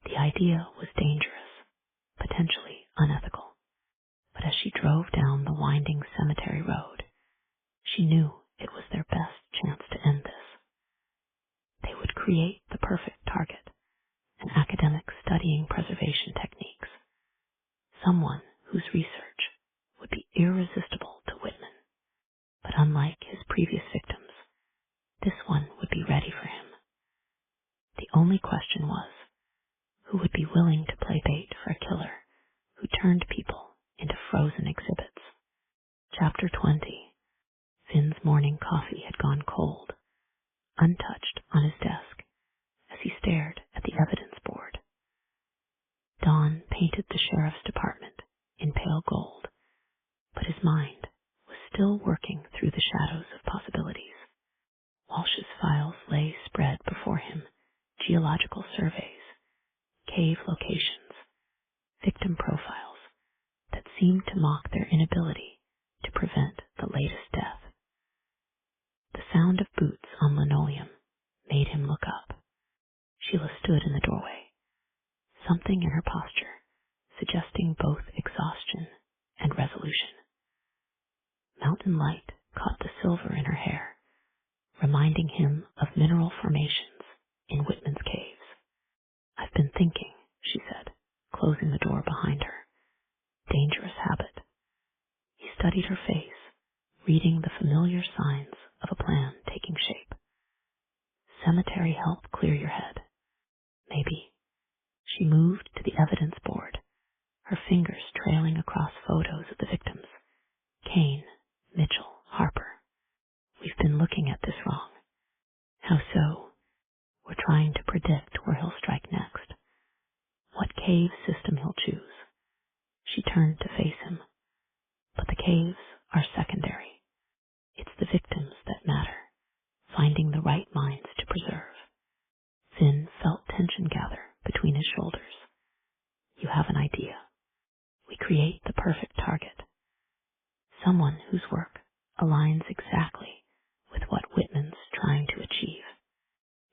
The idea was dangerous, potentially unethical, but as she drove down the winding cemetery road, she knew it was their best chance to end this. They would create the perfect target, an academic studying preservation techniques, someone whose research would be irresistible to Whitman. But unlike his previous victims, this one would be ready for him. The only question was, who would be willing to play bait for a killer who turned people into frozen exhibits? Chapter 20. Finn's morning coffee had gone cold, untouched on his desk, as he stared at the evidence board. Dawn painted the sheriff's department in pale gold, but his mind was still working through the shadows of possibilities. Walsh's files lay spread before him, geological surveys, cave locations, victim profiles that seemed to mock their inability to prevent the latest death. The sound of golden light caught the silver in her hair, reminding him of mineral formations in Whitman's caves. I've been thinking, she said, closing the door behind her. Dangerous habit. He studied her face, reading the familiar signs of a plan taking shape. Cemetery help clear your head. Maybe. She moved to the evidence board, her fingers trailing across photos of the victims. Kane, Mitchell, Harper. We've been looking at this wrong. How so? We're trying to predict where he'll strike next, what cave system he'll choose. She turned to face him. But the caves are secondary. It's the victims that matter, finding the right minds to preserve. Finn felt tension gather between his shoulders. You have an idea. We create the perfect target. Someone whose work aligns exactly with what Whitman's trying to achieve.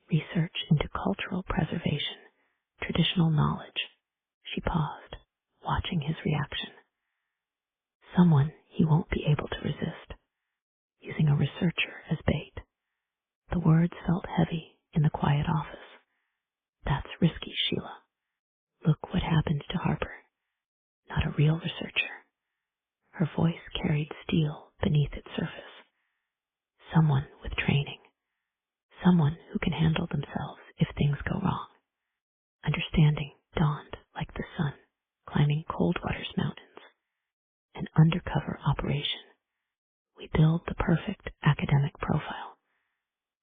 Research into cultural preservation, traditional knowledge. She paused, watching his reaction. Someone he won't be able to resist, using a researcher as bait. The words felt heavy in the quiet office. That's risky, Sheila. Look what happened to Harper. Not a real researcher. Her voice carried steel beneath its surface. Someone with training. Someone who can handle themselves if things go wrong. Understanding dawned like the sun, climbing Coldwater's mountains. An undercover operation. We build the perfect academic profile.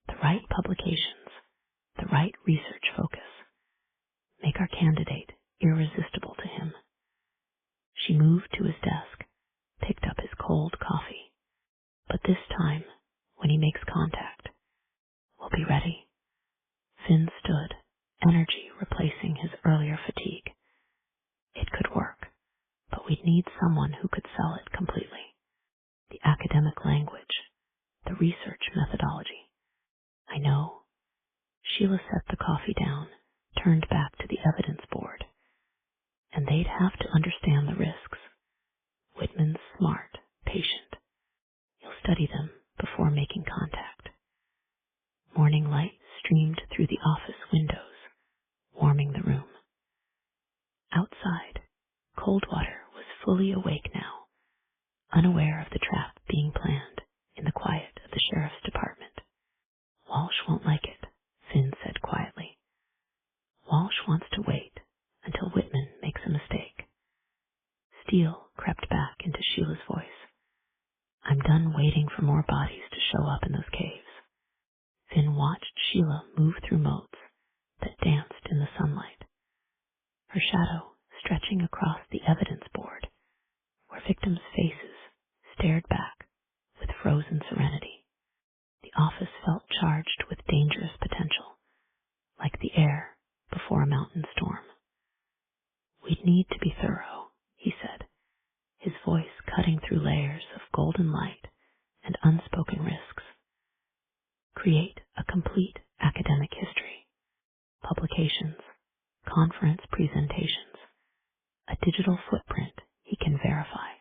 The right publications, the right research focus. Make our candidate irresistible to him. She moved to his desk, picked up his cold coffee. But this time, when he makes contact, we'll be ready. Finn stood, energy replacing his earlier fatigue. It could work, but we'd need someone who could sell it completely. The academic language, the research methodology. I know. Sheila set the coffee down, turned back to the evidence board. And they'd have to understand the risks. Whitman's smart, patient. He'll study them before making contact. Morning light streamed through the office windows, warming the room. Outside, Coldwater was fully awake now, unaware of the trap being planned in the quiet of the sheriff's department. Walsh won't like it, Finn said quietly. Walsh wants to wait until Whitman makes a mistake. Steel crept back into Sheila's voice. I'm done waiting for more bodies to show up in those caves. Finn watched Sheila move through moats that danced in the sunlight, her shadow stretching across the evidence board where victims' faces stared back with frozen serenity. The office felt charged with dangerous potential, like the air before a mountain storm. We'd need to be thorough, he said, his voice cutting through layers of golden light and unspoken risks. Create a complete academic history, publications, conference presentations, a digital footprint he can verify.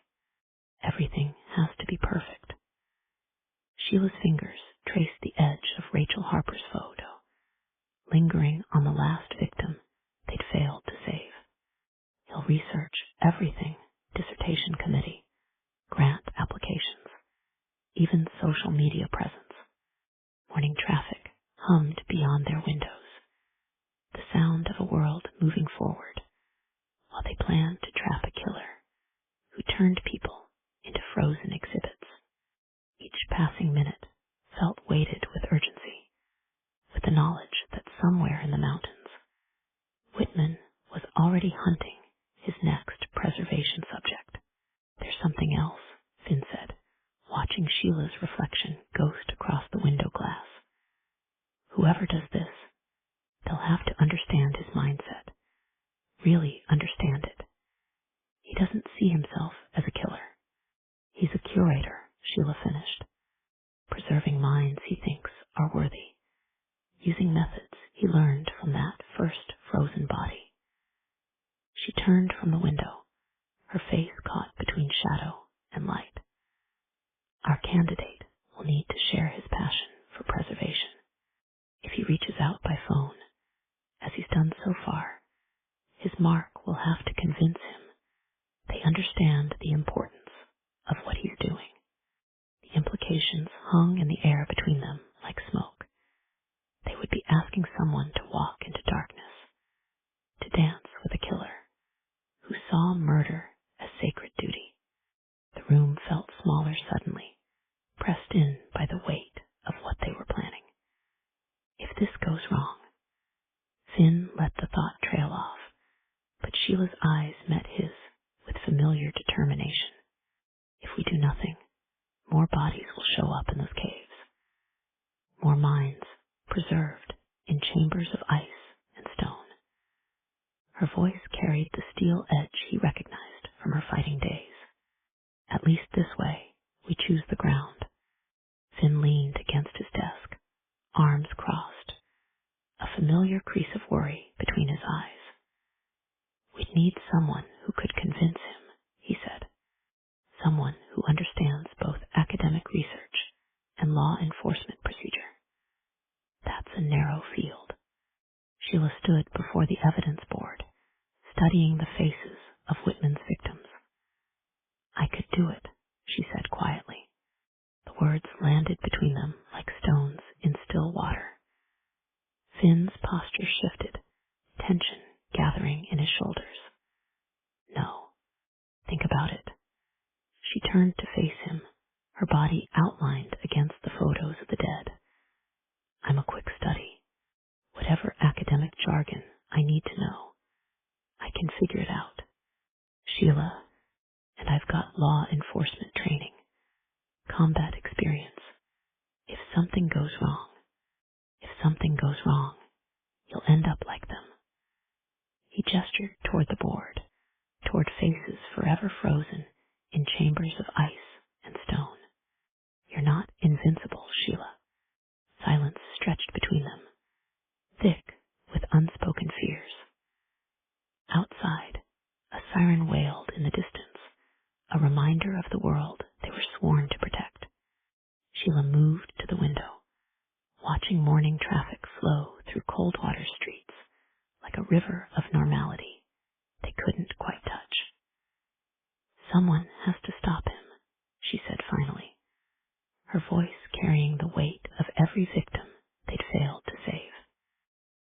Everything has to be perfect. Sheila's fingers traced the edge of Rachel Harper's photo, lingering on the last victim they'd failed to save. He'll research everything, dissertation committee, grant applications, even social media presence. Morning traffic hummed beyond their windows, the sound of a world moving forward, while they planned to trap a killer who turned people into frozen exhibits. Each passing minute felt weighted with urgency, with the knowledge that somewhere in the mountains, Whitman was already hunting his next preservation subject. There's something else, Finn said, watching Sheila's reflection ghost across the window glass. Whoever does this, they'll have to understand his mindset, really understand it. He doesn't see himself as a killer. He's a curator, Sheila finished, preserving minds he thinks are worthy, using methods he learned from that first frozen body. She turned from the window, her face caught between shadow and light. Our candidate will need to share his passion for preservation. If he reaches out by phone, as he's done so far, his mark will have to convince him they understand the importance of what he's doing. The implications hung in the air between them like smoke. They would be asking someone to walk into darkness, to dance with a killer who saw murder as sacred duty. The room felt smaller suddenly, pressed in by the weight of what they were planning. If this goes wrong, Finn let the thought trail off, but Sheila's eyes met his with familiar determination. If we do nothing, more bodies will show up in those caves, more minds preserved in chambers of ice and stone. Her voice carried the steel edge he recognized from her fighting days. At least this way, we choose the ground. Finn leaned against his desk, arms crossed, a familiar crease of worry between his eyes. We'd need someone who could convince him, he said. Someone who understands both academic research and law enforcement procedure. That's a narrow field. Sheila stood before the evidence board, studying the faces of Whitman's victims. I could do it, she said quietly. The words landed between them like stones in still water. Finn's posture shifted, tension gathering in his shoulders. No, think about it. She turned to face him, her body outlined against the photos of the dead. I'm a quick study. Whatever academic jargon I need to know, I can figure it out. Sheila, and I've got law enforcement training, combat experience. If something goes wrong, you'll end up like them. He gestured toward the board, toward faces forever frozen in chambers of ice and stone. You're not invincible, Sheila. Silence stretched between them, thick with unspoken fears. Outside, a siren wailed in the distance, a reminder of the world they were sworn to protect. Sheila moved to the window, watching morning traffic flow through Coldwater streets like a river of normality they couldn't quite touch. Someone has to stop him, she said finally, her voice carrying the weight of every victim they'd failed to save.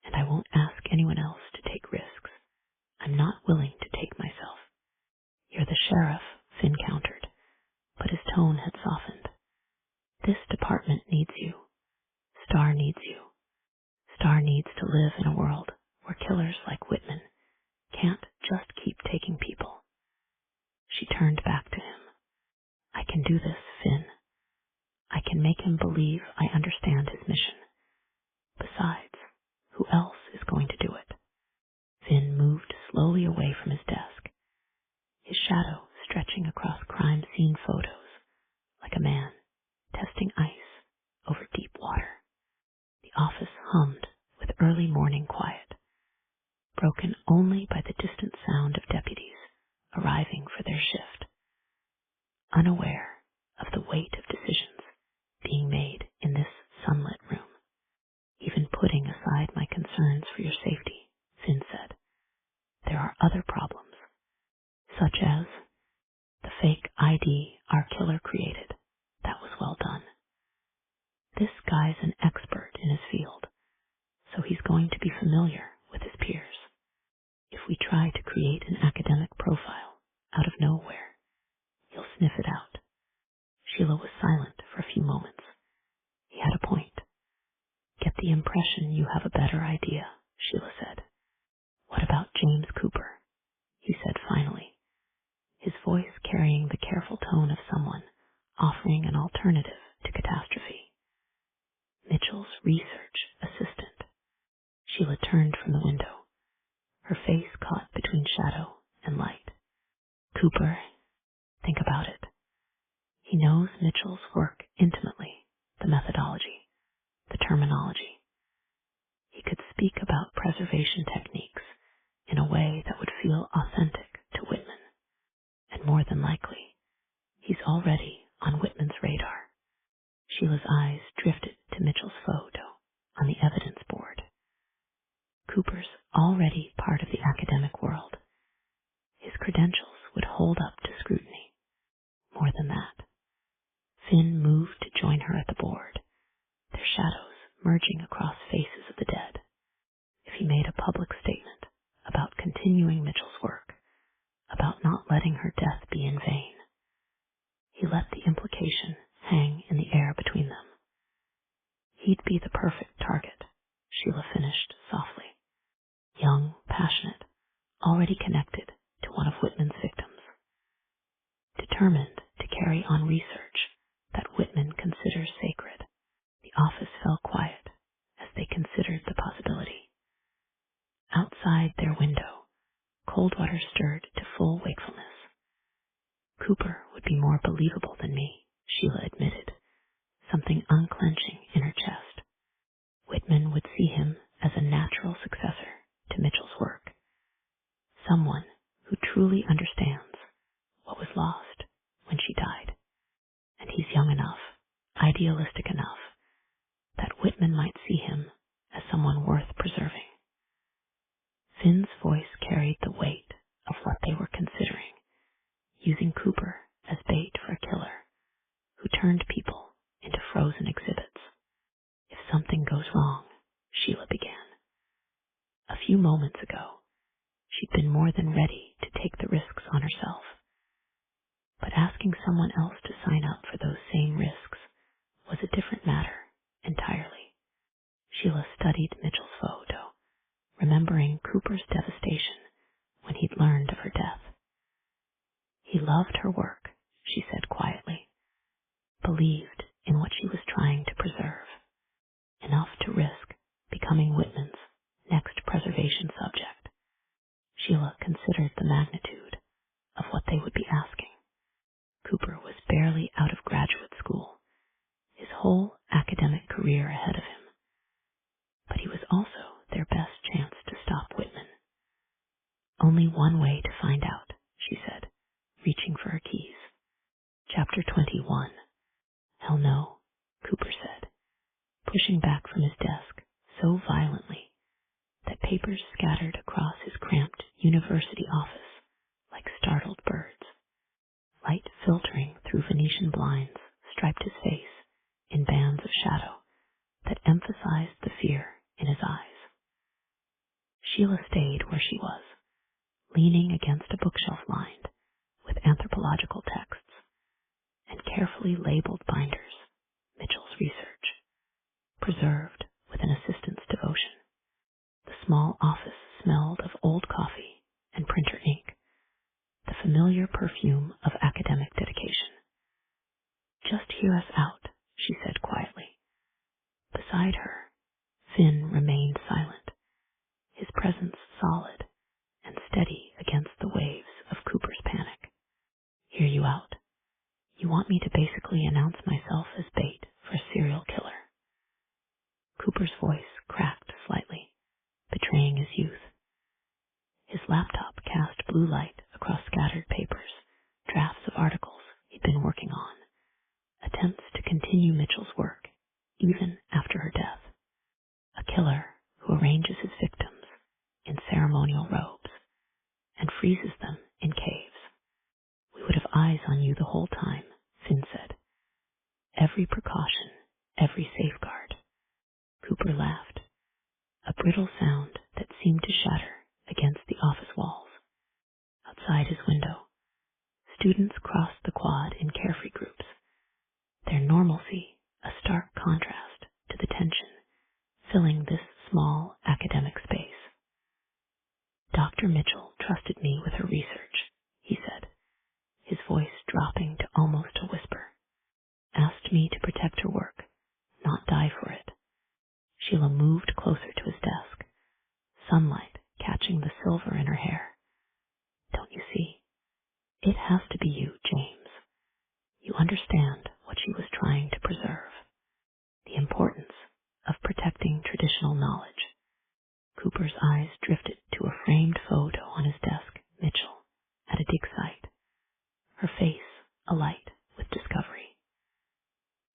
And I won't ask anyone else to take risks. I'm not willing to take myself. You're the sheriff, Finn countered, but his tone had softened. This department needs you. Star needs you. Star needs to live in a world where killers like Whitman can't just keep taking people. She turned back to him. I can do this, Finn. I can make him believe I understand his mission. Besides, who else is going to do it? Finn moved slowly away from his desk, his shadow stretching across crime scene photos like a man testing ice over deep water. The office hummed with early morning quiet, broken only by the distant sound of deputies arriving for their shift, unaware of the weight of decisions being made in this sunlit room. Even putting aside my concerns for your safety, Finn said, there are other problems, such as the fake ID our killer created. That was well done. This guy's an expert in his field, so he's going to be familiar with his peers. If we try to create an academic profile out of nowhere, he'll sniff it out. Sheila was silent for a few moments. He had a point. Get the impression you have a better idea, Sheila said. What about James Cooper? He said finally, his voice carrying the careful tone of someone offering an alternative to catastrophe. Mitchell's research assistant. Sheila turned from the window, her face caught between shadow and light. Cooper, think about it. He knows Mitchell's work intimately, the methodology, the terminology. He could speak about preservation techniques in a way that would feel authentic to Whitman. And more than likely, he's already on Whitman's radar. Sheila's eyes drifted to Mitchell's photo on the evidence board. Cooper's already part of the academic world. His credentials would hold up to scrutiny. More than that, Finn moved to join her at the board, their shadows merging across faces of the dead. If he made a public statement about continuing Mitchell's work, about not letting her death be in vain, he let the implication hang in the air between them. He'd be the perfect target, Sheila finished softly. Young, passionate, already connected to one of Whitman's victims. Determined to carry on research that Whitman considers sacred, the office fell quiet as they considered the possibility. Outside their window, Coldwater stirred to full wakefulness. Cooper would be more believable than me, Sheila admitted, something unclenching in her chest. Whitman would see him as a natural successor to Mitchell's work, someone who truly understands what was lost when she died. And he's young enough, idealistic enough, that Whitman might see him as someone worth preserving. Finn's voice carried the weight of what they were considering, using Cooper as bait for a killer who turned people into frozen exhibits. If something goes wrong, Sheila began. A few moments ago, she'd been more than ready to take the risks on herself. But asking someone else to sign up for those same risks was a different matter entirely. Sheila studied Mitchell's photo, remembering Cooper's devastation when he'd learned of her death. He loved her work, she said quietly, believed in what she was trying to preserve, enough to risk becoming Whitman's next preservation subject. Sheila considered the magnitude of what they would be asking. Cooper was barely out of graduate school, his whole academic career ahead of him. But he was also their best chance to stop Whitman. Only one way to find out, she said, reaching for her keys. Chapter 21. Hell no, Cooper said, pushing back from his desk so violently that papers scattered across his cramped university office like startled birds. Light filtering through Venetian blinds striped his face in bands of shadow that emphasized the fear in his eyes. Sheila stayed where she was, leaning against a bookshelf lined with anthropological texts and carefully labeled binders, Mitchell's research, preserved with an assistant's devotion. The small office smelled of old coffee and printer ink, the familiar perfume of academic dedication. Just hear us out, she said quietly. Beside her, Finn remained silent, his presence solid and steady against the waves of Cooper's panic. Hear you out. You want me to basically announce myself as bait for a serial killer. Cooper's voice cracked slightly, betraying his youth. His laptop cast blue light across scattered papers, drafts of articles he'd been working on, attempts to continue Mitchell's work, even after her death. A killer who arranges his victims in ceremonial robes and freezes them in caves. We would have eyes on you the whole time, Finn said. Every precaution, every safeguard. Cooper laughed, a brittle sound that seemed to shatter against the office walls. Outside his window, students crossed the quad in carefree groups, their normalcy a stark contrast to the tension filling this small academic space. Dr. Mitchell trusted me with her research, he said, his voice dropping to almost a whisper. Asked me to protect her work, not die for it. Sheila moved closer to his desk, sunlight catching the silver in her hair. Don't you see? It has to be you, James. You understand what she was trying to preserve. The importance of protecting traditional knowledge. Cooper's eyes drifted to a framed photo on his desk, Mitchell, at a dig site, her face alight with discovery.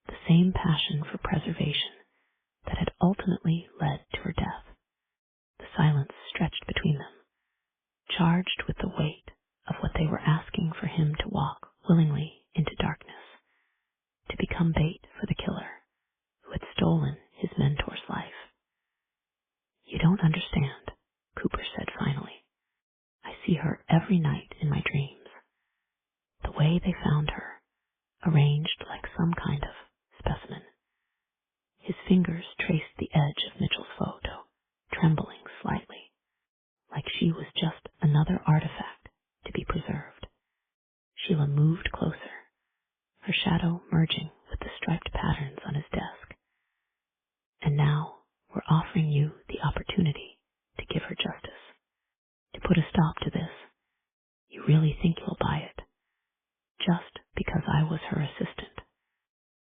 The same passion for preservation that had ultimately led to her death. The silence stretched between them, charged with the weight of what they were asking for him to walk willingly into darkness, to become bait for the killer who had stolen his mentor's life. "You don't understand," Cooper said finally. "I see her every night in my dreams. The way they found her, arranged like some kind of specimen." His fingers traced the edge of Mitchell's photo, trembling slightly, like she was just another artifact to be preserved. Sheila moved closer, her shadow merging with the striped patterns on his desk. "And now we're offering you the opportunity to give her justice, to put a stop to this. You really think you'll buy it? Just because I was her assistant.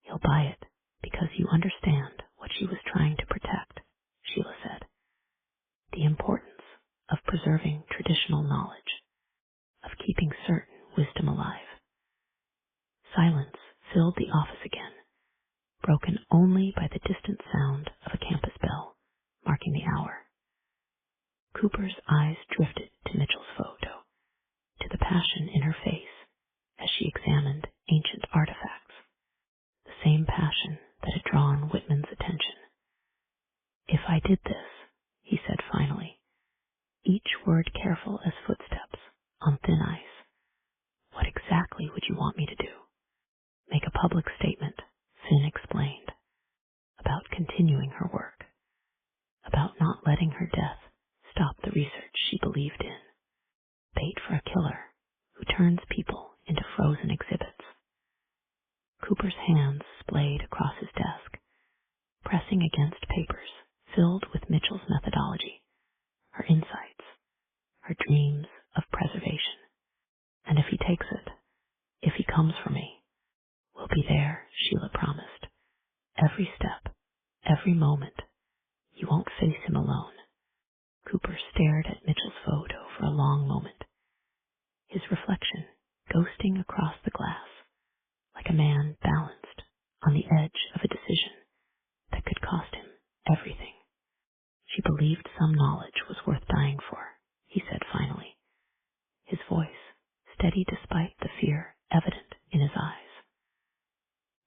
You'll buy it because you understand what she was trying to protect," Sheila said. "The importance of preserving traditional knowledge, of keeping certain wisdom alive." Silence filled the office again, broken only by the distant sound of a campus bell marking the hour. Cooper's eyes drifted to Mitchell's photo, to the passion in her face as she examined ancient artifacts, the same passion that had drawn Whitman's attention. "If I did this," he said finally, each word careful as footsteps on thin ice, "what exactly would you want me to do?" "Make a public statement," Finn explained, "about continuing her work, about not letting her death stop the research she believed in. Bait for a killer who turns people into frozen exhibits." Cooper's hands splayed across his desk, pressing against papers filled with Mitchell's methodology, her insights, her dreams of preservation. "And if he takes it, if he comes for me, we'll be there," Sheila promised. "Every step, every moment. You won't face him alone." Cooper stared at Mitchell's photo for a long moment, his reflection ghosting across the glass like a man balanced on the edge of a decision that could cost him everything. "She believed some knowledge was worth dying for," he said finally, his voice steady despite the fear evident in his eyes.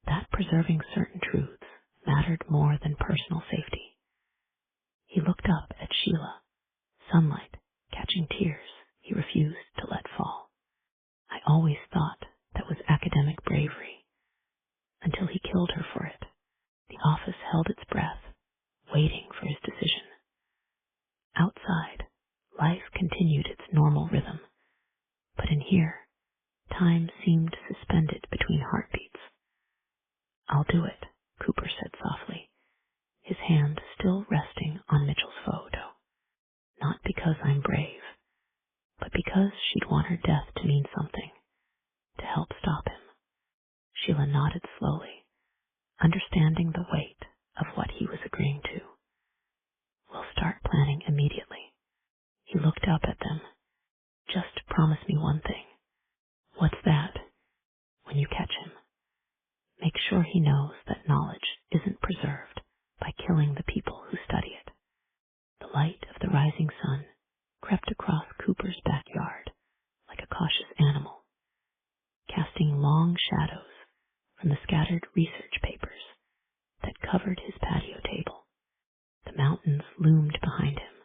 That preserving certain truths mattered more than personal safety. He looked up at Sheila, sunlight catching tears he refused to let fall. "I always thought that was academic bravery, until he killed her for it." The office held its breath, waiting for his decision. Outside, life continued its normal rhythm, but in here, time seemed suspended between heartbeats. "I'll do it," Cooper said softly, his hand still resting on Mitchell's photo. "Not because I'm brave, but because she'd want her death to mean something, to help stop him." Sheila nodded slowly, understanding the weight of what he was agreeing to. "We'll start planning immediately." He looked up at them. "Just promise me one thing." "What's that?" "When you catch him, make sure he knows that knowledge isn't preserved by killing the people who study it." The light of the rising sun crept across Cooper's backyard like a cautious animal, casting long shadows from the scattered research papers that covered his patio table. The mountains loomed behind him,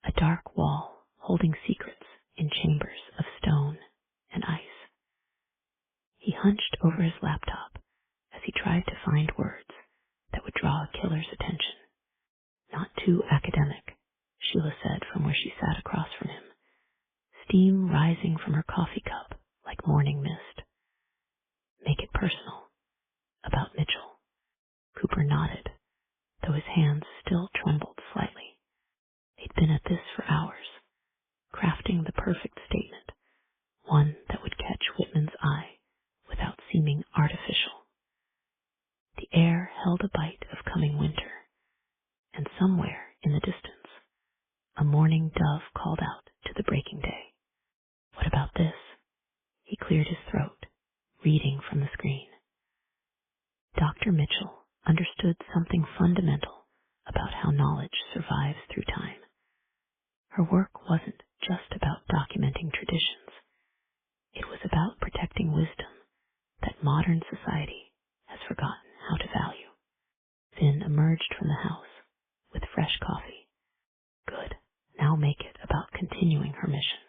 a dark wall holding secrets in chambers of stone and ice. He hunched over his laptop as he tried to find words that would draw a killer's attention. "Not too academic," Sheila said from where she sat across from him, steam rising from her coffee cup like morning mist. "Make it personal, about Mitchell." Cooper nodded, though his hands still trembled slightly. They'd been at this for hours, crafting the perfect statement, one that would catch Whitman's eye without seeming artificial. The air held a bite of coming winter, and somewhere in the distance, a morning dove called out to the breaking day. "What about this?" He cleared his throat, reading from the screen. "Dr. Mitchell understood something fundamental about how knowledge survives through time. Her work wasn't just about documenting traditions. It was about protecting wisdom that modern society has forgotten how to value. Finn emerged from the house with fresh coffee. Good. Now make it about continuing her mission.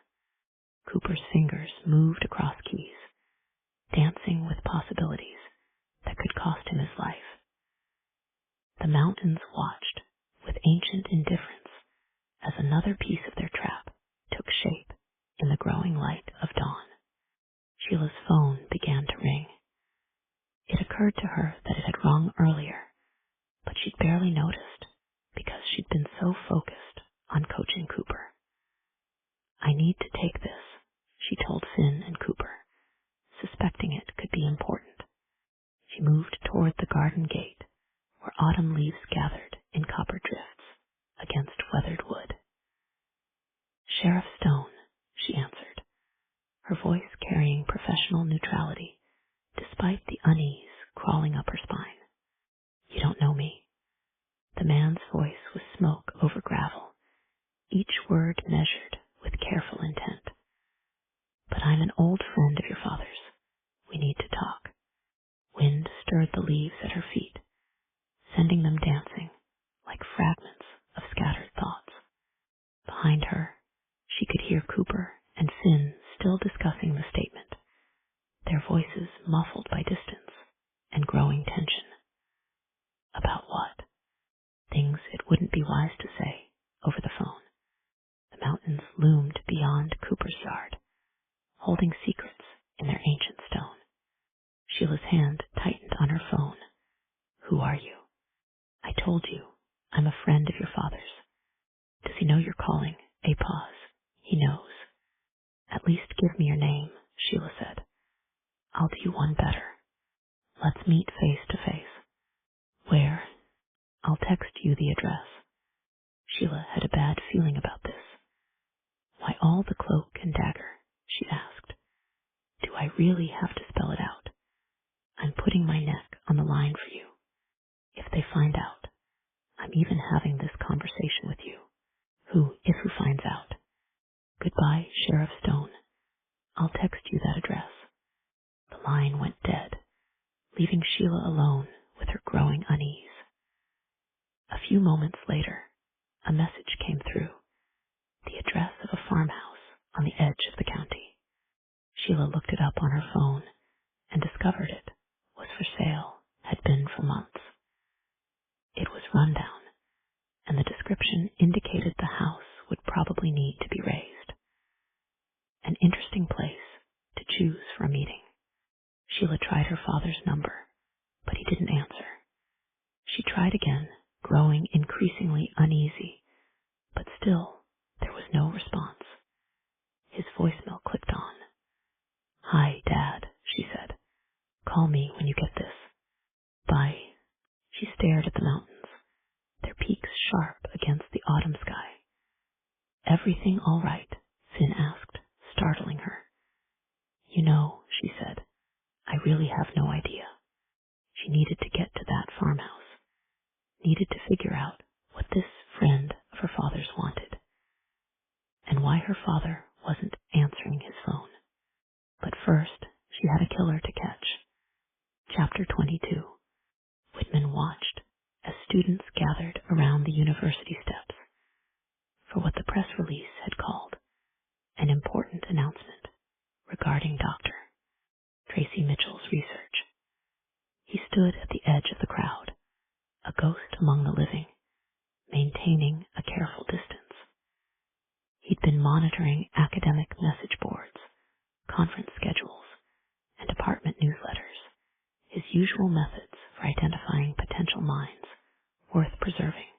Cooper's fingers moved across keys, dancing with possibilities that could cost him his life. The mountains watched with ancient indifference as another piece of their trap took shape in the growing light of dawn. Sheila's phone began to ring. It occurred to her that it had rung earlier, but she'd barely noticed because she'd been so focused on coaching Cooper. I need to take this, she told Finn and Cooper, suspecting it could be important. She moved toward the garden gate, where autumn leaves gathered in copper drifts against weathered wood. Sheriff Stone, she answered, her voice carrying professional neutrality despite the unease crawling up her spine. You don't know me. The man's voice was smoke over gravel, each word measured with careful intent. But I'm an old friend of your father's. We need to talk. Wind stirred the leaves at her feet, sending them dancing like fragments of scattered thoughts. Behind her, she could hear Cooper and Finn still discussing the statement, their voices muffled by distance and growing tension. About what? Things it wouldn't be wise to say over the phone. The mountains loomed beyond Cooper's yard, holding secrets in their ancient stone. Sheila's hand tightened on her phone. Who are you? I told you, I'm a friend of your father's. Does he know you're calling? A pause. He knows. At least give me your name, Sheila said. I'll do you one better. Let's meet face to face. Where? I'll text you the address. Sheila had a bad feeling about this. Why all the cloak and dagger? She asked. Do I really have to spell it out? I'm putting my neck on the line for you. If they find out, I'm even having this conversation with you. If who finds out? Goodbye, Sheriff Stone. I'll text you that address. The line went dead, leaving Sheila alone with her growing unease. A few moments later, a message came through, the address of a farmhouse on the edge of the county. Sheila looked it up on her phone and discovered it was for sale, had been for months. It was run down, and the description indicated the house would probably need to be raised. An interesting place to choose for a meeting. Sheila tried her father's number, but he didn't answer. She tried again, growing increasingly uneasy, but still there was no response. His voicemail clicked on. Hi, Dad, she said. Call me when you get this. Bye. She stared at the mountains, their peaks sharp against the autumn sky. Everything all right? Finn asked, startling her. You know, she said, I really have no idea. She needed to get to that farmhouse, needed to figure out what this friend of her father's wanted, and why her father wasn't answering his phone. But first, she had a killer to catch. Chapter 22. Whitman watched as students gathered around the university steps for what the press release had called an important announcement regarding Dr. Tracy Mitchell's research. He stood at the edge of the crowd, a ghost among the living, maintaining a careful distance. He'd been monitoring academic message boards, conference schedules, and department newsletters, his usual methods for identifying potential minds worth preserving,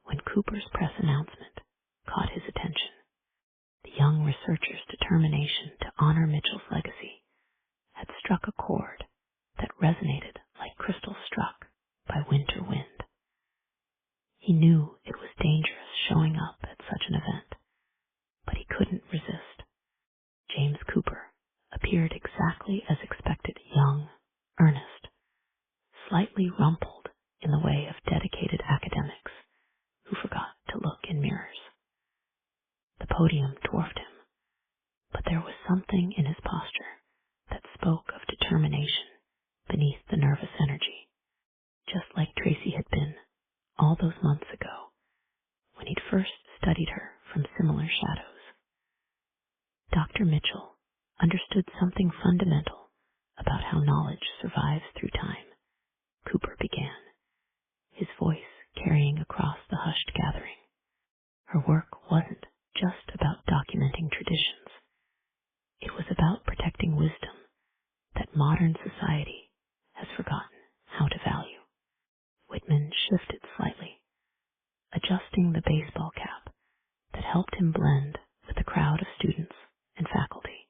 when Cooper's press announcement caught his attention. The young researcher's determination to honor Mitchell's legacy had struck a chord that resonated like crystal struck by winter wind. He knew it was dangerous showing up at such an event, but he couldn't resist. James Cooper appeared exactly as expected, young, earnest, slightly quietly rumpled in the way of dedicated academics who forgot to look in mirrors. The podium dwarfed him, but there was something in his posture that spoke of determination beneath the nervous energy, just like Tracy had been all those months ago when he'd first studied her from similar shadows. Dr. Mitchell understood something fundamental about how knowledge survives through time. Cooper began, his voice carrying across the hushed gathering. Her work wasn't just about documenting traditions. It was about protecting wisdom that modern society has forgotten how to value. Whitman shifted slightly, adjusting the baseball cap that helped him blend with the crowd of students and faculty.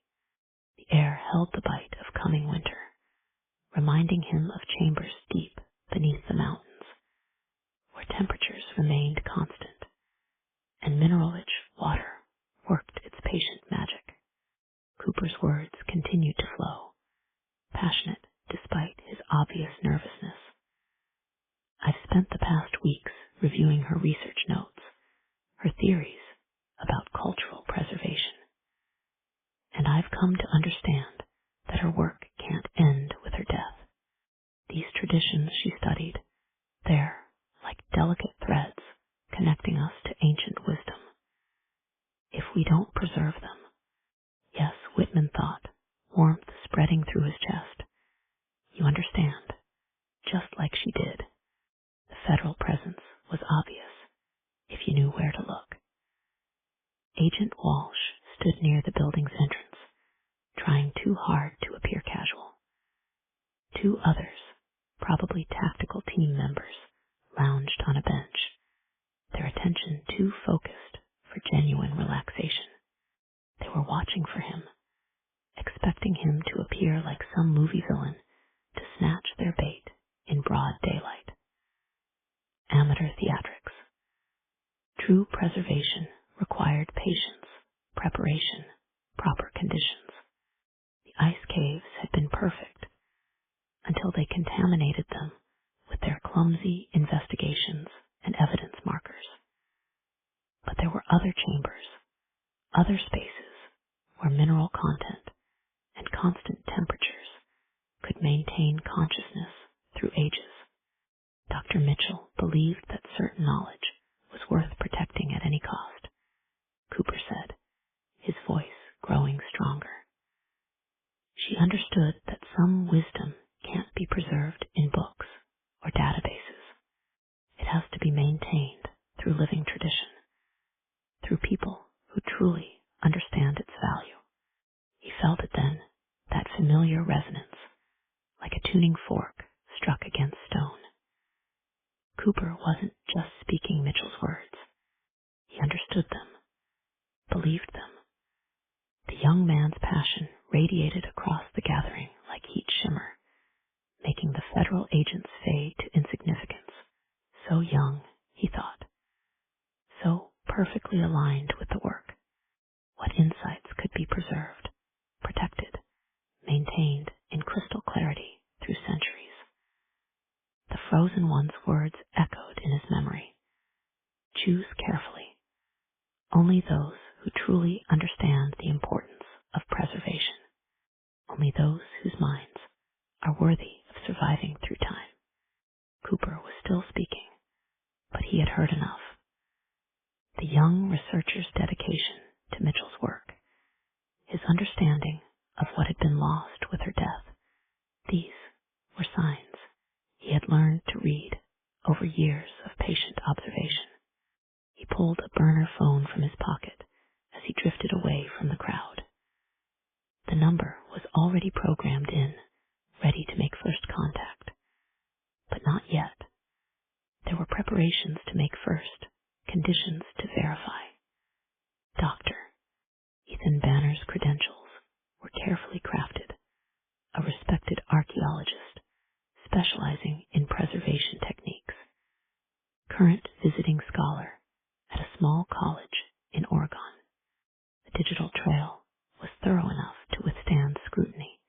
The air held the bite of coming winter, reminding him of chambers deep beneath the mountains, where temperatures remained constant and mineral-rich water worked its patient magic. Cooper's words continued to flow, passionate despite his obvious nervousness. I've spent the past weeks reviewing her research notes, her theories about cultural preservation, and I've come to understand that her work can't end with her death. These traditions she studied, they're like delicate threads connecting us to ancient wisdom. If we don't preserve them, yes, Whitman thought, warmth spreading through his chest, you understand, just like she did. The federal presence was obvious if you knew where to look. Agent Walsh stood near the building's entrance, trying too hard to appear casual. Two others, probably tactical team members, lounged on a bench, their attention too focused for genuine relaxation. They were watching for him, expecting him to appear like some movie villain to snatch their bait in broad daylight. Amateur theatrics. True preservation required patience, preparation, proper conditions. The ice caves had been perfect until they contaminated them with their clumsy investigations and evidence markers. But there were other chambers, other spaces where mineral content and constant temperatures could maintain consciousness through ages. Dr. Mitchell believed that certain knowledge was worth protecting at any cost. Cooper said, his voice growing stronger. She understood that some wisdom can't be preserved in books or databases. It has to be maintained through living tradition, through people who truly understand its value. He felt it then, that familiar resonance, like a tuning fork struck against stone. Cooper wasn't just speaking Mitchell's words. He understood them, believed them. The young man's passion radiated across the gathering like heat shimmer, making the federal agents fade to insignificance. So young, he thought. So perfectly aligned with the work. What insights could be preserved, protected, maintained in crystal clarity through centuries. The frozen one's words echoed in his memory. Choose carefully. Only those who truly understand the importance of preservation. Only those whose minds are worthy of surviving through time. Cooper was still speaking, but he had heard enough. The young researcher's dedication to Mitchell's work, his understanding of what had been lost with her death, these were signs he had learned to read over years of patient observation. He pulled a burner phone from his pocket as he drifted away from the crowd. The number was already programmed in, ready to make first contact. But not yet. There were preparations to make first, conditions to verify. Dr. Ethan Banner's credentials were carefully crafted, a respected archaeologist specializing in preservation techniques, current visiting scholar at a small college in Oregon. The digital trail was thorough enough to withstand scrutiny,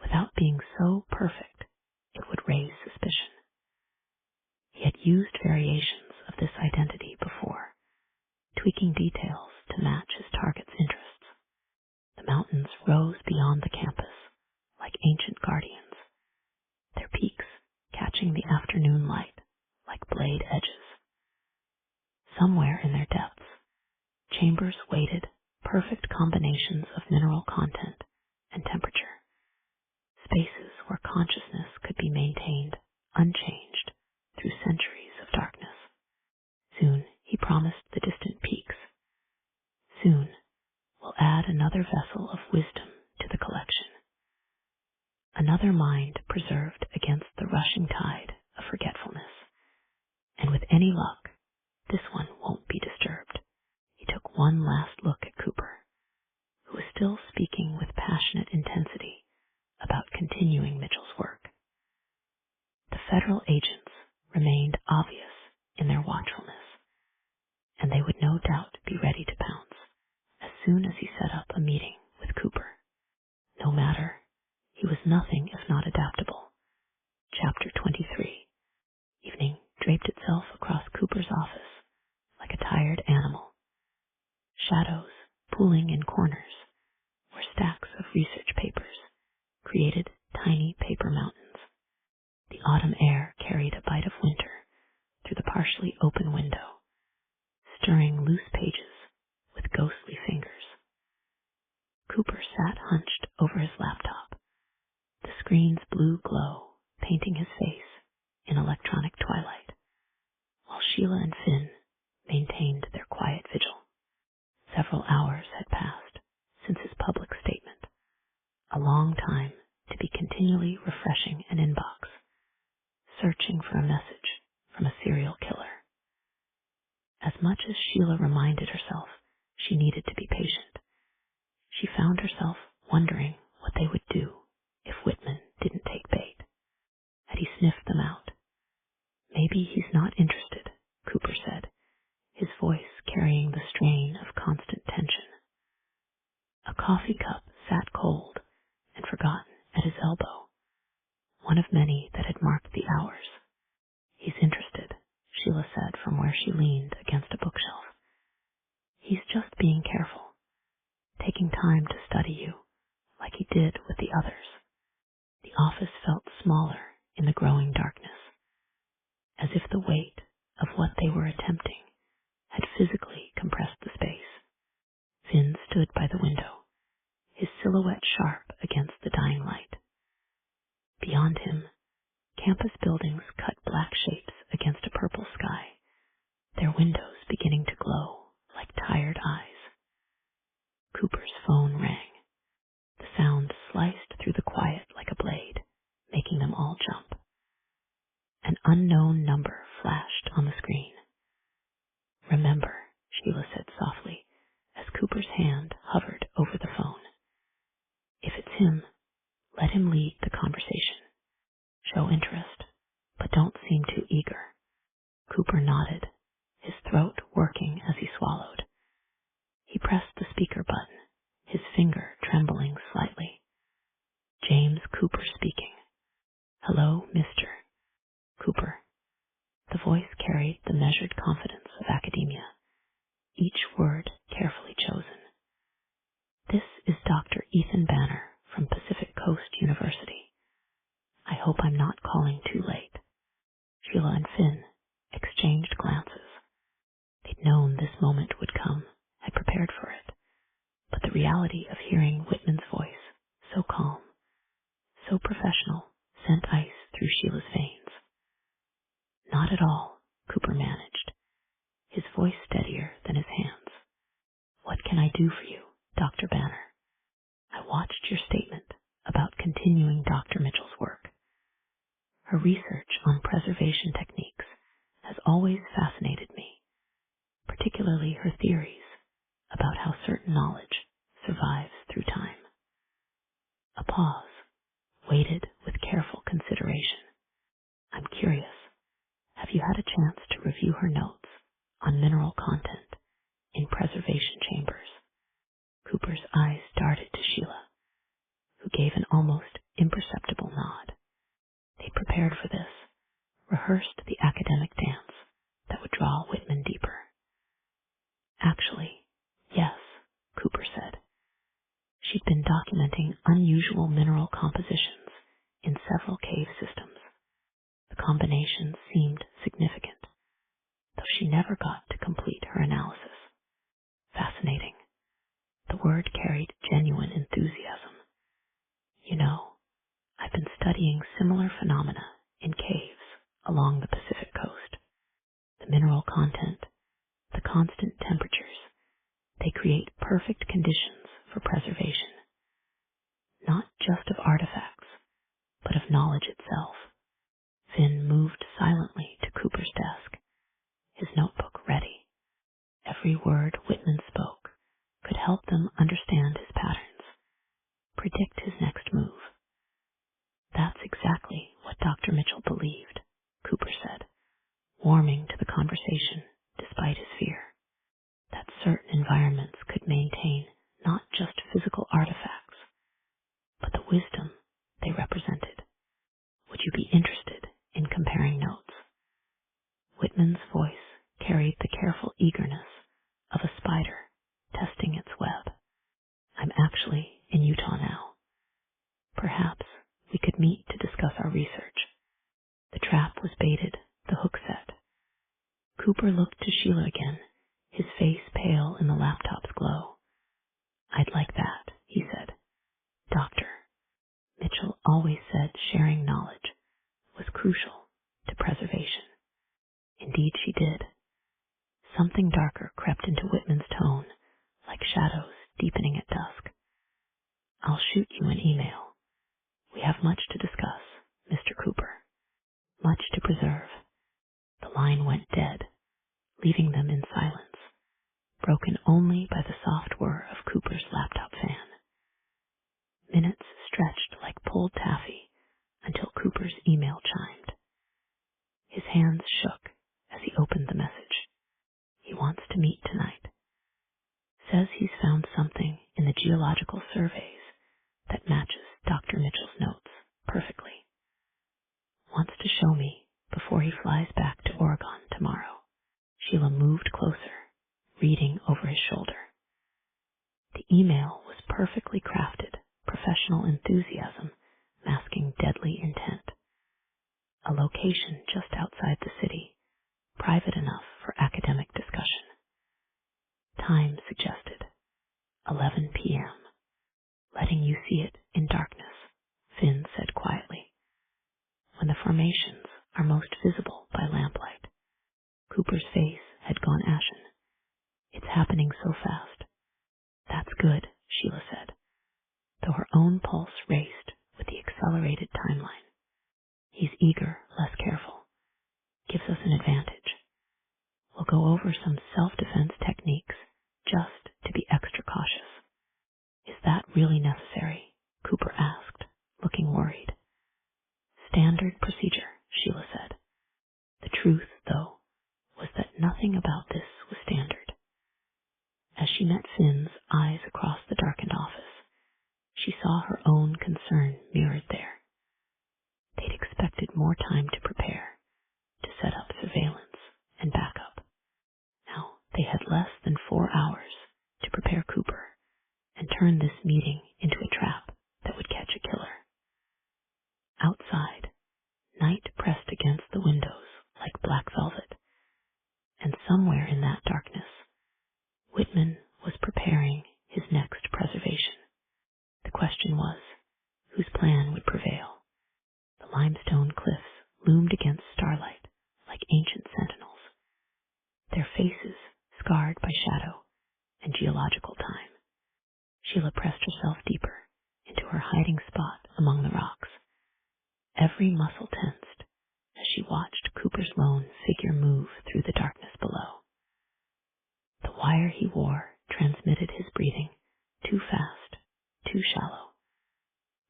without being so perfect it would raise suspicion. used variations of this identity before, tweaking details to match his target's interests. The mountains rose beyond the campus like ancient guardians, their peaks catching the afternoon light like blade edges. Somewhere in their depths, chambers waited perfect combinations of mineral content and temperature, spaces where consciousness could be maintained unchanged through centuries of darkness. Soon, he promised the distant peaks. Soon, we'll add another vessel of wisdom to the collection. Another mind preserved against the rushing tide of forgetfulness. And with any luck, this one won't be disturbed. He took one last look at Cooper, who was still speaking with passionate intensity about continuing Mitchell's work. The federal agents remained obvious in their watchfulness, and they would no doubt be ready to pounce as soon as he set up a meeting with Cooper. No matter, he was nothing if not adaptable. Chapter 23. Evening draped itself across Cooper's office like a tired animal. Shadows pooling in corners where stacks of research papers created tiny paper mountains. The autumn air carried a bite of winter through the partially open window, stirring loose pages with ghostly fingers. Cooper sat hunched over his laptop, the screen's blue glow painting his face in electronic twilight, while Sheila and Finn maintained their quiet vigil. Several hours had passed since his public statement, a long time to be continually refreshing an inbox, searching for a message from a serial killer. As much as Sheila reminded herself she needed to be patient, she found herself wondering what they would do if Whitman didn't take bait. Had he sniffed them out? Maybe he's not interested, Cooper said, his voice carrying the strain of constant tension. A coffee cup sat cold and forgotten at his elbow, one of many that had marked the hours. He's interested, Sheila said from where she leaned against a bookshelf. He's just being careful, taking time to study you, like he did with the others. The office felt smaller in the growing darkness, as if the weight of what they were attempting had physically compressed the space. Finn stood by the window, his silhouette sharp against the dying light. Beyond him, campus buildings cut black shapes against a purple sky, their windows beginning to glow like tired eyes. Cooper's phone rang. The sound sliced through the quiet like a blade, making them all jump. An unknown number flashed on the screen. Remember, Sheila said softly, as Cooper's hand hovered over the phone. If it's him, let him lead the conversation. Show interest, but don't seem too eager. Cooper nodded, his throat working as he swallowed. He pressed the speaker button, his finger trembling slightly. James Cooper speaking. Hello, Mr. Cooper. The voice carried the measured confidence of academia, each word carefully chosen. This is Dr. Ethan Banner from Pacific Coast University. I hope I'm not calling too late. Sheila and Finn exchanged glances. They'd known this moment would come, had prepared for it, but the reality of hearing Whitman's voice, so calm, so professional, sent ice through Sheila's veins. Not at all, Cooper managed, his voice steadier than his hands. What can I do for you, Dr. Banner? I watched your statement about continuing Dr. Mitchell's work. Her research on preservation techniques has always fascinated me, particularly her theories about how certain knowledge survives through time. A pause, weighted with careful consideration. I'm curious, have you had a chance to review her notes on mineral content in preservation chambers? Cooper's eyes darted to Sheila, who gave an almost imperceptible nod. They prepared for this, rehearsed the academic dance that would draw Whitman deeper. Actually, yes, Cooper said. She'd been documenting unusual mineral compositions in several cave systems. The combinations seemed significant, though she never got to complete her analysis. Fascinating. The word carried genuine enthusiasm. You know, I've been studying similar phenomena in caves along the Pacific coast. The mineral content, the constant temperatures, they create perfect conditions for preservation, not just of artifacts, but of knowledge itself. Finn moved silently to Cooper's desk, his notebook ready. Every word Whitman spoke could help them understand his patterns, predict his next move. That's exactly what Dr. Mitchell believed, Cooper said, warming to the conversation despite his fear, that certain environments could maintain not just physical artifacts, but the wisdom they represented. Would you be interested in comparing notes? Whitman's voice carried the careful eagerness of a spider testing its web. I'm actually in Utah now. Perhaps we could meet to discuss our research. The trap was baited, the hook set. Cooper looked to Sheila again, his face pale in the laptop's glow. I'd like that, he said. Doctor, Mitchell always said sharing knowledge was crucial to preservation. Indeed she did. Something darker crept into Whitman's tone, like shadows deepening at dusk. I'll shoot you an email. We have much to discuss, Mr. Cooper. Much to preserve. The line went dead, leaving them in silence, broken only by the soft whir of Cooper's laptop fan. Minutes stretched like pulled taffy until Cooper's email chimed. His hands shook as he opened the message. He wants to meet tonight. Says he's found something in the geological surveys that matches Dr. Mitchell's notes perfectly. Wants to show me before he flies back to Oregon tomorrow. Sheila moved closer, reading over his shoulder. The email was perfectly crafted, professional enthusiasm masking deadly intent. A location just outside the city, private enough for academic discussion. Time suggested, 11 p.m. Letting you see it in darkness, Finn said quietly. When the formations are most visible by lamplight. Cooper's face had gone ashen. It's happening so fast. That's good, Sheila said, though her own pulse raced with the accelerated timeline. He's eager, less careful. Gives us an advantage. We'll go over some self-defense techniques just to be extra cautious. Is that really necessary? Cooper asked, looking worried. Standard procedure, Sheila said. The truth, though, was that nothing about this was standard. As she met Finn's eyes across the darkened office, she saw her own concern mirrored there. They'd expected more time to prepare, to set up surveillance and backup. Now they had less than 4 hours to prepare Cooper and turn this meeting into a trap that would catch a killer. Outside, night pressed against the windows like black velvet, and somewhere in that darkness, Whitman was preparing his next preservation. The question was, whose plan would prevail? The limestone cliffs loomed against starlight like ancient sentinels, their faces scarred by shadow and geological time. Sheila pressed herself deeper into her hiding spot among the rocks. Every muscle tensed as she watched Cooper's lone figure move through the darkness below. The wire he wore transmitted his breathing, too fast, too shallow,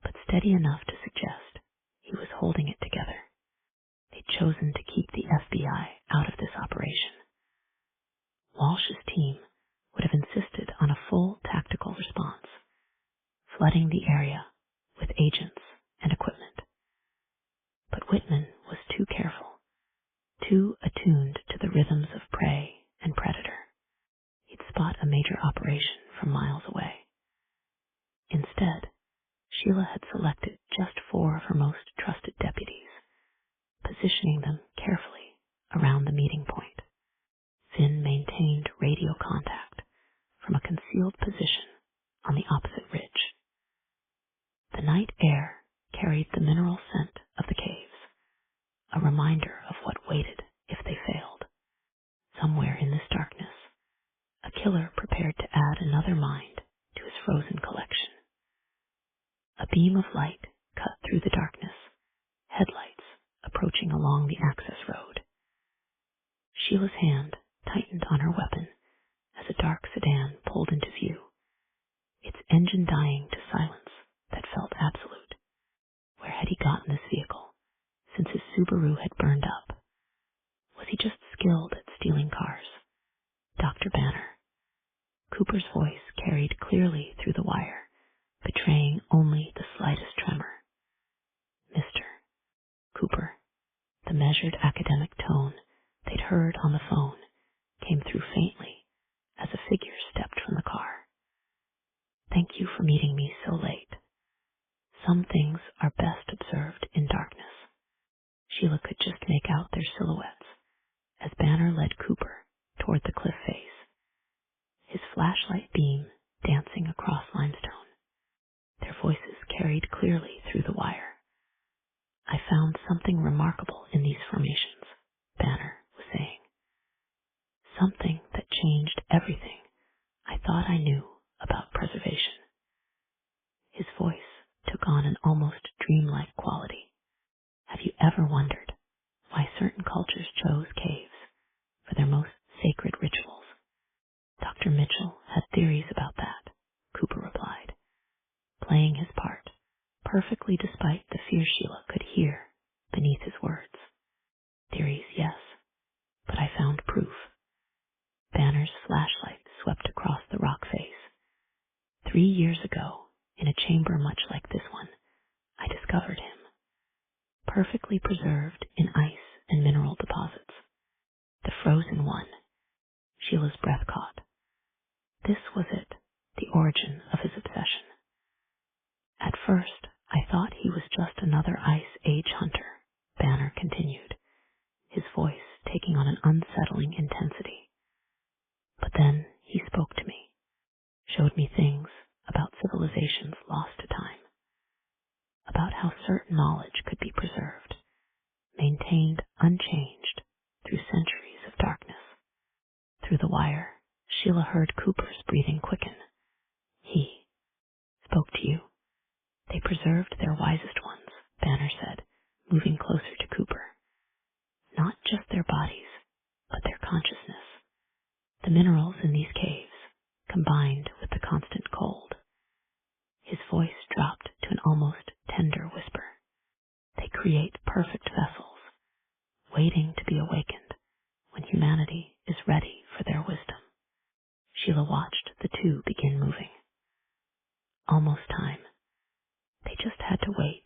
but steady enough to suggest he was holding it together. They'd chosen to keep the FBI out of this operation. Walsh's team would have insisted on a full tactical response, flooding the area with agents and equipment. But Whitman was too careful, too attuned to the rhythms of prey and predator. He'd spot a major operation from miles away. Instead, Sheila had selected just 4 of her most trusted deputies, positioning them carefully around the meeting point. Finn maintained radio contact from a concealed position on the opposite ridge. The night air carried the mineral scent of the caves, a reminder of what waited if they failed. Somewhere in this darkness, a killer prepared to add another mind to his frozen collection. A beam of light cut through the darkness, headlights approaching along the access road. Sheila's hand tightened on her weapon as a dark sedan pulled into view, its engine dying to silence that felt absolute. Where had he gotten this vehicle, since his Subaru had burned up? Was he just skilled at stealing cars? Dr. Banner. Cooper's voice carried clearly through the wire, betraying only the slightest tremor. Mr. Cooper. The measured academic tone they'd heard on the phone came through faintly as a figure stepped from the car. Thank you for meeting me so late. Some things are best observed in darkness. Sheila could just make out their silhouettes as Banner led Cooper toward the cliff face, his flashlight beam dancing across limestone. Their voices carried clearly through the wire. I found something remarkable in these formations, Banner was saying. Something that changed everything I thought I knew about preservation. His voice took on an almost dreamlike quality. Have you ever wondered why certain cultures chose caves for their most sacred rituals? Dr. Mitchell had theories about that, Cooper replied, playing his part perfectly despite the fear Sheila could hear beneath his words. Theories, yes, but I found proof. Banner's flashlight swept across the rock face. 3 years ago, in a chamber much like this one, I discovered him, perfectly preserved in ice and mineral deposits. The frozen one. Sheila's breath caught. This was it, the origin of his obsession. At first, I thought he was just another Ice Age hunter, Banner continued, his voice taking on an unsettling intensity. But then he spoke to me, showed me things about civilizations lost to time, about how certain knowledge could be preserved, maintained unchanged through centuries of darkness. Through the wire, Sheila heard Cooper's breathing quicken. He spoke to you. They preserved their wisest ones, Banner said, moving closer to Cooper. Not just their bodies, but their consciousness. The minerals in these caves, combined with the constant cold. His voice dropped to an almost tender whisper. They create perfect vessels, waiting to be awakened when humanity is ready for their wisdom. Sheila watched the two begin moving. Almost time. They just had to wait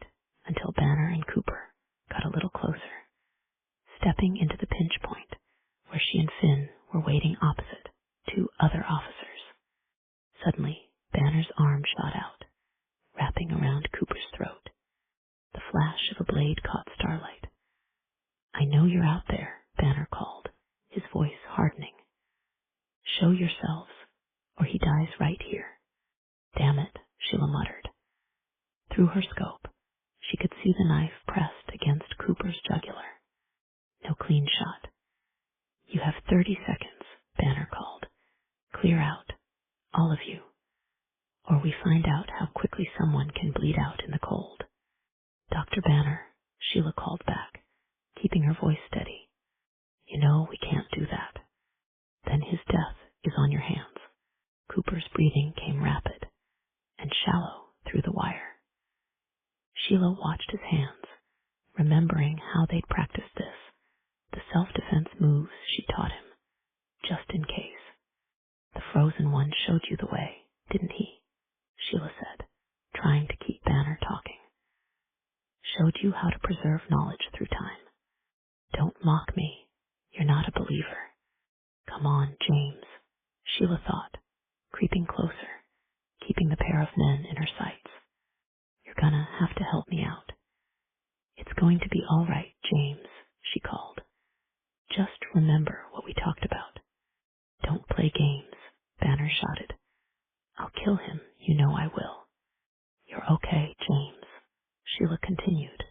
until Banner and Cooper got a little closer, stepping into the pinch point where she and Finn were waiting opposite 2 other officers. Suddenly, Banner's arm shot out, wrapping around Cooper's throat. The flash of a blade caught starlight. I know you're out there, Banner called, his voice hardening. Show yourselves, or he dies right here. Damn it, Sheila muttered. Through her scope, she could see the knife pressed against Cooper's jugular. No clean shot. You have 30 seconds, Banner called. Clear out, all of you, or we find out how quickly someone can bleed out in the cold. Dr. Banner, Sheila called back, keeping her voice steady. You know we can't do that. Then his death is on your hands. Cooper's breathing came rapid and shallow through the wire. Sheila watched his hands, remembering how they'd practiced this, the self-defense moves she taught him, just in case. The frozen one showed you the way, didn't he? Sheila said, trying to keep Banner talking. Showed you how to preserve knowledge through time. Don't mock me, You're not a believer. Come on, James, Sheila thought, creeping closer, keeping the pair of men in her sights. You're gonna have to help me out. It's going to be all right, James, she called. Just remember what we talked about. Don't play games, Banner shouted. I'll kill him, you know I will. You're okay, James, Sheila continued,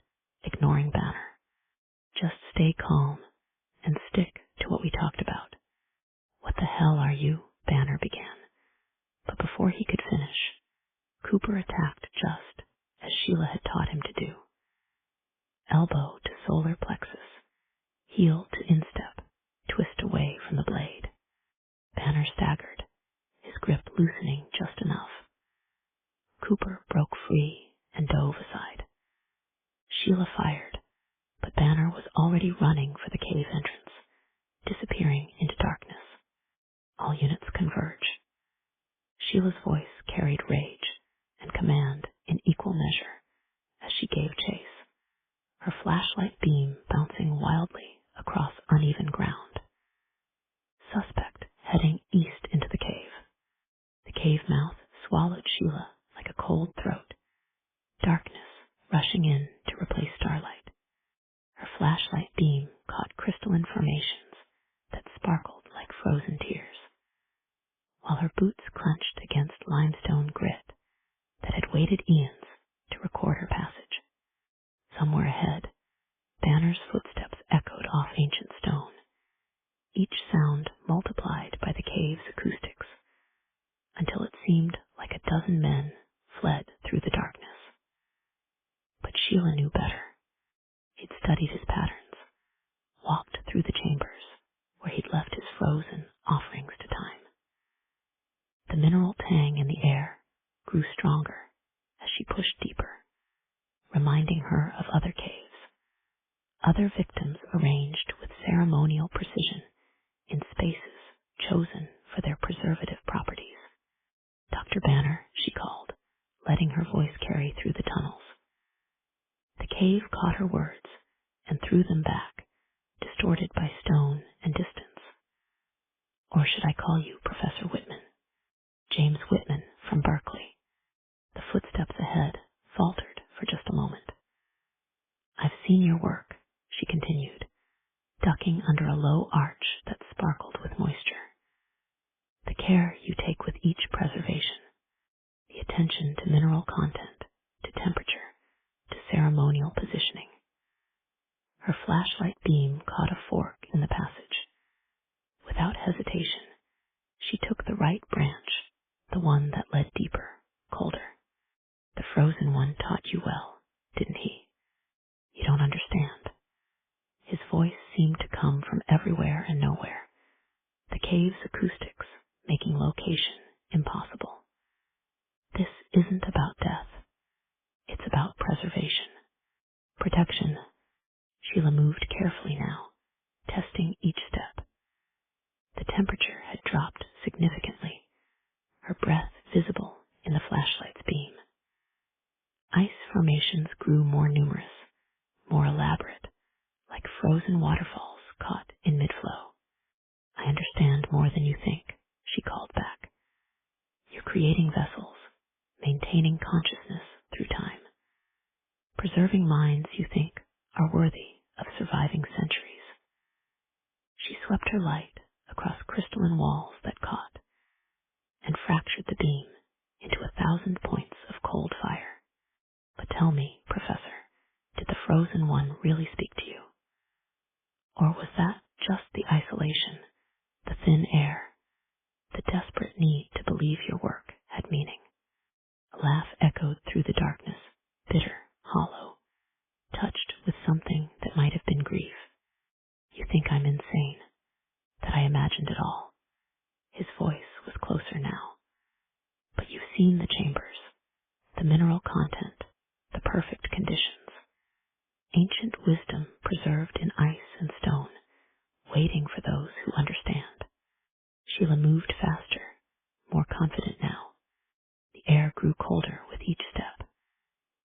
ignoring Banner. Just stay calm and stick to what we talked about. What the hell are you? Banner began. But before he could finish, Cooper attacked just as Sheila had taught him to do. Elbow to solar plexus, heel to instep, twist away from the blade. Banner staggered, his grip loosening just enough. Cooper broke free and dove aside. Sheila fired, but Banner was already running for the cave entrance, disappearing into darkness. All units converge. Sheila's voice carried rage and command in equal measure as she gave chase, her flashlight beam bouncing wildly across uneven ground. Suspect heading east into the cave. The cave mouth swallowed Sheila like a cold throat, darkness rushing in to replace starlight. Her flashlight beam caught crystalline formations that sparkled like frozen tears, while her boots clenched against limestone grit that had waited eons to record her passage. Somewhere ahead, Banner's footsteps echoed off ancient stone, each sound multiplied by the cave's acoustics, until it seemed like a dozen men fled through the darkness. But Sheila knew better. He'd studied his patterns, walked through the chambers where he'd left his frozen offerings to time. The mineral tang in the air grew stronger as she pushed deeper, reminding her of other caves, other victims arranged with ceremonial precision in spaces chosen for their preservative properties. Dr. Banner, she called, letting her voice carry through the tunnels. The cave caught her words and threw them back, distorted by stone and distance. Or should I call you Professor Whitman? James Whitman from Berkeley. The footsteps ahead faltered for just a moment. I've seen your work, she continued, ducking under a low arch that sparkled with moisture. The care you take with each preservation, the attention to mineral content, to temperature, to ceremonial positioning. Her flashlight beam caught a fork in the passage. Without hesitation, she took the right branch, the one that led deeper, colder. The frozen one taught you well, didn't he? You don't understand. His voice seemed to come from everywhere and nowhere, the cave's acoustics making location impossible. This isn't about death. It's about preservation, protection. Sheila moved carefully now, testing each step. The temperature had dropped significantly, her breath visible in the flashlight's beam. Ice formations grew more numerous, more elaborate, like frozen waterfalls caught in mid-flow. I understand more than you think, she called back. You're creating vessels, maintaining consciousness through time, preserving minds you think are worthy of surviving centuries. She swept her light across crystalline walls that caught and fractured the beam into 1,000 points of cold fire. But tell me, Professor, did the frozen one really speak to you? Or was that just the isolation, the thin air, the desperate need to believe your work had meaning? A laugh echoed through the darkness, bitter, hollow, touched with something that might have been grief. You think I'm insane, that I imagined it all. His voice was closer now. But you've seen the chambers, the mineral content, the perfect conditions, ancient wisdom preserved in ice and stone, waiting for those who understand. Sheila moved faster, more confident now. The air grew colder with each step,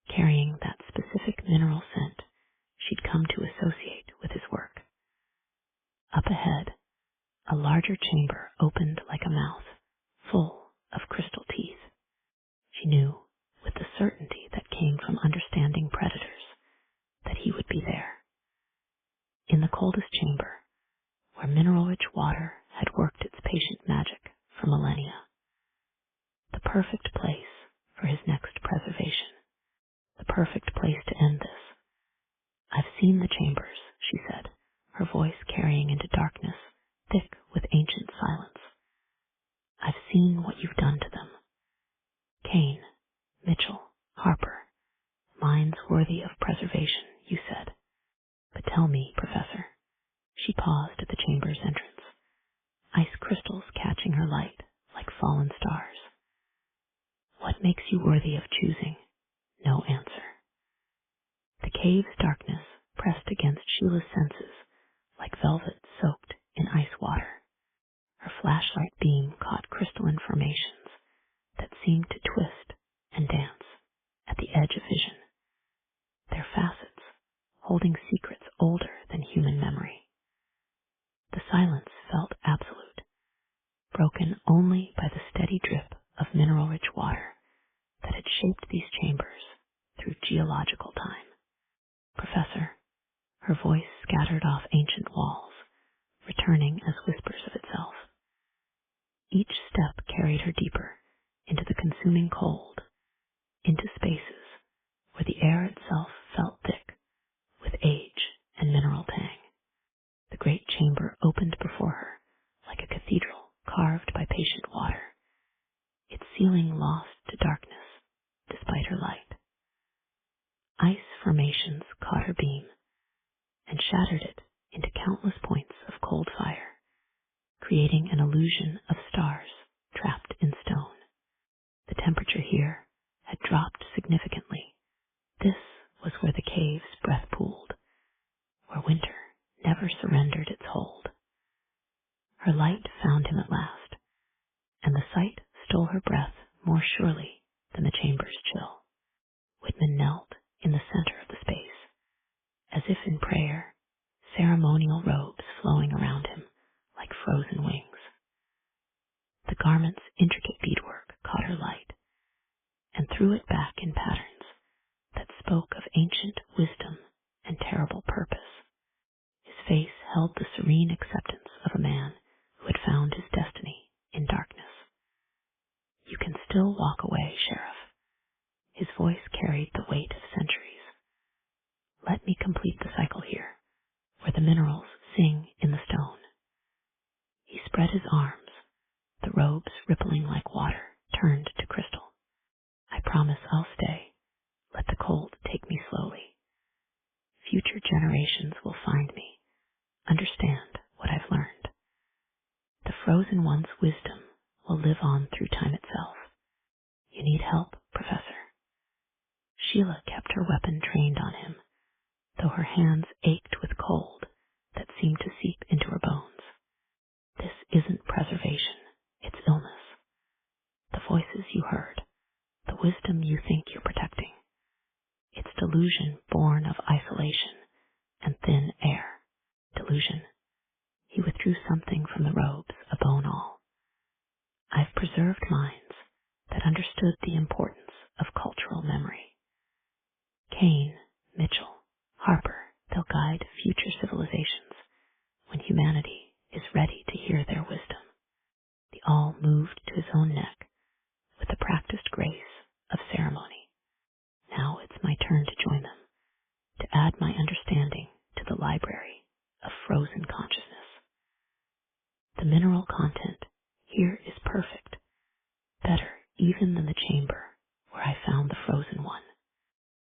carrying that specific mineral scent she'd come to associate with his work. Up ahead, a larger chamber opened like a mouth, full of crystal teeth. She knew, with the certainty that came from understanding predators, that he would be there. In the coldest chamber, where mineral-rich water had worked its patient magic for millennia. The perfect place for his next preservation. The perfect place to end this. I've seen the chambers, she said, her voice carrying into darkness, thick with ancient silence. I've seen what you've done to them. Kane, Mitchell, Harper, minds worthy of preservation, you said. But tell me, Professor. She paused at the chamber's entrance, ice crystals catching her light like fallen stars. What makes you worthy of choosing? No answer. The cave's darkness pressed against Sheila's senses like velvet soaked in ice water. Her flashlight beam caught crystalline formations that seemed to twist and dance at the edge of vision, their facets holding secrets older than human memory. The silence felt absolute, broken only by the steady drip of mineral-rich water that had shaped these chambers through geological time. Professor, her voice scattered off ancient walls, returning as whispers of itself. Each step carried her deeper into the consuming cold, into spaces where the air itself felt thick with age and mineral tang. The great chamber opened before her like a cathedral carved by patient water, its ceiling lost to darkness despite her light. Ice formations caught her beam and shattered it into countless points of cold fire, creating an illusion of stars trapped in stone. The temperature here had dropped significantly. This was where the cave's breath pooled, where winter never surrendered its hold. Her light found him at last, and the sight stole her breath more surely than the chamber's chill. Whitman knelt in the center of the space, as if in prayer, ceremonial robes flowing around him like frozen wings. The garment's intricate beadwork caught her light and threw it back in patterns that spoke of ancient wisdom and terrible purpose. His face held the serene acceptance of a man who had found his destiny in darkness. You can still walk away, Sheriff. His voice carried the weight of centuries. Let me complete the cycle here, where the minerals sing in the stone. He spread his arms, the robes rippling like water, turned to crystal. I promise I'll stay. Let the cold take me slowly. Future generations will find me, understand what I've learned. The frozen one's wisdom will live on through time itself. You need help, Professor. Sheila kept her weapon trained on him, though her hands ached with cold that seemed to seep into her bones. This isn't preservation, it's illness. The voices you heard, the wisdom you think you're protecting. It's delusion born of isolation and thin air. Delusion. He withdrew something from the robes, a bone awl. I've preserved minds that understood the importance of cultural memory. Kane, Mitchell, Harper, they'll guide future civilizations when humanity is ready to hear their wisdom. The awl moved to his own neck with the practiced grace of ceremony. Now it's my turn to join them, to add my understanding to the library of frozen consciousness. The mineral content here is perfect, better even than the chamber where I found the frozen one.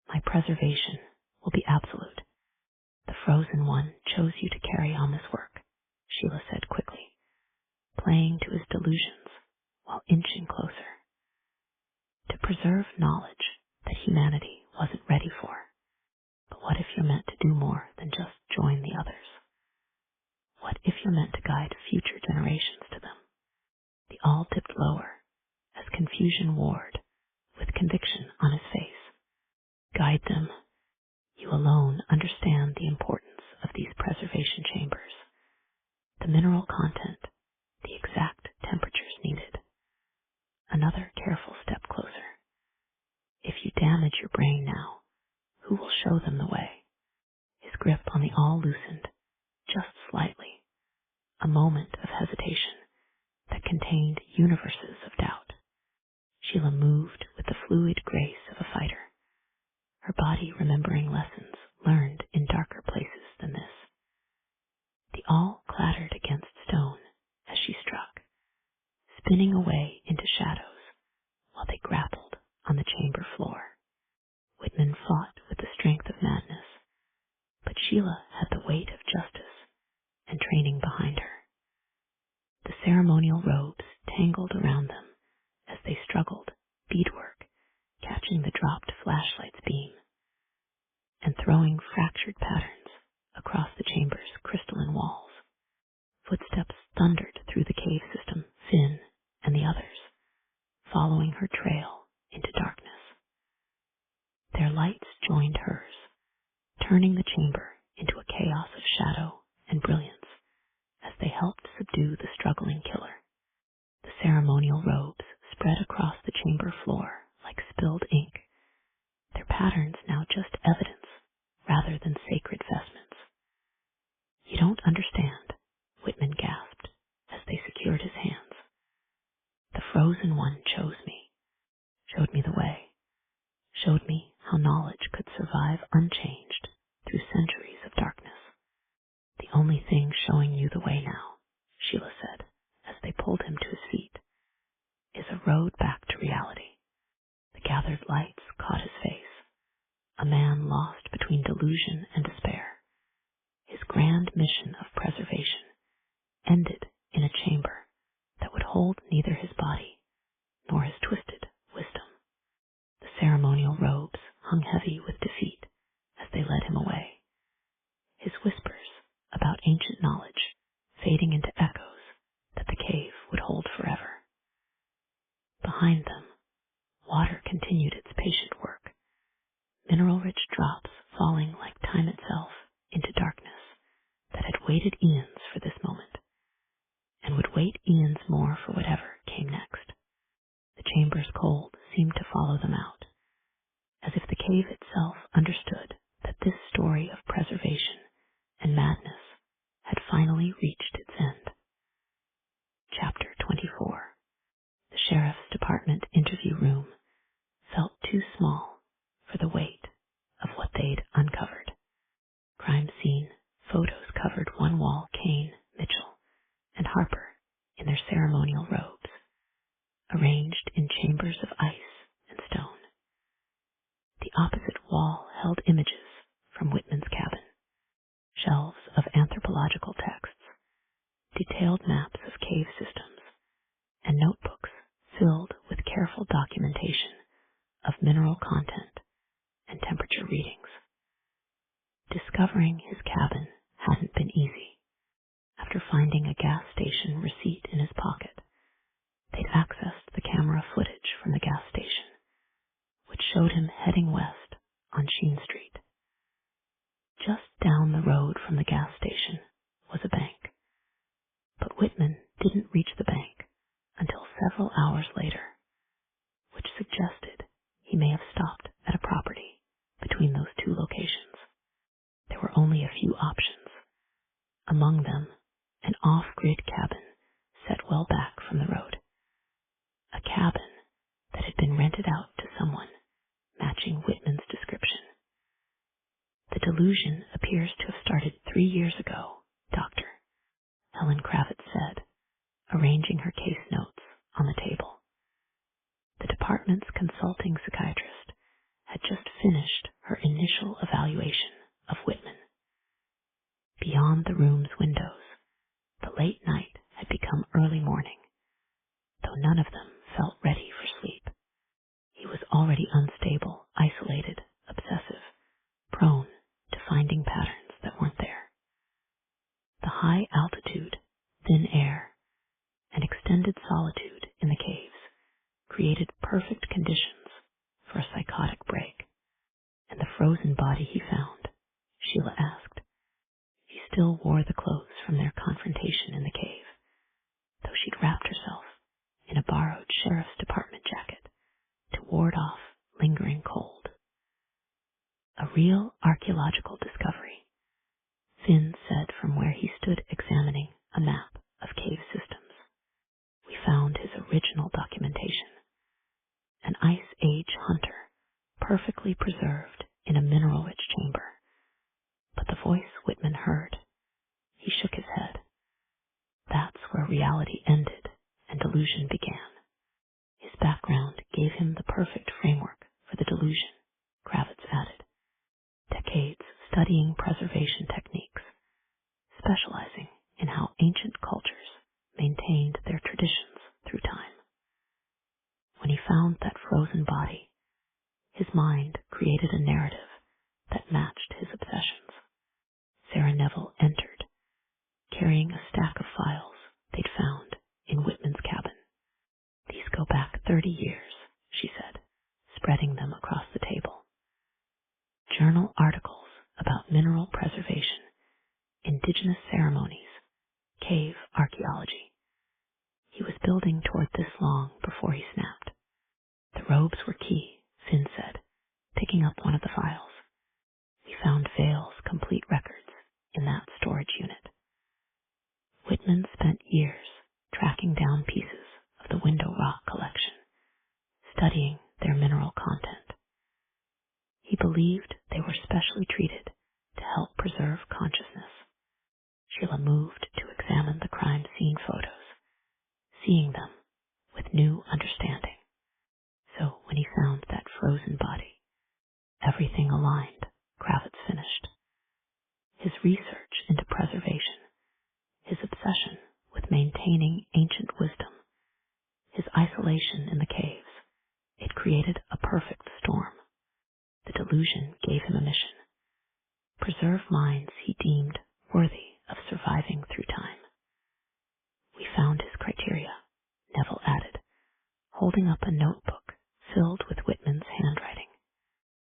My preservation will be absolute. The frozen one chose you to carry on this work, Sheila said quickly, playing to his delusions while inching closer. To preserve knowledge that humanity wasn't ready for. But what if you're meant to do more than just join the others? What if you're meant to guide future generations to them? The awl dipped lower as confusion warred with conviction on his face. Guide them. You alone understand the importance of these preservation chambers. The mineral content, the exact temperatures needed. Another careful step closer. If you damage your brain now, who will show them the way? His grip on the all loosened, just slightly. A moment of hesitation that contained universes of doubt. Sheila moved with the fluid grace of a fighter, her body remembering lessons learned in darker places than this. The awl clattered against stone as she struck, spinning away into shadows while they grappled on the chamber floor. Whitman fought with the strength of madness, but Sheila had the weight of justice and training behind her. The ceremonial robes tangled around them as they struggled, beadwork catching the dropped flashlight's beam and throwing fractured patterns across the chamber's crystalline walls. Footsteps thundered through the cave system, Finn and the others, following her trail into darkness. Their lights joined hers, turning the chamber into a chaos of shadow and brilliance as they helped subdue the struggling killer. The ceremonial robes spread across the chamber floor like spilled ink, their patterns now just evidence rather than sacred vestments. You don't understand, Whitman gasped as they secured his hands. The frozen one chose me, showed me the way, showed me how knowledge could survive unchanged through centuries of darkness. The only thing showing you the way now, Sheila said as they pulled him to his feet, is a road back to reality. The gathered lights caught his face, a man lost between delusion and despair. His grand mission of preservation ended in a chamber that would hold neither his body nor his twisted wisdom. The ceremonial robes hung heavy with defeat as they led him away, his whispers about ancient knowledge fading into echoes that the cave would hold forever. Behind them, water continued its patient work, mineral-rich drops falling like time itself into darkness that had waited eons for this moment, and would wait eons more for whatever came next. The chamber's cold seemed to follow them out, as if the cave itself understood that this story of preservation and madness had finally reached its end. Chapter 24. The sheriff's department interview room felt too small for the weight of what they'd uncovered. Crime scene photos covered one wall. Kane, Mitchell, and Harper in their ceremonial robes, arranged in chambers of ice and stone. The opposite wall held images from Whitman's cabin, shelves of anthropological texts, detailed maps of cave systems, and notebooks filled with careful documentation of mineral content and temperature readings. Discovering his cabin hadn't been easy. After finding a gas station receipt in his pocket, they'd accessed the camera footage from the gas station, which showed him heading west on Sheen Street. Just down the road from the gas station was a bank, but Whitman didn't reach the bank until several hours later, which suggested he may have stopped at a property between those two locations. There were only a few options, among them an off-grid cabin set well back from the road, a cabin that had been rented out to someone matching Whitman's description. The delusion appears to have started 3 years ago, Doctor, Helen Kravitz said, arranging her case notes on the table. The department's consulting psychiatrist had just finished her initial evaluation of Whitman. Beyond the room's windows, the late night had become early morning, though none of them felt ready for sleep. He was already unstable, isolated, obsessive, prone to finding patterns that weren't there. The high altitude, thin air, and extended solitude in the caves created perfect conditions for a psychotic break. And the frozen body he found, Sheila asked. He still wore the clothes from their confrontation in real archaeological discovery, Finn said from where he stood examining a map of cave systems. We found his original documentation, an Ice Age hunter, perfectly preserved in a mineral-rich chamber. But the voice Whitman heard, he shook his head. That's where reality ended and delusion began. His background gave him the perfect framework for the delusion, Kravitz added. Decades studying preservation techniques, specializing in how ancient cultures maintained their traditions through time. When he found that frozen body, his mind created a narrative that matched his obsessions. Sarah Neville entered, carrying a stack of files they'd found in Whitman's cabin. These go back 30 years, she said, spreading them across the table. Journal articles about mineral preservation, indigenous ceremonies, cave archaeology. He was building toward this long before he snapped. The robes were key, Finn said, picking up one of the files. We found Vale's complete records in that storage unit. Whitman spent years tracking down pieces of the Window Rock collection, studying their mineral content. He believed they were specially treated to help preserve consciousness. Sheila moved to examine the crime scene photos, seeing them with new understanding. So when he found that frozen body, everything aligned, Kravitz finished. His research into preservation, his obsession with maintaining ancient wisdom, his isolation in the caves, it created a perfect storm. The delusion gave him a mission. Preserve minds he deemed worthy of surviving through time. We found his criteria, Neville added, holding up a notebook filled with Whitman's handwriting.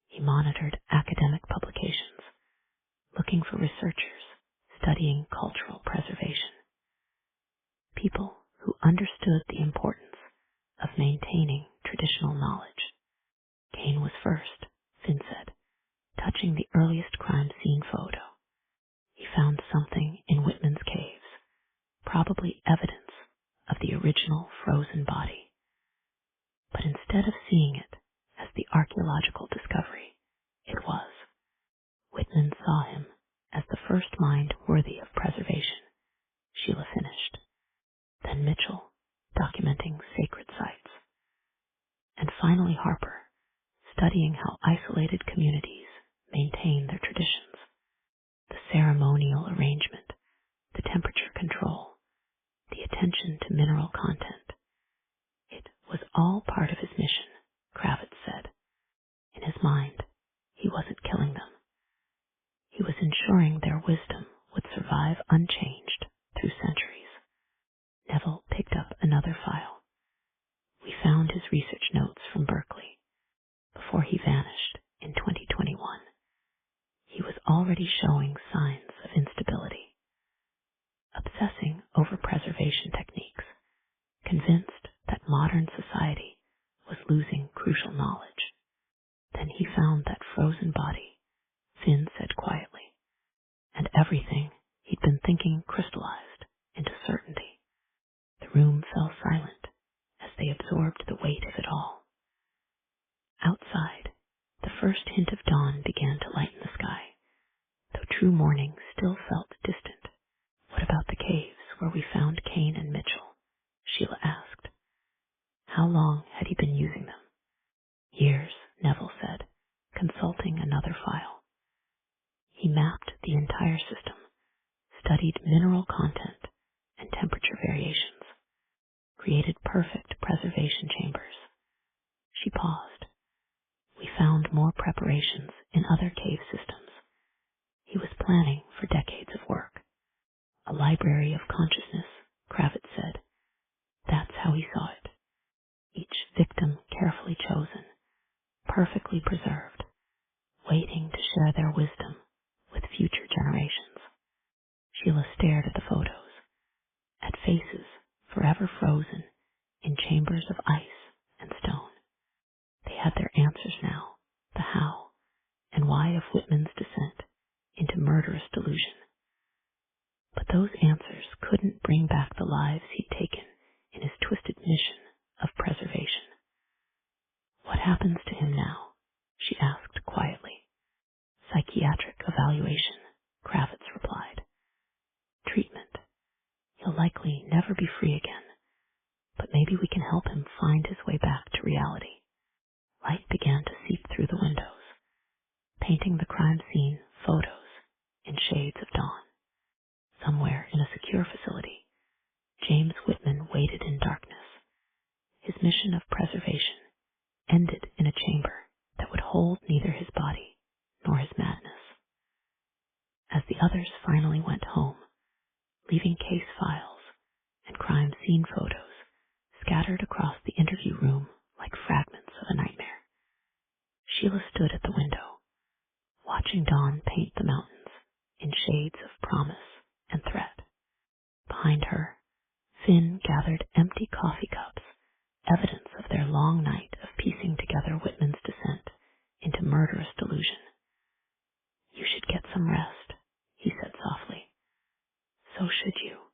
He monitored academic publications, looking for researchers studying cultural preservation. People who understood the importance of maintaining traditional knowledge. Kane was first, Finn said, touching the earliest crime scene photo. He found something in Whitman's caves, probably evidence of the original frozen body. But instead of seeing it as the archaeological discovery it was, Whitman saw him as the first mind worthy of preservation, Sheila finished. Then Mitchell, documenting sacred sites. And finally Harper, studying how isolated communities maintain their traditions, the ceremonial arrangement, the temperature control, the attention to mineral content. It was all part of his mission, Kravitz said. In his mind, he wasn't killing them. He was ensuring their wisdom would survive unchanged through centuries. Neville picked up another file. We found his research notes from Berkeley. Before he vanished in 2021, he was already showing signs of instability. Obsessing over preservation techniques, convinced that modern society was losing crucial knowledge. Then he found that frozen body, Finn said quietly, and everything he'd been thinking crystallized into certainty. The room fell silent as they absorbed the weight of it all. Outside, the first hint of dawn began to lighten the sky, though true morning still felt distant. What about the caves where we found Kane and Mitchell? Sheila asked. How long had he been using them? Years, Neville said, consulting another file. He mapped the entire system, studied mineral content and temperature variations, created perfect preservation chambers. She paused. We found more preparations in other cave systems. He was planning for decades of work. A library of consciousness, Kravitz said. That's how he saw it. Each victim carefully chosen, perfectly preserved, waiting to share their wisdom with future generations. Sheila stared at the photos, at faces forever frozen in chambers of ice and stone. They had their answers now, the how and why of Whitman's bring back the lives he'd taken in his twisted mission of preservation. "What happens to him now?" she asked quietly. "Psychiatric evaluation," Kravitz replied. "Treatment. He'll likely never be free again, but maybe we can help him find his way back to reality." Light began to seep through the windows, painting the crime scene photos in shades of dawn. Somewhere in a secure facility, James Whitman waited in darkness. His mission of preservation ended in a chamber that would hold neither his body nor his madness. As the others finally went home, leaving case files and crime scene photos scattered across the interview room like fragments of a nightmare, Sheila stood at the window, watching dawn paint the mountains in shades of promise and threat. Behind her, Finn gathered empty coffee cups, evidence of their long night of piecing together Whitman's descent into murderous delusion. "You should get some rest," he said softly. "So should you."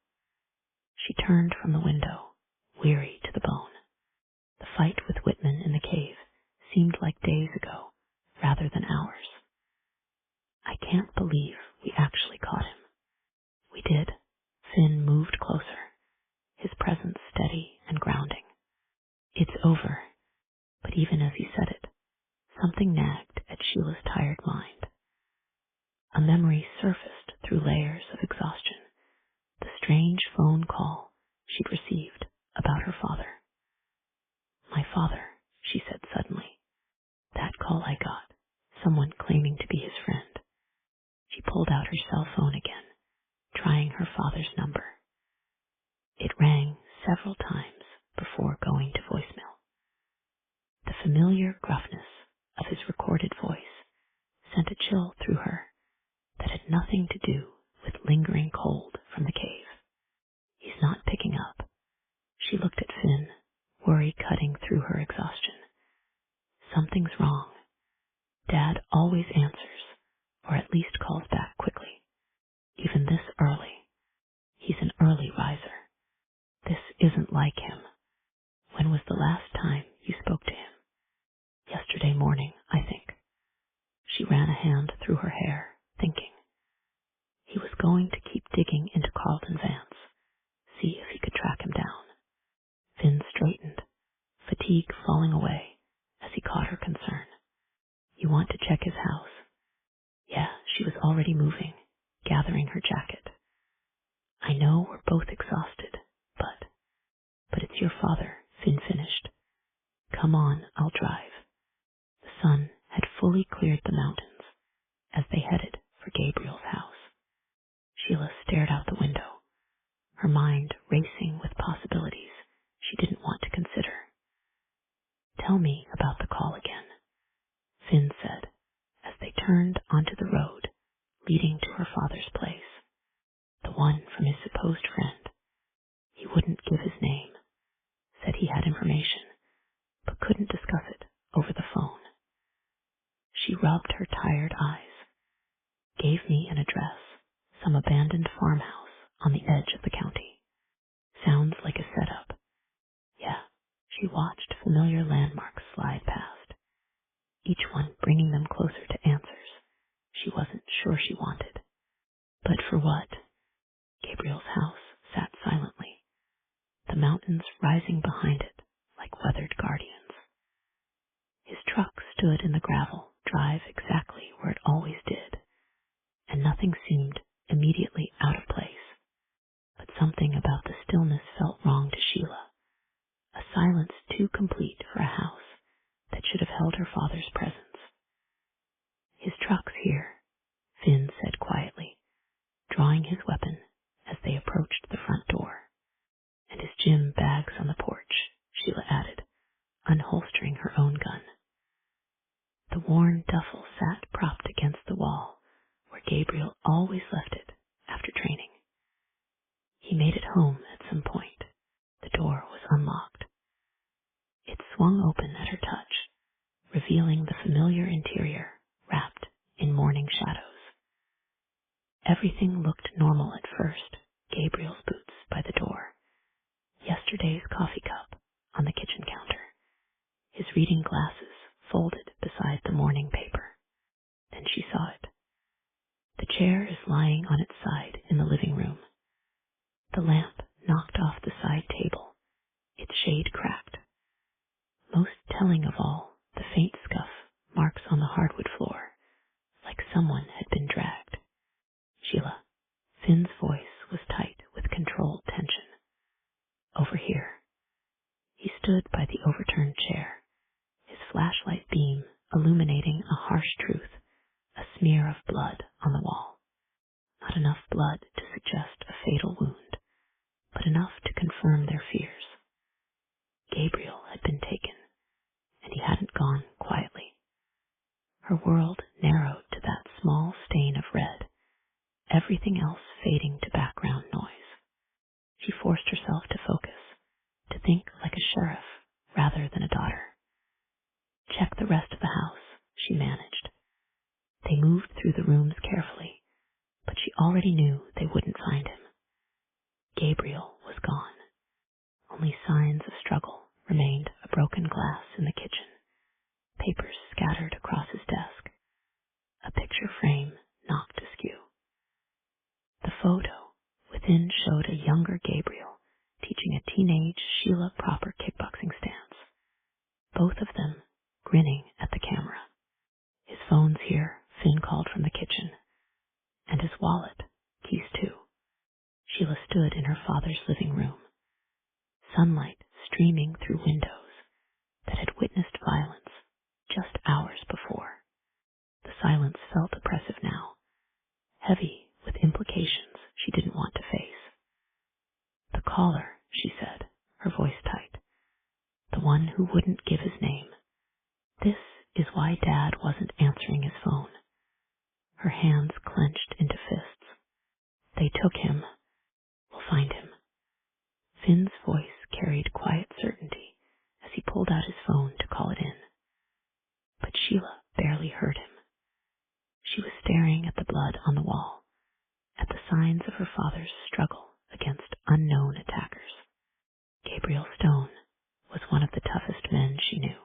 She turned from the window, weary to the bone. The fight with Whitman in the cave seemed like days ago, rather than hours. "I can't believe we actually caught him." "We did." Finn moved closer, his presence steady and grounding. "It's over." But even as he said it, something nagged at Sheila's tired mind. A memory surfaced through layers of exhaustion, the strange phone call she'd received about her father. "My father," she said suddenly. "That call I got, someone claiming to be his friend." She pulled out her cell phone again, trying her father's number. It rang several times before going to voicemail. The familiar gruffness of his recorded voice sent a chill through her that had nothing to do with lingering cold from the cave. "He's not picking up." She looked at Finn, worry cutting through her exhaustion. "Something's wrong. Dad always answers, or at least calls back quickly, even this early. He's an early riser. This isn't like him. When was the last time you spoke to him?" "Yesterday morning, I think." She ran a hand through her hair, thinking. He was going to keep digging into Carlton Vance, see if he could track him down. Finn straightened, fatigue falling away as he caught her concern. "You want to check his house?" Yeah, she was already moving, gathering her jacket. "I know we're both exhausted, but it's your father," Finn finished. "Come on, I'll drive." The sun had fully cleared the mountains as they headed for Gabriel's house. Sheila stared out the window, her mind racing with possibilities she didn't want to consider. "Tell me about the call again," Finn said as they turned onto the road leading to her father's place, the one from his supposed friend. He wouldn't give his name, said he had information, but couldn't discuss it over the phone. She rubbed her tired eyes, gave me an address, some abandoned farmhouse on the edge of the county. Sounds like a setup. Yeah, she watched familiar landmarks slide past, each one bringing them closer to answers she wasn't sure she wanted. But for what? Gabriel's house sat silently, the mountains rising behind it like weathered guardians. His truck stood in the gravel drive exactly where it always did, and nothing seemed immediately out of place. But something about the stillness felt wrong to Sheila, a silence too complete for a house that should have held her father's presence. "His truck's here," Finn said quietly, drawing his weapon as they approached the front door. "And his gym bag's on the porch," Sheila added, unholstering her own gun. The worn duffel sat propped against the wall where Gabriel always left it after training. He made it home at some point. The door was unlocked. It swung open at her touch, revealing the familiar interior wrapped in morning shadows. Everything looked normal at first. Gabriel's boots by the yesterday's coffee cup on the kitchen counter, his reading glasses folded beside the morning paper. Then she saw it. The chair is lying on its side in the living room. The lamp knocked off the side table, its shade cracked. Most telling of all, the faint scuff marks on the hardwood floor, like someone had been dragged. Sheila. Finn's voice was tight with controlled tension. Over here. He stood by the overturned chair, his flashlight beam illuminating a harsh truth, a smear of blood on the wall. Not enough blood to suggest a fatal wound, but enough to confirm their fears. Gabriel had been taken, and he hadn't gone quietly. Her world narrowed to that small stain of red, everything else fading to background noise. She forced herself to focus, to think like a sheriff rather than a daughter. Check the rest of the house, she managed. They moved through the rooms carefully, but she already knew they wouldn't find him. Gabriel was gone. Only signs of struggle remained: a broken glass in the kitchen, papers scattered across his desk, a picture frame knocked askew. The photo within showed a younger Gabriel teaching a teenage Sheila proper kickboxing stance, both of them grinning at the camera. His phone's here, Finn called from the kitchen, and his wallet, keys too. Sheila stood in her father's living room, sunlight streaming through windows that had witnessed violence just hours before. The silence felt oppressive now, heavy with implications she didn't want to face. The caller, she said, her voice tight. The one who wouldn't give his name. This is why Dad wasn't answering his phone. Her hands clenched into fists. They took him. We'll find him. Finn's voice carried quiet certainty as he pulled out his phone to call it in. But Sheila barely heard him. She was staring at the blood on the wall, at the signs of her father's struggle against unknown attackers. Gabriel Stone was one of the toughest men she knew.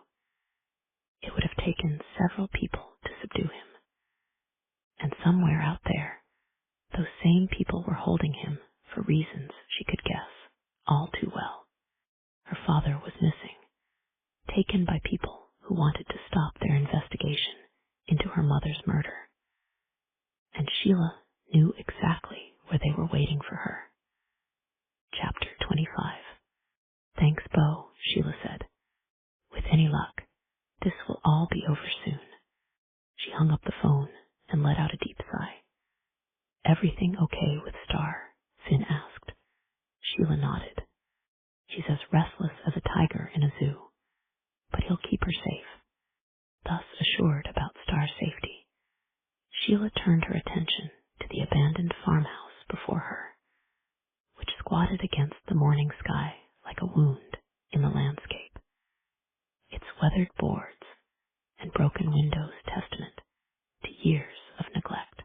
It would have taken several people to subdue him. And somewhere out there, those same people were holding him for reasons she could guess all too well. Her father was missing, taken by people who wanted to stop their investigation into her mother's murder. And Sheila knew exactly where they were waiting for her. Chapter 25. Thanks, Bo, Sheila said. With any luck, this will all be over soon. She hung up the phone and let out a deep sigh. Everything okay with Star? Finn asked. Sheila nodded. She's as restless as a tiger in a zoo, but he'll keep her safe. Thus assured about Star's safety, Sheila turned her attention to the abandoned farmhouse before her, which squatted against the morning sky like a wound in the landscape. Its weathered boards and broken windows testament to years of neglect.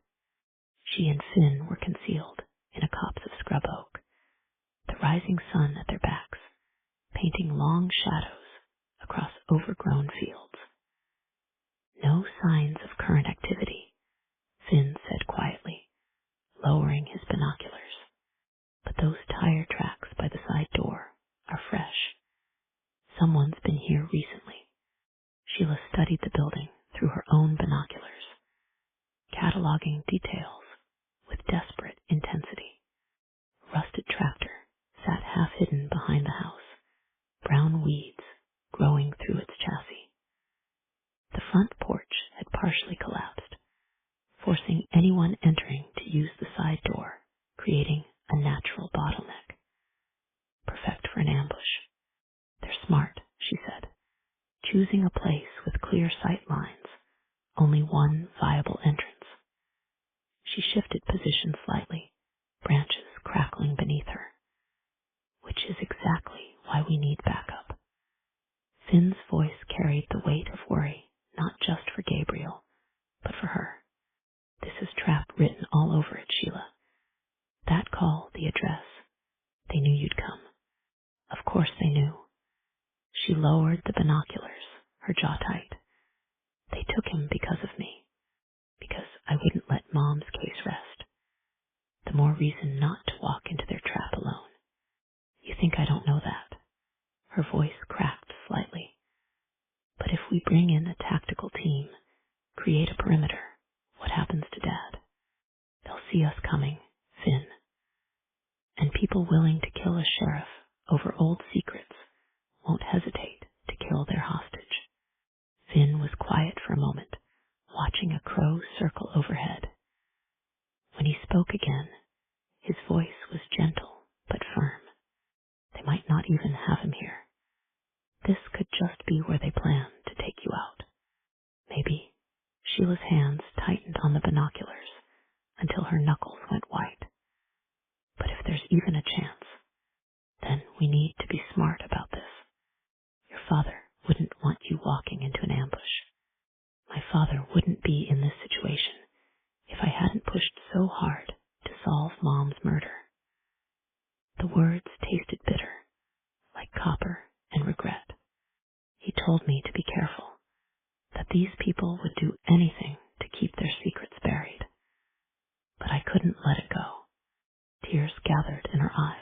She and Finn were concealed in a copse of scrub oak, the rising sun at their backs, painting long shadows across overgrown fields. No signs of current activity, Finn said quietly, lowering his binoculars. But those tire tracks by the side door are fresh. Someone's been here recently. Sheila studied the building through her own binoculars, cataloging details with desperate intensity. A rusted tractor sat half hidden behind the house, brown weeds growing through its chassis. The front porch had partially collapsed, forcing anyone entering to use the side door, creating a natural bottleneck. Perfect for an ambush. They're smart, she said, choosing a place with clear sight lines, only one viable entrance. She shifted position slightly, branches crackling beneath her. Which is exactly why we need backup. Finn's voice carried the weight of worry, not just for Gabriel, but for her. This is trap written all over it, Sheila. That call, the address. They knew you'd come. Of course they knew. She lowered the binoculars, her jaw tight. They took him because of me, because I wouldn't let Mom's case rest. The more reason not to walk into their trap alone. You think I don't know that? Her voice cracked slightly. But if we bring in a tactical team, create a perimeter, what happens to Dad? They'll see us coming, Finn. And people willing to kill a sheriff over old secrets won't hesitate to kill their hostage. Finn was quiet for a moment, watching a crow circle overhead. When he spoke again, his voice was gentle but firm. They might not even have him here. This could just be where they plan to take you out. Maybe. Sheila's hands tightened on the binoculars until her knuckles went white. But if there's even a chance, then we need to be smart about this. Your father wouldn't want you walking into an ambush. My father wouldn't be in this situation if I hadn't pushed so hard to solve Mom's murder. The words tasted bitter, like copper and regret. He told me to be careful, that these people would do anything to keep their secrets buried. But I couldn't let it go. Tears gathered in her eyes.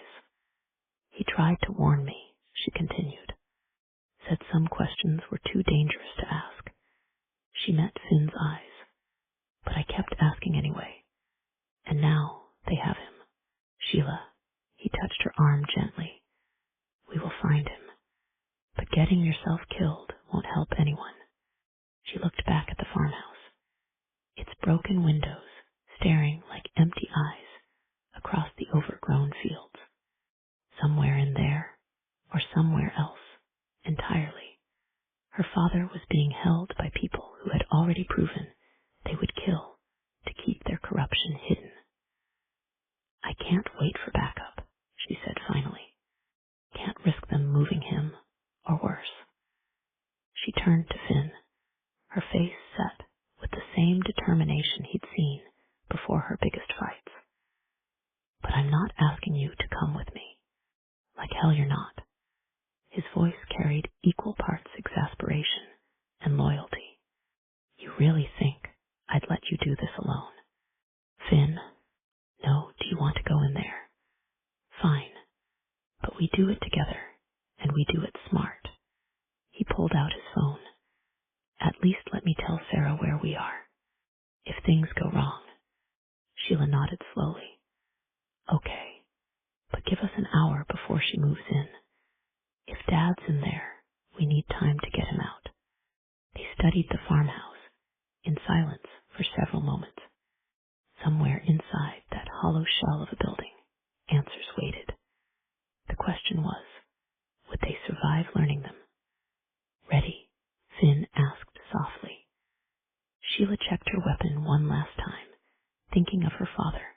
He tried to warn me, she continued. Said some questions were too dangerous to ask. She met Finn's eyes, but I kept asking anyway. And now they have him. Sheila, he touched her arm gently. We will find him. But getting yourself killed won't help anyone. She looked back at the farmhouse, its broken windows staring like empty eyes across the overgrown fields. Somewhere in there, or somewhere else, entirely, her father was being held by people who had already proven they would kill to keep their corruption hidden. I can't wait for backup, she said finally. Can't risk them moving him, or worse. She turned to Finn, her face set with the same determination he'd seen before her biggest fights. But I'm not asking you to come with me. Like hell you're not. His voice carried equal parts exasperation and loyalty. You really think I'd let you do this alone? Finn, no, do you want to go in there? Fine, but we do it together, and we do it smart. He pulled out his phone. At least let me tell Sarah where we are. If things go wrong. Sheila nodded slowly. Okay, but give us an hour before she moves in. If Dad's in there, we need time to get him out. They studied the farmhouse in silence for several moments. Somewhere inside that hollow shell of a building, answers waited. The question was, would they survive learning them? Ready? Finn asked softly. Sheila checked her weapon one last time, thinking of her father,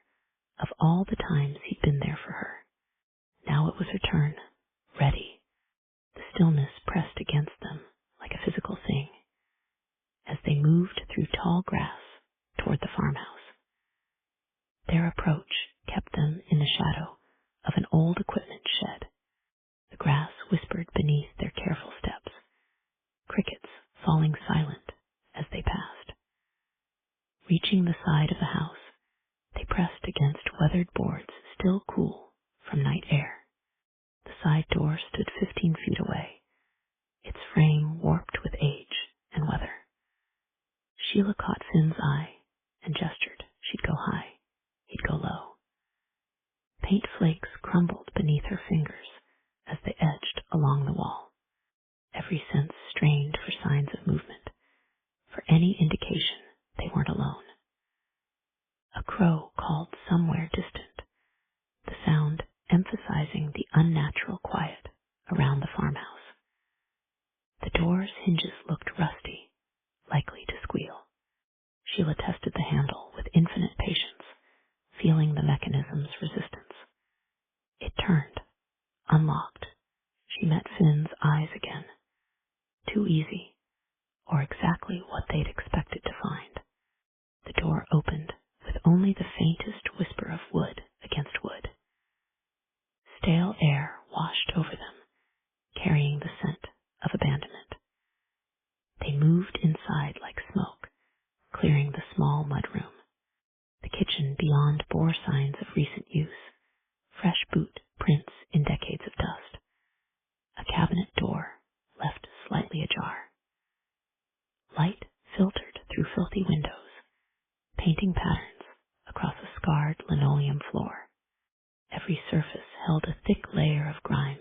of all the times he'd been there for her. Now it was her turn. Ready. The stillness pressed against them like a physical thing as they moved through tall grass toward the farmhouse. Their approach kept them in the shadow of an old equipment shed. The grass whispered beneath their careful steps, crickets falling silent as they passed. Reaching the side of the house, they pressed against weathered boards still cool from night air. The side door stood 15 feet away, its frame warped with age and weather. Sheila caught Finn's eye and gestured she'd go high, he'd go low. Paint flakes crumbled beneath her fingers as they edged along the wall. Every sense strained for signs of movement, for any indication they weren't alone. A crow called somewhere distant, the sound emphasizing the unnatural quiet around the farmhouse. The door's hinges looked rusty, likely to squeal. Sheila tested the handle with infinite patience, feeling the mechanism's resistance. It turned, unlocked. She met Finn's eyes again. Too easy, or exactly what they'd expected to find. The door opened with only the faintest whisper of wood against wood. Stale air washed over them carrying the scent of abandonment. They moved inside like smoke, clearing the small mudroom. The kitchen beyond bore signs of recent use, fresh boot prints in decades of dust. A cabinet door left slightly ajar. Light filtered through filthy windows, painting patterns across a scarred linoleum floor. Every surface held a thick layer of grime,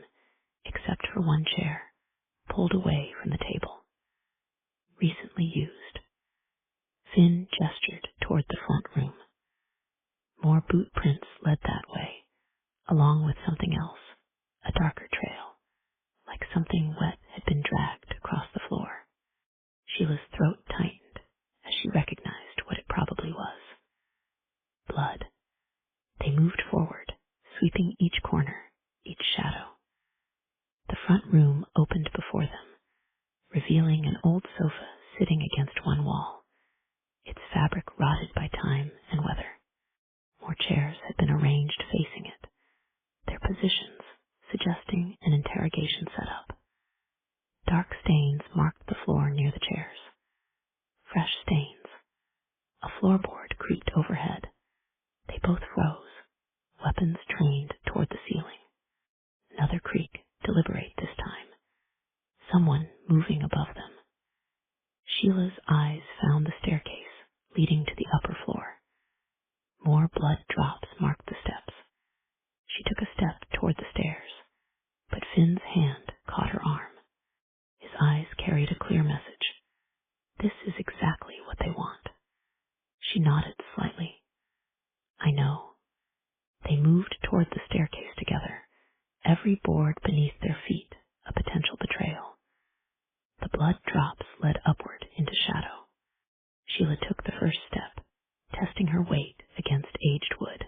except for one chair, pulled away from the table. Recently used. Finn gestured toward the front room. More boot prints led that way, along with something else, a darker trail, like something wet had been dragged across the floor. Sheila's throat tightened as she recognized what it probably was. Blood. They moved forward, sweeping each corner, each shadow. The front room opened before them, revealing an old sofa sitting against one wall, its fabric rotted by time and weather. More chairs had been arranged facing it, their positions suggesting an interrogation setup. Dark stains marked the floor near the chairs. Fresh stains. A floorboard creaked overhead. They both froze, weapons trained toward the ceiling. Another creak, deliberate this time. Someone moving above them. Sheila's eyes found the staircase leading to the upper floor. More blood drops marked the steps. She took a step toward the stairs, but Finn's hand caught her arm. His eyes carried a clear message. This is exactly what they want. She nodded slightly. I know. They moved toward the staircase together, every board beneath their feet a potential betrayal. The blood drops led upward into shadow. Sheila took the first step, testing her weight against aged wood.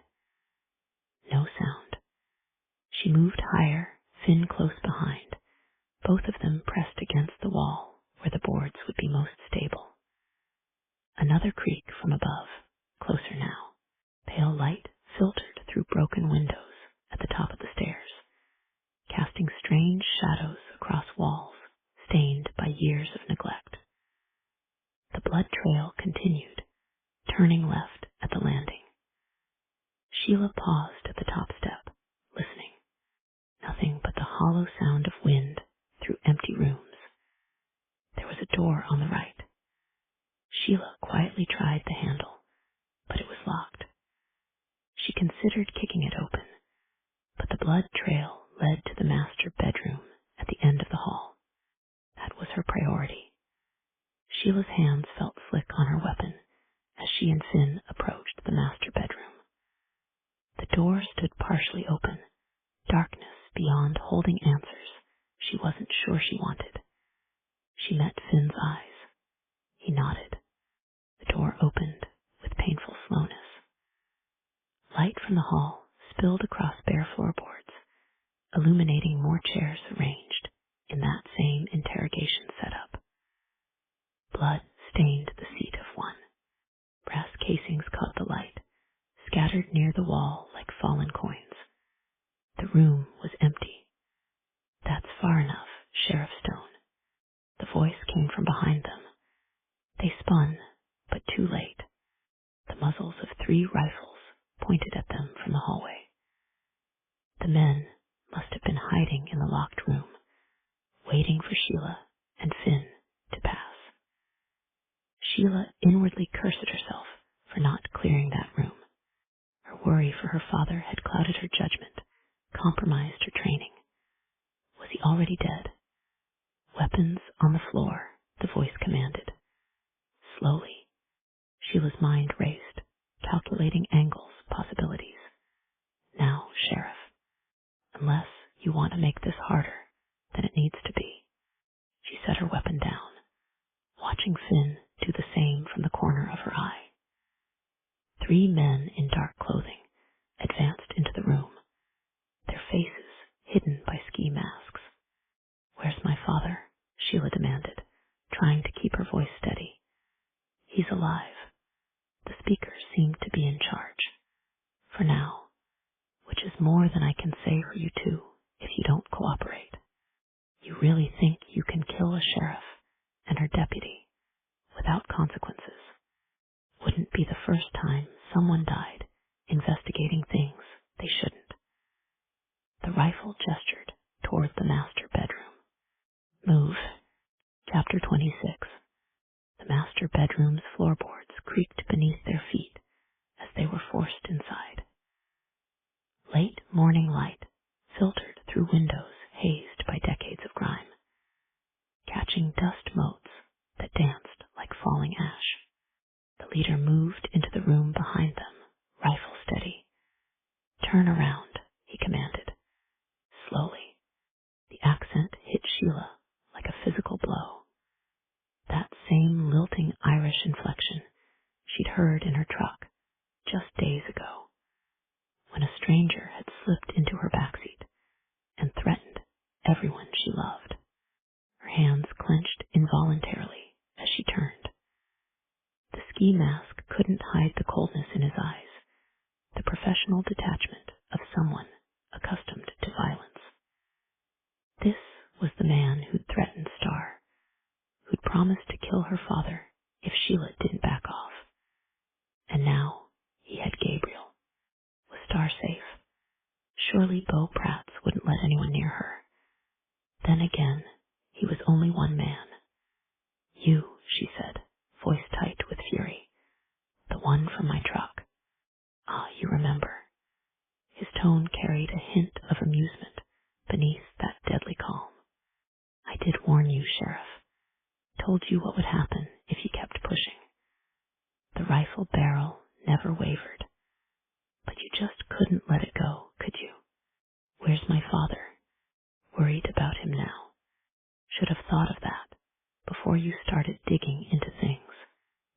No sound. She moved higher, Finn close behind, both of them pressed against the wall where the boards would be most stable. Another creak from above, closer now. Pale light filtered through broken windows at the top of the stairs, casting strange shadows across walls stained by years of neglect. The blood trail continued, turning left at the landing. Sheila paused at the top step, listening. Nothing but the hollow sound of wind through empty rooms. There was a door on the right. Sheila quietly tried the handle, but it was locked. She considered kicking it open, but the blood trail led to the master bedroom at the end of the hall. That was her priority. Sheila's hands felt slick on her weapon as she and Finn approached the master bedroom. The door stood partially open, darkness beyond holding answers she wasn't sure she wanted. She met Finn's eyes. He nodded. The door opened with painful slowness. Light from the hall spilled across bare floorboards, illuminating more chairs arranged in that same interrogation setup. Blood stained the seat of one. Brass casings caught the light, scattered near the wall like fallen coins. The room was empty. That's far enough, Sheriff Stone. The voice came from behind them. They spun, but too late. The muzzles of 3 rifles pointed at them from the hallway. The men must have been hiding in the locked room, waiting for Sheila and Finn to pass. Sheila inwardly cursed herself for not clearing that room. Her worry for her father had clouded her judgment, compromised her training. Was he already dead? Weapons on the floor, the voice commanded. Slowly, Sheila's mind raced, calculating angles, possibilities. Now, Sheriff, unless you want to make this harder than it needs to be. She set her weapon down, watching Finn do the same from the corner of her eye. 3 men in dark clothing advanced into the room, their faces hidden by ski masks. Where's my father? Sheila demanded, trying to keep her voice steady. He's alive. The speaker seemed to be in charge. For now, which is more than I can say for you two if you don't cooperate. You really think you can kill a sheriff and her deputy without consequences? Wouldn't be the first time someone died investigating things they shouldn't. The rifle gestured toward the master bedroom. Move. Chapter 26. The master bedroom's floorboards creaked beneath their feet as they were forced inside. Late morning light filtered through windows hazed by decades of grime, catching dust motes that danced like falling ash. The leader moved into the room behind them, rifle steady. Turn around, he commanded. Slowly, the accent hit Sheila like a physical blow. That same lilting Irish inflection she'd heard in her truck just days ago, when a stranger had slipped into her backseat and threatened everyone she loved. Her hands clenched involuntarily as she turned. The ski mask couldn't hide the coldness in his eyes, the professional detachment of someone accustomed to violence. This was the man who'd threatened Star, who'd promised to kill her father if Sheila didn't back off. And now he had Gabriel. Was Star safe? Surely Beau Pratt's wouldn't let anyone near her. Then again, he was only one man. You, she said, voice tight with fury. The one from my truck. Ah, you remember. His tone carried a hint of amusement beneath that deadly calm. I did warn you, Sheriff. Told you what would happen if you kept pushing. The rifle barrel never wavered. But you just couldn't let it go, could you? Where's my father? Worried about him now. Should have thought of that before you started digging into things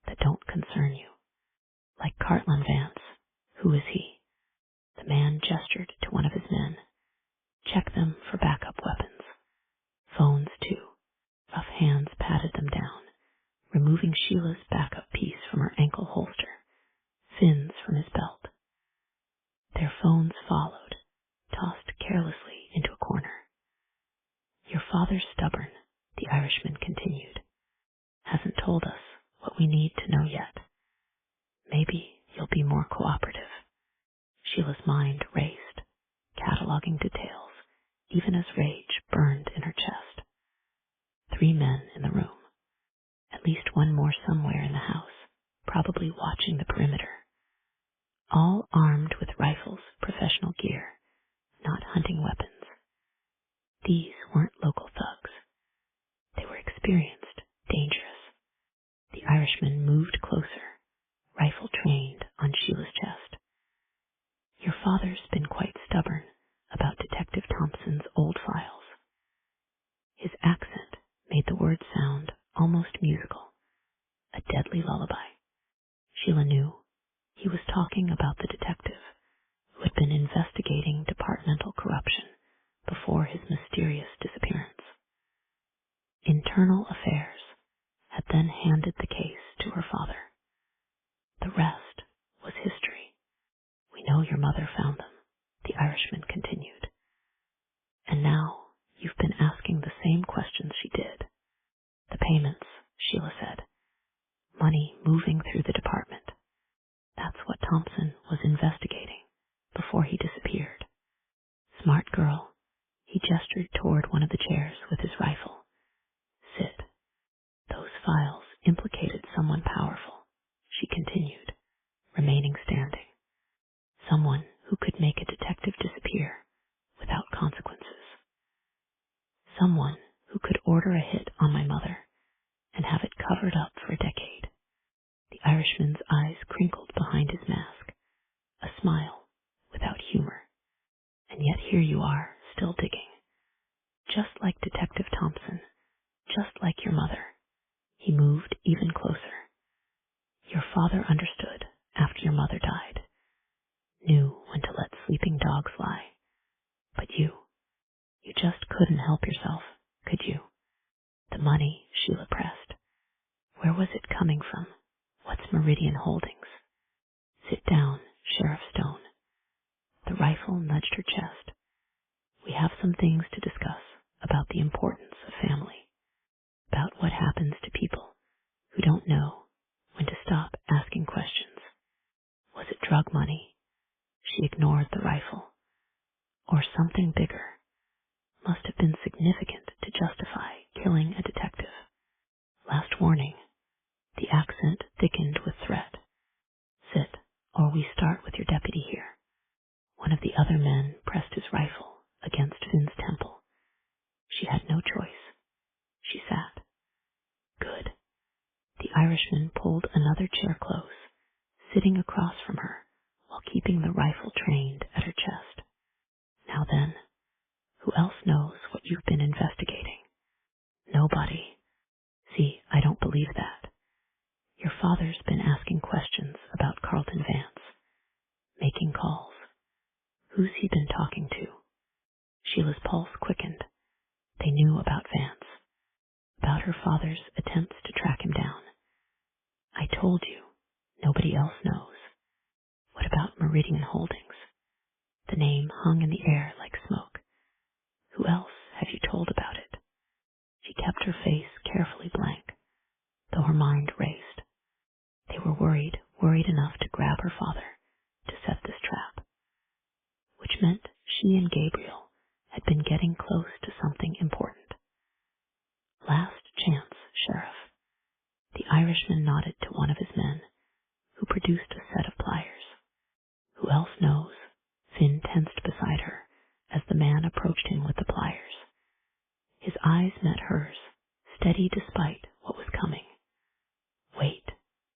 that don't concern you. Like Cartland Vance. Who is he? The man gestured to one of his men. Check them for backup weapons. Phones, too. Rough hands patted them down, removing Sheila's backup piece from her ankle holster, fins from his belt. Their phones followed, tossed carelessly into a corner. Your father's stubborn, the Irishman continued. Hasn't told us what we need to know yet. Maybe you'll be more cooperative. Sheila's mind raced, cataloging details, even as rage burned in her chest. 3 men in the room. At least one more somewhere in the house, probably watching the perimeter. All armed with rifles, professional gear, not hunting weapons. These weren't local thugs. They were experienced, dangerous. The Irishman moved closer, rifle trained on Sheila's chest. Your father's been quite stubborn about Detective Thompson's old files. His accent made the words sound almost musical, a deadly lullaby. Sheila knew he was talking about the detective who had been investigating departmental corruption before his mysterious disappearance. Internal Affairs had then handed the case to her father. The rest was history. We know your mother found them, the Irishman continued. And now you've been asking the same questions she did. The payments, Sheila said. Money moving through the department. That's what Thompson was investigating before he disappeared. Smart girl. He gestured toward one of the chairs with his rifle. Sit. Those files implicated someone powerful, she continued, remaining standing. Someone who could make a detective disappear without consequences. Someone who could order a hit on my mother and have it covered up for a decade. The Irishman's eyes crinkled behind his mask, a smile without humor. And yet here you are, still digging. Just like Detective Thompson, just like your mother. He moved even closer. Your father understood after your mother died, knew when to let sleeping dogs lie. But you just couldn't help yourself, could you? The money, Sheila pressed. Where was it coming from? What's Meridian Holdings? Sit down, Sheriff Stone. The rifle nudged her chest. We have some things to discuss about the importance family, about what happens to people who don't know when to stop asking questions. Was it drug money? She ignored the rifle. Or something bigger? Must have been significant to justify killing a detective. Last warning. The accent thickened with threat. Sit, or we start with your deputy here. One of the other men pressed his rifle against Finn's temple. She had no choice. She sat. Good. The Irishman pulled another chair close, sitting across from her while keeping the rifle trained at her chest. Now then, who else knows what you've been investigating? Nobody. See, I don't believe that. Your father's been asking questions about Carlton Vance, making calls. Who's he been talking to? Sheila's pulse quickened. They knew about Vance, about her father's attempts to track him down. I told you, nobody else knows. What about Meridian Holdings? The name hung in the air like smoke. Who else have you told about it? She kept her face carefully blank, though her mind raced. They were worried enough to grab her father, to set this trap, which meant she and Gabriel had been getting close to something important. Last chance, Sheriff. The Irishman nodded to one of his men, who produced a set of pliers. Who else knows? Finn tensed beside her as the man approached him with the pliers. His eyes met hers, steady despite what was coming. Wait,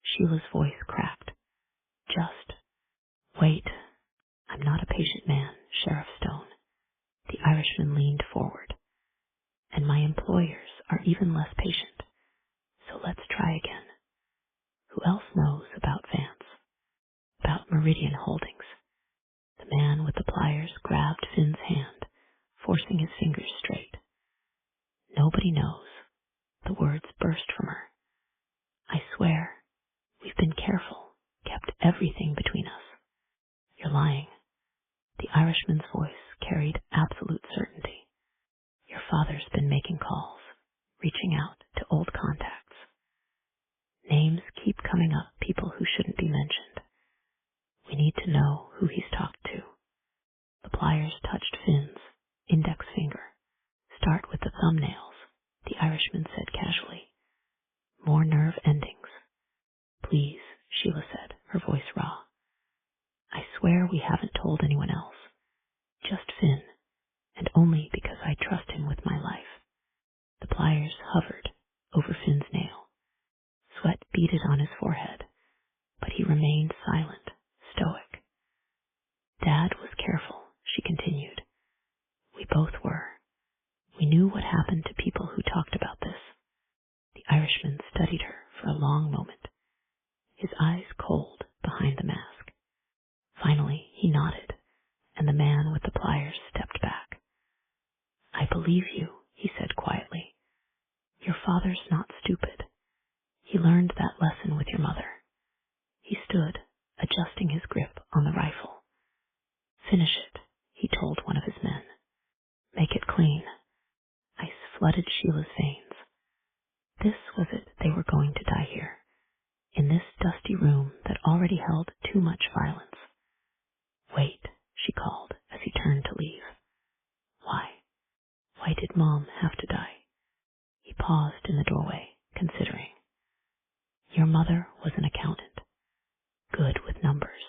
Sheila's voice cracked. Just wait. I'm not a patient man, Sheriff Stone. The Irishman leaned forward. And my employers are even less patient. So let's try again. Who else knows about Vance? About Meridian Holdings? The man with the pliers grabbed Finn's hand, forcing his fingers straight. Nobody knows. The words burst from her. I swear, we've been careful, kept everything between us. You're lying. The Irishman's voice carried absolute certainty. Your father's been making calls, reaching out to old contacts. Names keep coming up, people who shouldn't be mentioned. We need to know who he's talked to. The pliers touched Finn's index finger. Start with the thumbnails, the Irishman said casually. More nerve endings. Please, Sheila said, her voice raw. I swear we haven't told anyone else. Just Finn, and only because I trust him with my life. The pliers hovered over Finn's nail. Sweat beaded on his forehead, but he remained silent, stoic. Dad was careful, she continued. We both were. We knew what happened to people who talked about this. The Irishman studied her for a long moment, his eyes cold behind the mask. Finally, he nodded, and the man with the pliers stepped back. I believe you, he said quietly. Your father's not stupid. He learned that lesson with your mother. He stood, adjusting his grip on the rifle. Finish it, he told one of his men. Make it clean. Ice flooded Sheila's veins. This was it, they were going to die here, in this dusty room that already held too much violence. Wait, she called as he turned to leave. Why? Why did Mom have to die? He paused in the doorway, considering. Your mother was an accountant, good with numbers.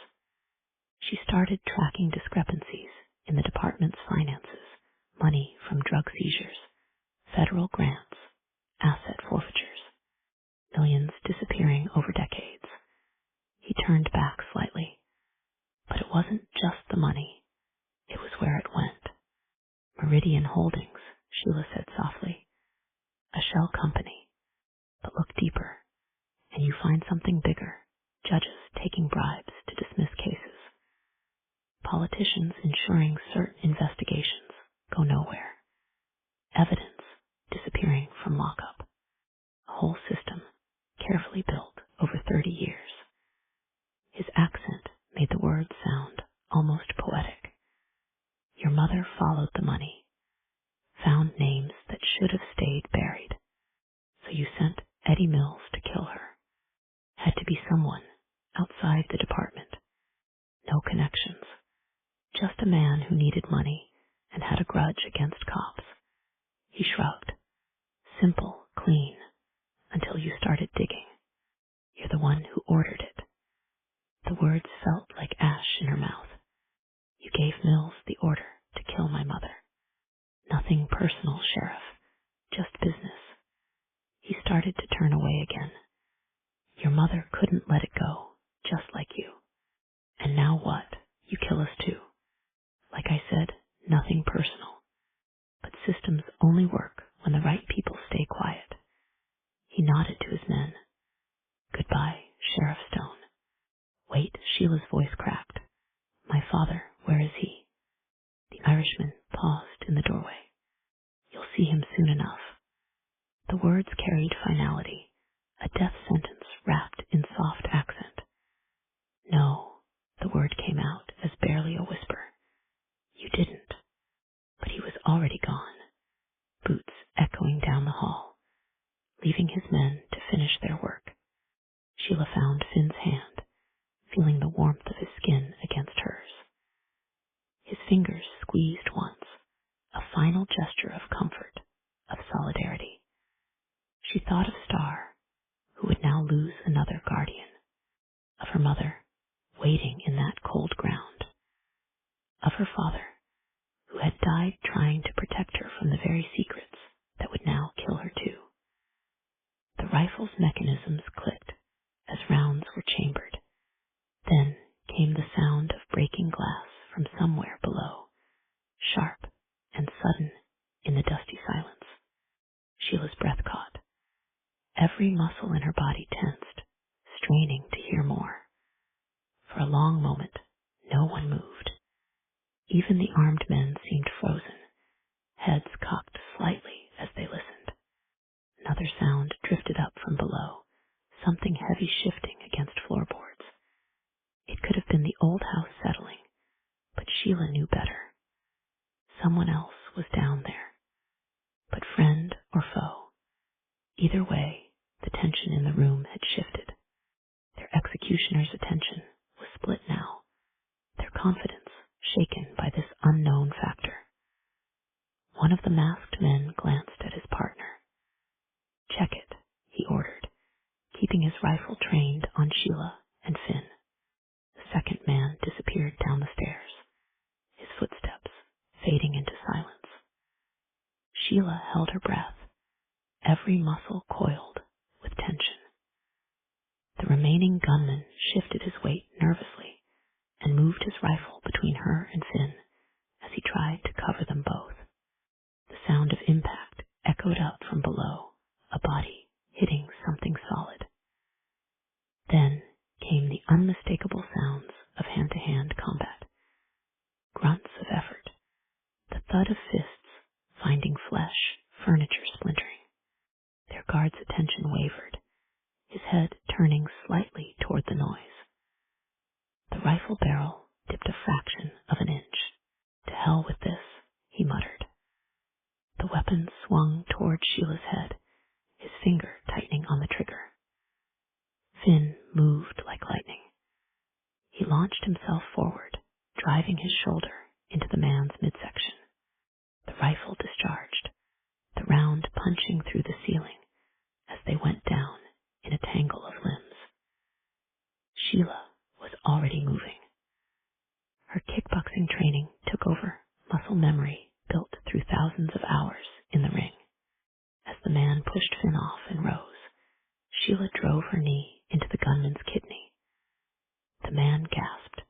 She started tracking discrepancies in the department's finances, money from drug seizures, federal grants, asset forfeitures, millions disappearing over decades. He turned back slightly. But it wasn't just the money. It was where it went. Meridian Holdings, Sheila said softly. A shell company. But look deeper, and you find something bigger. Judges taking bribes to dismiss cases. Politicians ensuring certain investigations go nowhere. Evidence disappearing from lockup. A whole system, carefully built over 30 years. His accent made the words sound almost poetic. Your mother followed the money, found names that should have stayed personal, Sheriff. Just business. He started to turn away again. Your mother couldn't let it go, just like you. And now what? You kill us too. Like I said, nothing personal. But systems only work when the right people stay quiet. He nodded to his men. Goodbye, Sheriff Stone. Wait, Sheila's voice cracked. My father, where is he? The Irishman paused in the doorway. You'll see him soon enough. The words carried finality, a death sentence wrapped in soft accent. No, the word came out as barely a whisper. You didn't. But he was already gone, boots echoing down the hall, leaving his men to finish their work. Sheila found Finn's hand, feeling the warmth of his skin against hers. His fingers squeezed once, a final gesture of comfort, of solidarity. She thought of Star, who would now lose another guardian, of her mother, waiting in that cold ground, of her father, who had died trying to protect her from the very secrets that would now kill her too. The rifle's mechanisms clicked as rounds were chambered. Then came the sound of breaking glass from somewhere below, sharp and sudden in the dusty silence. Sheila's breath caught. Every muscle in her body tensed, straining to hear more. For a long moment, no one moved. Even the armed men seemed frozen, heads cocked slightly as they listened. Another sound drifted up from below, something heavy shifting against floorboards. It could have been the old house settling, but Sheila knew better. Someone else was down there. But friend or foe, either way, the tension in the room had shifted. Their executioner's attention was split now, their confidence shaken by this unknown factor. One of the masked men glanced at his partner. Check it, he ordered, keeping his rifle trained on Sheila and Finn. The second man disappeared down the stairs, his footsteps fading into silence. Sheila held her breath, every muscle coiled with tension. The remaining gunman shifted his weight nervously and moved his rifle between her and Finn as he tried to cover them both. The sound of impact echoed up from below, a body hitting something solid. Then came the unmistakable sounds of hand-to-hand combat. Grunts of effort, the thud of fists finding flesh, furniture splintering. Their guard's attention wavered, his head turning slightly toward the noise. The rifle barrel dipped a fraction of an inch. To hell with this, he muttered. The weapon swung toward Sheila's head, his finger tightening on the trigger. Finn moved like lightning. He launched himself forward, driving his shoulder into the man's midsection. The rifle discharged, the round punching through the ceiling as they went down in a tangle of limbs. Sheila was already moving. Her kickboxing training took over, muscle memory built through thousands of hours in the ring. As the man pushed Finn off and rose, Sheila drove her knee into the gunman's kidney. The man gasped,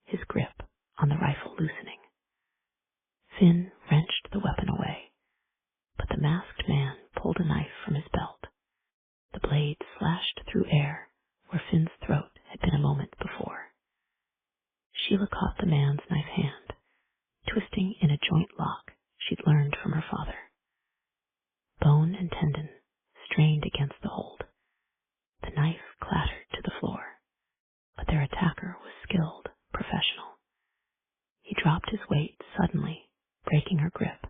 his grip on the rifle loosening. Finn wrenched the weapon away, but the masked man pulled a knife from his belt. The blade slashed through air where Finn's throat had been a moment before. Sheila caught the man's knife hand, twisting in a joint lock she'd learned from her father. Bone and tendon strained against the hold. The knife clattered to the floor, but their attacker was skilled, professional. He dropped his weight suddenly, breaking her grip,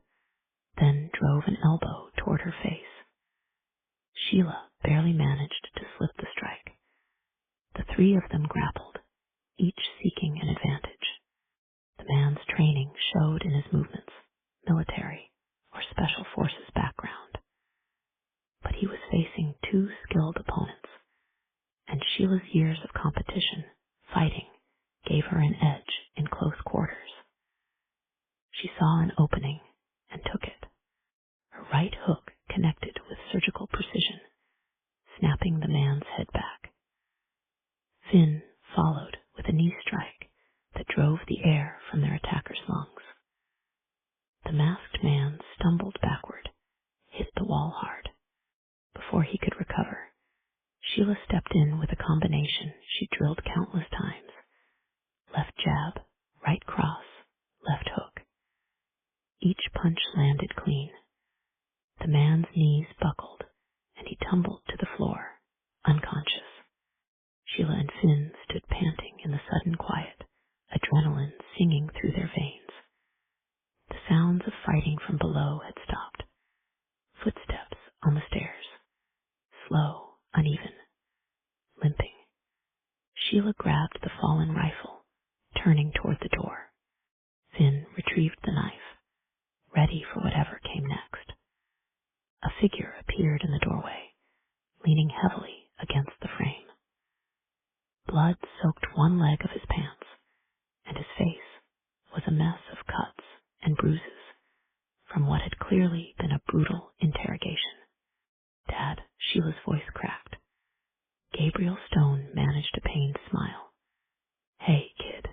then drove an elbow toward her face. Sheila barely managed to slip the strike. The three of them grappled, each seeking an advantage. The man's training showed in his movements, military or special forces background. But he was facing two skilled opponents, and Sheila's years of competition, fighting, gave her an edge in close quarters. She saw an opening and took it. right hook connected with surgical precision, snapping the man's head back. Finn followed with a knee strike that drove the air from their attacker's lungs. The masked man stumbled backward, hit the wall hard. Before he could recover, Sheila stepped in with a combination she drilled countless times. Left jab, right cross, left hook. Each punch landed clean. The man's knees buckled, and he tumbled to the floor, unconscious. Sheila and Finn stood panting in the sudden quiet, adrenaline singing through their veins. The sounds of fighting from below had stopped. Footsteps on the stairs. Slow, uneven, limping. Sheila grabbed the fallen rifle, turning toward the door. Finn retrieved the knife, ready for whatever came next. A figure appeared in the doorway, leaning heavily against the frame. Blood soaked one leg of his pants, and his face was a mess of cuts and bruises from what had clearly been a brutal interrogation. "Dad," Sheila's voice cracked. Gabriel Stone managed a pained smile. "Hey, kid."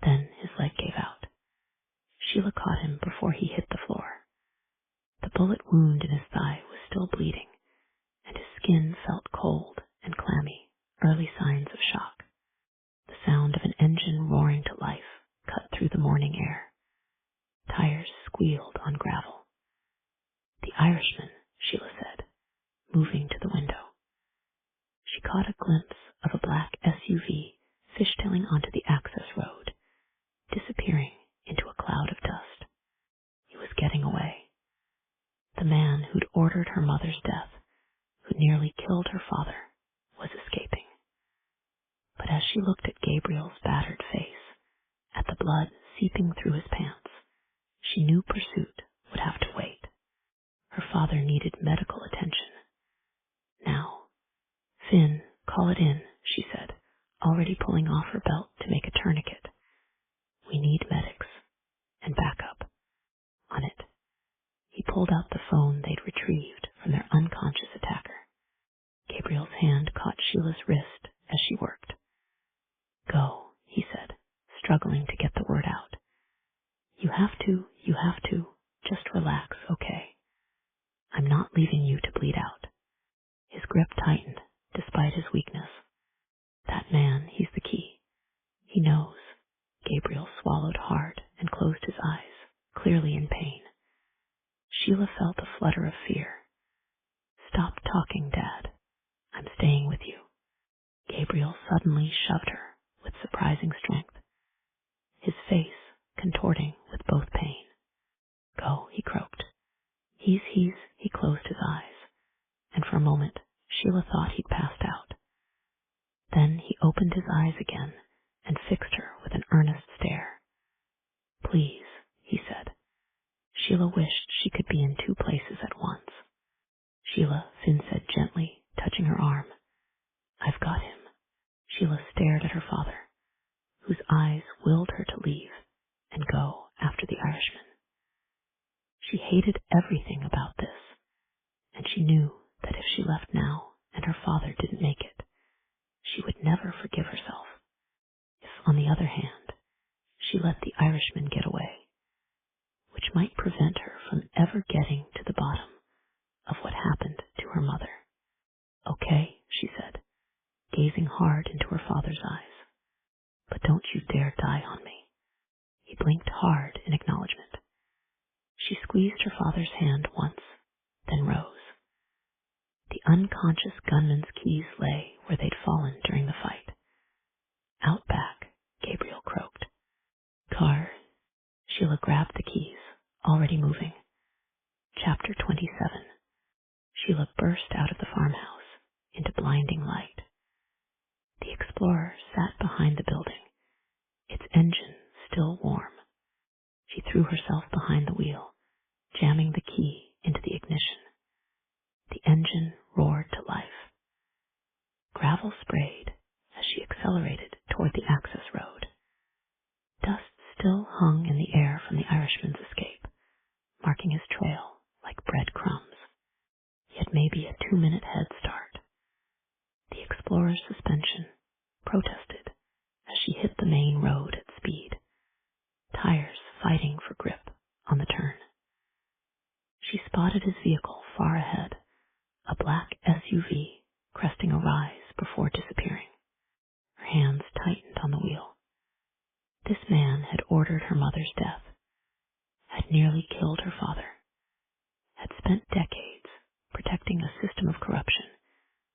Then his leg gave out. Sheila caught him before he hit the floor. The bullet wound in his thigh was still bleeding, and his skin felt cold and clammy, early signs of shock. The sound of an engine roaring to life cut through the morning air. Tires squealed on gravel. "The Irishman," Sheila said, moving to the window. She caught a glimpse of a black SUV fishtailing onto the access road, disappearing into a cloud of dust. He was getting away. The man who'd ordered her mother's death, who nearly killed her father, was escaping. But as she looked at Gabriel's battered face, at the blood seeping through his pants, she knew pursuit would have to wait. Her father needed medical attention. Now. "Finn, call it in," she said, already pulling off her belt to make a tourniquet. "We need medics and backup." On it. He pulled out the phone they'd retrieved from their unconscious attacker. Gabriel's hand caught Sheila's wrist as she worked. "Go," he said, struggling to get the word out. You have to, just relax, okay? I'm not leaving you to bleed out." His grip tightened, despite his weakness. "That man, he's the key. He knows." Gabriel swallowed hard and closed his eyes, clearly in pain. Sheila felt a flutter of fear. "Stop talking, Dad. I'm staying with you." Gabriel suddenly shoved her with surprising strength, his face contorting with both pain. "Go," he croaked. He closed his eyes, and for a moment Sheila thought he'd passed out. Then he opened his eyes again and fixed her with an earnest stare. "Please," he said. Sheila wished she could be in two places at once. "Sheila," Finn said gently, touching her arm. "I've got him." Sheila stared at her father, whose eyes willed her to leave and go after the Irishman. She hated everything about this, and she knew that if she left now and her father didn't make it, she would never forgive herself. If, on the other hand, she let the Irishman get away, which might prevent her from ever getting to the bottom of what happened to her mother. "Okay," she said, gazing hard into her father's eyes. "But don't you dare die on me." He blinked hard in acknowledgement. She squeezed her father's hand once, then rose. The unconscious gunman's keys lay where they'd fallen during the fight. "Out back," Gabriel croaked. "Car." Sheila grabbed the keys, already moving. Chapter 27. Sheila burst out of the farmhouse into blinding light. The Explorer sat behind the building, its engine still warm. She threw herself behind the wheel, jamming the key into the ignition. The engine roared to life. Gravel sprayed as she accelerated toward the access road. Dust still hung in the air from the Irishman's escape, marking his trail like breadcrumbs. 2-minute head start. The Explorer's suspension protested as she hit the main road at speed, tires fighting for grip on the turn. She spotted his vehicle far ahead, a black SUV cresting a rise before disappearing. Her hands tightened on the wheel. This man had ordered her mother's death, had nearly killed her father, had spent decades protecting a system of corruption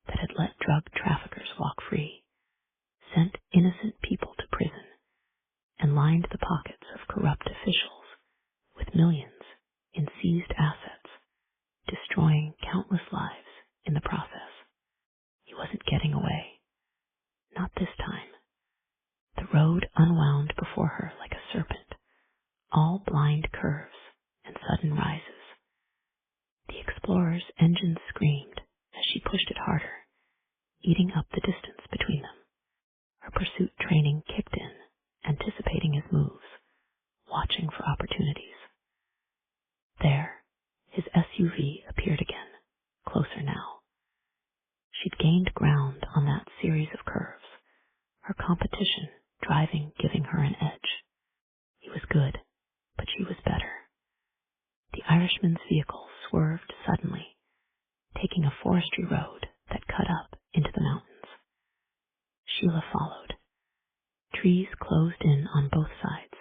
that had let drug traffickers walk free, sent innocent people to prison, and lined the pockets of corrupt officials with millions in seized assets, destroying countless lives in the process. He wasn't getting away. Not this time. The road unwound before her like a serpent, all blind curves and sudden rises. The Explorer's engine screamed as she pushed it harder, eating up the distance between them. Her pursuit training kicked in, anticipating his moves, watching for opportunities. There, his SUV appeared again, closer now. She'd gained ground on that series of curves, her competition driving giving her an edge. He was good, but she was better. The Irishman's vehicle swerved suddenly, taking a forestry road that cut up into the mountains. Sheila followed. Trees closed in on both sides,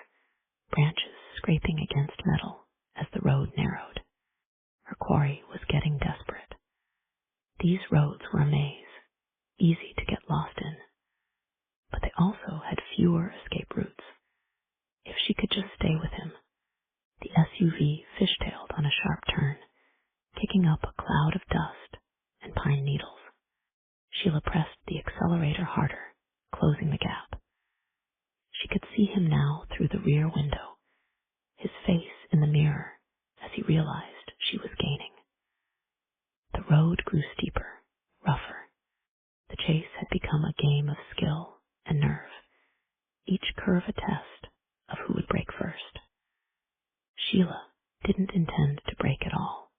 branches scraping against metal as the road narrowed. Her quarry was getting desperate. These roads were a maze, easy to get lost in, but they also had fewer escape routes. If she could just stay with him. The SUV fishtailed on a sharp turn, kicking up a cloud of dust and pine needles. Sheila pressed the accelerator harder, closing the gap. She could see him now through the rear window, his face in the mirror as he realized she was gaining. The road grew steeper, rougher. The chase had become a game of skill and nerve, each curve a test of who would break first. Sheila didn't intend to break at all.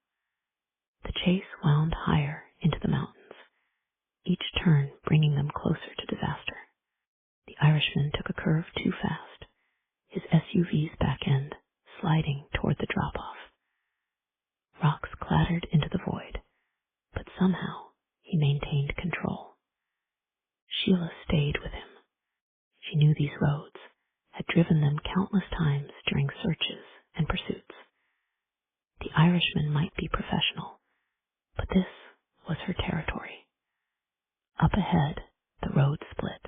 The chase wound higher into the mountains, each turn bringing them closer to disaster. The Irishman took a curve too fast, his SUV's back end sliding toward the drop-off. Rocks clattered into the void, but somehow he maintained control. Sheila stayed with him. She knew these roads, had driven them countless times during searches and pursuits. The Irishman might be professional, but this was her territory. Up ahead, the road split.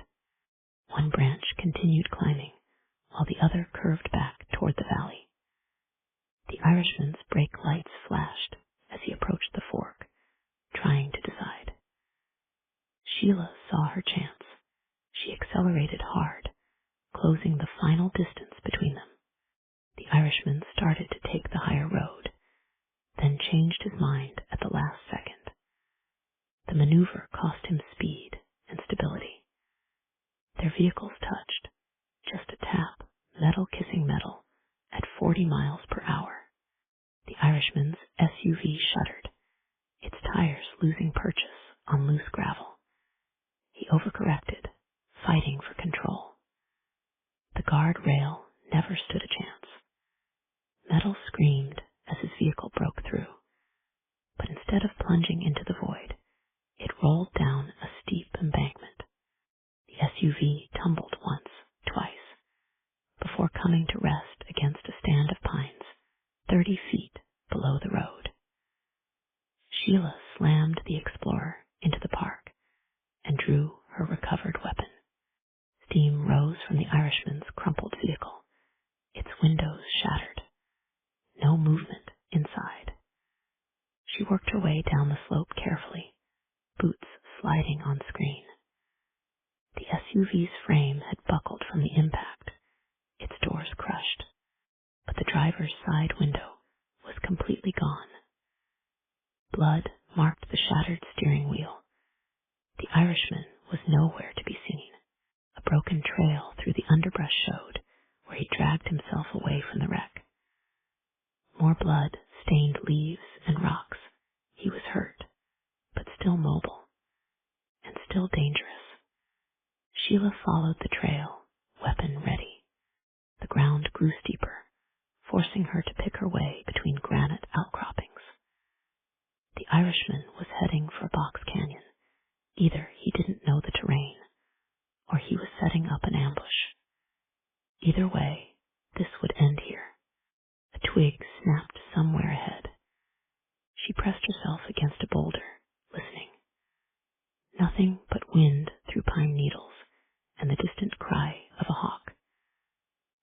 One branch continued climbing, while the other curved back toward the valley. The Irishman's brake lights flashed as he approached the fork, trying to decide. Sheila saw her chance. She accelerated hard, closing the final distance between them. The Irishman started to take the higher road, then changed his mind at the last second. The maneuver cost him speed and stability. Their vehicles touched, just a tap, metal kissing metal, at 40 miles per hour. The Irishman's SUV shuddered, its tires losing purchase on loose gravel. He overcorrected, fighting for control. The guard rail never stood a chance. Metal screamed as his vehicle broke through, but instead of plunging into the void, it rolled down a steep embankment. The SUV tumbled once, twice, before coming to rest against a stand of pines 30 feet below the road. Sheila slammed the Explorer into the park and drew her recovered weapon. Steam rose from the Irishman's crumpled vehicle, its windows shattered. No movement inside. She worked her way down the slope carefully, boots sliding on screen. The SUV's frame had buckled from the impact, its doors crushed, but the driver's side window was completely gone. Blood marked the shattered steering wheel. The Irishman was nowhere to be seen. A broken trail through the underbrush showed where he dragged himself away from the wreck. More blood stained leaves and rocks. He was hurt, but followed the trail, weapon ready. The ground grew steeper, forcing her to pick her way between granite outcroppings. The Irishman was heading for Box Canyon. Either he didn't know the terrain, or he was setting up an ambush. Either way, this would end here. A twig snapped somewhere ahead. She pressed herself against a boulder, listening. Nothing but wind through pine needles and the distant cry of a hawk.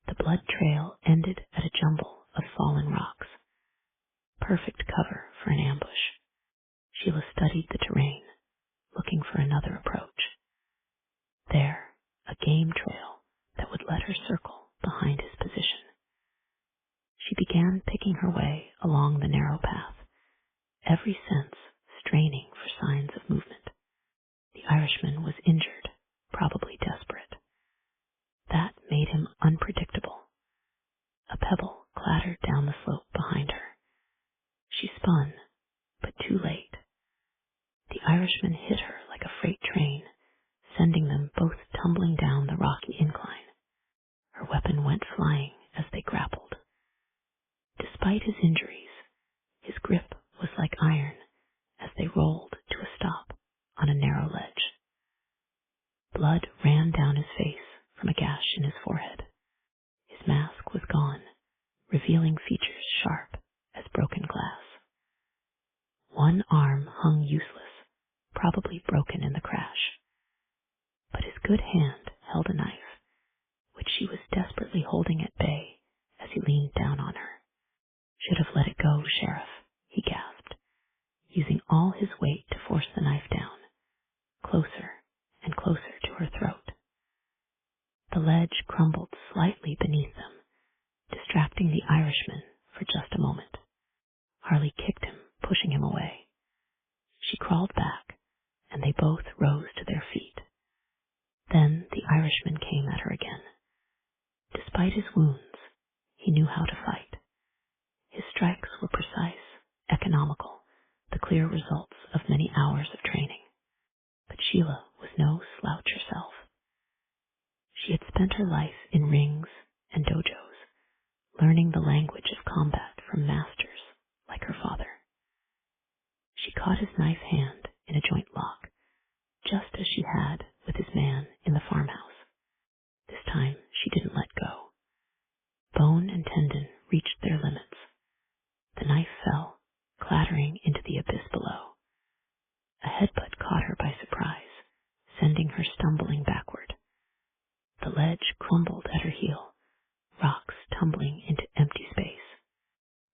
The blood trail ended at a jumble of fallen rocks. Perfect cover for an ambush. Sheila studied the terrain, looking for another approach. There, a game trail that would let her circle behind his position. She began picking her way along the narrow path, every sense straining for signs of movement. The Irishman was injured, probably desperate. That made him unpredictable. A pebble clattered down the slope behind her. She spun, but too late. The Irishman hit her like a freight train, sending them both tumbling down the rocky incline. Her weapon went flying as they grappled. Despite his injuries, his grip was like iron as they rolled to a stop on a narrow ledge. Blood ran down his face from a gash in his forehead. His mask was gone, revealing features sharp as broken glass. One arm hung useless, probably broken in the crash. But his good hand held a knife, which she was desperately holding at bay as he leaned down on her. "Should have let it go, Sheriff," he gasped, using all his weight to force the knife down, closer and closer to her throat. The ledge crumbled slightly beneath them, distracting the Irishman for just a moment. Harley kicked him, pushing him away. She crawled back, and they both rose to their feet. Then the Irishman came at her again. Despite his wounds, he knew how to fight. His strikes were precise, economical, the clear results of many hours of training. But Sheila was no slouch herself. She had spent her life in rings and dojos, learning the language of combat from masters like her father. She caught his knife hand in a joint lock, just as she had with his man in the farmhouse. This time she didn't let go. Bone and tendon reached their limits. The knife fell, clattering into the abyss below. A headbutt caught her by surprise, sending her stumbling backward. The ledge crumbled at her heel, rocks tumbling into empty space.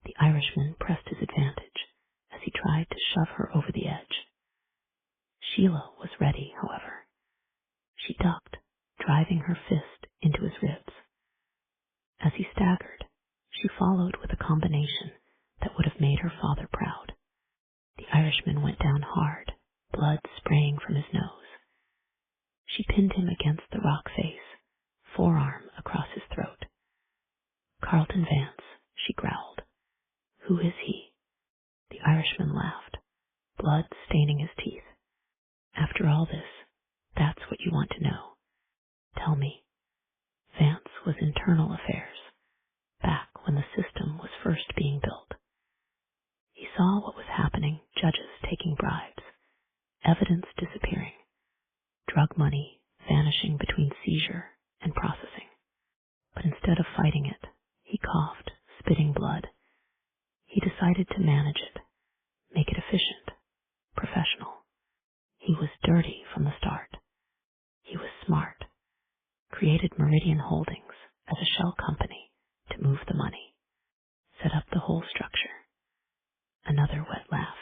The Irishman pressed his advantage as he tried to shove her over the edge. Sheila was ready, however. She ducked, driving her fist into his ribs. As he staggered, she followed with a combination that would have made her father proud. The Irishman went down hard, blood spraying from his nose. She pinned him against the rock face, forearm across his throat. "Carlton Vance," she growled. "Who is he?" The Irishman laughed, blood staining his teeth. "After all this, that's what you want to know. Tell me." Vance was internal affairs, back when the system was first being built. He saw what was happening, judges taking bribes, evidence disappearing, drug money vanishing between seizure and processing. But instead of fighting it, he coughed, spitting blood. He decided to manage it, make it efficient, professional. He was dirty from the start. He was smart, created Meridian Holdings as a shell company to move the money, set up the whole structure. Another wet laugh.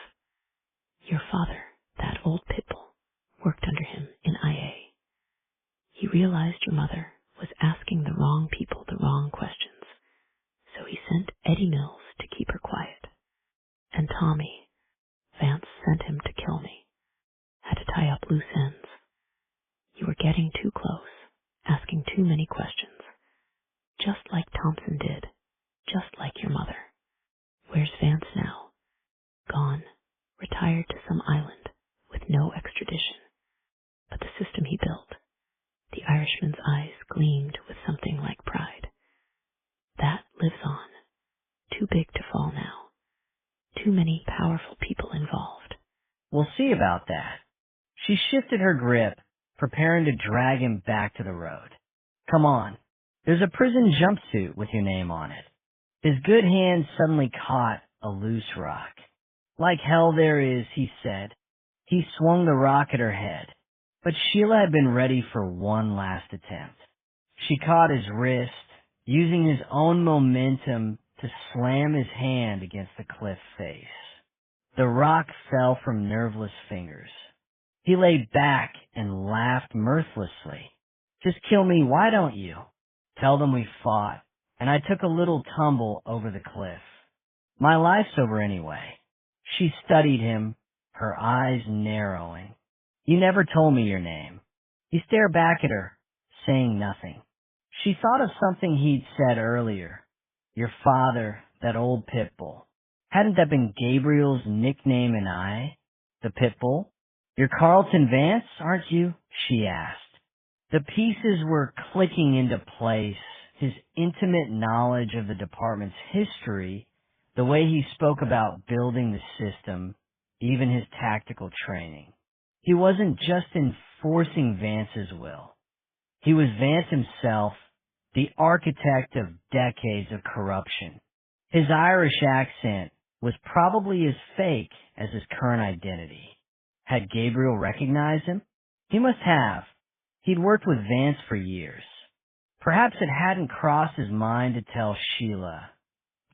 "Your father, that old pitbull, worked under him in IA. He realized your mother was asking the wrong people the wrong questions, so he sent Eddie Mills to keep her quiet. And Tommy, Vance sent him to kill me. Had to tie up loose ends. You were getting too close, asking too many questions. Just like Thompson did, just like your mother. Where's Vance now? Gone, retired to some island with no extradition. But the system he built, The Irishman's eyes gleamed with something like pride. That lives on, too big to fall now. Too many powerful people involved. We'll see about that. She shifted her grip, preparing to drag him back to the road. Come on. There's a prison jumpsuit with your name on it. His good hand suddenly caught a loose rock. Like hell there is, he said. He swung the rock at her head, but Sheila had been ready for one last attempt. She caught his wrist, using his own momentum to slam his hand against the cliff face. The rock fell from nerveless fingers. He lay back and laughed mirthlessly. Just kill me, why don't you? Tell them we fought, and I took a little tumble over the cliff. My life's over anyway. She studied him, her eyes narrowing. You never told me your name. He stared back at her, saying nothing. She thought of something he'd said earlier. Your father, that old pit bull. Hadn't that been Gabriel's nickname and the pit bull? You're Carlton Vance, aren't you? She asked. The pieces were clicking into place. His intimate knowledge of the department's history, the way he spoke about building the system, even his tactical training. He wasn't just enforcing Vance's will. He was Vance himself, the architect of decades of corruption. His Irish accent was probably as fake as his current identity. Had Gabriel recognized him? He must have. He'd worked with Vance for years. Perhaps it hadn't crossed his mind to tell Sheila,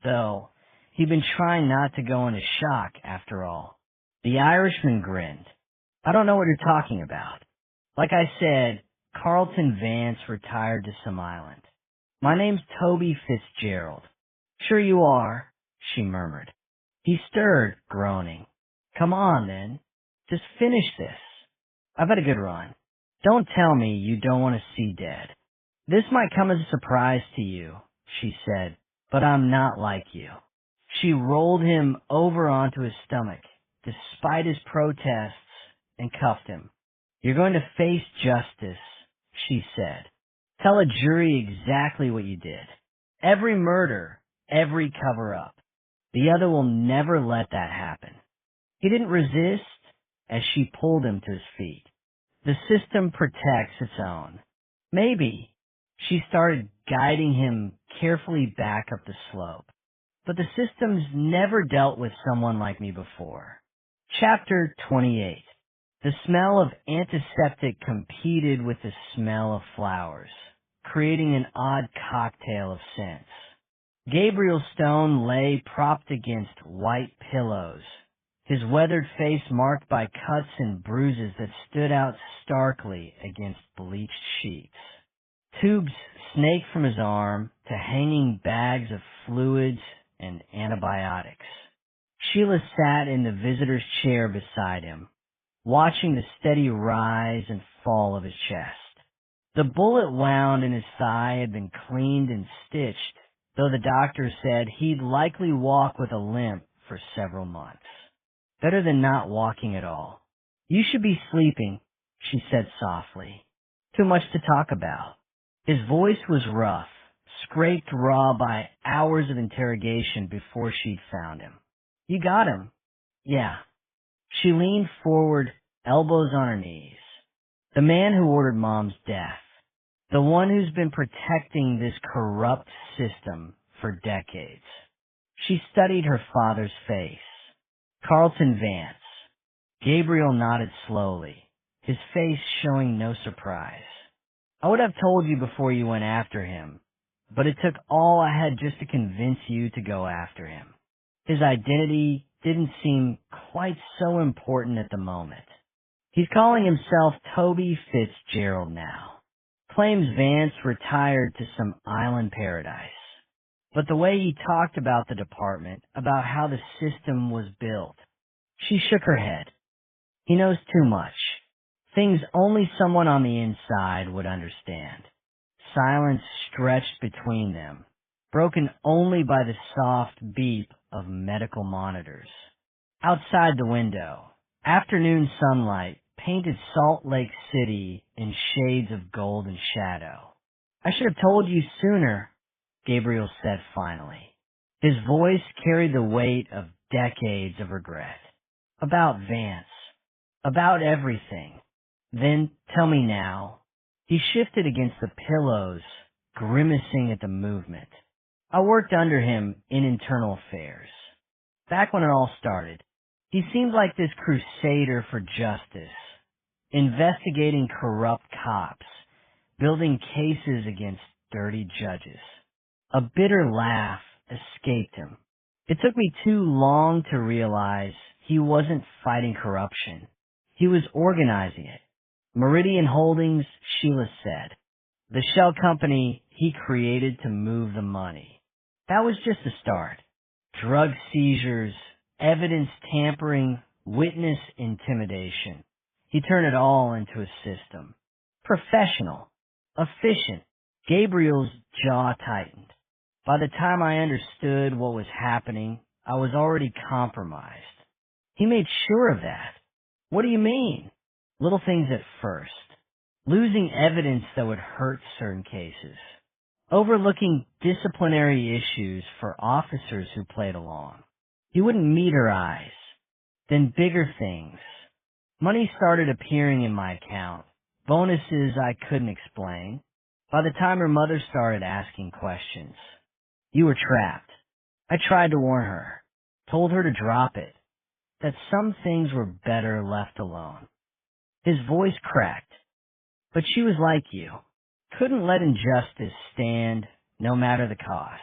though he'd been trying not to go into shock after all. The Irishman grinned. I don't know what you're talking about. Like I said, Carlton Vance retired to some island. My name's Toby Fitzgerald. Sure you are, she murmured. He stirred, groaning. Come on, then. Just finish this. I've had a good run. Don't tell me you don't want to see dead. This might come as a surprise to you, she said, but I'm not like you. She rolled him over onto his stomach, despite his protests, and cuffed him. You're going to face justice, she said. Tell a jury exactly what you did. Every murder, every cover-up. The other will never let that happen. He didn't resist as she pulled him to his feet. The system protects its own. Maybe. She started guiding him carefully back up the slope. But the system's never dealt with someone like me before. Chapter 28. The smell of antiseptic competed with the smell of flowers, creating an odd cocktail of scents. Gabriel Stone lay propped against white pillows, his weathered face marked by cuts and bruises that stood out starkly against bleached sheets. Tubes snaked from his arm to hanging bags of fluids and antibiotics. Sheila sat in the visitor's chair beside him, watching the steady rise and fall of his chest. The bullet wound in his thigh had been cleaned and stitched, though the doctor said he'd likely walk with a limp for several months. Better than not walking at all. You should be sleeping, she said softly. Too much to talk about. His voice was rough, scraped raw by hours of interrogation before she'd found him. You got him. Yeah. She leaned forward, elbows on her knees. The man who ordered Mom's death. The one who's been protecting this corrupt system for decades. She studied her father's face. Carlton Vance. Gabriel nodded slowly, his face showing no surprise. I would have told you before you went after him, but it took all I had just to convince you to go after him. His identity didn't seem quite so important at the moment. He's calling himself Toby Fitzgerald now. Claims Vance retired to some island paradise. But the way he talked about the department, about how the system was built, she shook her head. He knows too much. Things only someone on the inside would understand. Silence stretched between them, broken only by the soft beep of medical monitors. Outside the window, afternoon sunlight painted Salt Lake City in shades of gold and shadow. I should have told you sooner, Gabriel said finally. His voice carried the weight of decades of regret. About Vance. About everything. Then tell me now. He shifted against the pillows, grimacing at the movement. I worked under him in internal affairs. Back when it all started, he seemed like this crusader for justice, investigating corrupt cops, building cases against dirty judges. A bitter laugh escaped him. It took me too long to realize he wasn't fighting corruption. He was organizing it. Meridian Holdings, Sheila said. The shell company he created to move the money. That was just the start. Drug seizures, evidence tampering, witness intimidation. He turned it all into a system. Professional. Efficient. Gabriel's jaw tightened. By the time I understood what was happening, I was already compromised. He made sure of that. What do you mean? Little things at first. Losing evidence that would hurt certain cases. Overlooking disciplinary issues for officers who played along. He wouldn't meet her eyes. Then bigger things. Money started appearing in my account. Bonuses I couldn't explain. By the time her mother started asking questions. You were trapped. I tried to warn her. Told her to drop it. That some things were better left alone. His voice cracked. But she was like you. Couldn't let injustice stand, no matter the cost.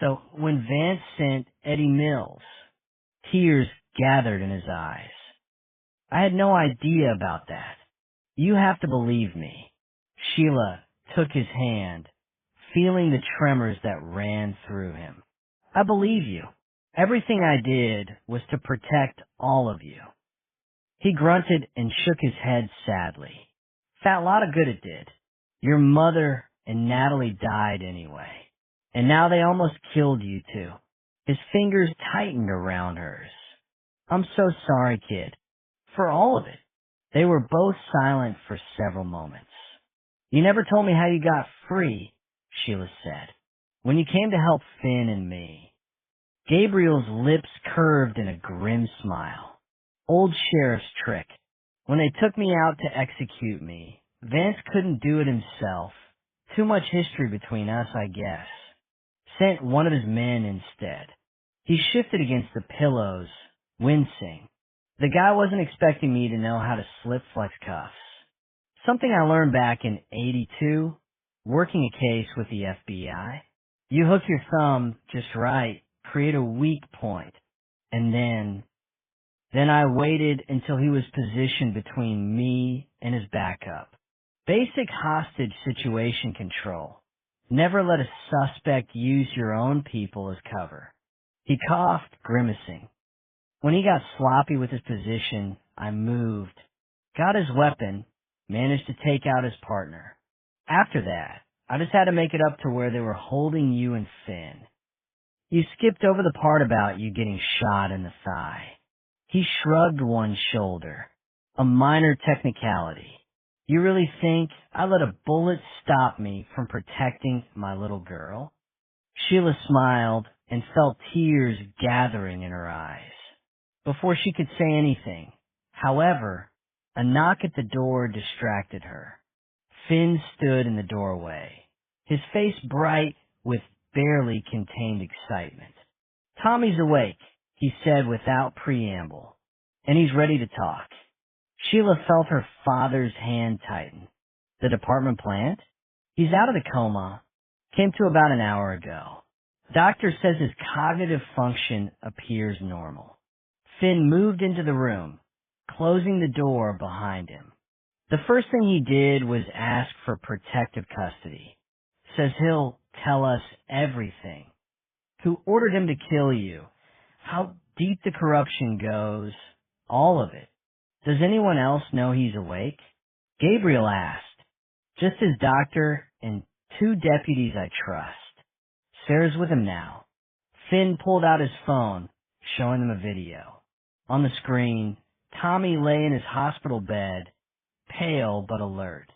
So when Vance sent Eddie Mills, tears gathered in his eyes. I had no idea about that. You have to believe me. Sheila took his hand, feeling the tremors that ran through him. I believe you. Everything I did was to protect all of you. He grunted and shook his head sadly. Fat lot of good it did. Your mother and Natalie died anyway. And now they almost killed you too. His fingers tightened around hers. I'm so sorry, kid. For all of it. They were both silent for several moments. You never told me how you got free, Sheila said. When you came to help Finn and me. Gabriel's lips curved in a grim smile. Old sheriff's trick. When they took me out to execute me, Vance couldn't do it himself. Too much history between us, I guess. Sent one of his men instead. He shifted against the pillows, wincing. The guy wasn't expecting me to know how to slip flex cuffs. Something I learned back in '82, working a case with the FBI. You hook your thumb just right, create a weak point, and then I waited until he was positioned between me and his backup. Basic hostage situation control. Never let a suspect use your own people as cover. He coughed, grimacing. When he got sloppy with his position, I moved, got his weapon, managed to take out his partner. After that, I just had to make it up to where they were holding you and Finn. You skipped over the part about you getting shot in the thigh. He shrugged one shoulder. A minor technicality. You really think I let a bullet stop me from protecting my little girl? Sheila smiled and felt tears gathering in her eyes. Before she could say anything, however, a knock at the door distracted her. Finn stood in the doorway, his face bright with barely contained excitement. Tommy's awake, he said without preamble, and he's ready to talk. Sheila felt her father's hand tighten. The department plant? He's out of the coma. Came to about an hour ago. Doctor says his cognitive function appears normal. Finn moved into the room, closing the door behind him. The first thing he did was ask for protective custody. Says he'll tell us everything. Who ordered him to kill you? How deep the corruption goes? All of it. Does anyone else know he's awake? Gabriel asked. Just his doctor and 2 deputies I trust. Sarah's with him now. Finn pulled out his phone, showing them a video. On the screen, Tommy lay in his hospital bed, pale but alert.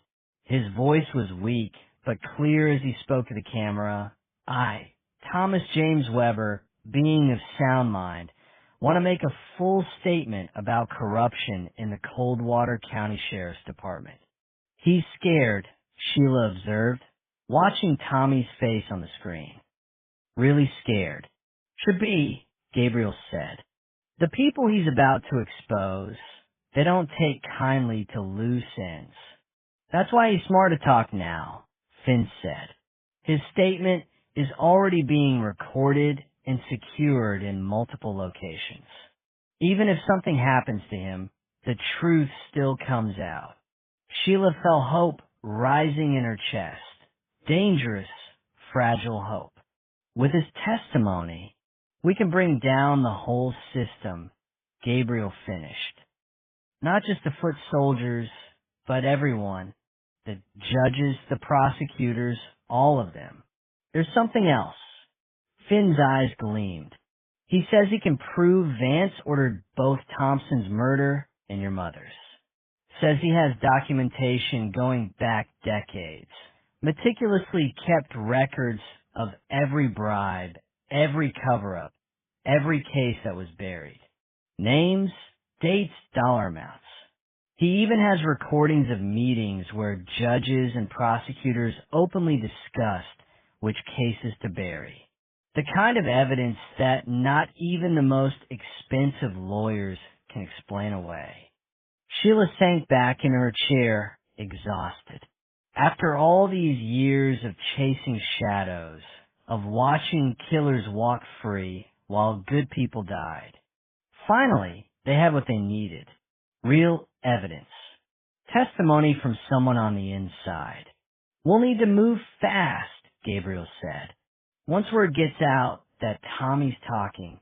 His voice was weak but clear as he spoke to the camera. I, Thomas James Weber, being of sound mind, want to make a full statement about corruption in the Coldwater County Sheriff's Department. He's scared, Sheila observed, watching Tommy's face on the screen. Really scared. Should be, Gabriel said. The people he's about to expose, they don't take kindly to loose ends. That's why he's smart to talk now, Finn said. His statement is already being recorded and secured in multiple locations. Even if something happens to him, the truth still comes out. Sheila felt hope rising in her chest. Dangerous, fragile hope. With his testimony, we can bring down the whole system, Gabriel finished. Not just the foot soldiers, but everyone. The judges, the prosecutors, all of them. There's something else. Finn's eyes gleamed. He says he can prove Vance ordered both Thompson's murder and your mother's. Says he has documentation going back decades. Meticulously kept records of every bribe, every cover-up, every case that was buried. Names, dates, dollar amounts. He even has recordings of meetings where judges and prosecutors openly discussed which cases to bury. The kind of evidence that not even the most expensive lawyers can explain away. Sheila sank back in her chair, exhausted. After all these years of chasing shadows, of watching killers walk free while good people died, finally they had what they needed. Real evidence. Testimony from someone on the inside. We'll need to move fast, Gabriel said. Once word gets out that Tommy's talking.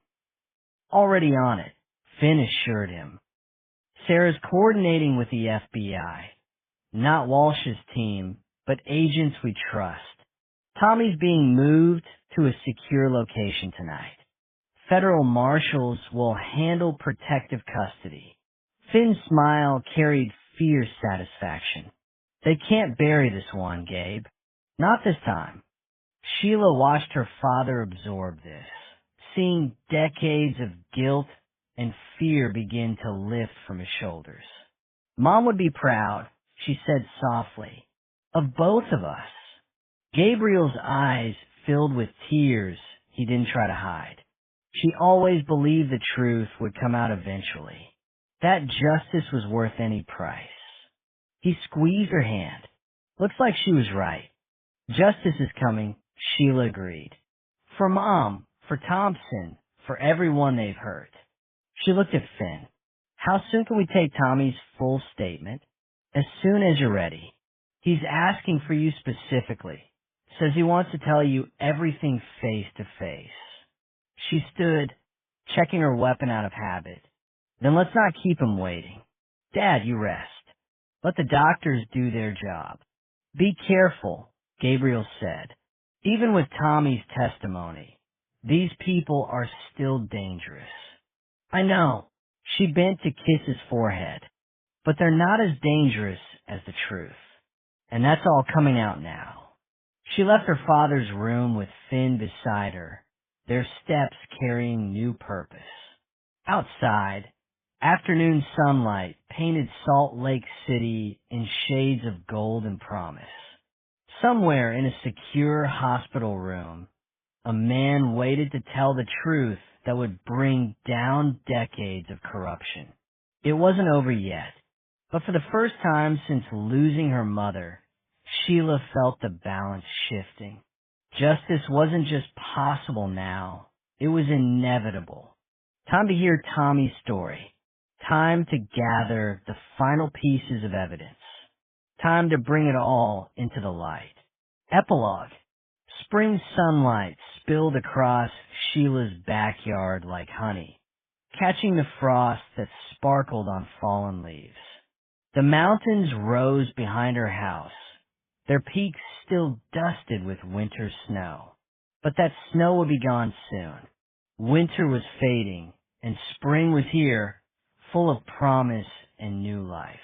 Already on it, Finn assured him. Sarah's coordinating with the FBI. Not Walsh's team, but agents we trust. Tommy's being moved to a secure location tonight. Federal marshals will handle protective custody. Finn's smile carried fierce satisfaction. They can't bury this one, Gabe. Not this time. Sheila watched her father absorb this, seeing decades of guilt and fear begin to lift from his shoulders. Mom would be proud, she said softly, of both of us. Gabriel's eyes filled with tears he didn't try to hide. She always believed the truth would come out eventually. That justice was worth any price. He squeezed her hand. Looks like she was right. Justice is coming, Sheila agreed. For Mom, for Thompson, for everyone they've hurt. She looked at Finn. How soon can we take Tommy's full statement? As soon as you're ready. He's asking for you specifically. Says he wants to tell you everything face to face. She stood, checking her weapon out of habit. Then let's not keep him waiting. Dad, you rest. Let the doctors do their job. Be careful, Gabriel said. Even with Tommy's testimony, these people are still dangerous. I know. She bent to kiss his forehead. But they're not as dangerous as the truth. And that's all coming out now. She left her father's room with Finn beside her, their steps carrying new purpose. Outside, afternoon sunlight painted Salt Lake City in shades of gold and promise. Somewhere in a secure hospital room, a man waited to tell the truth that would bring down decades of corruption. It wasn't over yet, but for the first time since losing her mother, Sheila felt the balance shifting. Justice wasn't just possible now, it was inevitable. Time to hear Tommy's story. Time to gather the final pieces of evidence. Time to bring it all into the light. Epilogue. Spring sunlight spilled across Sheila's backyard like honey, catching the frost that sparkled on fallen leaves. The mountains rose behind her house, their peaks still dusted with winter snow. But that snow would be gone soon. Winter was fading, and spring was here, full of promise and new life.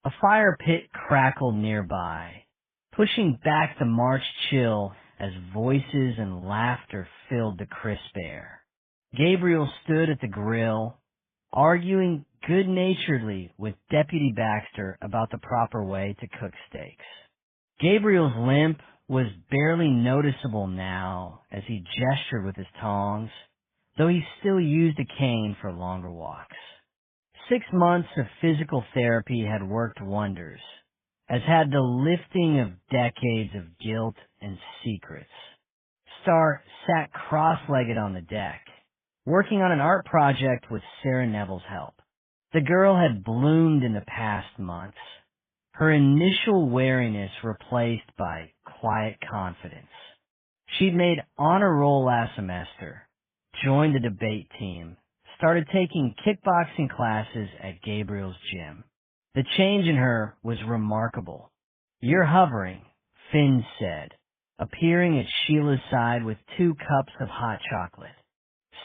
A fire pit crackled nearby, pushing back the March chill as voices and laughter filled the crisp air. Gabriel stood at the grill, arguing good-naturedly with Deputy Baxter about the proper way to cook steaks. Gabriel's limp was barely noticeable now as he gestured with his tongs, though he still used a cane for longer walks. 6 months of physical therapy had worked wonders, as had the lifting of decades of guilt and secrets. Star sat cross-legged on the deck, working on an art project with Sarah Neville's help. The girl had bloomed in the past months, her initial wariness replaced by quiet confidence. She'd made honor roll last semester, joined the debate team, started taking kickboxing classes at Gabriel's gym. The change in her was remarkable. "You're hovering," Finn said, appearing at Sheila's side with 2 cups of hot chocolate.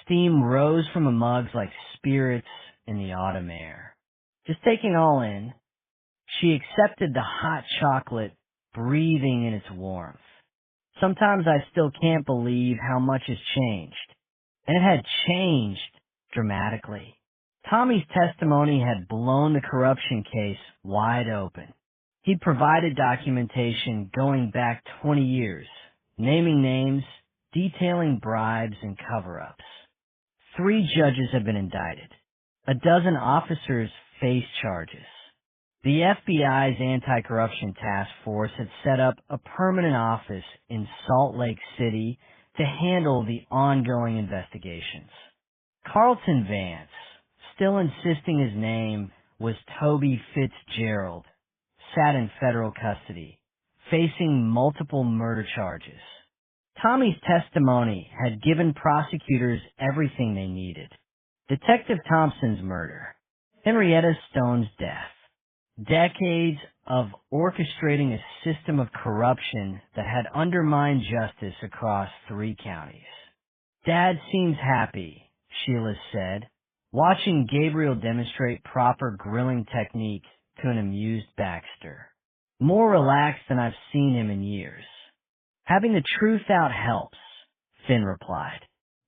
Steam rose from the mugs like spirits in the autumn air. Just taking all in, she accepted the hot chocolate, breathing in its warmth. "Sometimes I still can't believe how much has changed." And it had changed dramatically. Tommy's testimony had blown the corruption case wide open. He'd provided documentation going back 20 years, naming names, detailing bribes and cover-ups. 3 judges had been indicted. A dozen officers faced charges. The FBI's anti-corruption task force had set up a permanent office in Salt Lake City to handle the ongoing investigations. Carlton Vance, still insisting his name was Toby Fitzgerald, sat in federal custody, facing multiple murder charges. Tommy's testimony had given prosecutors everything they needed. Detective Thompson's murder, Henrietta Stone's death, decades of orchestrating a system of corruption that had undermined justice across 3 counties. "Dad seems happy," Sheila said, watching Gabriel demonstrate proper grilling technique to an amused Baxter. "More relaxed than I've seen him in years." "Having the truth out helps," Finn replied.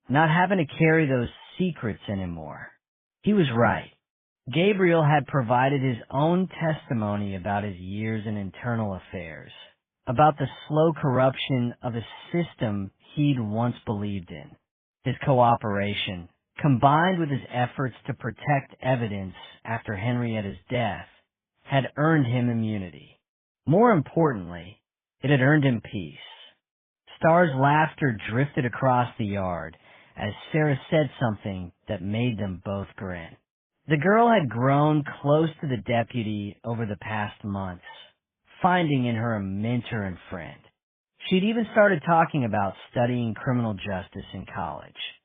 "Not having to carry those secrets anymore." He was right. Gabriel had provided his own testimony about his years in internal affairs, about the slow corruption of a system he'd once believed in. His cooperation, combined with his efforts to protect evidence after Henrietta's death, had earned him immunity. More importantly, it had earned him peace. Star's laughter drifted across the yard as Sarah said something that made them both grin. The girl had grown close to the deputy over the past months, finding in her a mentor and friend. She'd even started talking about studying criminal justice in college,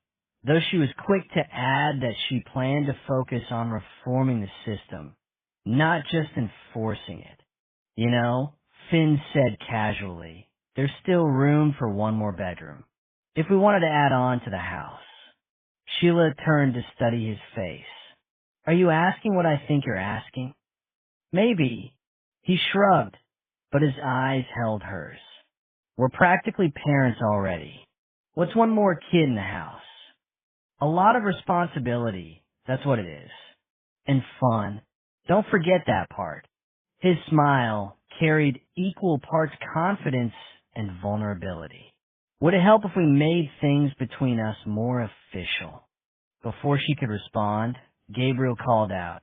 though she was quick to add that she planned to focus on reforming the system, not just enforcing it. "You know," Finn said casually, "there's still room for one more bedroom, if we wanted to add on to the house." Sheila turned to study his face. "Are you asking what I think you're asking?" "Maybe." He shrugged, but his eyes held hers. "We're practically parents already. What's one more kid in the house?" "A lot of responsibility, that's what it is. And fun. Don't forget that part." His smile carried equal parts confidence and vulnerability. "Would it help if we made things between us more official?" Before she could respond, Gabriel called out,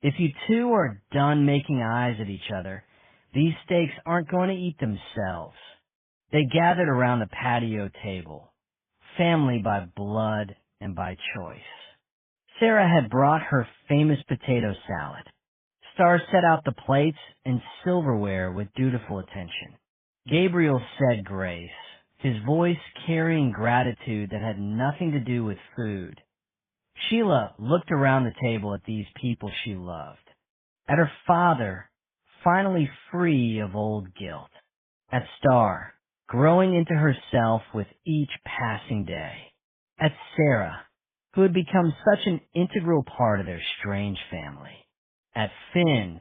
"If you 2 are done making eyes at each other, these steaks aren't going to eat themselves." They gathered around the patio table, family by blood and by choice. Sarah had brought her famous potato salad. Star set out the plates and silverware with dutiful attention. Gabriel said grace, his voice carrying gratitude that had nothing to do with food. Sheila looked around the table at these people she loved, at her father, finally free of old guilt, at Star, growing into herself with each passing day, at Sarah, who had become such an integral part of their strange family. At Finn,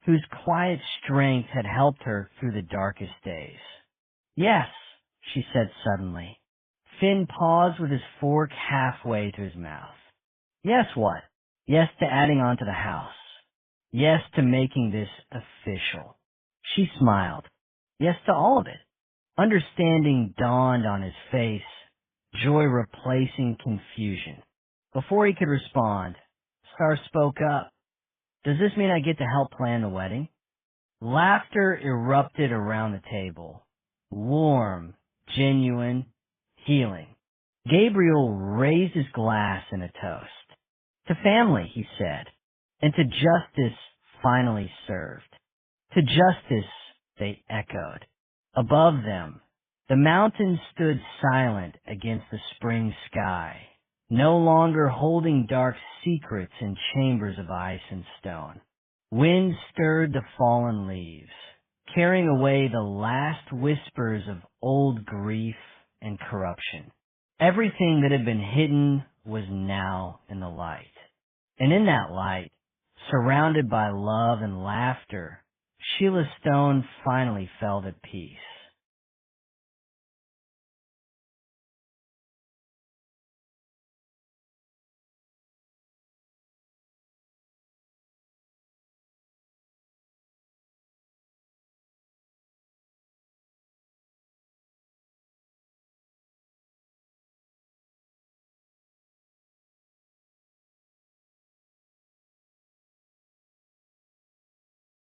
whose quiet strength had helped her through the darkest days. Yes, she said suddenly. Finn paused with his fork halfway to his mouth. Yes, what? Yes to adding on to the house. Yes to making this official. She smiled. Yes to all of it. Understanding dawned on his face, joy replacing confusion. Before he could respond, Star spoke up. Does this mean I get to help plan the wedding? Laughter erupted around the table. Warm, genuine, healing. Gabriel raised his glass in a toast. To family, he said, and to justice finally served. To justice, they echoed. Above them, the mountains stood silent against the spring sky, no longer holding dark secrets in chambers of ice and stone. Wind stirred the fallen leaves, carrying away the last whispers of old grief and corruption. Everything that had been hidden was now in the light. And in that light, surrounded by love and laughter, Sheila Stone finally felt at peace.